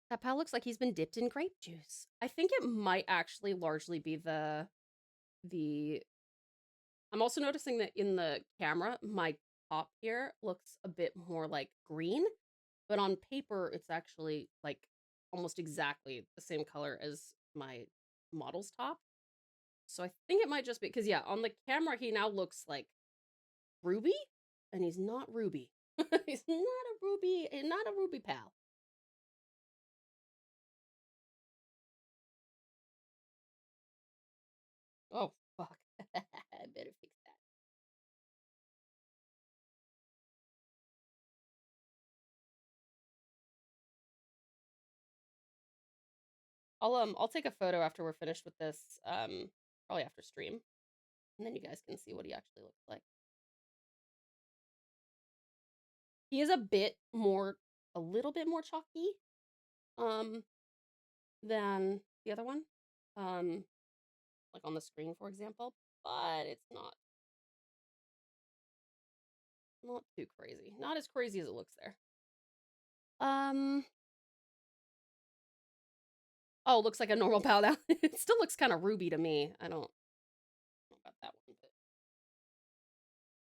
That pal looks like he's been dipped in grape juice. I think it might actually largely be the I'm also noticing that in the camera, my top here looks a bit more like green, but on paper, it's actually like almost exactly the same color as my model's top. So I think it might just be because, yeah, on the camera, he now looks like Ruby, and he's not Ruby. He's not a Ruby pal. Oh, fuck. I better fix that. I'll take a photo after we're finished with this, probably after stream. And then you guys can see what he actually looks like. He is a little bit more chalky, than the other one. Like on the screen, for example, but it's not too crazy. Not as crazy as it looks there. Oh, looks like a normal pal now. It still looks kind of ruby to me. I don't know about that one.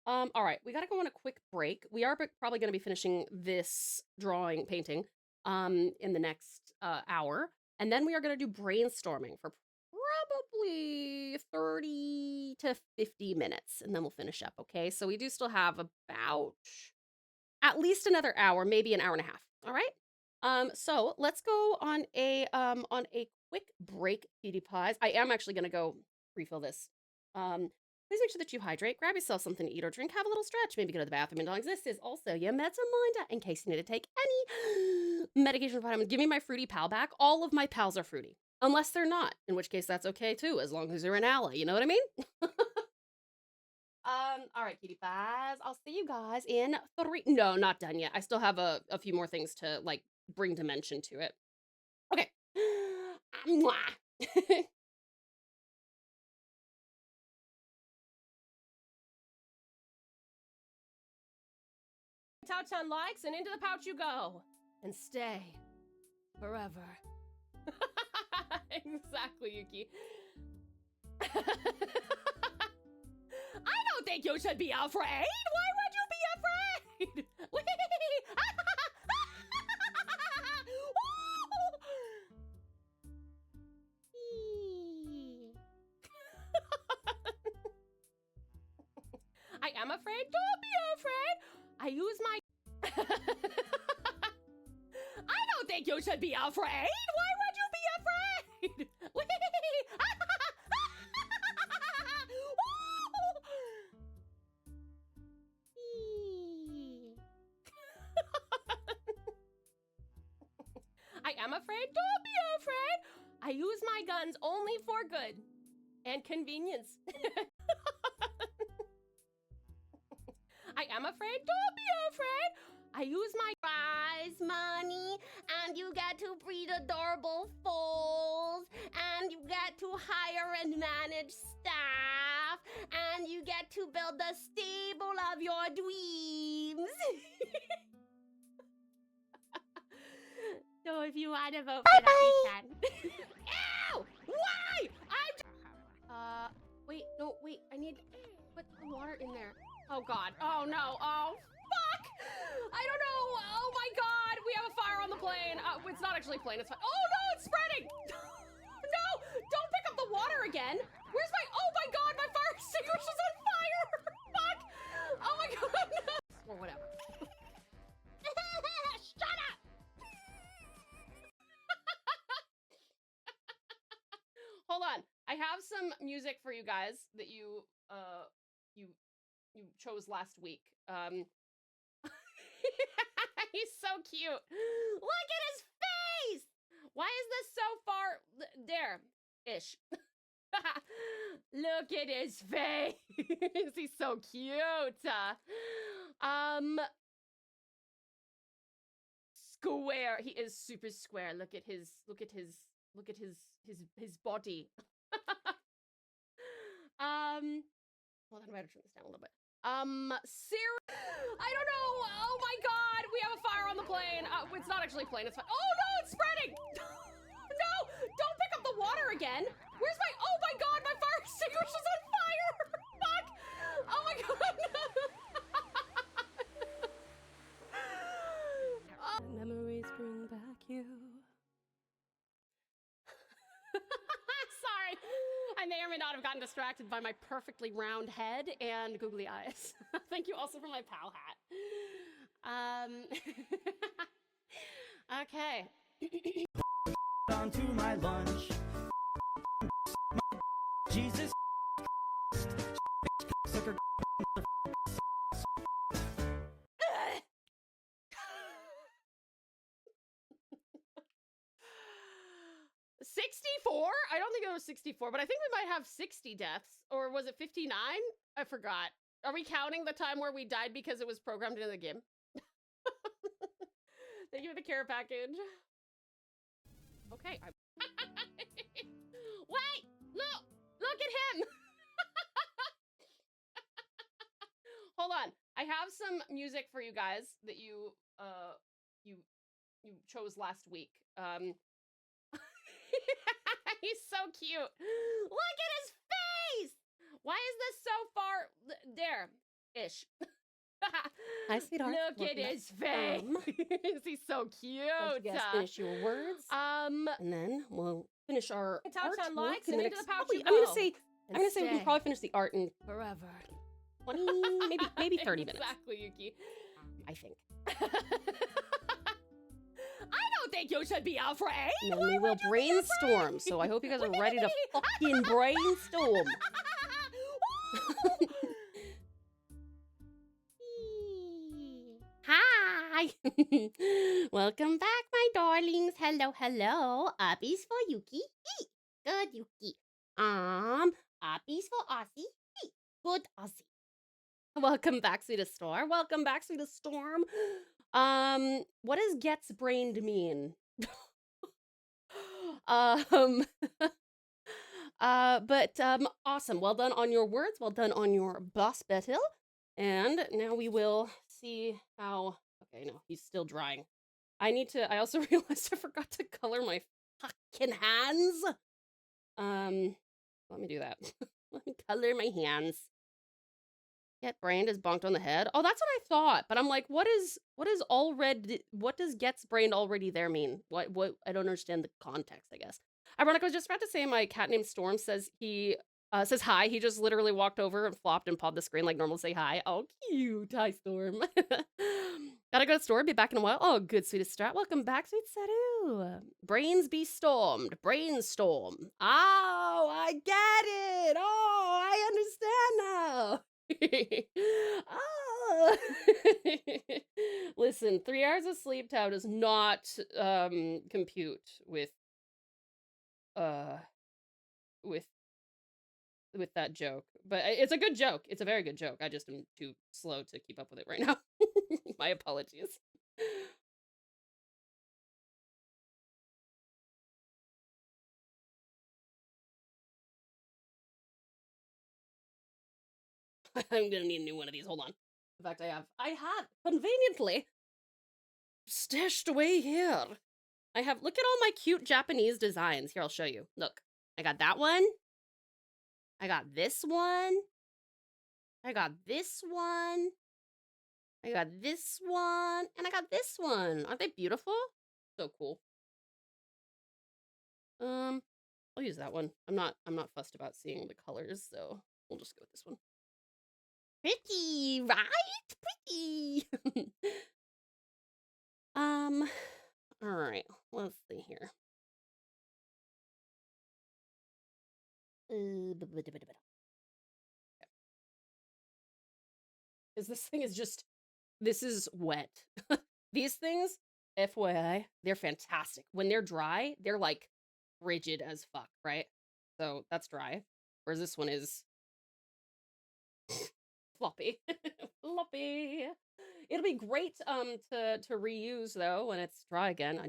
But... all right, we gotta go on a quick break. We are probably gonna be finishing this painting, in the next hour, and then we are gonna do brainstorming for probably 30 to 50 minutes, and then we'll finish up, okay? So we do still have about at least another hour, maybe an hour and a half, all right? So let's go on a quick break, cutie pies. I am actually gonna go refill this. Please make sure that you hydrate, grab yourself something to eat or drink, have a little stretch, maybe go to the bathroom, and dogs. This is also your meds reminder in case you need to take any medication or vitamins. Give me my fruity pal back. All of my pals are fruity. Unless they're not, in which case that's okay too, as long as you're an ally, you know what I mean? All right, cutie pies. I'll see you guys in 3... No, not done yet. I still have a few more things to, like, bring dimension to it. Okay. Mwah. Tau-chan likes, and into the pouch you go. And stay. Forever. Exactly, Yuki. I don't think you should be afraid. Why would you be afraid? don't be afraid. I use my... I don't think you should be afraid. Why would you be afraid? I am afraid. Don't be afraid. I use my guns only for good and convenience. I am afraid. Don't be afraid. I use my prize money, and you get to breed adorable foals, and you get to hire and manage staff, and you get to build the stable of your dreams. So if you want to vote for that, you can. Ow! Why? Wait, no, wait. I need put the water in there. Oh God. Oh no. Oh fuck! I don't know. Oh my God. We have a fire on the plane. It's not actually a plane. It's fine. Oh no! It's spreading. No! Don't pick up the water again. Where's my? Oh my God! My fire extinguisher's on fire. Fuck! Oh my God. No. Or whatever. Shut up! Hold on. I have some music for you guys that you chose last week. He's so cute. Look at his face! Why is this so far there-ish? Look at his face. He's so cute. Square. He is super square. Look at his body. Hold on, I better turn this down a little bit. Sarah, I don't know. Oh my God, we have a fire on the plane. It's not actually a plane. It's fine. Oh no, it's spreading. No, don't pick up the water again. Where's my? Oh my God, my fire extinguisher's on fire. Fuck. Oh my God. Memories bring back you. Sorry. I may or may not have gotten distracted by my perfectly round head and googly eyes. Thank you also for my pal hat. Okay. Onto my lunch. Jesus. Sucker. 64? I don't think it was 64, but I think we might have 60 deaths. Or was it 59? I forgot. Are we counting the time where we died because it was programmed into the game? Thank you for the care package. Okay. Wait! Look at him! Hold on. I have some music for you guys that you chose last week. He's so cute. Look at his face! Why is this so far there-ish? Hi, sweetheart. Look at his face. He's so cute. Don't you guys finish your words, and then we'll finish our Touch art on likes in and the into next. the pouch Probably, you I'm gonna go. say we can probably finish the art in Forever. 20, maybe 30 minutes. Exactly, Yuki. I think. I don't think you should be afraid. And then we will brainstorm. So I hope you guys are ready to fucking brainstorm. Hi! Welcome back, my darlings. Hello, hello. Uppies for Yuki. Good Yuki. Uppies for Aussie. Good Aussie. Welcome back, sweetest Storm. Welcome back, sweetest Storm. What does gets brained mean? Awesome. Well done on your words. Well done on your boss battle. And now we will see how. Okay, no, he's still drying. I also realized I forgot to color my fucking hands. Let me do that. Let me color my hands. Get brained is bonked on the head. Oh, that's what I thought. But I'm like, what does gets brained already there mean? What I don't understand the context, I guess. Ironically, I was just about to say my cat named Storm says he Says hi. He just literally walked over and flopped and pawed the screen like normal to say hi. Oh, cute. Hi, Storm. Gotta go to store. Be back in a while. Oh, good, sweetest strat. Welcome back, sweet Saru. Brains be stormed. Brainstorm. Oh, I get it. Oh, I understand now. Oh. Listen, 3 hours of sleep, Tau, does not compute with uh with that joke. But it's a good joke. It's a very good joke. I just am too slow to keep up with it right now. My apologies. I'm gonna need a new one of these. Hold on. In fact, I have conveniently stashed away here. I have, look at all my cute Japanese designs. Here, I'll show you. Look, I got that one. I got this one. I got this one. I got this one. And I got this one. Aren't they beautiful? So cool. I'll use that one. I'm not fussed about seeing the colors, so we'll just go with this one. Pretty, right? Pretty. All right. Let's see here. Because this thing is just, this is wet. These things, FYI, they're fantastic. When they're dry, they're like rigid as fuck, right? So that's dry. Whereas this one is floppy. Floppy. It'll be great to reuse though when it's dry again.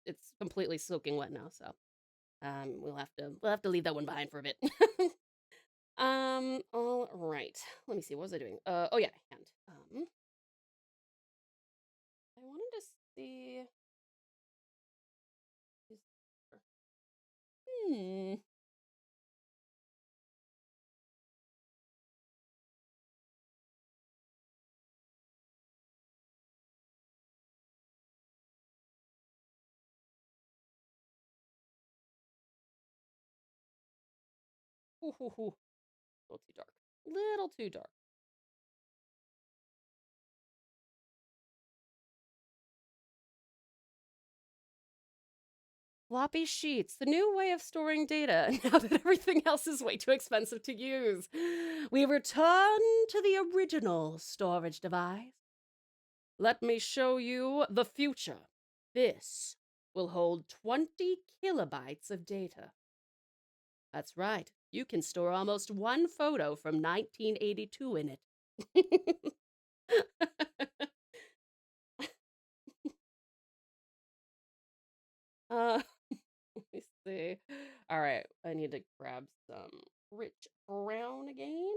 It's completely soaking wet now, so we'll have to leave that one behind for a bit. All right. Let me see. What was I doing? Oh yeah, hand. I wanted to see. Ooh, ooh, ooh. A little too dark. Little too dark. Floppy sheets, the new way of storing data, now that everything else is way too expensive to use. We return to the original storage device. Let me show you the future. This will hold 20 kilobytes of data. That's right, you can store almost one photo from 1982 in it. Let me see. All right, I need to grab some rich brown again.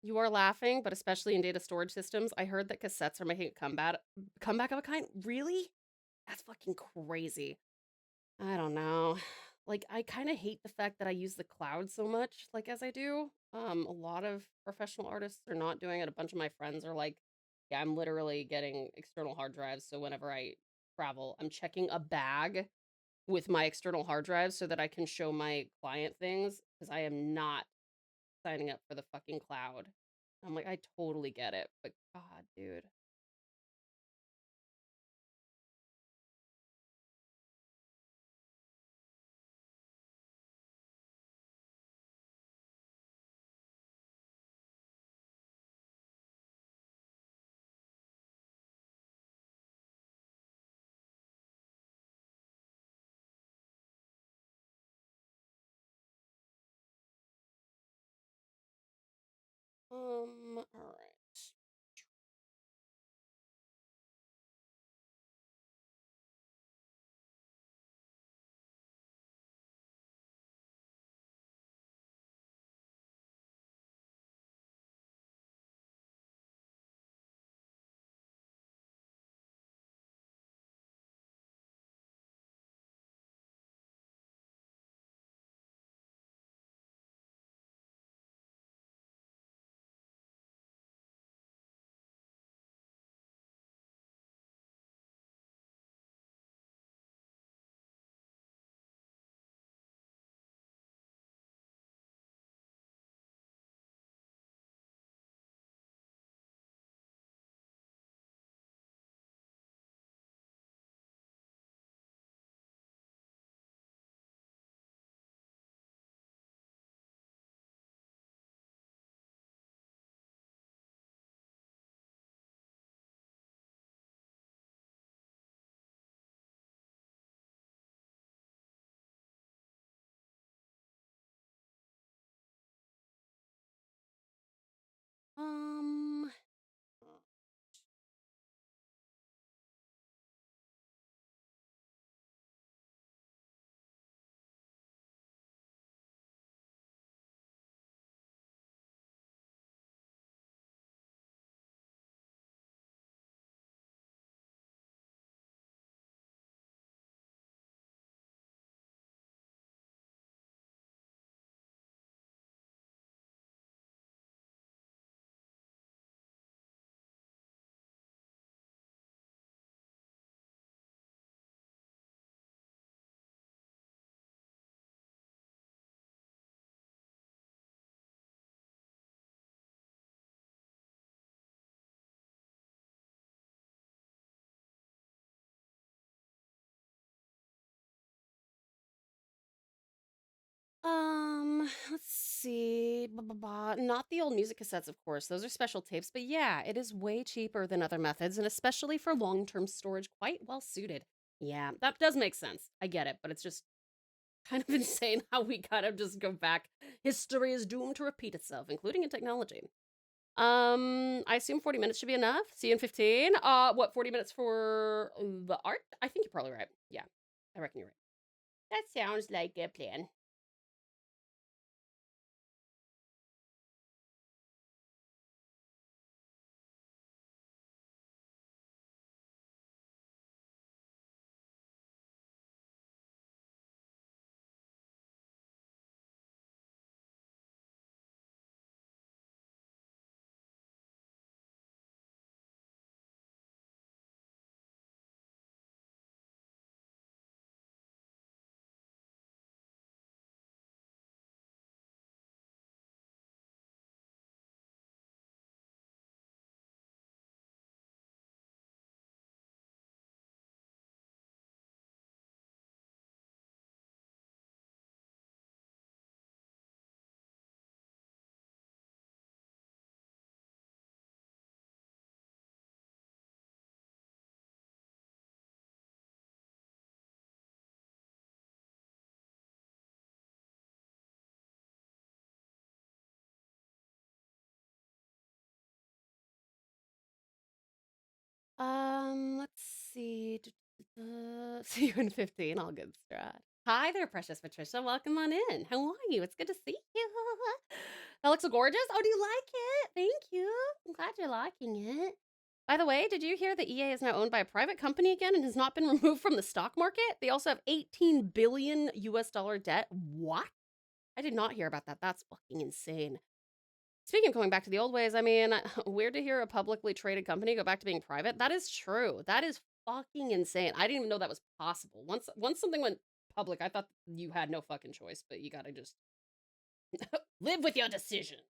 You are laughing, but especially in data storage systems, I heard that cassettes are making a comeback of a kind. Really? That's fucking crazy. I don't know. Like, I kind of hate the fact that I use the cloud so much, like as I do. A lot of professional artists are not doing it. A bunch of my friends are like, yeah, I'm literally getting external hard drives. So whenever I travel, I'm checking a bag with my external hard drives so that I can show my client things because I am not signing up for the fucking cloud. I'm like, I totally get it, but God, dude. All right. see. Not the old music cassettes, of course. Those are special tapes, but yeah, it is way cheaper than other methods, and especially for long-term storage, quite well suited. Yeah, that does make sense. I get it, but it's just kind of insane how we kind of just go back. History is doomed to repeat itself, including in technology. I assume 40 minutes should be enough. See you in 15. What, 40 minutes for the art? I think you're probably right. Yeah, I reckon you're right. That sounds like a plan. Let's see. See you in 15. All good, Strat. Hi there, precious Patricia. Welcome on in. How are you? It's good to see you. That looks so gorgeous. Oh, do you like it? Thank you. I'm glad you're liking it. By the way, did you hear that EA is now owned by a private company again and has not been removed from the stock market? They also have 18 billion US dollar debt. What? I did not hear about that. That's fucking insane. Speaking of going back to the old ways, I mean, weird to hear a publicly traded company go back to being private. That is true. That is fucking insane. I didn't even know that was possible. Once something went public, I thought you had no fucking choice, but you gotta just live with your decisions.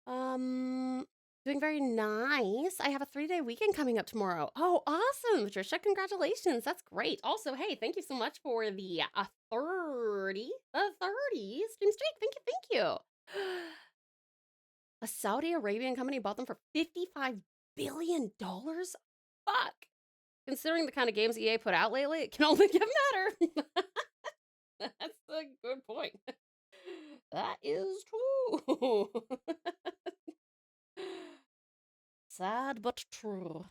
Um, Doing very nice. I have a 3-day weekend coming up tomorrow. Oh, awesome, Patricia. Congratulations. That's great. Also, hey, thank you so much for the 30 stream streak. Thank you, thank you. A Saudi Arabian company bought them for $55 billion? Fuck. Considering the kind of games EA put out lately, it can only get better. That's a good point. That is true. Sad but true.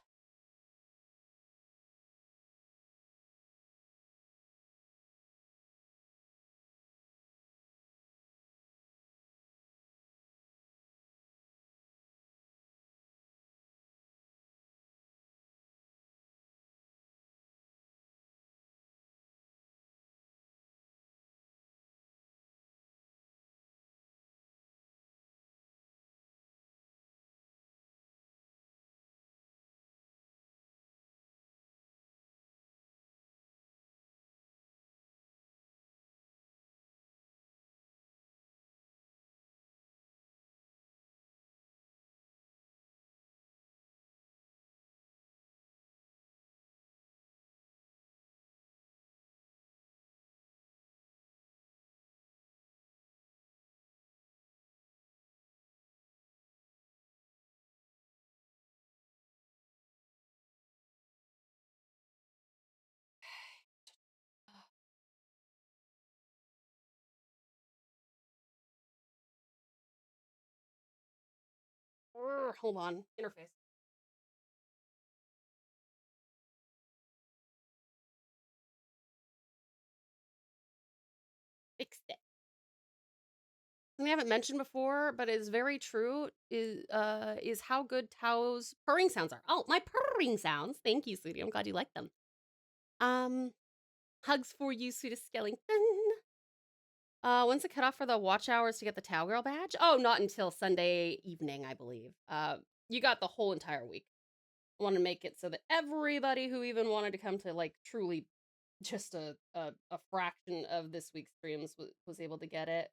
Hold on. Interface. Fixed it. Something I haven't mentioned before, but is very true, is how good Tao's purring sounds are. Oh, my purring sounds. Thank you, sweetie. I'm glad you like them. Hugs for you, sweetest skeleton. When's the cutoff for the watch hours to get the Tao Girl badge? Oh, not until Sunday evening, I believe. You got the whole entire week. I want to make it so that everybody who even wanted to come to, like, truly just a fraction of this week's streams was able to get it.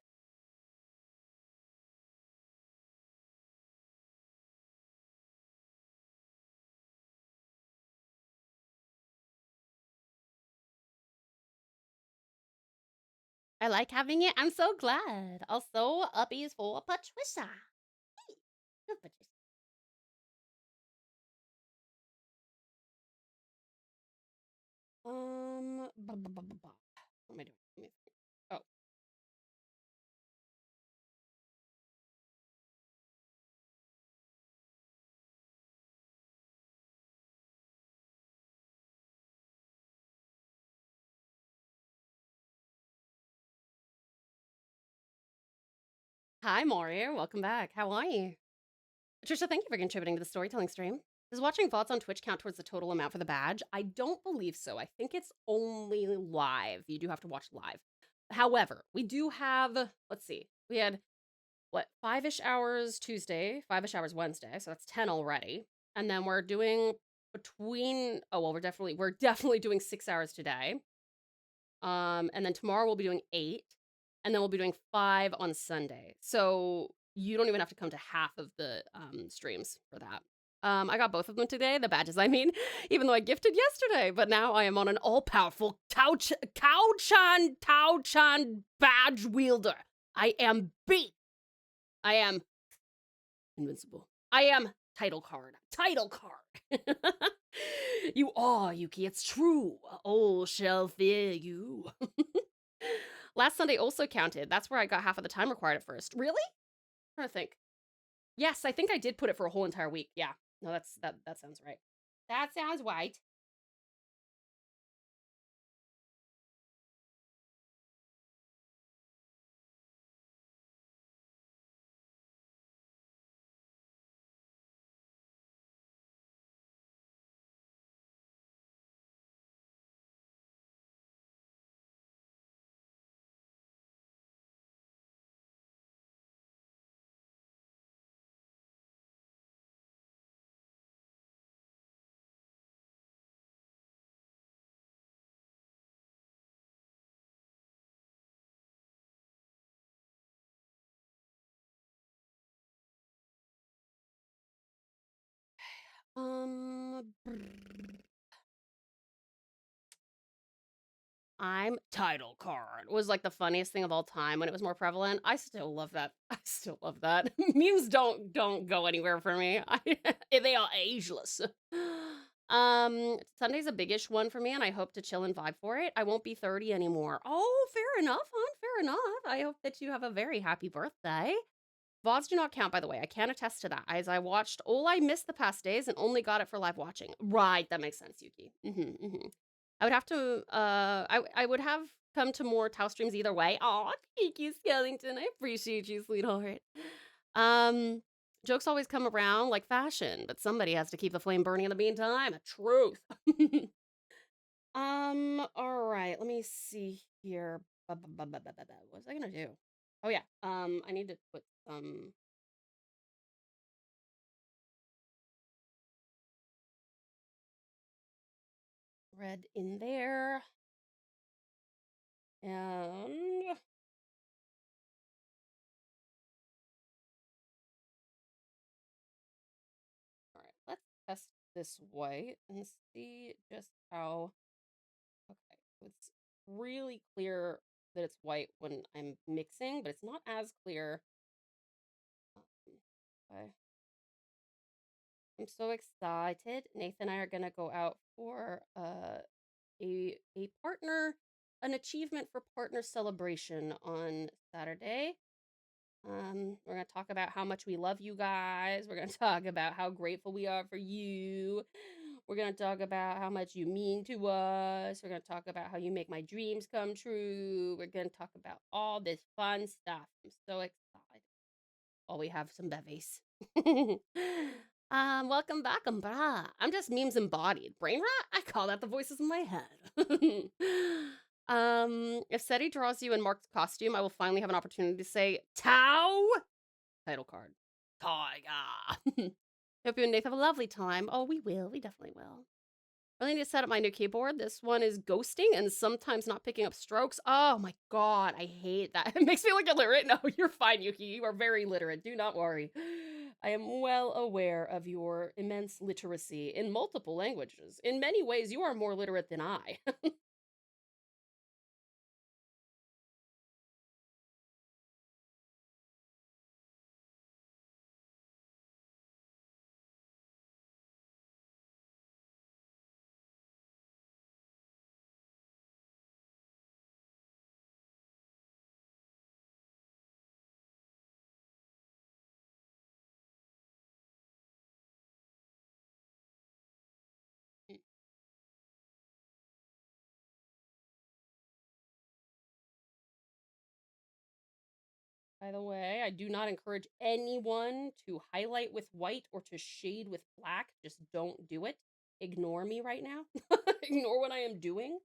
I like having it. I'm so glad. Also, uppies for Patricia. Hey, good Patricia. What am I doing? Let me see. Oh. Hi, Mario. Welcome back. How are you? Patricia, thank you for contributing to the storytelling stream. Does watching VODs on Twitch count towards the total amount for the badge? I don't believe so. I think it's only live. You do have to watch live. However, we do have, let's see, we had, what, 5-ish hours Tuesday, 5-ish hours Wednesday, so that's 10 already. And then we're doing between, oh, well, we're definitely doing 6 hours today. And then tomorrow we'll be doing 8, and then we'll be doing 5 on Sunday. So you don't even have to come to half of the streams for that. I got both of them today, the badges, I mean, even though I gifted yesterday, but now I am on an all-powerful Tao-chan badge wielder. I am beat. I am invincible. I am title card. You are, Yuki, it's true. All shall fear you. Last Sunday also counted. That's where I got half of the time required at first. Really? I'm trying to think. Yes, I think I did put it for a whole entire week. Yeah. No, that sounds right. That sounds right. I'm title card was like the funniest thing of all time when it was more prevalent. I still love that. Memes don't go anywhere for me. They are ageless. Sunday's a biggish one for me, and I hope to chill and vibe for it. I won't be 30 anymore. Oh, fair enough, hon. Fair enough. I hope that you have a very happy birthday. VODs do not count, by the way. I can attest to that, as I watched all I missed the past days and only got it for live watching. Right, that makes sense, Yuki. I would have to, I would have come to more Tao streams either way. Aw, thank you, Skellington. I appreciate you, sweetheart. Jokes always come around like fashion, but somebody has to keep the flame burning in the meantime. Truth. All right, let me see here. What was I gonna do? Oh yeah, I need to put some red in there. And all right, let's test this white and see just how, okay, it's really clear that it's white when I'm mixing, but it's not as clear. Okay. I'm so excited. Nathan and I are gonna go out for a partner, an achievement for partner celebration on Saturday. We're gonna talk about how much we love you guys. We're gonna talk about how grateful we are for you. We're gonna talk about how much you mean to us. We're gonna talk about how you make my dreams come true. We're gonna talk about all this fun stuff. I'm so excited. While we have some bevies. Welcome back, Umbra. I'm just memes embodied. Brain rot? I call that the voices in my head. If Seti draws you in Mark's costume, I will finally have an opportunity to say Tau title card. Tiger. Hope you and Nathan have a lovely time. Oh, we will. We definitely will. I need to set up my new keyboard. This one is ghosting and sometimes not picking up strokes. Oh my god, I hate that. It makes me look illiterate. No, you're fine, Yuki. You are very literate. Do not worry. I am well aware of your immense literacy in multiple languages. In many ways, you are more literate than I. By the way, I do not encourage anyone to highlight with white or to shade with black. Just don't do it. Ignore me right now. Ignore what I am doing.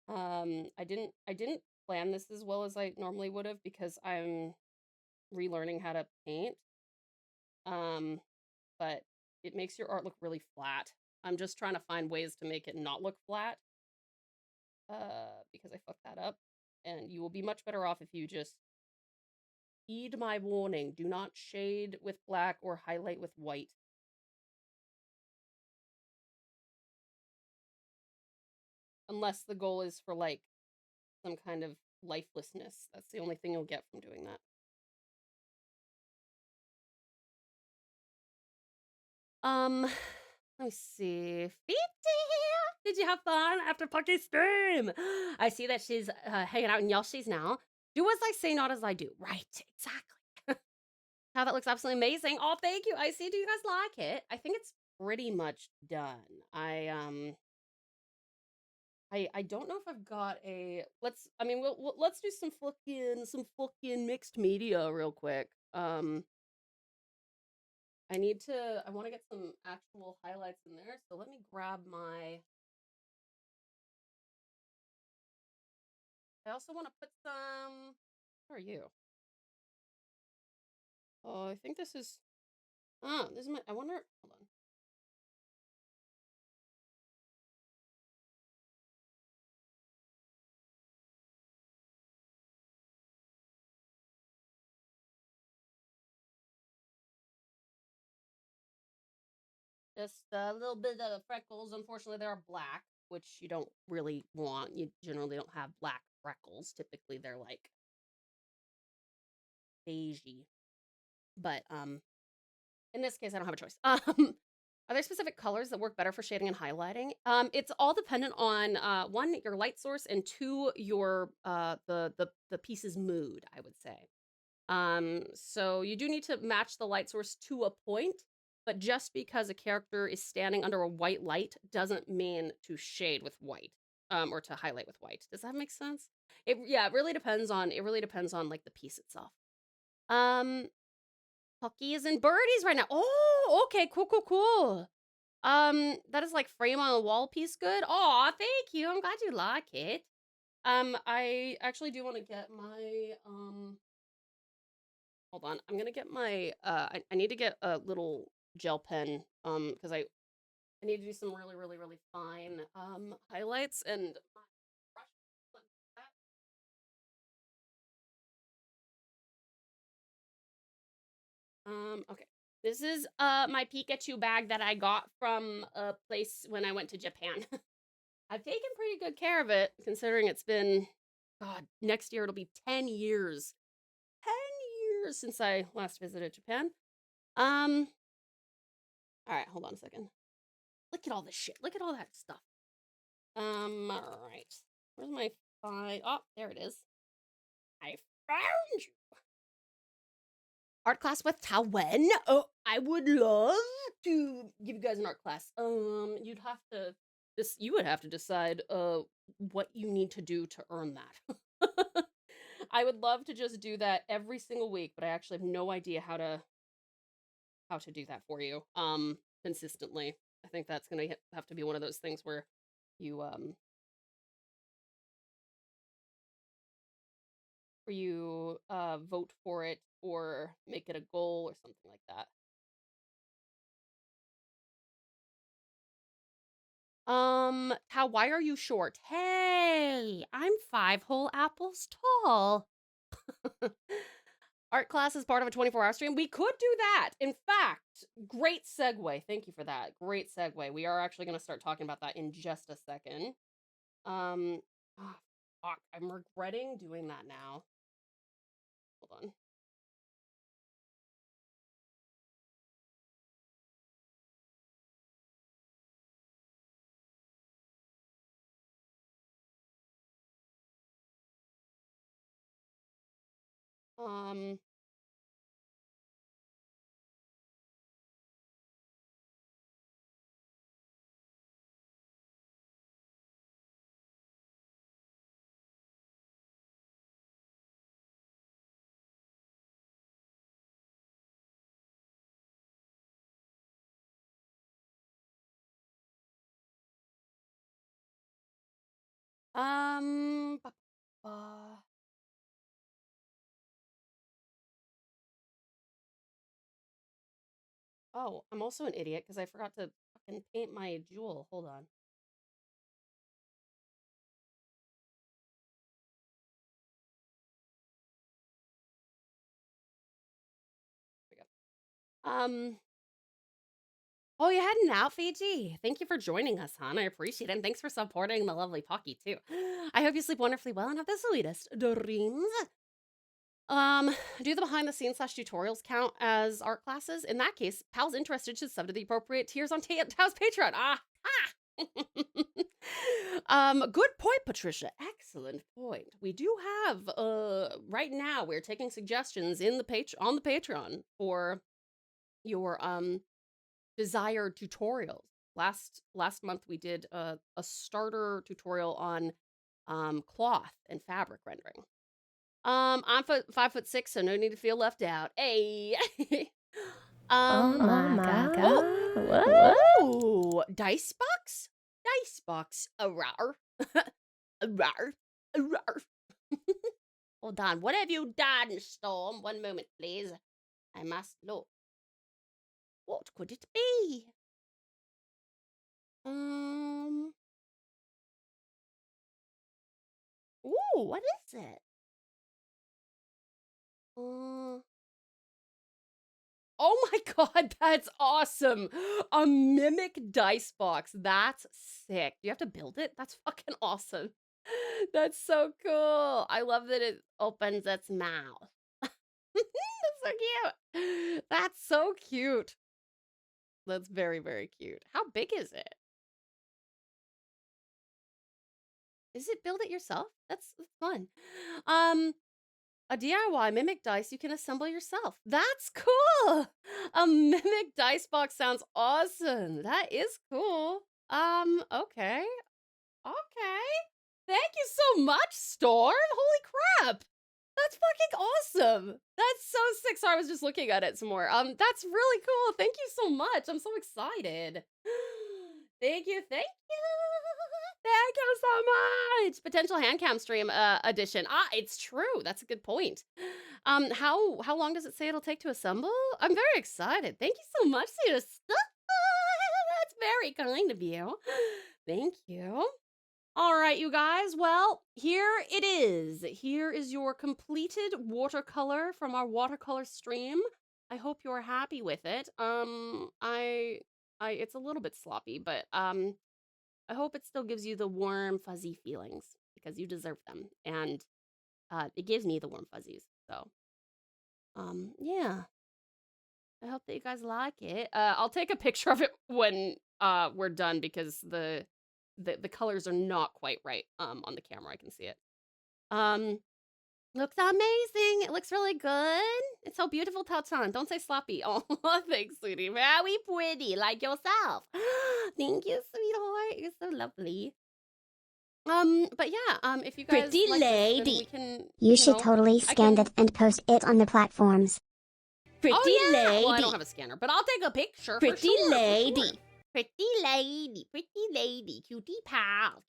I didn't plan this as well as I normally would have because I'm relearning how to paint. But it makes your art look really flat. I'm just trying to find ways to make it not look flat. Because I fucked that up. And you will be much better off if you just heed my warning. Do not shade with black or highlight with white. Unless the goal is for, like, some kind of lifelessness. That's the only thing you'll get from doing that. Let me see. 50 here. Did you have fun after Pucky's stream? I see that she's hanging out in Yoshi's now. Do as I say, not as I do. Right, exactly. How that looks absolutely amazing. Oh, thank you. I see. Do you guys like it? I think it's pretty much done. I don't know if I've got a let's do some fucking mixed media real quick. I want to get some actual highlights in there, so let me grab my I also want to put some where are you? Oh, I think this is this is my I wonder hold on. Just a little bit of freckles. Unfortunately, they are black, which you don't really want. You generally don't have black freckles. Typically, they're like beigey. But in this case, I don't have a choice. Are there specific colors that work better for shading and highlighting? It's all dependent on one, your light source, and two, your the piece's mood, I would say. So you do need to match the light source to a point, but just because a character is standing under a white light doesn't mean to shade with white, or to highlight with white. Does that make sense? It really depends on like the piece itself. Pucky is in birdies right now. Oh, okay, cool. That is like frame on a wall piece good. Oh, thank you. I'm glad you like it. I actually do want to get my hold on. I'm gonna get my I need to get a little gel pen because I need to do some really fine highlights and my brush. Okay. This is my Pikachu bag that I got from a place when I went to Japan. I've taken pretty good care of it, considering it's been, God, next year it'll be 10 years. 10 years since I last visited Japan. All right, hold on a second. Look at all this shit. Look at all that stuff. All right. Where's my file? Oh, there it is. I found you. art class with Tawen. Oh, I would love to give you guys an art class. You'd have to you would have to decide what you need to do to earn that. I would love to just do that every single week, but I actually have no idea how to do that for you consistently. I think that's gonna have to be one of those things where you vote for it or make it a goal or something like that. How, why are you short? Hey, I'm 5 whole apples tall. Art class is part of a 24-hour stream. We could do that. In fact, great segue. Thank you for that. Great segue. We are actually going to start talking about that in just a second. Oh, fuck. I'm regretting doing that now. Hold on. ba- ba- Oh, I'm also an idiot because I forgot to fucking paint my jewel. Hold on. There we go. Oh, you heading out, Fiji? Thank you for joining us, hon. I appreciate it. And thanks for supporting the lovely Pocky, too. I hope you sleep wonderfully well and have the sweetest dreams. Do the behind-the-scenes / tutorials count as art classes? In that case, Pal's interested should sub to the appropriate tiers on Tao's Patreon. Good point, Patricia. Excellent point. We do have, right now, we're taking suggestions in on the Patreon for your, desired tutorials. Last month we did a starter tutorial on cloth and fabric rendering. I'm 5'6", so no need to feel left out. Hey. Oh my god. Whoa. Dice box? Dice box. A rar. A rar. A rar. Hold on. What have you done, Storm? One moment, please. I must look. What could it be? Ooh, what is it? Oh my god, that's awesome! A mimic dice box. That's sick. Do you have to build it? That's fucking awesome. That's so cool. I love that it opens its mouth. That's so cute. That's so cute. That's very, very cute. How big is it? Is it build it yourself? That's fun. A DIY mimic dice you can assemble yourself. That's cool. A mimic dice box sounds awesome. That is cool. Okay. Okay. Thank you so much, Storm. Holy crap. That's fucking awesome. That's so sick. Sorry, I was just looking at it some more. That's really cool. Thank you so much. I'm so excited. Thank you. Thank you. Thank you so much. Potential Handcam stream edition. It's true. That's a good point. How long does it say it'll take to assemble? I'm very excited. Thank you so much, Cedar. That's very kind of you. Thank you. All right, you guys. Well, here it is. Here is your completed watercolor from our watercolor stream. I hope you're happy with it. It's a little bit sloppy, but I hope it still gives you the warm, fuzzy feelings because you deserve them. And it gives me the warm fuzzies. So, yeah. I hope that you guys like it. I'll take a picture of it when we're done because the colors are not quite right on the camera. I can see it. Looks amazing. It looks really good. It's so beautiful, Tautan. Don't say sloppy. Oh, thanks, sweetie. Very pretty, like yourself. Thank you, sweetheart. You're so lovely. But yeah, if you guys Pretty like lady. this, then we can, You should know, totally I scan can- it and post it on the platforms. Pretty Oh, yeah. lady. Well, I don't have a scanner, but I'll take a picture. Pretty for sure, lady. For sure. Pretty lady, cutie pal.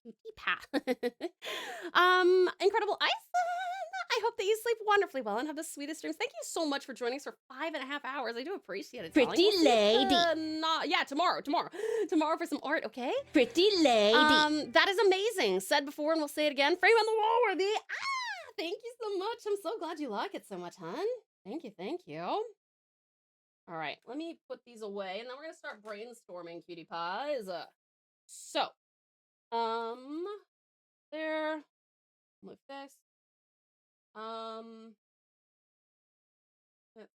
Incredible Iceland. I hope that you sleep wonderfully well and have the sweetest dreams. Thank you so much for joining us for 5.5 hours. I do appreciate it. darling. Pretty We'll see you, lady. yeah, tomorrow for some art. Okay. Pretty lady. That is amazing. Said before, and we'll say it again. Frame on the wall worthy. Thank you so much. I'm so glad you like it so much, hon. Thank you. All right, let me put these away, and then we're gonna start brainstorming, cutie pies. So, there. With this. uh, this.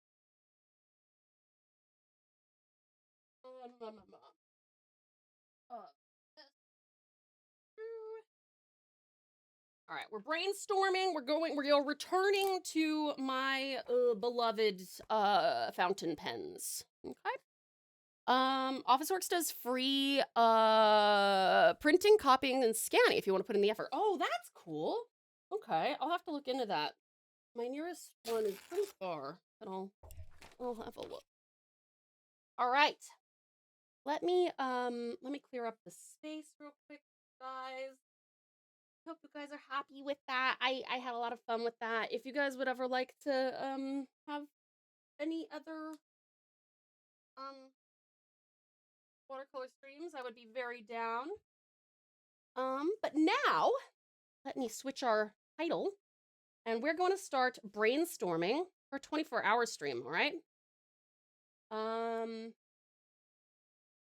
All right, we're brainstorming. We're returning to my beloved fountain pens. Okay. Officeworks does free printing, copying, and scanning if you want to put in the effort. Oh, that's cool. Okay, I'll have to look into that. My nearest one is pretty far, but I'll have a look. All right. Let me clear up the space real quick, guys. Hope you guys are happy with that. I had a lot of fun with that. If you guys would ever like to have any other watercolor streams, I would be very down. But now let me switch our title, and we're going to start brainstorming our 24-hour stream, all right? Let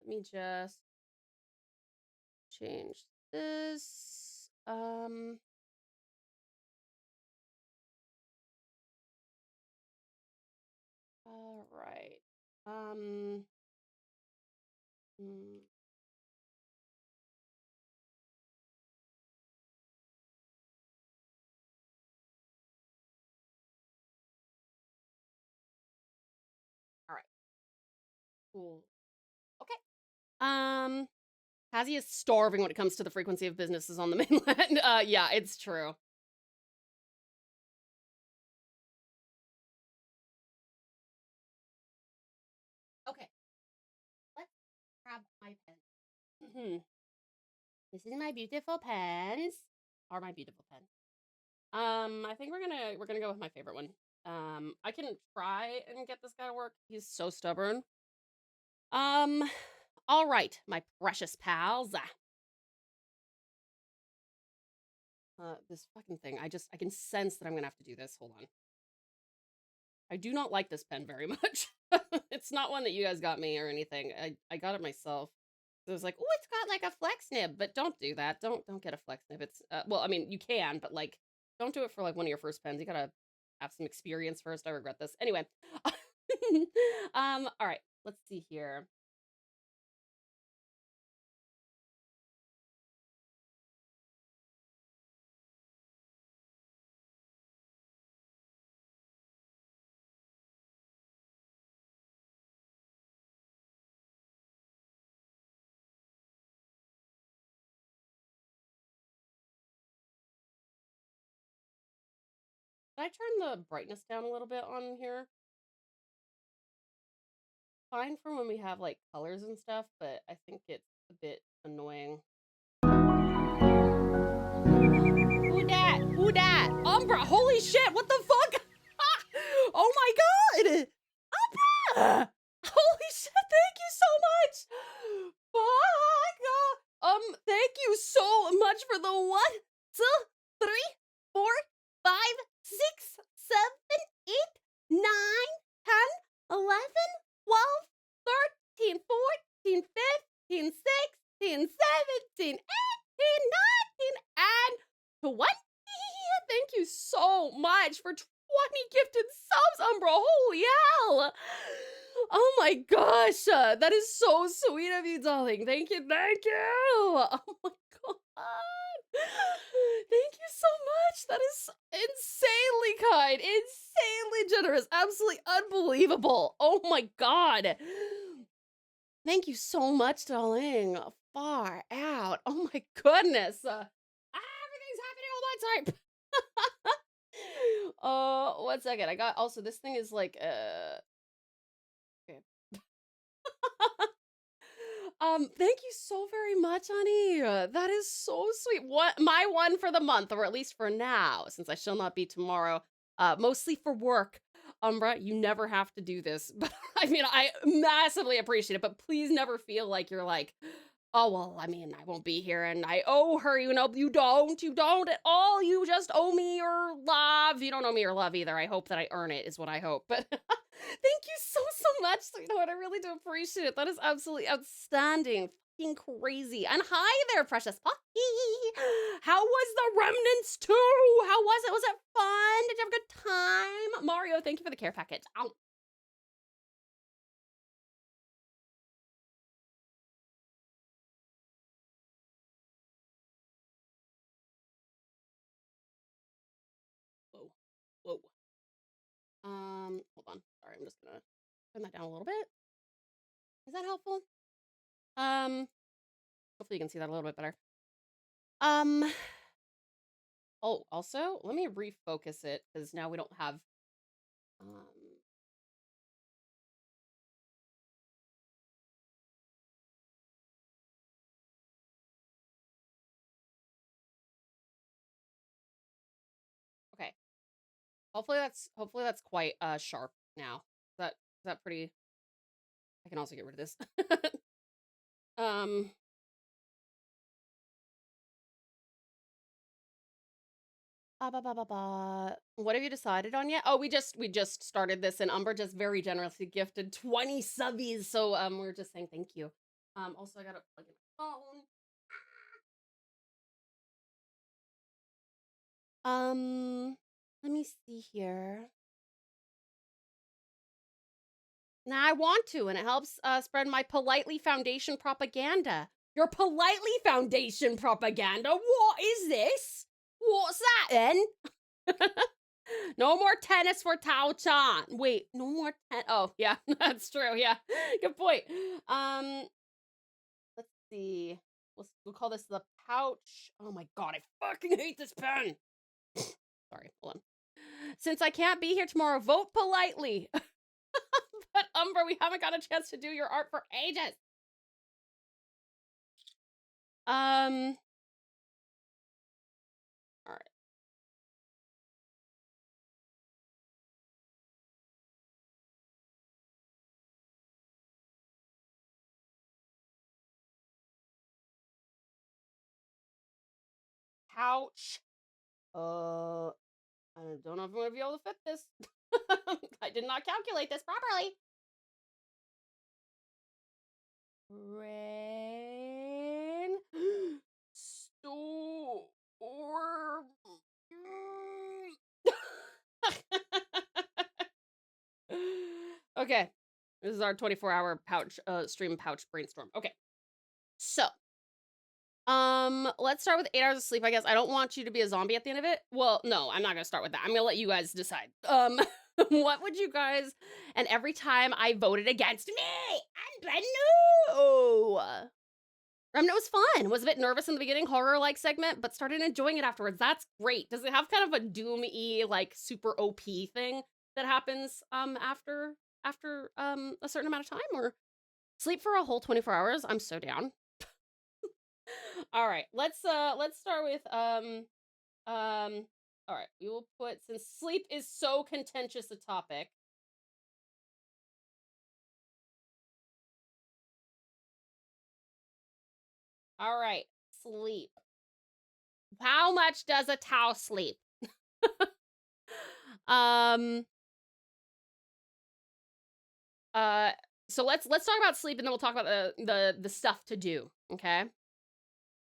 me just change this. All right. All right. Cool. Okay. Tassie is starving when it comes to the frequency of businesses on the mainland. Yeah, it's true. Okay. Let's grab my pen. This is my beautiful pens. Are my beautiful pen. I think we're gonna go with my favorite one. I can try and get this guy to work. He's so stubborn. All right, my precious pals. This fucking thing. I can sense that I'm gonna have to do this. Hold on. I do not like this pen very much. It's not one that you guys got me or anything. I got it myself. It was like, oh, it's got like a flex nib, but don't do that. Don't get a flex nib. It's well, I mean, you can, but like, don't do it for like one of your first pens. You gotta have some experience first. I regret this. Anyway, all right. Let's see here. Did I turn the brightness down a little bit on here? Fine for when we have like colors and stuff, but I think it's a bit annoying. Who dat? Umbra, holy shit, what the fuck? Oh my god! Umbra! Holy shit, thank you so much! Fuck! Thank you so much for the 1, 2, 3, 4, 5, 6, 7, 8, 9, 10, 11, 12, 13, 14, 15, 16, 17, 18, 19, and 20. Thank you so much for 20 gifted subs, Umbra. Holy hell. Oh my gosh. That is so sweet of you, darling. Thank you. Oh my god. Thank you so much. That is insanely kind, insanely generous, absolutely unbelievable. Oh my god. Thank you so much, darling. Far out. Oh my goodness. Everything's happening all my time. Oh, 1 second. I got also this thing is like okay. Thank you so very much, honey. That is so sweet. What my one for the month, or at least for now, since I shall not be tomorrow. Mostly for work. Umbra, you never have to do this, but I mean, I massively appreciate it. But please never feel like you're like, oh well, I mean, I won't be here, and I owe her. You know, you don't at all. You just owe me your love. You don't owe me your love either. I hope that I earn it, is what I hope. But thank you so much, sweetheart. I really do appreciate it. That is absolutely outstanding. Fucking crazy. And hi there, precious puppy. How was the Remnants 2? How was it? Was it fun? Did you have a good time? Mario, thank you for the care package. Ow. Whoa. Whoa. Hold on. Sorry, I'm just gonna turn that down a little bit. Is that helpful? Hopefully you can see that a little bit better. Oh, also, let me refocus it, because now we don't have, okay. Hopefully that's quite, sharp now. Is that pretty, I can also get rid of this. What have you decided on yet? Oh, we just started this, and Umber just very generously gifted 20 subbies, so we're just saying thank you. Also I gotta plug in my phone. Let me see here. Now I want to, and it helps spread my politely foundation propaganda. Your politely foundation propaganda? What is this? What's that then? No more tennis for Tao-chan. Wait, no more oh, yeah, that's true, yeah. Good point. Let's see. We'll call this the pouch. Oh my god, I fucking hate this pen. Sorry, hold on. Since I can't be here tomorrow, vote politely. But Umber, we haven't got a chance to do your art for ages. All right. Pouch. I don't know if I'm gonna be able to fit this. I did not calculate this properly. Rain. Storm. Okay. This is our 24-hour pouch stream pouch brainstorm. Okay. So, let's start with 8 hours of sleep, I guess. I don't want you to be a zombie at the end of it. Well, no, I'm not gonna start with that. I'm gonna let you guys decide. What would you guys, and every time I voted against me, no. Remnant was fun. Was a bit nervous in the beginning, horror-like segment, but started enjoying it afterwards. That's great. Does it have kind of a Doom-y, like, super OP thing that happens, after a certain amount of time, or sleep for a whole 24 hours? I'm so down. All right, let's start with, all right, we will put, since sleep is so contentious a topic. All right, sleep. How much does a Tao sleep? So let's talk about sleep, and then we'll talk about the stuff to do, okay?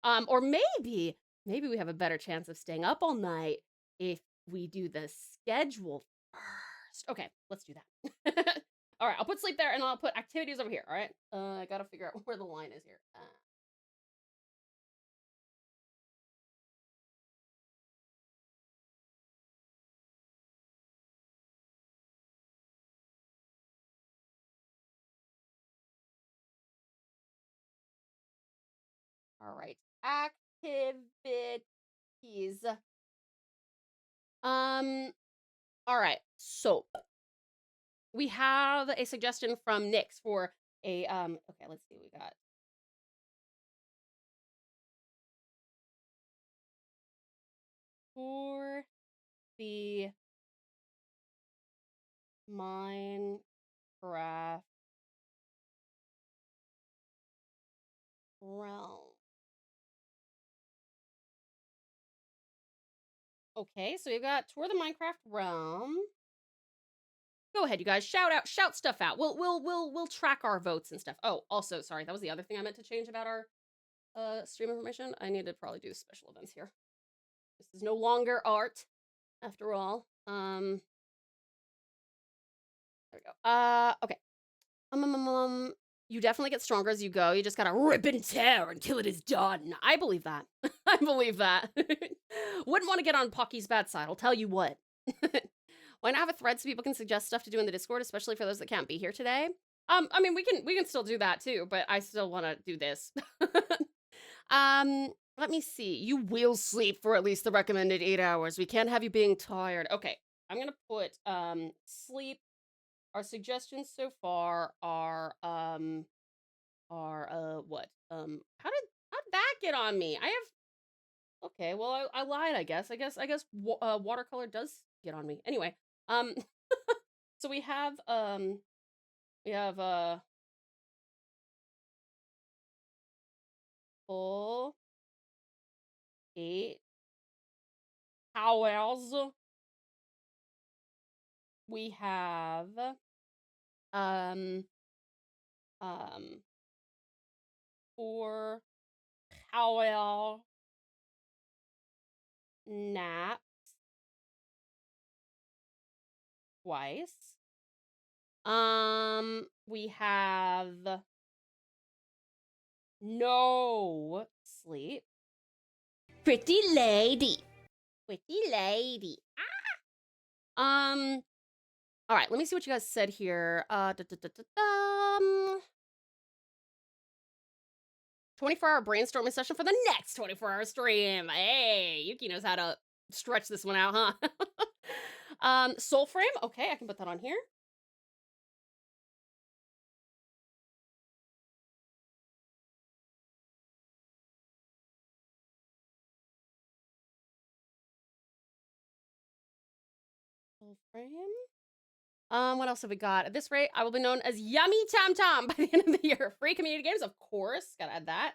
Or maybe we have a better chance of staying up all night if we do the schedule first. Okay, let's do that. All right, I'll put sleep there, and I'll put activities over here, all right? I gotta figure out where the line is here. All right. Activities. All right. So we have a suggestion from Nyx for a okay, let's see what we got. For the Minecraft realm. Okay, so we've got Tour the Minecraft Realm. Go ahead, you guys. Shout stuff out. We'll track our votes and stuff. Oh, also, sorry, that was the other thing I meant to change about our stream information. I need to probably do special events here. This is no longer art, after all. There we go. Okay. You definitely get stronger as you go. You just gotta rip and tear until it is done. I believe that. I believe that. Wouldn't want to get on Pocky's bad side. I'll tell you what. Why not have a thread so people can suggest stuff to do in the Discord, especially for those that can't be here today? I mean, we can still do that too, but I still want to do this. Let me see. You will sleep for at least the recommended 8 hours. We can't have you being tired. Okay, I'm gonna put sleep. Our suggestions so far are what? How did that get on me? I have okay, well I lied, I guess. Watercolor does get on me. Anyway, so we have full 8 hours. We have 4 hour naps twice. We have no sleep. Pretty lady. All right, let me see what you guys said here. 24-hour brainstorming session for the next 24-hour stream. Hey, Yuki knows how to stretch this one out, huh? Soul frame. Okay, I can put that on here. Soul frame. What else have we got? At this rate, I will be known as Yummy Tom Tom by the end of the year. Free community games, of course. Gotta add that.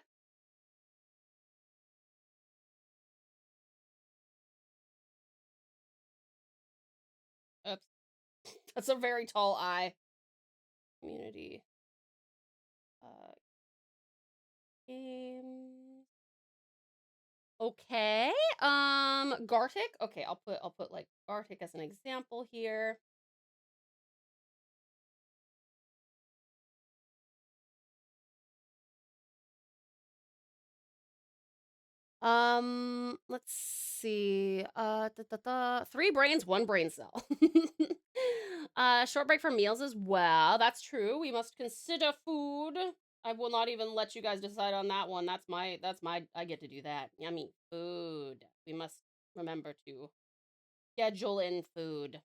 Oops. That's a very tall eye. Community. Games. Okay. Gartic. Okay, I'll put like Gartic as an example here. Let's see. 3 brains, 1 brain cell. Short break for meals as well. That's true. We must consider food. I will not even let you guys decide on that one. That's my I get to do that. Yummy food. We must remember to schedule in food.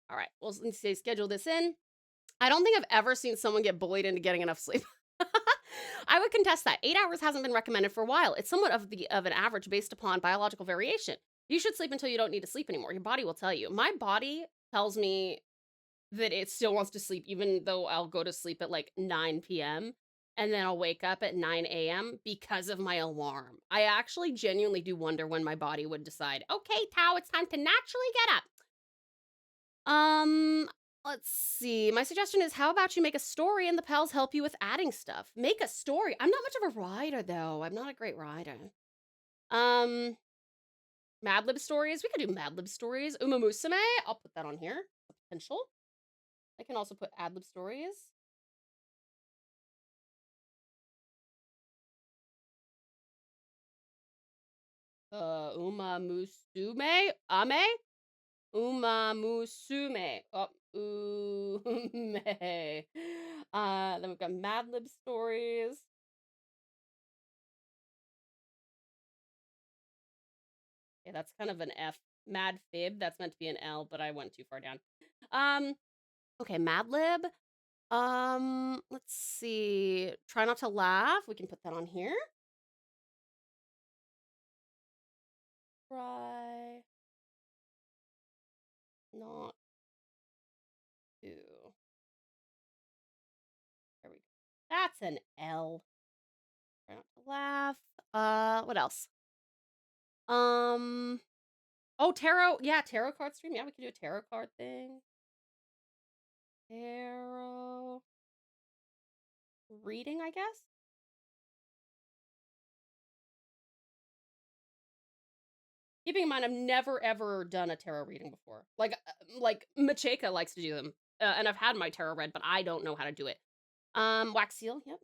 All right, well, let's say schedule this in. I don't think I've ever seen someone get bullied into getting enough sleep. I would contest that. 8 hours hasn't been recommended for a while. It's somewhat of an average based upon biological variation. You should sleep until you don't need to sleep anymore. Your body will tell you. My body tells me that it still wants to sleep, even though I'll go to sleep at like 9 p.m. and then I'll wake up at 9 a.m. because of my alarm. I actually genuinely do wonder when my body would decide, okay, Tao, it's time to naturally get up. Let's see. My suggestion is, how about you make a story and the pals help you with adding stuff? Make a story. I'm not much of a writer, though. I'm not a great writer. Mad Lib stories. We could do Mad Lib stories. Uma Musume. I'll put that on here. Potential. I can also put ad lib stories. Uma Musume? Ame? Uma Musume. Oh, Ume. Then we've got Mad Lib stories. Okay, that's kind of an F. Mad Fib, that's meant to be an L, but I went too far down. Okay, Mad Lib. Let's see. Try not to laugh. We can put that on here. Try not to. There we go. That's an L. Try not to laugh. What else? Oh, tarot. Yeah, tarot card stream. Yeah, we can do a tarot card thing. Tarot reading, I guess. Keeping in mind, I've never ever done a tarot reading before. Like Macheka likes to do them, and I've had my tarot read, but I don't know how to do it. Wax seal. Yep.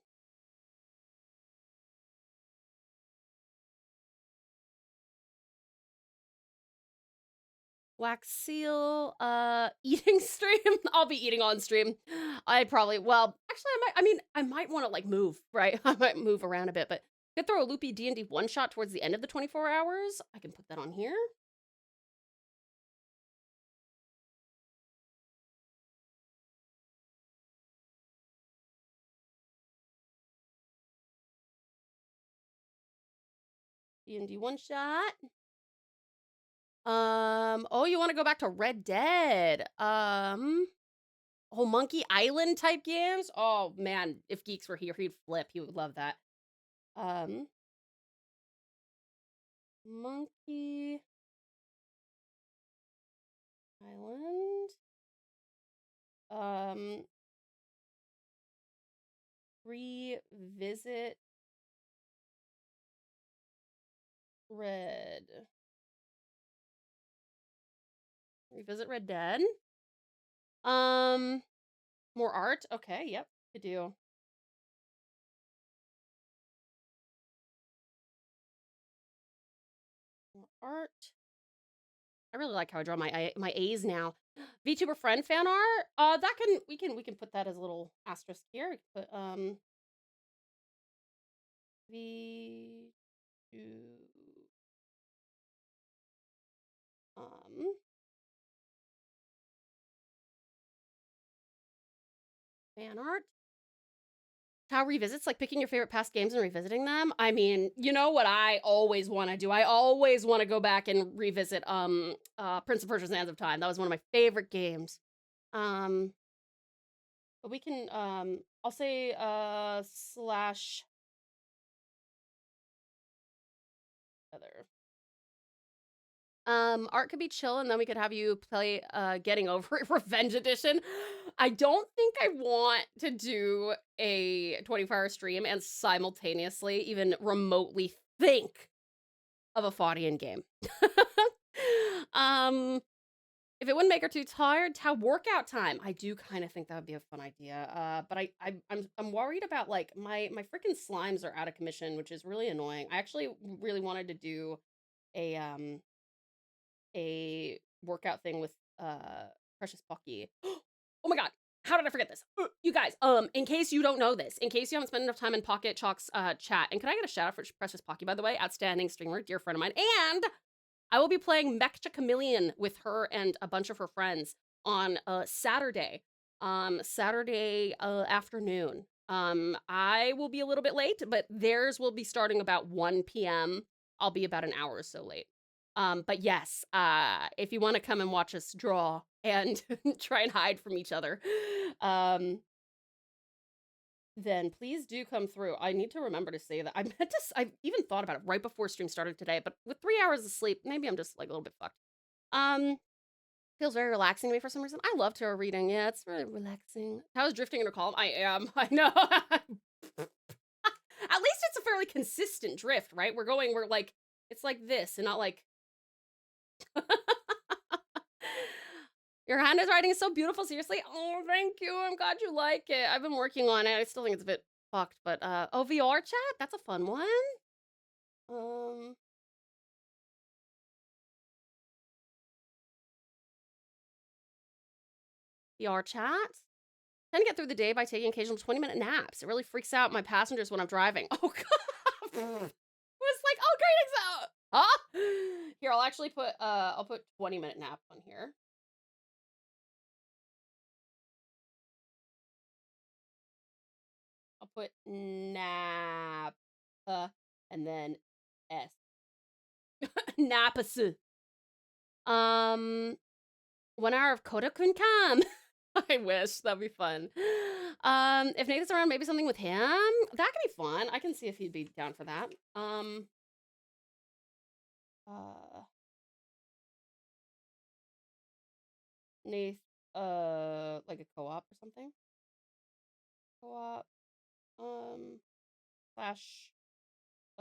Wax seal, eating stream. I'll be eating on stream. Well, actually, I might want to like move, right? I might move around a bit, but could throw a loopy D&D one shot towards the end of the 24 hours. I can put that on here. D&D one shot. Oh, you want to go back to Red Dead? Oh, Monkey Island type games? Oh man, if Geeks were here, he'd flip. He would love that. Monkey Island. Revisit Red. Revisit Red Dead. More art? Okay, yep, could do. More art. I really like how I draw my A's now. VTuber friend fan art. We can put that as a little asterisk here. We can put fan art. How revisits, like picking your favorite past games and revisiting them. I mean, you know what I always want to do? I always want to go back and revisit Prince of Persia: Sands of Time. That was one of my favorite games. But we can I'll say slash other. Art could be chill, and then we could have you play Getting Over It Revenge Edition. I don't think I want to do a 24-hour stream and simultaneously even remotely think of a Faudian game. If it wouldn't make her too tired, Tau workout time. I do kind of think that would be a fun idea. But I'm worried about like my freaking slimes are out of commission, which is really annoying. I actually really wanted to do a workout thing with Precious Pocky. Oh my god, how did I forget this? You guys, in case you don't know this, in case you haven't spent enough time in Pocket Chalk's chat, and can I get a shout out for Precious Pocky, by the way? Outstanding streamer, dear friend of mine. And I will be playing Mechcha Chameleon with her and a bunch of her friends on Saturday. Saturday afternoon. I will be a little bit late, but theirs will be starting about 1 p.m. I'll be about an hour or so late. But yes, if you want to come and watch us draw and try and hide from each other, then please do come through. I need to remember to say that. I even thought about it right before stream started today, but with 3 hours of sleep, maybe I'm just like a little bit fucked. Feels very relaxing to me for some reason. I love tarot reading. Yeah, it's really relaxing. I was drifting in a calm. I am. I know. At least it's a fairly consistent drift, right? We're like, it's like this and not like. Your handwriting is so beautiful, seriously. Oh, thank you. I'm glad you like it. I've been working on it. I still think it's a bit fucked, but VR chat? That's a fun one. PR chat. Tend to get through the day by taking occasional 20-minute naps. It really freaks out my passengers when I'm driving. Oh, God. It was like, oh, great example. Huh? Here, I'll actually put 20-minute nap on here. I'll put nap, and then S. Napas. 1 hour of Koda-kun come. I wish. That'd be fun. If Nathan's around, maybe something with him? That could be fun. I can see if he'd be down for that. Nath, like a co-op or something? Co-op, slash,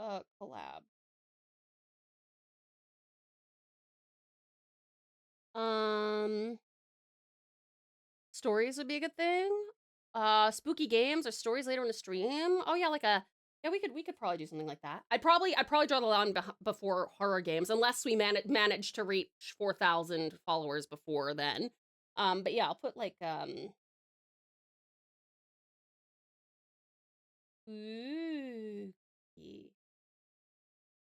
collab. Stories would be a good thing. Spooky games or stories later in the stream. Oh yeah, yeah, we could probably do something like that. I'd probably draw the line before horror games, unless we manage to reach 4,000 followers before then. But yeah, I'll put like ooh,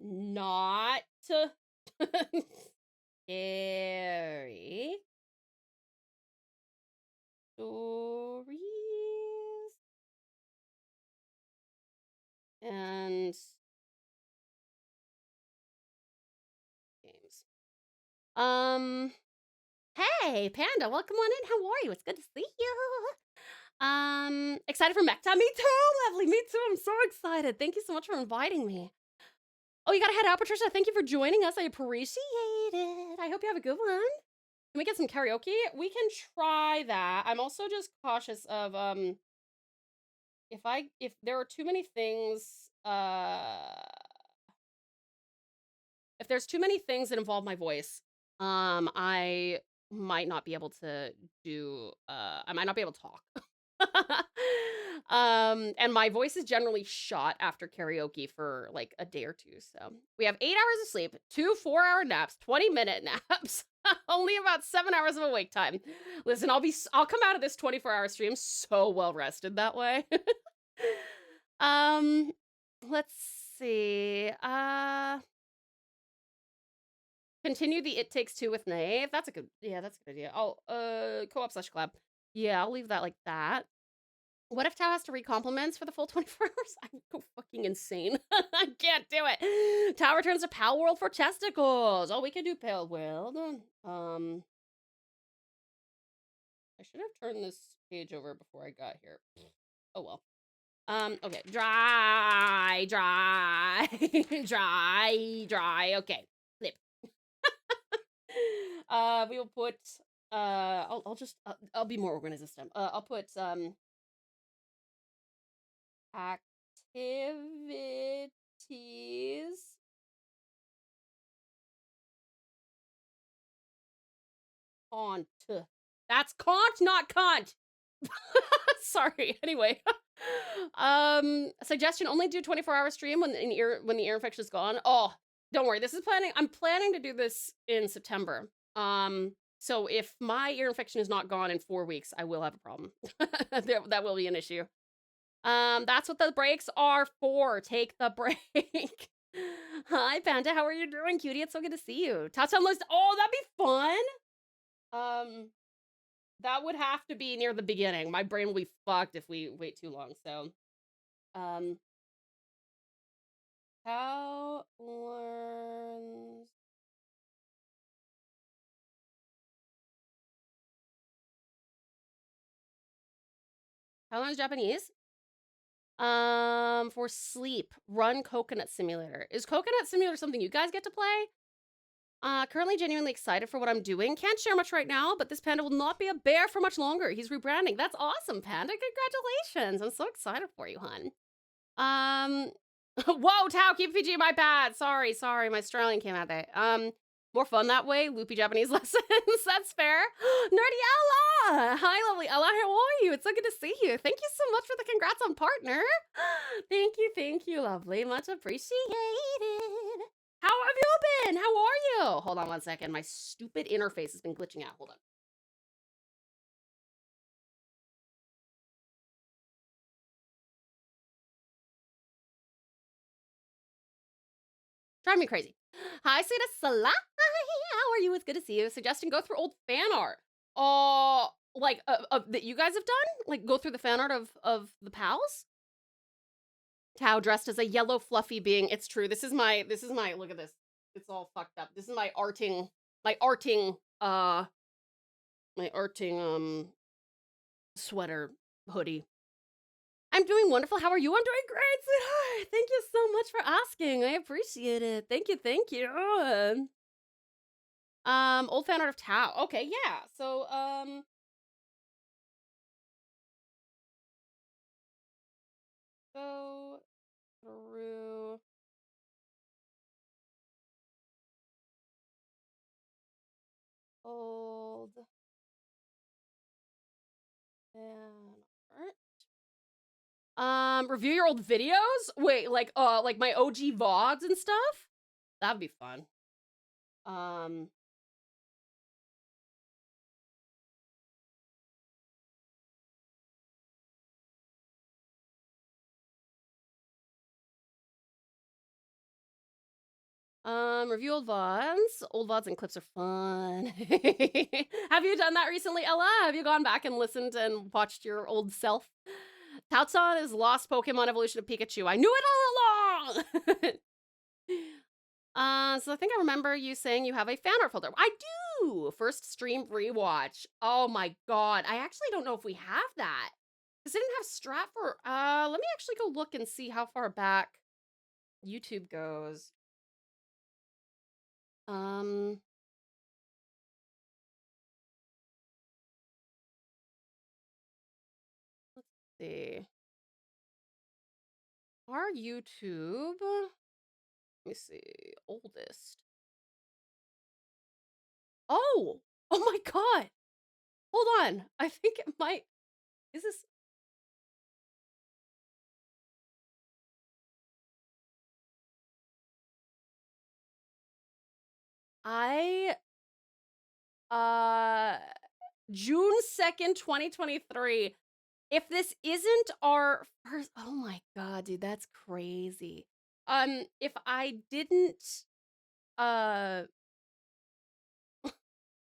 not scary stories and games. Hey, Panda, welcome on in. How are you? It's good to see you. Excited for Mech Time? Me too, lovely. Me too. I'm so excited. Thank you so much for inviting me. Oh, you gotta head out, Patricia. Thank you for joining us. I appreciate it. I hope you have a good one. Can we get some karaoke? We can try that. I'm also just cautious of if there are too many things if there's too many things that involve my voice, I might not be able to do I might not be able to talk. And my voice is generally shot after karaoke for like a day or two. So we have 8 hours of sleep, 2 4-hour naps, 20-minute naps, only about 7 hours of awake time. Listen, I'll come out of this 24-hour stream so well rested that way. Let's see. Continue the It Takes Two with Nave. That's a good idea. Oh, co-op slash collab. Yeah, I'll leave that like that. What if Tao has to read compliments for the full 24 hours? I would go fucking insane. I can't do it. Tao returns to Pal World for testicles. Oh, we can do Pal World. I should have turned this page over before I got here. Oh well. Okay. Dry. Okay. Flip. We will put I'll be more organized this time. I'll put activities can't. That's can't, not cunt. Sorry. Anyway. Suggestion: only do 24-hour stream when the ear infection is gone. Oh, don't worry. I'm planning to do this in September. So if my ear infection is not gone in 4 weeks, I will have a problem. That will be an issue. That's what the breaks are for. Take the break. Hi, Panda. How are you doing, cutie? It's so good to see you. Touchdown list. Oh, that'd be fun. That would have to be near the beginning. My brain will be fucked if we wait too long. So, how learns Japanese? For sleep, run Coconut Simulator. Is Coconut Simulator something you guys get to play? Currently genuinely excited for what I'm doing. Can't share much right now, but this panda will not be a bear for much longer. He's rebranding. That's awesome, Panda. Congratulations. I'm so excited for you, hun. Whoa, Tao, keep PG, my bad. Sorry, my Australian came out there. More fun that way. Loopy Japanese lessons. That's fair. Nerdy Ella. Hi, lovely Ella. How are you? It's so good to see you. Thank you so much for the congrats on partner. Thank you, lovely. Much appreciated. How have you been? How are you? Hold on one second. My stupid interface has been glitching out. Hold on. Drive me crazy. Hi, Sita Salah. How are you? It's good to see you. Suggesting go through old fan art. Like that you guys have done? Like go through the fan art of the pals? Tao dressed as a yellow fluffy being. It's true. This is my look at this. It's all fucked up. This is my arting sweater hoodie. I'm doing wonderful. How are you? I'm doing great, sweetheart. Thank you so much for asking. I appreciate it. Thank you, thank you. Old fan art of Tao. Okay, yeah. So, go through old fan art. Review your old videos? Wait, like my OG VODs and stuff? That'd be fun. Review old VODs. Old VODs and clips are fun. Have you done that recently, Ella? Have you gone back and listened and watched your old self? Tautsan is lost Pokemon evolution of Pikachu. I knew it all along! So I think I remember you saying you have a fan art folder. I do! First stream rewatch. Oh my god. I actually don't know if we have that. Because I didn't have Strat for... let me actually go look and see how far back YouTube goes. Let's see. Our YouTube... Let me see. Oldest. Oh! Oh my god! Hold on. I think it might... Is this... June 2nd, 2023. If this isn't our first... Oh my god, dude, that's crazy. If I didn't...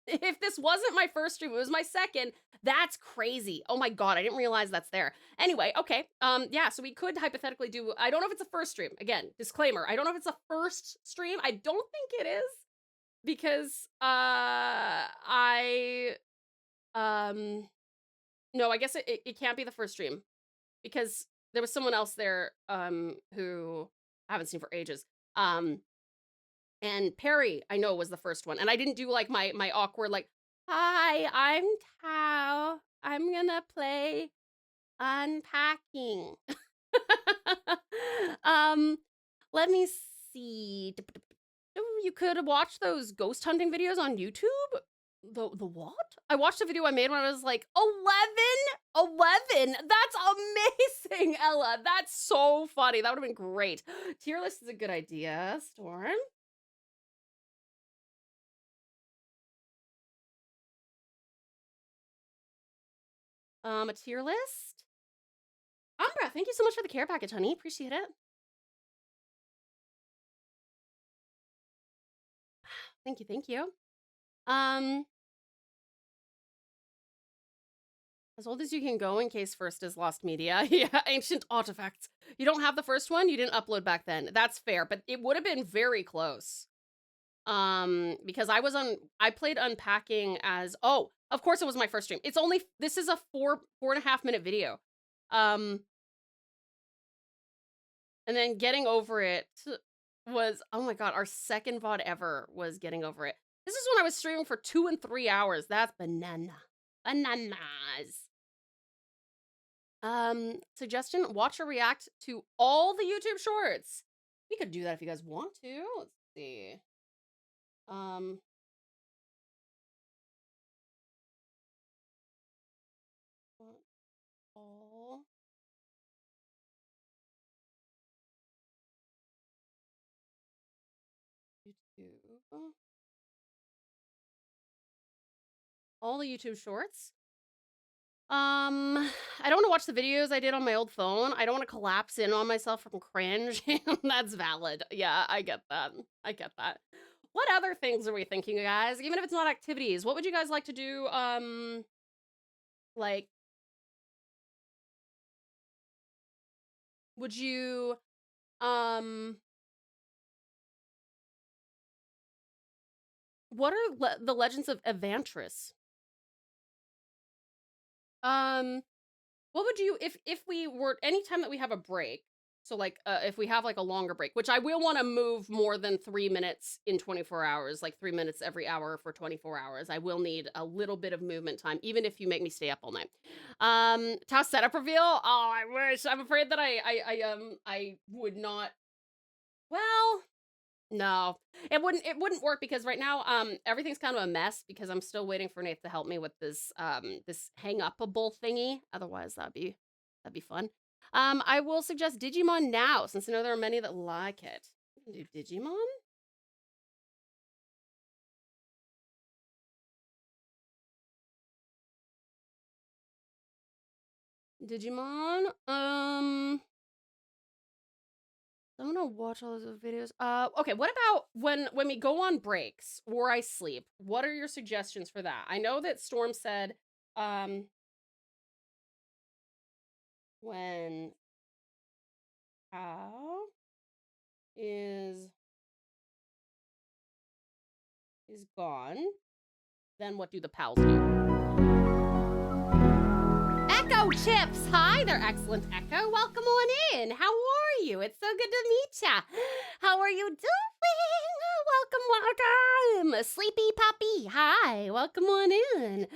If this wasn't my first stream, it was my second, that's crazy. Oh my god, I didn't realize that's there. Anyway, okay. Yeah, so we could hypothetically do... I don't know if it's a first stream. Again, disclaimer. I don't know if it's a first stream. I don't think it is. Because, no, I guess it can't be the first stream. Because there was someone else there, who I haven't seen for ages. And Perry, I know, was the first one. And I didn't do, like, my awkward, like, hi, I'm Tao. I'm gonna play unpacking. Let me see. You could watch those ghost hunting videos on YouTube. The what? I watched a video I made when I was like 11. That's amazing, Ella. That's so funny. That would have been great. Tier list is a good idea, Storm. A tier list. Umbra, thank you so much for the care package, honey. Appreciate it. Thank you, thank you. As old as you can go in case first is lost media. Yeah, ancient artifacts. You don't have the first one? You didn't upload back then. That's fair, but it would have been very close. Because I played unpacking as... Oh, of course it was my first stream. It's only... This is a 4.5 minute video. And then getting over it was... Oh my god, our second VOD ever was getting over it. This is when I was streaming for 2 and 3 hours. That's banana. Bananas. Suggestion, watch or react to all the YouTube shorts. We could do that if you guys want to. Let's see. All YouTube. All the YouTube shorts. I don't want to watch the videos I did on my old phone. I don't want to collapse in on myself from cringe. That's valid. Yeah, I get that. I get that. What other things are we thinking, guys? Even if it's not activities, what would you guys like to do? Like, would you, what are the legends of Evantris? What would you, if we were, anytime that we have a break, so like, if we have like a longer break, which I will want to move more than 3 minutes in 24 hours, like 3 minutes every hour for 24 hours, I will need a little bit of movement time, even if you make me stay up all night. Tau setup reveal? Oh, I wish. I'm afraid that I would not, well, no, it wouldn't work because right now, everything's kind of a mess because I'm still waiting for Nate to help me with this, this hang-upable thingy. Otherwise, that'd be fun. I will suggest Digimon now, since I know there are many that like it. Do Digimon? Digimon? I'm gonna watch all those videos. Okay, what about when we go on breaks or I sleep? What are your suggestions for that? I know that Storm said, when Cow is gone, then what do the pals do? Echo Chips! Hi there, excellent Echo. Welcome on in. How are you? It's so good to meet ya. How are you doing? Welcome. Sleepy Puppy. Hi, welcome on in.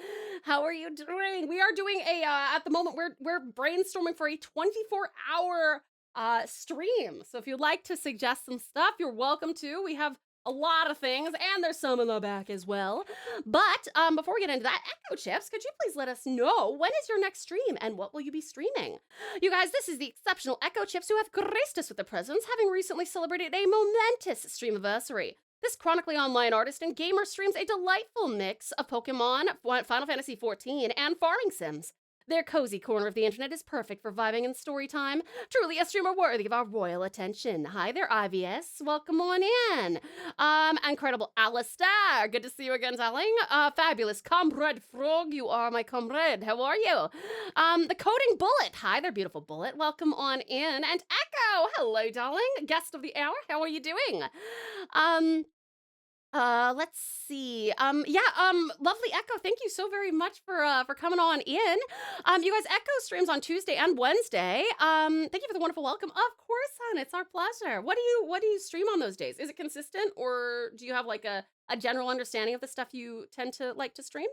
How are you doing? We are doing a, at the moment, we're brainstorming for a 24-hour stream. So if you'd like to suggest some stuff, you're welcome to. We have a lot of things, and there's some in the back as well. But before we get into that, Echo Chips, could you please let us know when is your next stream and what will you be streaming? You guys, this is the exceptional Echo Chips who have graced us with their presence, having recently celebrated a momentous streamiversary. This chronically online artist and gamer streams a delightful mix of Pokemon, Final Fantasy XIV, and farming sims. Their cozy corner of the internet is perfect for vibing and story time. Truly a streamer worthy of our royal attention. Hi there, IVS. Welcome on in. Incredible Alistair. Good to see you again, darling. Fabulous Comrade Frog. You are my comrade. How are you? The Coding Bullet. Hi there, beautiful Bullet. Welcome on in. And Echo. Hello, darling. Guest of the hour. How are you doing? Let's see. Lovely Echo, thank you so very much for coming on in. You guys, Echo streams on Tuesday and Wednesday. Thank you for the wonderful welcome. Of course, hon, it's our pleasure. What do you stream on those days? Is it consistent, or do you have like a general understanding of the stuff you tend to like to stream?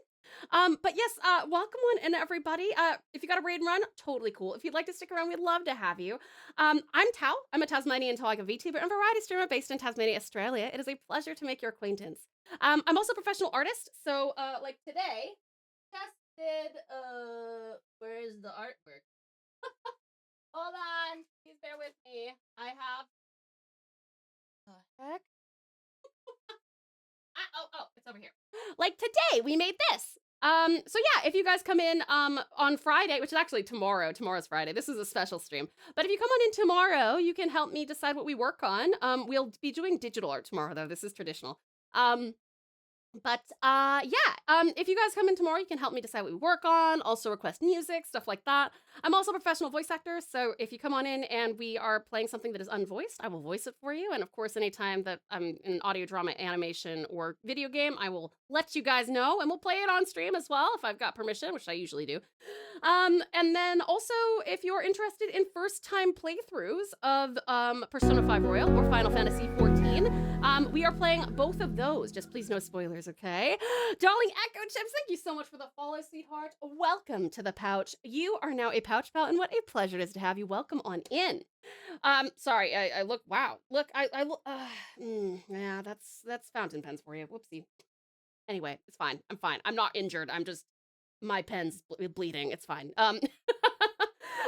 But yes, welcome on in, everybody. If you got a raid and run, totally cool. If you'd like to stick around, we'd love to have you. I'm Tau. I'm a Tasmanian Tigers Vtuber and variety streamer based in Tasmania, Australia. It is a pleasure to make your acquaintance. I'm also a professional artist, so like today, tested. Where is the artwork? Hold on, please bear with me. I have. The heck? Oh, it's over here. Like today, we made this. So yeah, if you guys come in on Friday, which is actually tomorrow's Friday. This is a special stream. But if you come on in tomorrow, you can help me decide what we work on. We'll be doing digital art tomorrow, though. This is traditional. If you guys come in tomorrow, you can help me decide what we work on, also request music, stuff like that. I'm also a professional voice actor, so if you come on in and we are playing something that is unvoiced, I will voice it for you. And of course, anytime that I'm in audio drama, animation, or video game, I will let you guys know, and we'll play it on stream as well if I've got permission, which I usually do. And then also, if you're interested in first-time playthroughs of Persona 5 Royal or Final Fantasy XIV, we are playing both of those. Just please no spoilers, okay? Darling Echo Chips, thank you so much for the follow, sweetheart. Welcome to the pouch. You are now a pouch pal, and what a pleasure it is to have you. Welcome on in. Sorry, I look, wow. Look, I look, yeah, that's fountain pens for you. Whoopsie. Anyway, it's fine. I'm fine. I'm not injured. I'm just, my pen's bleeding. It's fine. But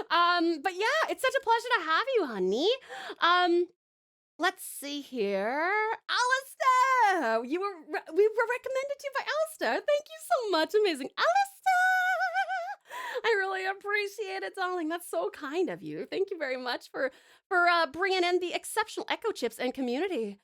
yeah, it's such a pleasure to have you, honey. Let's see here. Alistair! We were recommended to you by Alistair. Thank you so much. Amazing. Alistair! appreciate it, darling. That's so kind of you. Thank you very much for bringing in the exceptional echo chips and community.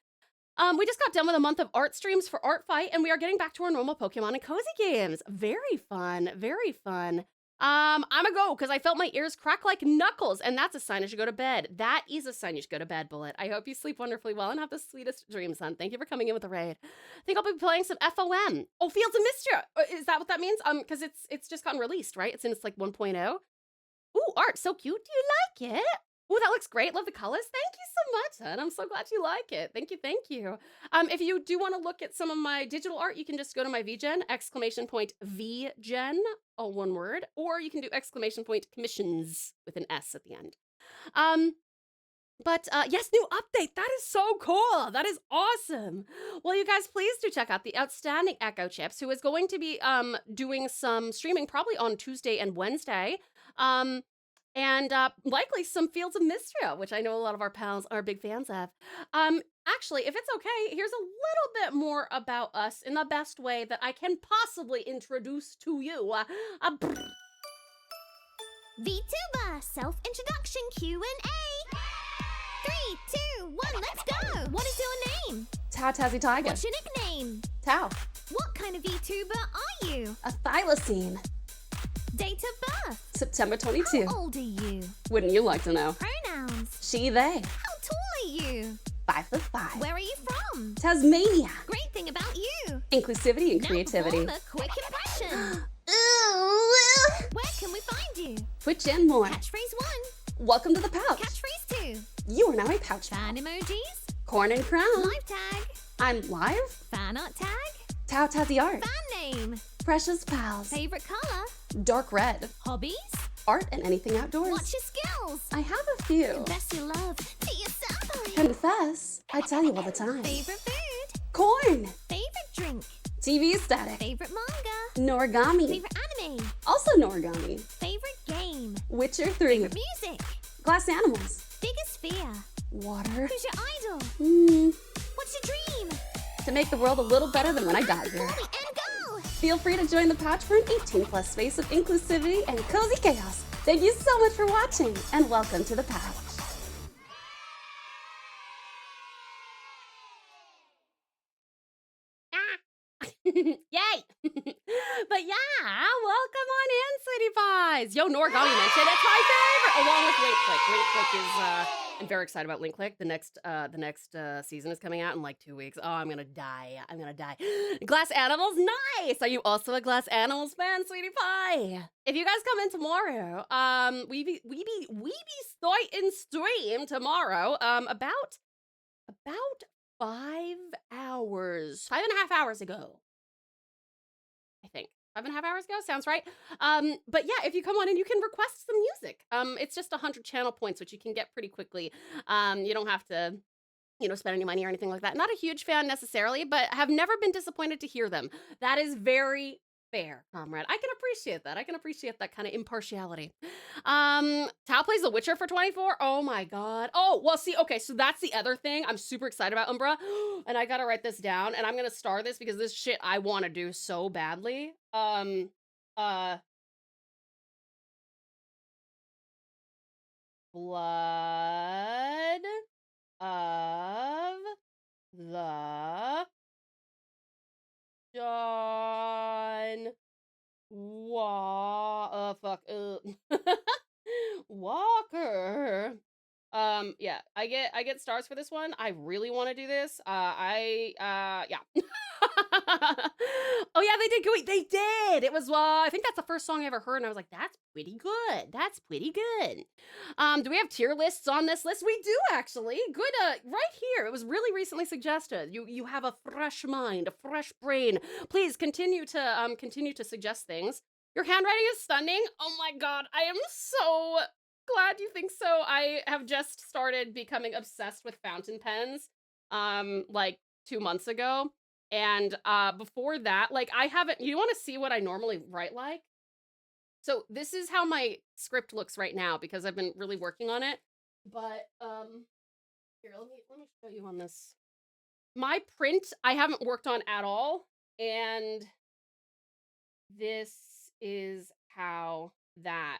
We just got done with a month of art streams for Art Fight, and we are getting back to our normal Pokemon and cozy games. Very fun, very fun. I'm gonna go because I felt my ears crack like knuckles, and that's a sign I should go to bed. That is a sign you should go to bed, Bullet. I hope you sleep wonderfully well and have the sweetest dreams, son. Thank you for coming in with the raid. I think I'll be playing some FOM. Oh, Fields of Mischief. Is that what that means? Because it's just gotten released, right? It's in its like 1.0. Ooh, art, so cute. Do you like it? Ooh, that looks great. Love the colors. Thank you so much, hon. I'm so glad you like it. Thank you, thank you. If you do want to look at some of my digital art, you can just go to my VGen, !VGen, all one word, or you can do !commissions with an S at the end. Yes, new update. That is so cool. That is awesome. Well, you guys, please do check out the outstanding Echo Chips, who is going to be doing some streaming probably on Tuesday and Wednesday. And likely some Fields of Mistria, which I know a lot of our pals are big fans of. Actually, if it's okay, here's a little bit more about us in the best way that I can possibly introduce to you. Vtuber self-introduction Q&A. 3, 2, 1, let's go. What is your name? TauTassieTiger. What's your nickname? Tau. What kind of Vtuber are you? A Thylacine. Date of birth? September 22. How old are you? Wouldn't you like to know? Pronouns? She, they. How tall are you? 5'5". Where are you from? Tasmania. Great thing about you. Inclusivity and Now creativity. perform a quick impression. Where can we find you? Twitch and more. Catchphrase 1. Welcome to the pouch. Catchphrase 2. You are now a pouch. Fan emojis. Corn and crown. Live tag. I'm live. Fanart tag. TauTassie art. Fan name. Precious pals. Favorite color. Dark red. Hobbies. Art and anything outdoors. What's your skills? I have a few. Confess your love to yourself. Confess. I tell you all the time. Favorite food. Corn. Favorite drink. TV static. Favorite manga. Norigami. Favorite anime. Also Norigami. Favorite game. Witcher 3. Favorite music. Glass animals. Biggest fear. Water. Who's your idol? What's your dream? To make the world a little better than when I got here. Before the end goal. Feel free to join the pouch for an 18+ space of inclusivity and cozy chaos. Thank you so much for watching, and welcome to the pouch. Yay! But yeah, welcome on in, sweetie pies. Yo, Norigami mentioned it's my favorite, along with Link Click. Link Click is I'm very excited about Link Click. The next season is coming out in like 2 weeks. Oh, I'm gonna die. I'm gonna die. Glass Animals, nice. Are you also a Glass Animals fan, sweetie pie? If you guys come in tomorrow, we be starting stream tomorrow. About 5 hours, 5.5 hours ago. I think 5.5 hours ago sounds right. But yeah, if you come on and you can request some music. It's just 100 channel points, which you can get pretty quickly. You don't have to, spend any money or anything like that. Not a huge fan necessarily, but have never been disappointed to hear them. That is very fair, comrade. I can appreciate that. I can appreciate that kind of impartiality. Tao plays The Witcher for 24. Oh my god. Oh, well, see, okay, so that's the other thing I'm super excited about, Umbra. And I gotta write this down, and I'm gonna star this because this shit I want to do so badly. Blood of the John Walker. Yeah, I get stars for this one. I really want to do this. Yeah. Oh yeah, they did good. They did. It was I think that's the first song I ever heard, and I was like, that's pretty good. That's pretty good. Do we have tier lists on this list? We do actually. Good. Right here. It was really recently suggested. You have a fresh mind, a fresh brain. Please continue to suggest things. Your handwriting is stunning. Oh my god, I am so glad you think so. I have just started becoming obsessed with fountain pens, like 2 months ago. And before that, like you want to see what I normally write like? So this is how my script looks right now because I've been really working on it. But here, let me show you on this. My print I haven't worked on at all, and this is how that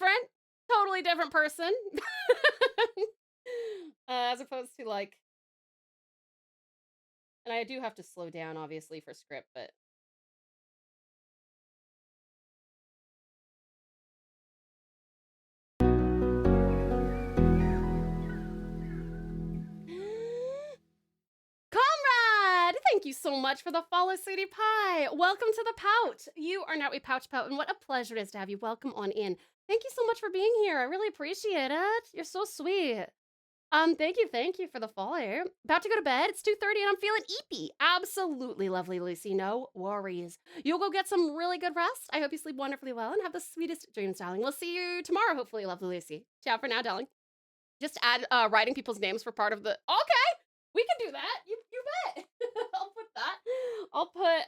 different. Totally different person. As opposed to like, and I do have to slow down obviously for script, but Comrade, thank you so much for the follow, sweetie pie. Welcome to the Pout. You are now a Pouch Pout, and what a pleasure it is to have you. Welcome on in. Thank you so much for being here. I really appreciate it. You're so sweet. Thank you for the follow. About to go to bed. It's 2:30 and I'm feeling eepy. Absolutely lovely, Lucy. No worries. You'll go get some really good rest. I hope you sleep wonderfully well and have the sweetest dreams, darling. We'll see you tomorrow, hopefully, lovely Lucy. Ciao for now, darling. Just add writing people's names for part of the. Okay, we can do that. You bet. I'll put that. I'll put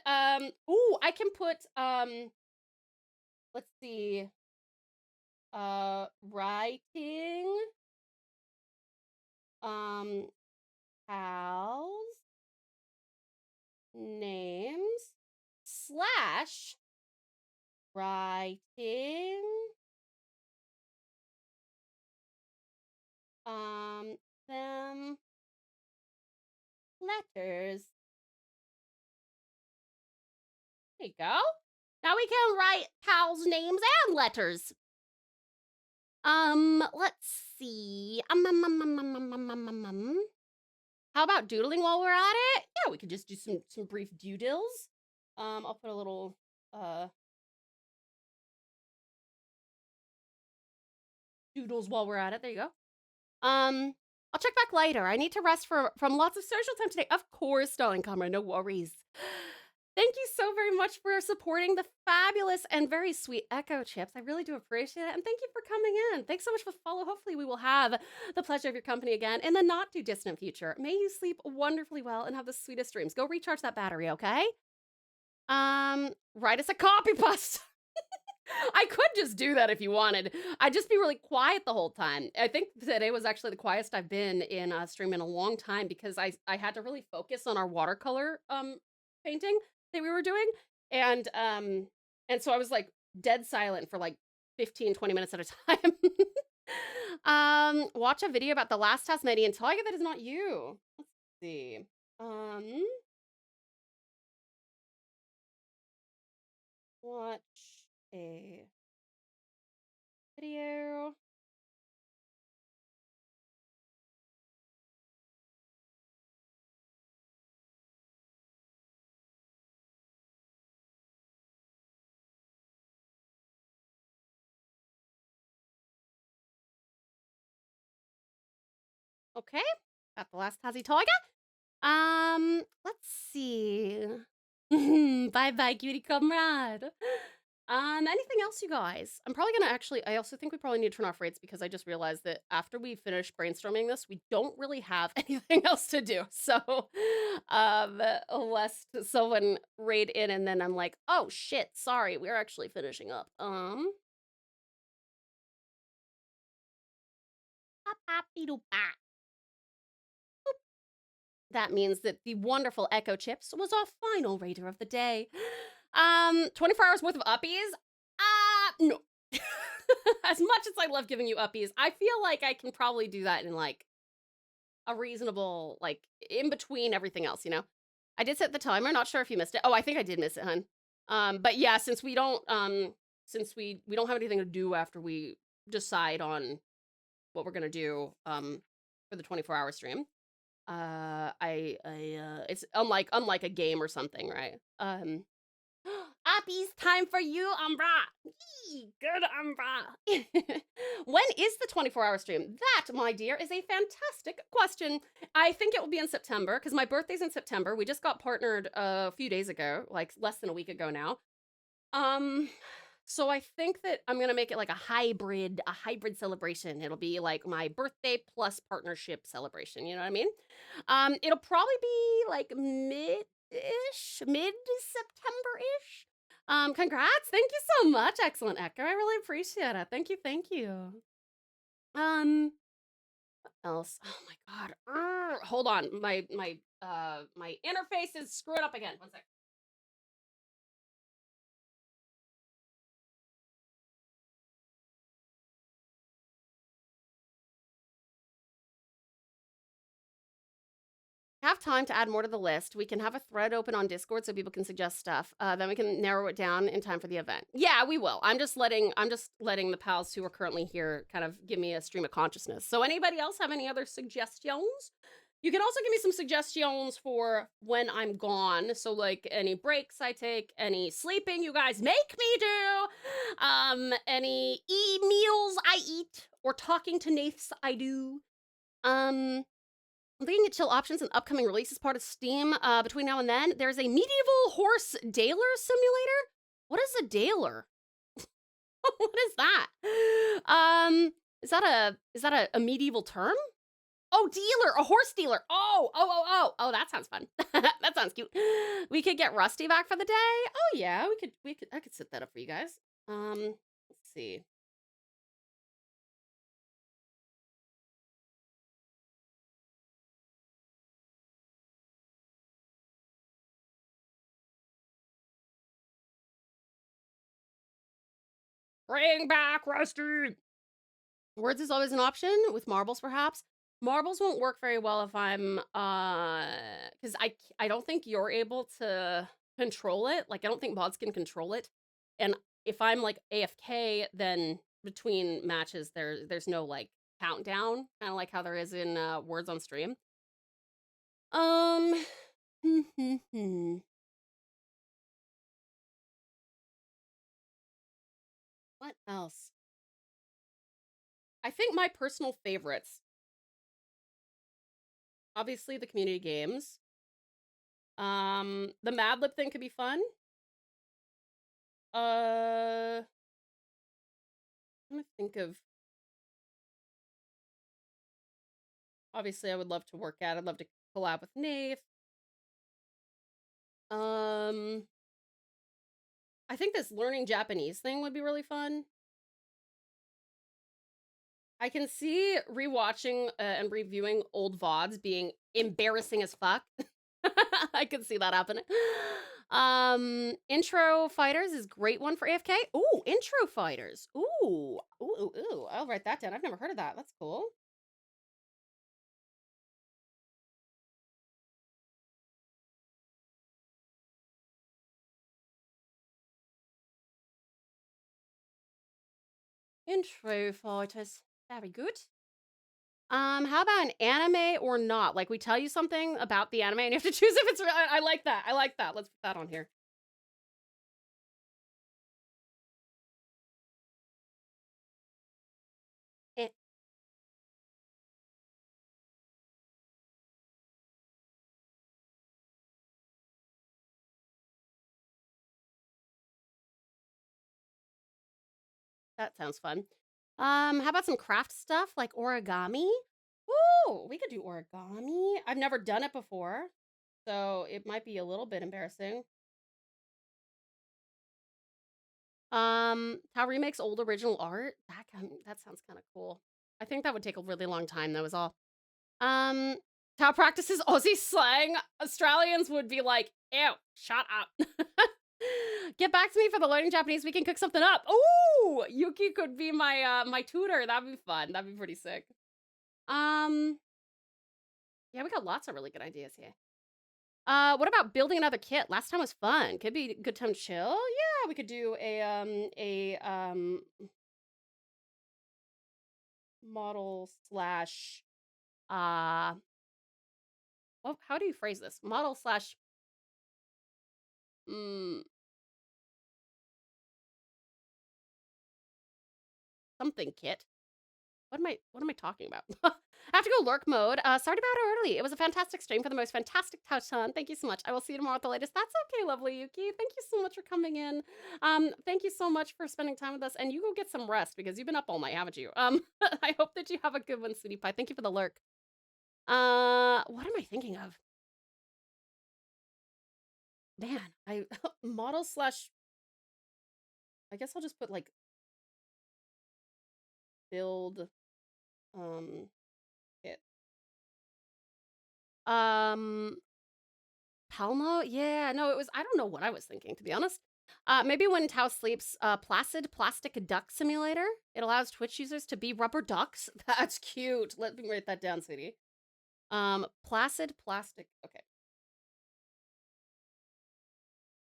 ooh, I can put let's see. Writing pals names / writing them letters. There you go. Now we can write pals names and letters. Let's see. How about doodling while we're at it? Yeah, we could just do some brief doodles. I'll put a little doodles while we're at it. There you go. I'll check back later. I need to rest from lots of social time today. Of course, darling comrade, no worries. Thank you so very much for supporting the fabulous and very sweet Echo Chips. I really do appreciate it. And thank you for coming in. Thanks so much for the follow. Hopefully we will have the pleasure of your company again in the not too distant future. May you sleep wonderfully well and have the sweetest dreams. Go recharge that battery, okay? Write us a copy paste. I could just do that if you wanted. I'd just be really quiet the whole time. I think today was actually the quietest I've been in a stream in a long time because I had to really focus on our watercolor painting that we were doing. And so I was like dead silent for like 15-20 minutes at a time. Watch a video about the last Tasmanian Tiger that is not you. Let's see. Watch a video. Okay, got the last Tassie Tiger. Let's see. Bye bye, cutie comrade. Anything else, you guys? I'm probably gonna I also think we probably need to turn off raids because I just realized that after we finish brainstorming this, we don't really have anything else to do. So, unless someone raid in and then I'm like, oh shit, sorry, we're actually finishing up. That means that the wonderful Echo Chips was our final raider of the day. 24 hours worth of uppies? No. As much as I love giving you uppies, I feel like I can probably do that in like a reasonable, like in between everything else, you know? I did set the timer, not sure if you missed it. Oh, I think I did miss it, hun. But yeah, since we don't have anything to do after we decide on what we're gonna do for the 24-hour stream. It's unlike a game or something, right? Uppies, time for you, Umbra. Yee, good Umbra. When is the 24-hour stream? That, my dear, is a fantastic question. I think it will be in September because my birthday's in September. We just got partnered a few days ago, like less than a week ago now. So I think that I'm gonna make it like a hybrid celebration. It'll be like my birthday plus partnership celebration. You know what I mean? It'll probably be like mid-September-ish. Congrats! Thank you so much, excellent Echo. I really appreciate it. Thank you. What else? Oh my god. Hold on. My interface is screwing up again. One sec. have time to add more to the list. We can have a thread open on Discord so people can suggest stuff. Then we can narrow it down in time for the event. Yeah, we will. I'm just letting the pals who are currently here kind of give me a stream of consciousness. So anybody else have any other suggestions? You can also give me some suggestions for when I'm gone. So like any breaks I take, any sleeping you guys make me do, any meals I eat, or talking to Naths I do. I'm looking at chill options and upcoming releases part of Steam. Between now and then, there's a medieval horse daler simulator. What is a daler? What is that? Is that a medieval term? Oh, dealer, a horse dealer. Oh, that sounds fun. That sounds cute. We could get Rusty back for the day. Oh yeah, I could set that up for you guys. Let's see. Bring back Rusty. Words is always an option with marbles, perhaps. Marbles won't work very well if I'm, because I don't think you're able to control it. Like, I don't think mods can control it. And if I'm, like, AFK, then between matches, there's no, like, countdown, kind of like how there is in Words on Stream. What else? I think my personal favorites, obviously the community games. The Mad Lib thing could be fun. I'm trying to think of. Obviously, I would love to work at. I'd love to collab with Nath. I think this learning Japanese thing would be really fun. I can see rewatching and reviewing old VODs being embarrassing as fuck. I could see that happening. Intro Fighters is a great one for AFK. Ooh, Intro Fighters. Ooh. I'll write that down. I've never heard of that. That's cool. Intro Fighters. Very good. How about an anime or not? Like, we tell you something about the anime and you have to choose if it's... I like that. I like that. Let's put that on here. That sounds fun. How about some craft stuff like origami? Ooh, we could do origami. I've never done it before, so it might be a little bit embarrassing. How remakes old original art? That sounds kind of cool. I think that would take a really long time, though, is all. How practices Aussie slang? Australians would be like, ew, shut up. Get back to me for the learning Japanese. We can cook something up. Ooh, Yuki could be my my tutor. That'd be fun. That'd be pretty sick. Yeah, we got lots of really good ideas here. What about building another kit? Last time was fun. Could be a good time to chill. Yeah, we could do a model slash well, how do you phrase this? Model slash something kit. What am I talking about? I have to go lurk mode. Sorry about early. It was a fantastic stream for the most fantastic touch-on. Thank you so much. I will see you tomorrow at the latest. That's okay, lovely Yuki. Thank you so much for coming in. Thank you so much for spending time with us. And you go get some rest because you've been up all night, haven't you? I hope that you have a good one, sweetie pie. Thank you for the lurk. What am I thinking of? Man, model slash... I guess I'll just put like build kit. Palmo? Yeah, no, it was, I don't know what I was thinking, to be honest. Maybe when Tau sleeps, Placid Plastic Duck Simulator. It allows Twitch users to be rubber ducks. That's cute. Let me write that down, sweetie. Placid plastic. Okay.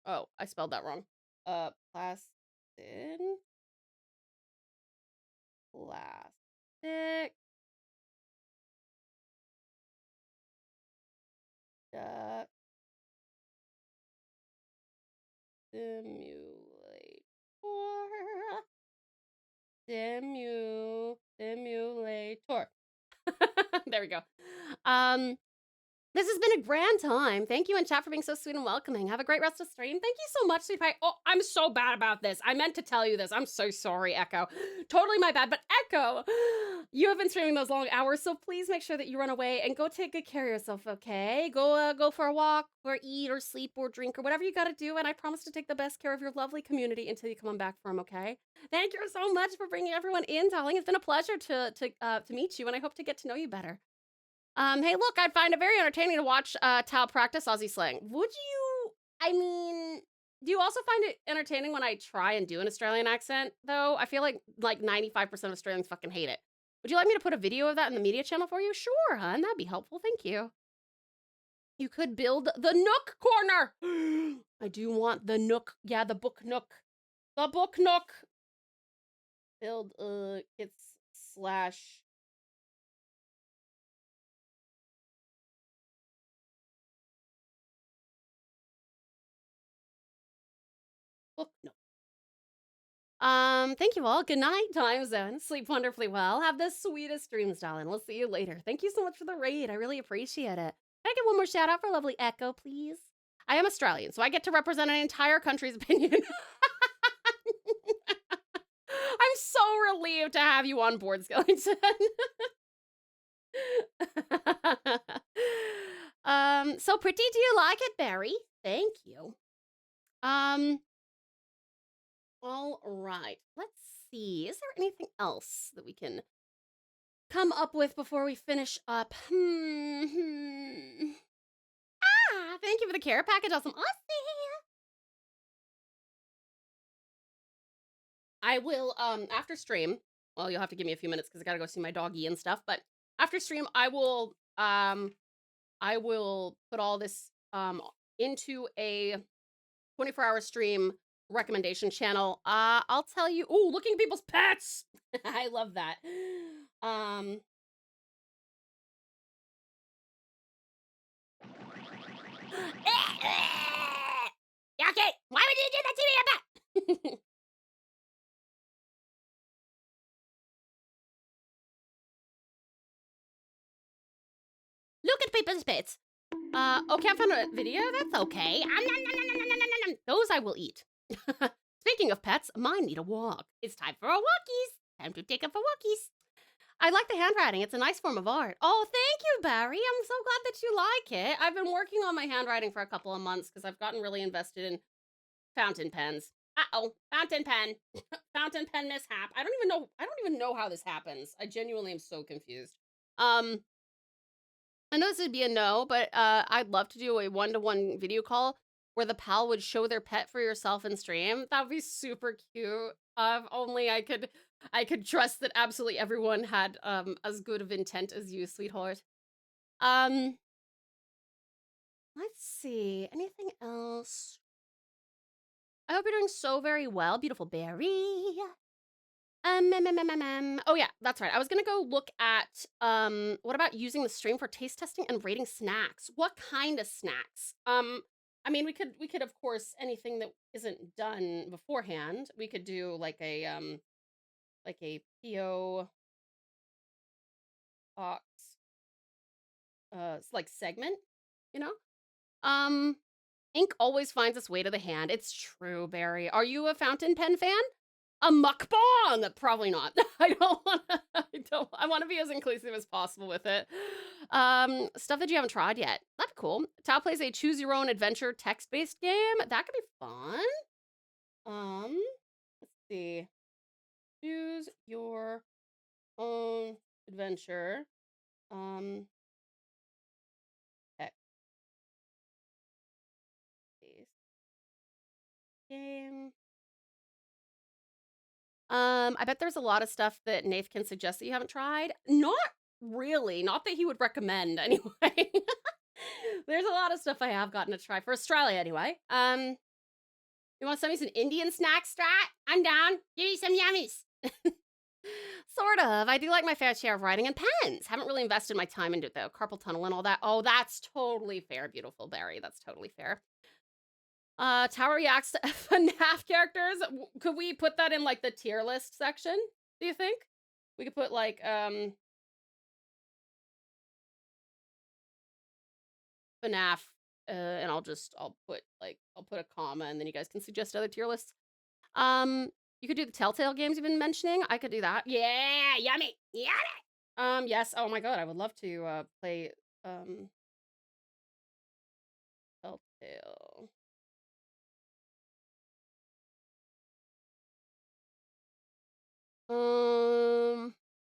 Oh, I spelled that wrong. Placid plastic. Simulator. There we go. This has been a grand time. Thank you in chat for being so sweet and welcoming. Have a great rest of the stream. Thank you so much, sweet pie. Oh, I'm so bad about this. I meant to tell you this. I'm so sorry, Echo. Totally my bad. But Echo, you have been streaming those long hours, so please make sure that you run away and go take good care of yourself, okay? Go for a walk, or eat, or sleep, or drink, or whatever you gotta do. And I promise to take the best care of your lovely community until you come back from, okay? Thank you so much for bringing everyone in, darling. It's been a pleasure to meet you, and I hope to get to know you better. Hey, look, I'd find it very entertaining to watch Tao practice Aussie slang. Would you? I mean, do you also find it entertaining when I try and do an Australian accent, though? I feel like 95% of Australians fucking hate it. Would you like me to put a video of that in the media channel for you? Sure, hun, that'd be helpful, thank you. You could build the Nook corner. I do want the Nook. Yeah, the book Nook. The book Nook. Build, it's slash... book Nook. Thank you all. Good night, time zone. Sleep wonderfully well. Have the sweetest dreams, darling. We'll see you later. Thank you so much for the raid. I really appreciate it. Can I get one more shout out for lovely Echo, please? I am Australian, so I get to represent an entire country's opinion. I'm so relieved to have you on board, Skellington. So pretty, do you like it, Barry? Thank you. All right, let's see. Is there anything else that we can come up with before we finish up? Thank you for the care package. Awesome. I will, after stream, well, you'll have to give me a few minutes because I gotta go see my doggy and stuff, but after stream, I will put all this, into a 24-hour stream recommendation channel. I'll tell you, ooh, looking at people's pets. I love that. Okay, why would you do that to me about? Look at people's pets. Okay, I found a video. That's okay. Those I will eat. Speaking of pets, mine need a walk. It's time for a walkies. Time to take up a walkies. I like the handwriting. It's a nice form of art. Oh, thank you, Barry. I'm so glad that you like it. I've been working on my handwriting for a couple of months because I've gotten really invested in fountain pens. Uh-oh, fountain pen. Fountain pen mishap. I don't even know how this happens. I genuinely am so confused. I know this would be a no, but I'd love to do a one-to-one video call where the pal would show their pet for yourself in stream. That would be super cute. If only I could trust that absolutely everyone had as good of intent as you, sweetheart. Let's see. Anything else? I hope you're doing so very well, beautiful Barry. Oh yeah, that's right. I was gonna go look at what about using the stream for taste testing and rating snacks? What kind of snacks? I mean, we could of course anything that isn't done beforehand. We could do like a PO box like segment, you know? Ink always finds its way to the hand. It's true, Barry. Are you a fountain pen fan? A mukbang? Probably not. I want to be as inclusive as possible with it. Stuff that you haven't tried yet. That's cool. Tao plays a choose your own adventure text-based game. That could be fun. Let's see. Choose your own adventure. Text-based game. I bet there's a lot of stuff that Nath can suggest that you haven't tried. Not really. Not that he would recommend anyway. There's a lot of stuff I have gotten to try for Australia anyway. You want to send me some Indian snack strat? I'm down. Give me some yummies. Sort of. I do like my fair share of writing and pens. Haven't really invested my time into it though. Carpal tunnel and all that. Oh, that's totally fair, beautiful Barry. That's totally fair. Tower reacts to FNAF characters. Could we put that in like the tier list section? Do you think? We could put like FNAF and I'll put a comma and then you guys can suggest other tier lists. You could do the Telltale games you've been mentioning. I could do that. Yeah, yummy. Yummy. Yes. Oh my god, I would love to play Telltale.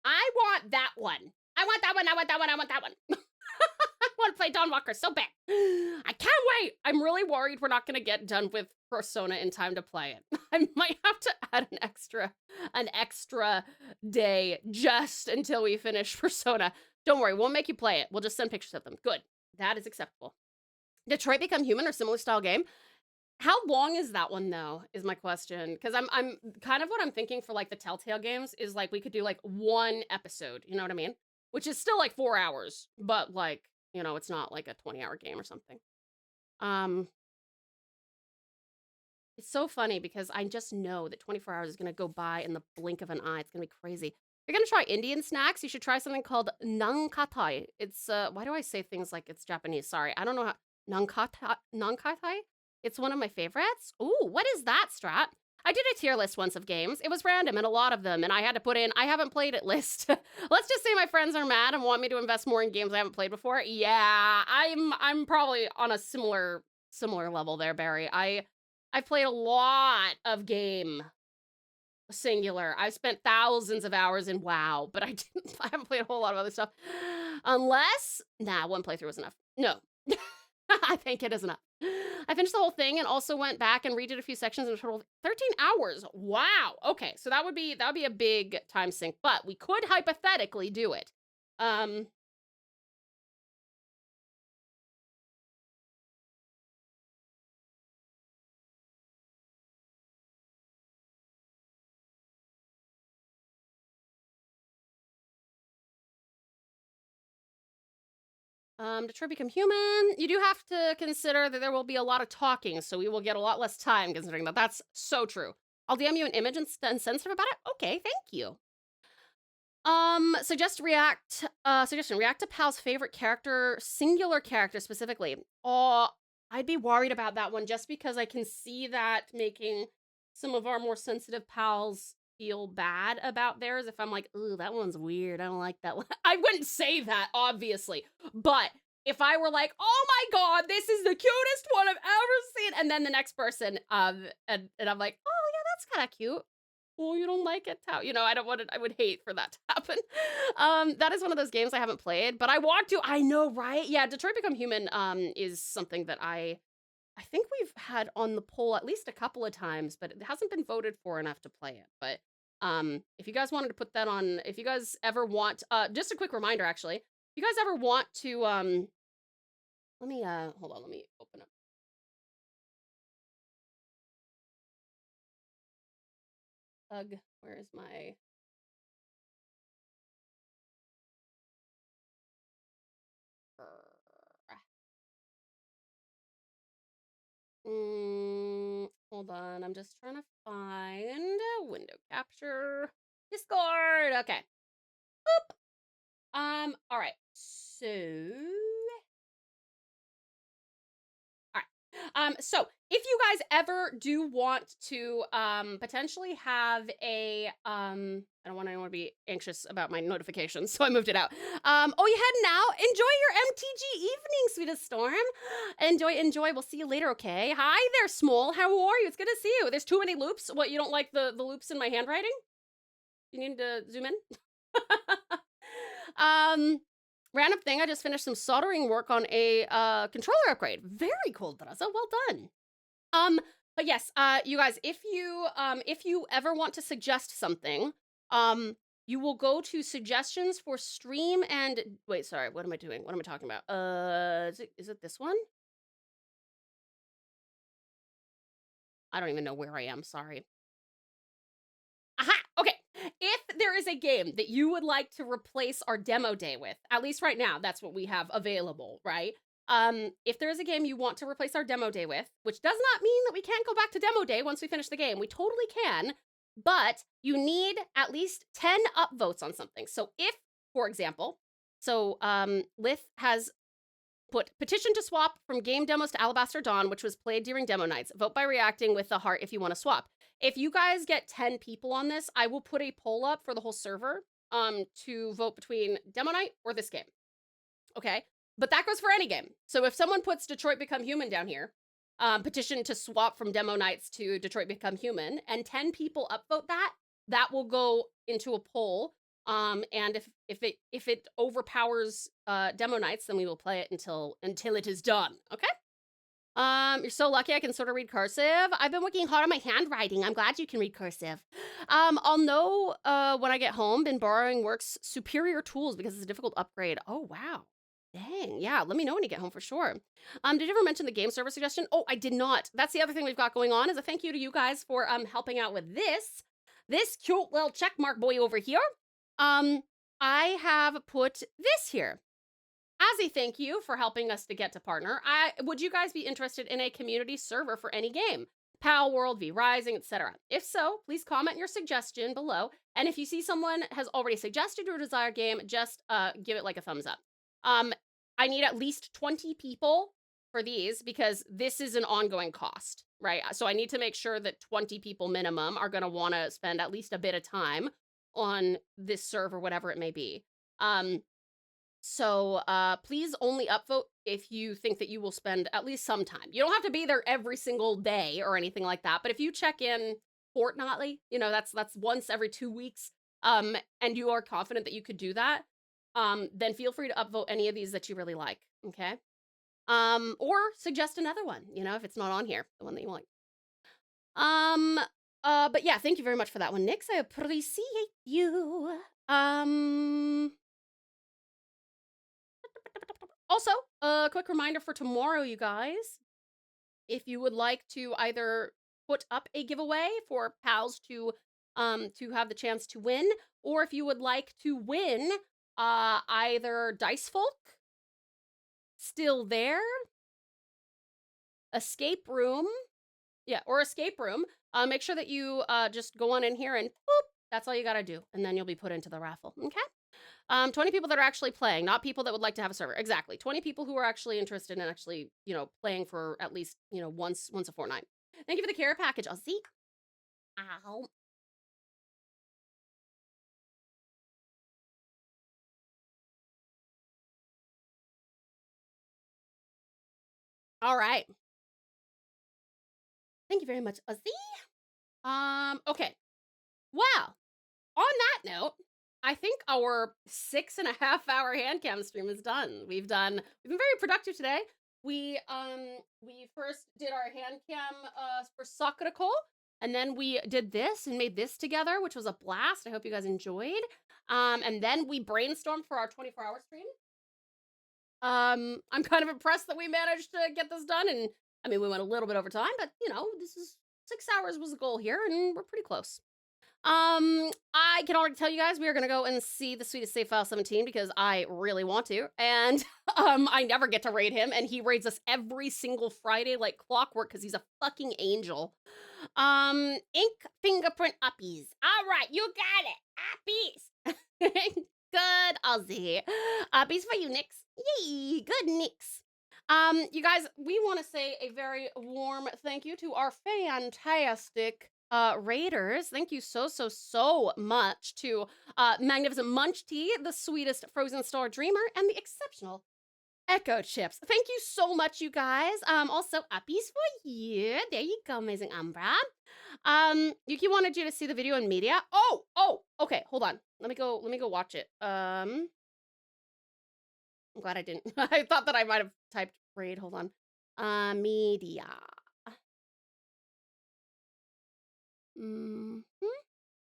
I want that one. I want that one. I want that one. I want that one. I want to play Dawn Walker so bad. I can't wait. I'm really worried we're not going to get done with Persona in time to play it. I might have to add an extra day just until we finish Persona. Don't worry, we'll make you play it. We'll just send pictures of them. Good. That is acceptable. Detroit Become Human or similar style game. How long is that one though, is my question. Because I'm kind of what I'm thinking for like the Telltale games is like we could do like one episode, you know what I mean? Which is still like 4 hours, but like, you know, it's not like a 20-hour game or something. It's so funny because I just know that 24 hours is going to go by in the blink of an eye. It's going to be crazy. If you're going to try Indian snacks, you should try something called nankatai. It's, why do I say things like it's Japanese? Sorry, I don't know how, nankatai? It's one of my favorites. Ooh, what is that, Strat? I did a tier list once of games. It was random and a lot of them, and I had to put in, I haven't played it list. Let's just say my friends are mad and want me to invest more in games I haven't played before. Yeah, I'm probably on a similar level there, Barry. I've played a lot of game, singular. I've spent thousands of hours in WoW, but I haven't played a whole lot of other stuff. Unless, one playthrough was enough. No, I think it is enough. I finished the whole thing and also went back and redid a few sections in a total of 13 hours. Wow. Okay, so that would be a big time sink, but we could hypothetically do it. Detroit Become Human. You do have to consider that there will be a lot of talking, so we will get a lot less time considering that. That's so true. I'll DM you an image and sensitive about it. Okay, thank you. Suggestion, react to Pal's favorite character, singular character specifically. Oh, I'd be worried about that one just because I can see that making some of our more sensitive pals feel bad about theirs. If I'm like, ooh, that one's weird, I don't like that one. I wouldn't say that, obviously. But if I were like, oh my god, this is the cutest one I've ever seen, and then the next person, and I'm like, oh yeah, that's kind of cute. Oh, you don't like it? You know, I would hate for that to happen. That is one of those games I haven't played, but I want to. I know, right? Yeah, Detroit Become Human is something that I think we've had on the poll at least a couple of times, but it hasn't been voted for enough to play it. But if you guys wanted to put that on, if you guys ever want, just a quick reminder, actually, if you guys ever want to, let me, hold on, let me open up. Ugh, where is my... Hold on, I'm just trying to find window capture. Discord, okay. Boop. All right, so... So if you guys ever do want to potentially have a I don't want anyone to be anxious about my notifications, so I moved it out. Oh, you heading out? Enjoy your MTG evening, sweetest Storm. Enjoy. We'll see you later, okay? Hi there, Small. How are you? It's good to see you. There's too many loops. What, you don't like the loops in my handwriting? You need to zoom in? Random thing, I just finished some soldering work on a controller upgrade. Very cool, Draza. Well done. But yes, you guys, if you ever want to suggest something, you will go to suggestions for stream and wait, sorry, what am I doing? What am I talking about? Is it this one? I don't even know where I am, sorry. Aha! Okay. If there is a game that you would like to replace our demo day with, at least right now, that's what we have available, right? If there is a game you want to replace our demo day with, which does not mean that we can't go back to demo day once we finish the game, we totally can, but you need at least 10 upvotes on something. So if, for example, Lith has put petition to swap from game demos to Alabaster Dawn, which was played during demo nights. Vote by reacting with the heart if you want to swap. If you guys get 10 people on this, I will put a poll up for the whole server to vote between demo night or this game. Okay? But that goes for any game. So if someone puts Detroit Become Human down here, petition to swap from demo nights to Detroit Become Human, and 10 people upvote that, that will go into a poll. And if it overpowers demo nights, then we will play it until it is done. Okay? You're so lucky I can sort of read cursive. I've been working hard on my handwriting. I'm glad you can read cursive. I'll know when I get home. Been borrowing Work's superior tools because it's a difficult upgrade. Oh, wow. Dang. Yeah, let me know when you get home for sure. Did you ever mention the game server suggestion? Oh, I did not. That's the other thing we've got going on is a thank you to you guys for helping out with this cute little checkmark boy over here. I have put this here as a thank you for helping us to get to partner. Would you guys be interested in a community server for any game? Pal World, V Rising, etc. If so, please comment your suggestion below. And if you see someone has already suggested your desired game, just give it like a thumbs up. I need at least 20 people for these because this is an ongoing cost, right? So I need to make sure that 20 people minimum are going to want to spend at least a bit of time on this server, whatever it may be. So please only upvote if you think that you will spend at least some time. You don't have to be there every single day or anything like that, but if you check in fortnightly, you know, that's once every 2 weeks, and you are confident that you could do that, then feel free to upvote any of these that you really like, okay? Or suggest another one, you know, if it's not on here, the one that you like. But yeah, thank you very much for that one, Nix. I appreciate you. Also, a quick reminder for tomorrow, you guys. If you would like to either put up a giveaway for pals to have the chance to win, or if you would like to win either Dice Folk, Still There, Escape Room, yeah, or Escape Room, make sure that you just go on in here and boop, that's all you gotta do, and then you'll be put into the raffle, okay? 20 people that are actually playing, not people that would like to have a server. Exactly, 20 people who are actually interested in actually, you know, playing for at least, you know, once a fortnight. Thank you for the care package, Ozzy. Ow. All right. Thank you very much, Ozzy. Okay. Well, on that note, I think our 6.5-hour Handcam stream is done. We've been very productive today. We first did our Handcam for Sakura, and then we did this and made this together, which was a blast. I hope you guys enjoyed. And then we brainstormed for our 24-hour stream. I'm kind of impressed that we managed to get this done, and I mean, we went a little bit over time, but you know, this is 6 hours was the goal here, and we're pretty close. I can already tell you guys we are gonna go and see the Sweetest Save File 17 because I really want to, and I never get to raid him, and he raids us every single Friday like clockwork because he's a fucking angel. Ink fingerprint uppies. All right, you got it. Uppies. Good, Ozzy. Uppies for you, Nix. Yay, good Nix. You guys, we want to say a very warm thank you to our fantastic raiders. Thank you so much to Magnificent Munch Tea, the sweetest Frozen Star Dreamer, and the exceptional Echo Chips. Thank you so much, you guys. Also, uppies for you. There you go, amazing Umbra. Yuki wanted you to see the video in media. Oh, okay, hold on. Let me go watch it. I'm glad I didn't. I thought that I might have typed raid. Hold on. Media. All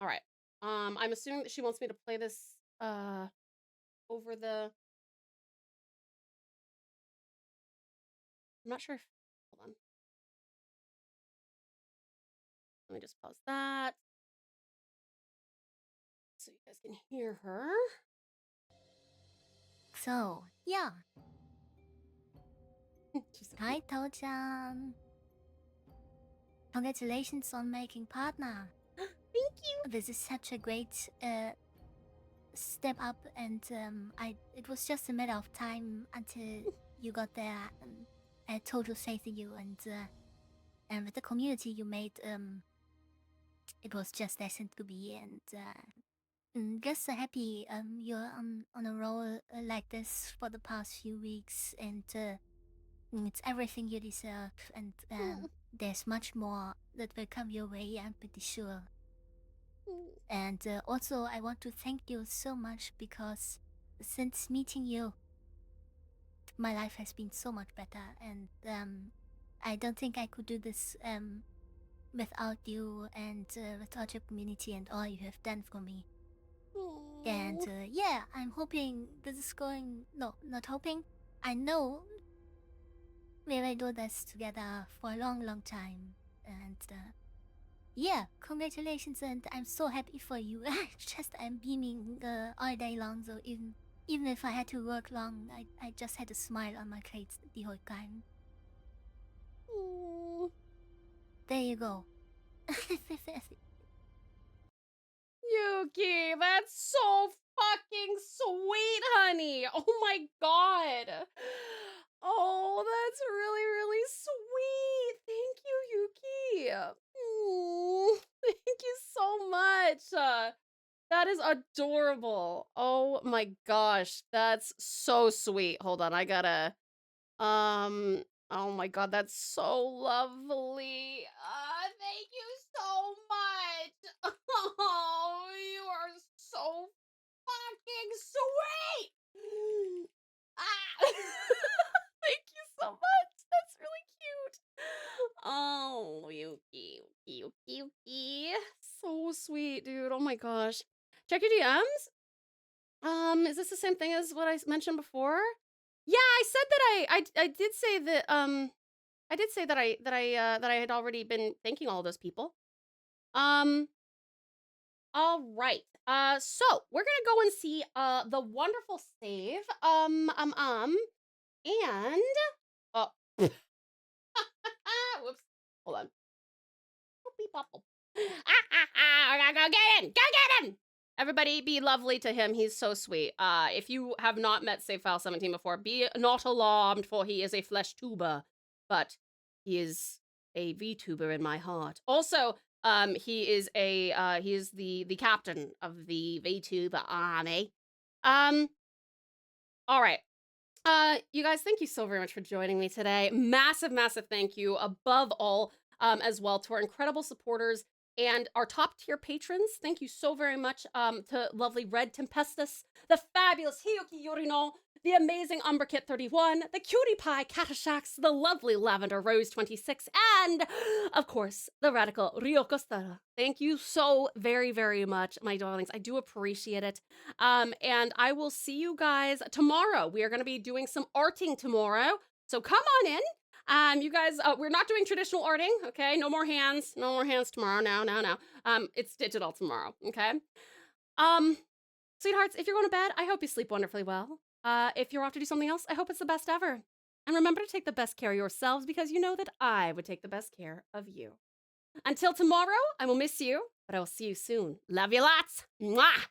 right. I'm assuming that she wants me to play this over the. I'm not sure if. Hold on. Let me just pause that so you guys can hear her. So, yeah. She's so Hi, Tao-chan. Congratulations on making partner. Thank you. This is such a great step up, and it was just a matter of time until you got there. A total faith in you, and with the community you made, it was just destined to be. And just so happy you're on a roll like this for the past few weeks, and it's everything you deserve. And there's much more that will come your way, I'm pretty sure. And also, I want to thank you so much, because since meeting you, my life has been so much better, and I don't think I could do this without you, and without your community and all you have done for me. And yeah, I'm hoping this is going. No, not hoping. I know we will do this together for a long, long time. And yeah, congratulations, and I'm so happy for you. I'm beaming all day long, so even if I had to work long, I just had a smile on my face the whole time. There you go. Yuki, that's so fucking sweet, honey. Oh my god. Oh, that's really, really sweet. Thank you, Yuki. Thank you so much. That is adorable. Oh my gosh, that's so sweet. Hold on, I gotta. Oh my god, that's so lovely. Thank you so much. Oh, you are so fucking sweet. Ah. Thank you so much. That's really cute. Oh, Yuki, Yuki, Yuki, Yuki. So sweet, dude. Oh my gosh. Check your DMs. Is this the same thing as what I mentioned before? Yeah, I said that I did say that I did say that I had already been thanking all of those people. All right. So we're gonna go and see the wonderful save. And oh whoops. Hold on. Go get in! Go get in! Everybody be lovely to him. He's so sweet. If you have not met Save File 17 before, be not alarmed, for he is a flesh tuber. But he is a Vtuber in my heart. Also, he is the captain of the Vtuber army. All right. You guys, thank you so very much for joining me today. Massive, massive thank you above all, as well, to our incredible supporters and our top tier patrons. Thank you so very much to lovely Red Tempestus, the fabulous Hiyuki Yorino, the amazing Umberkit 31, the Cutie Pie Catashax, the lovely Lavender Rose 26, and of course, the radical Ryoko Stara. Thank you so very, very much, my darlings. I do appreciate it. And I will see you guys tomorrow. We are going to be doing some arting tomorrow. So come on in. You guys, we're not doing traditional arting, okay? No more hands tomorrow. No. It's digital tomorrow, okay? Sweethearts, if you're going to bed, I hope you sleep wonderfully well. If you're off to do something else, I hope it's the best ever. And remember to take the best care of yourselves, because you know that I would take the best care of you. Until tomorrow, I will miss you, but I will see you soon. Love you lots. Mwah!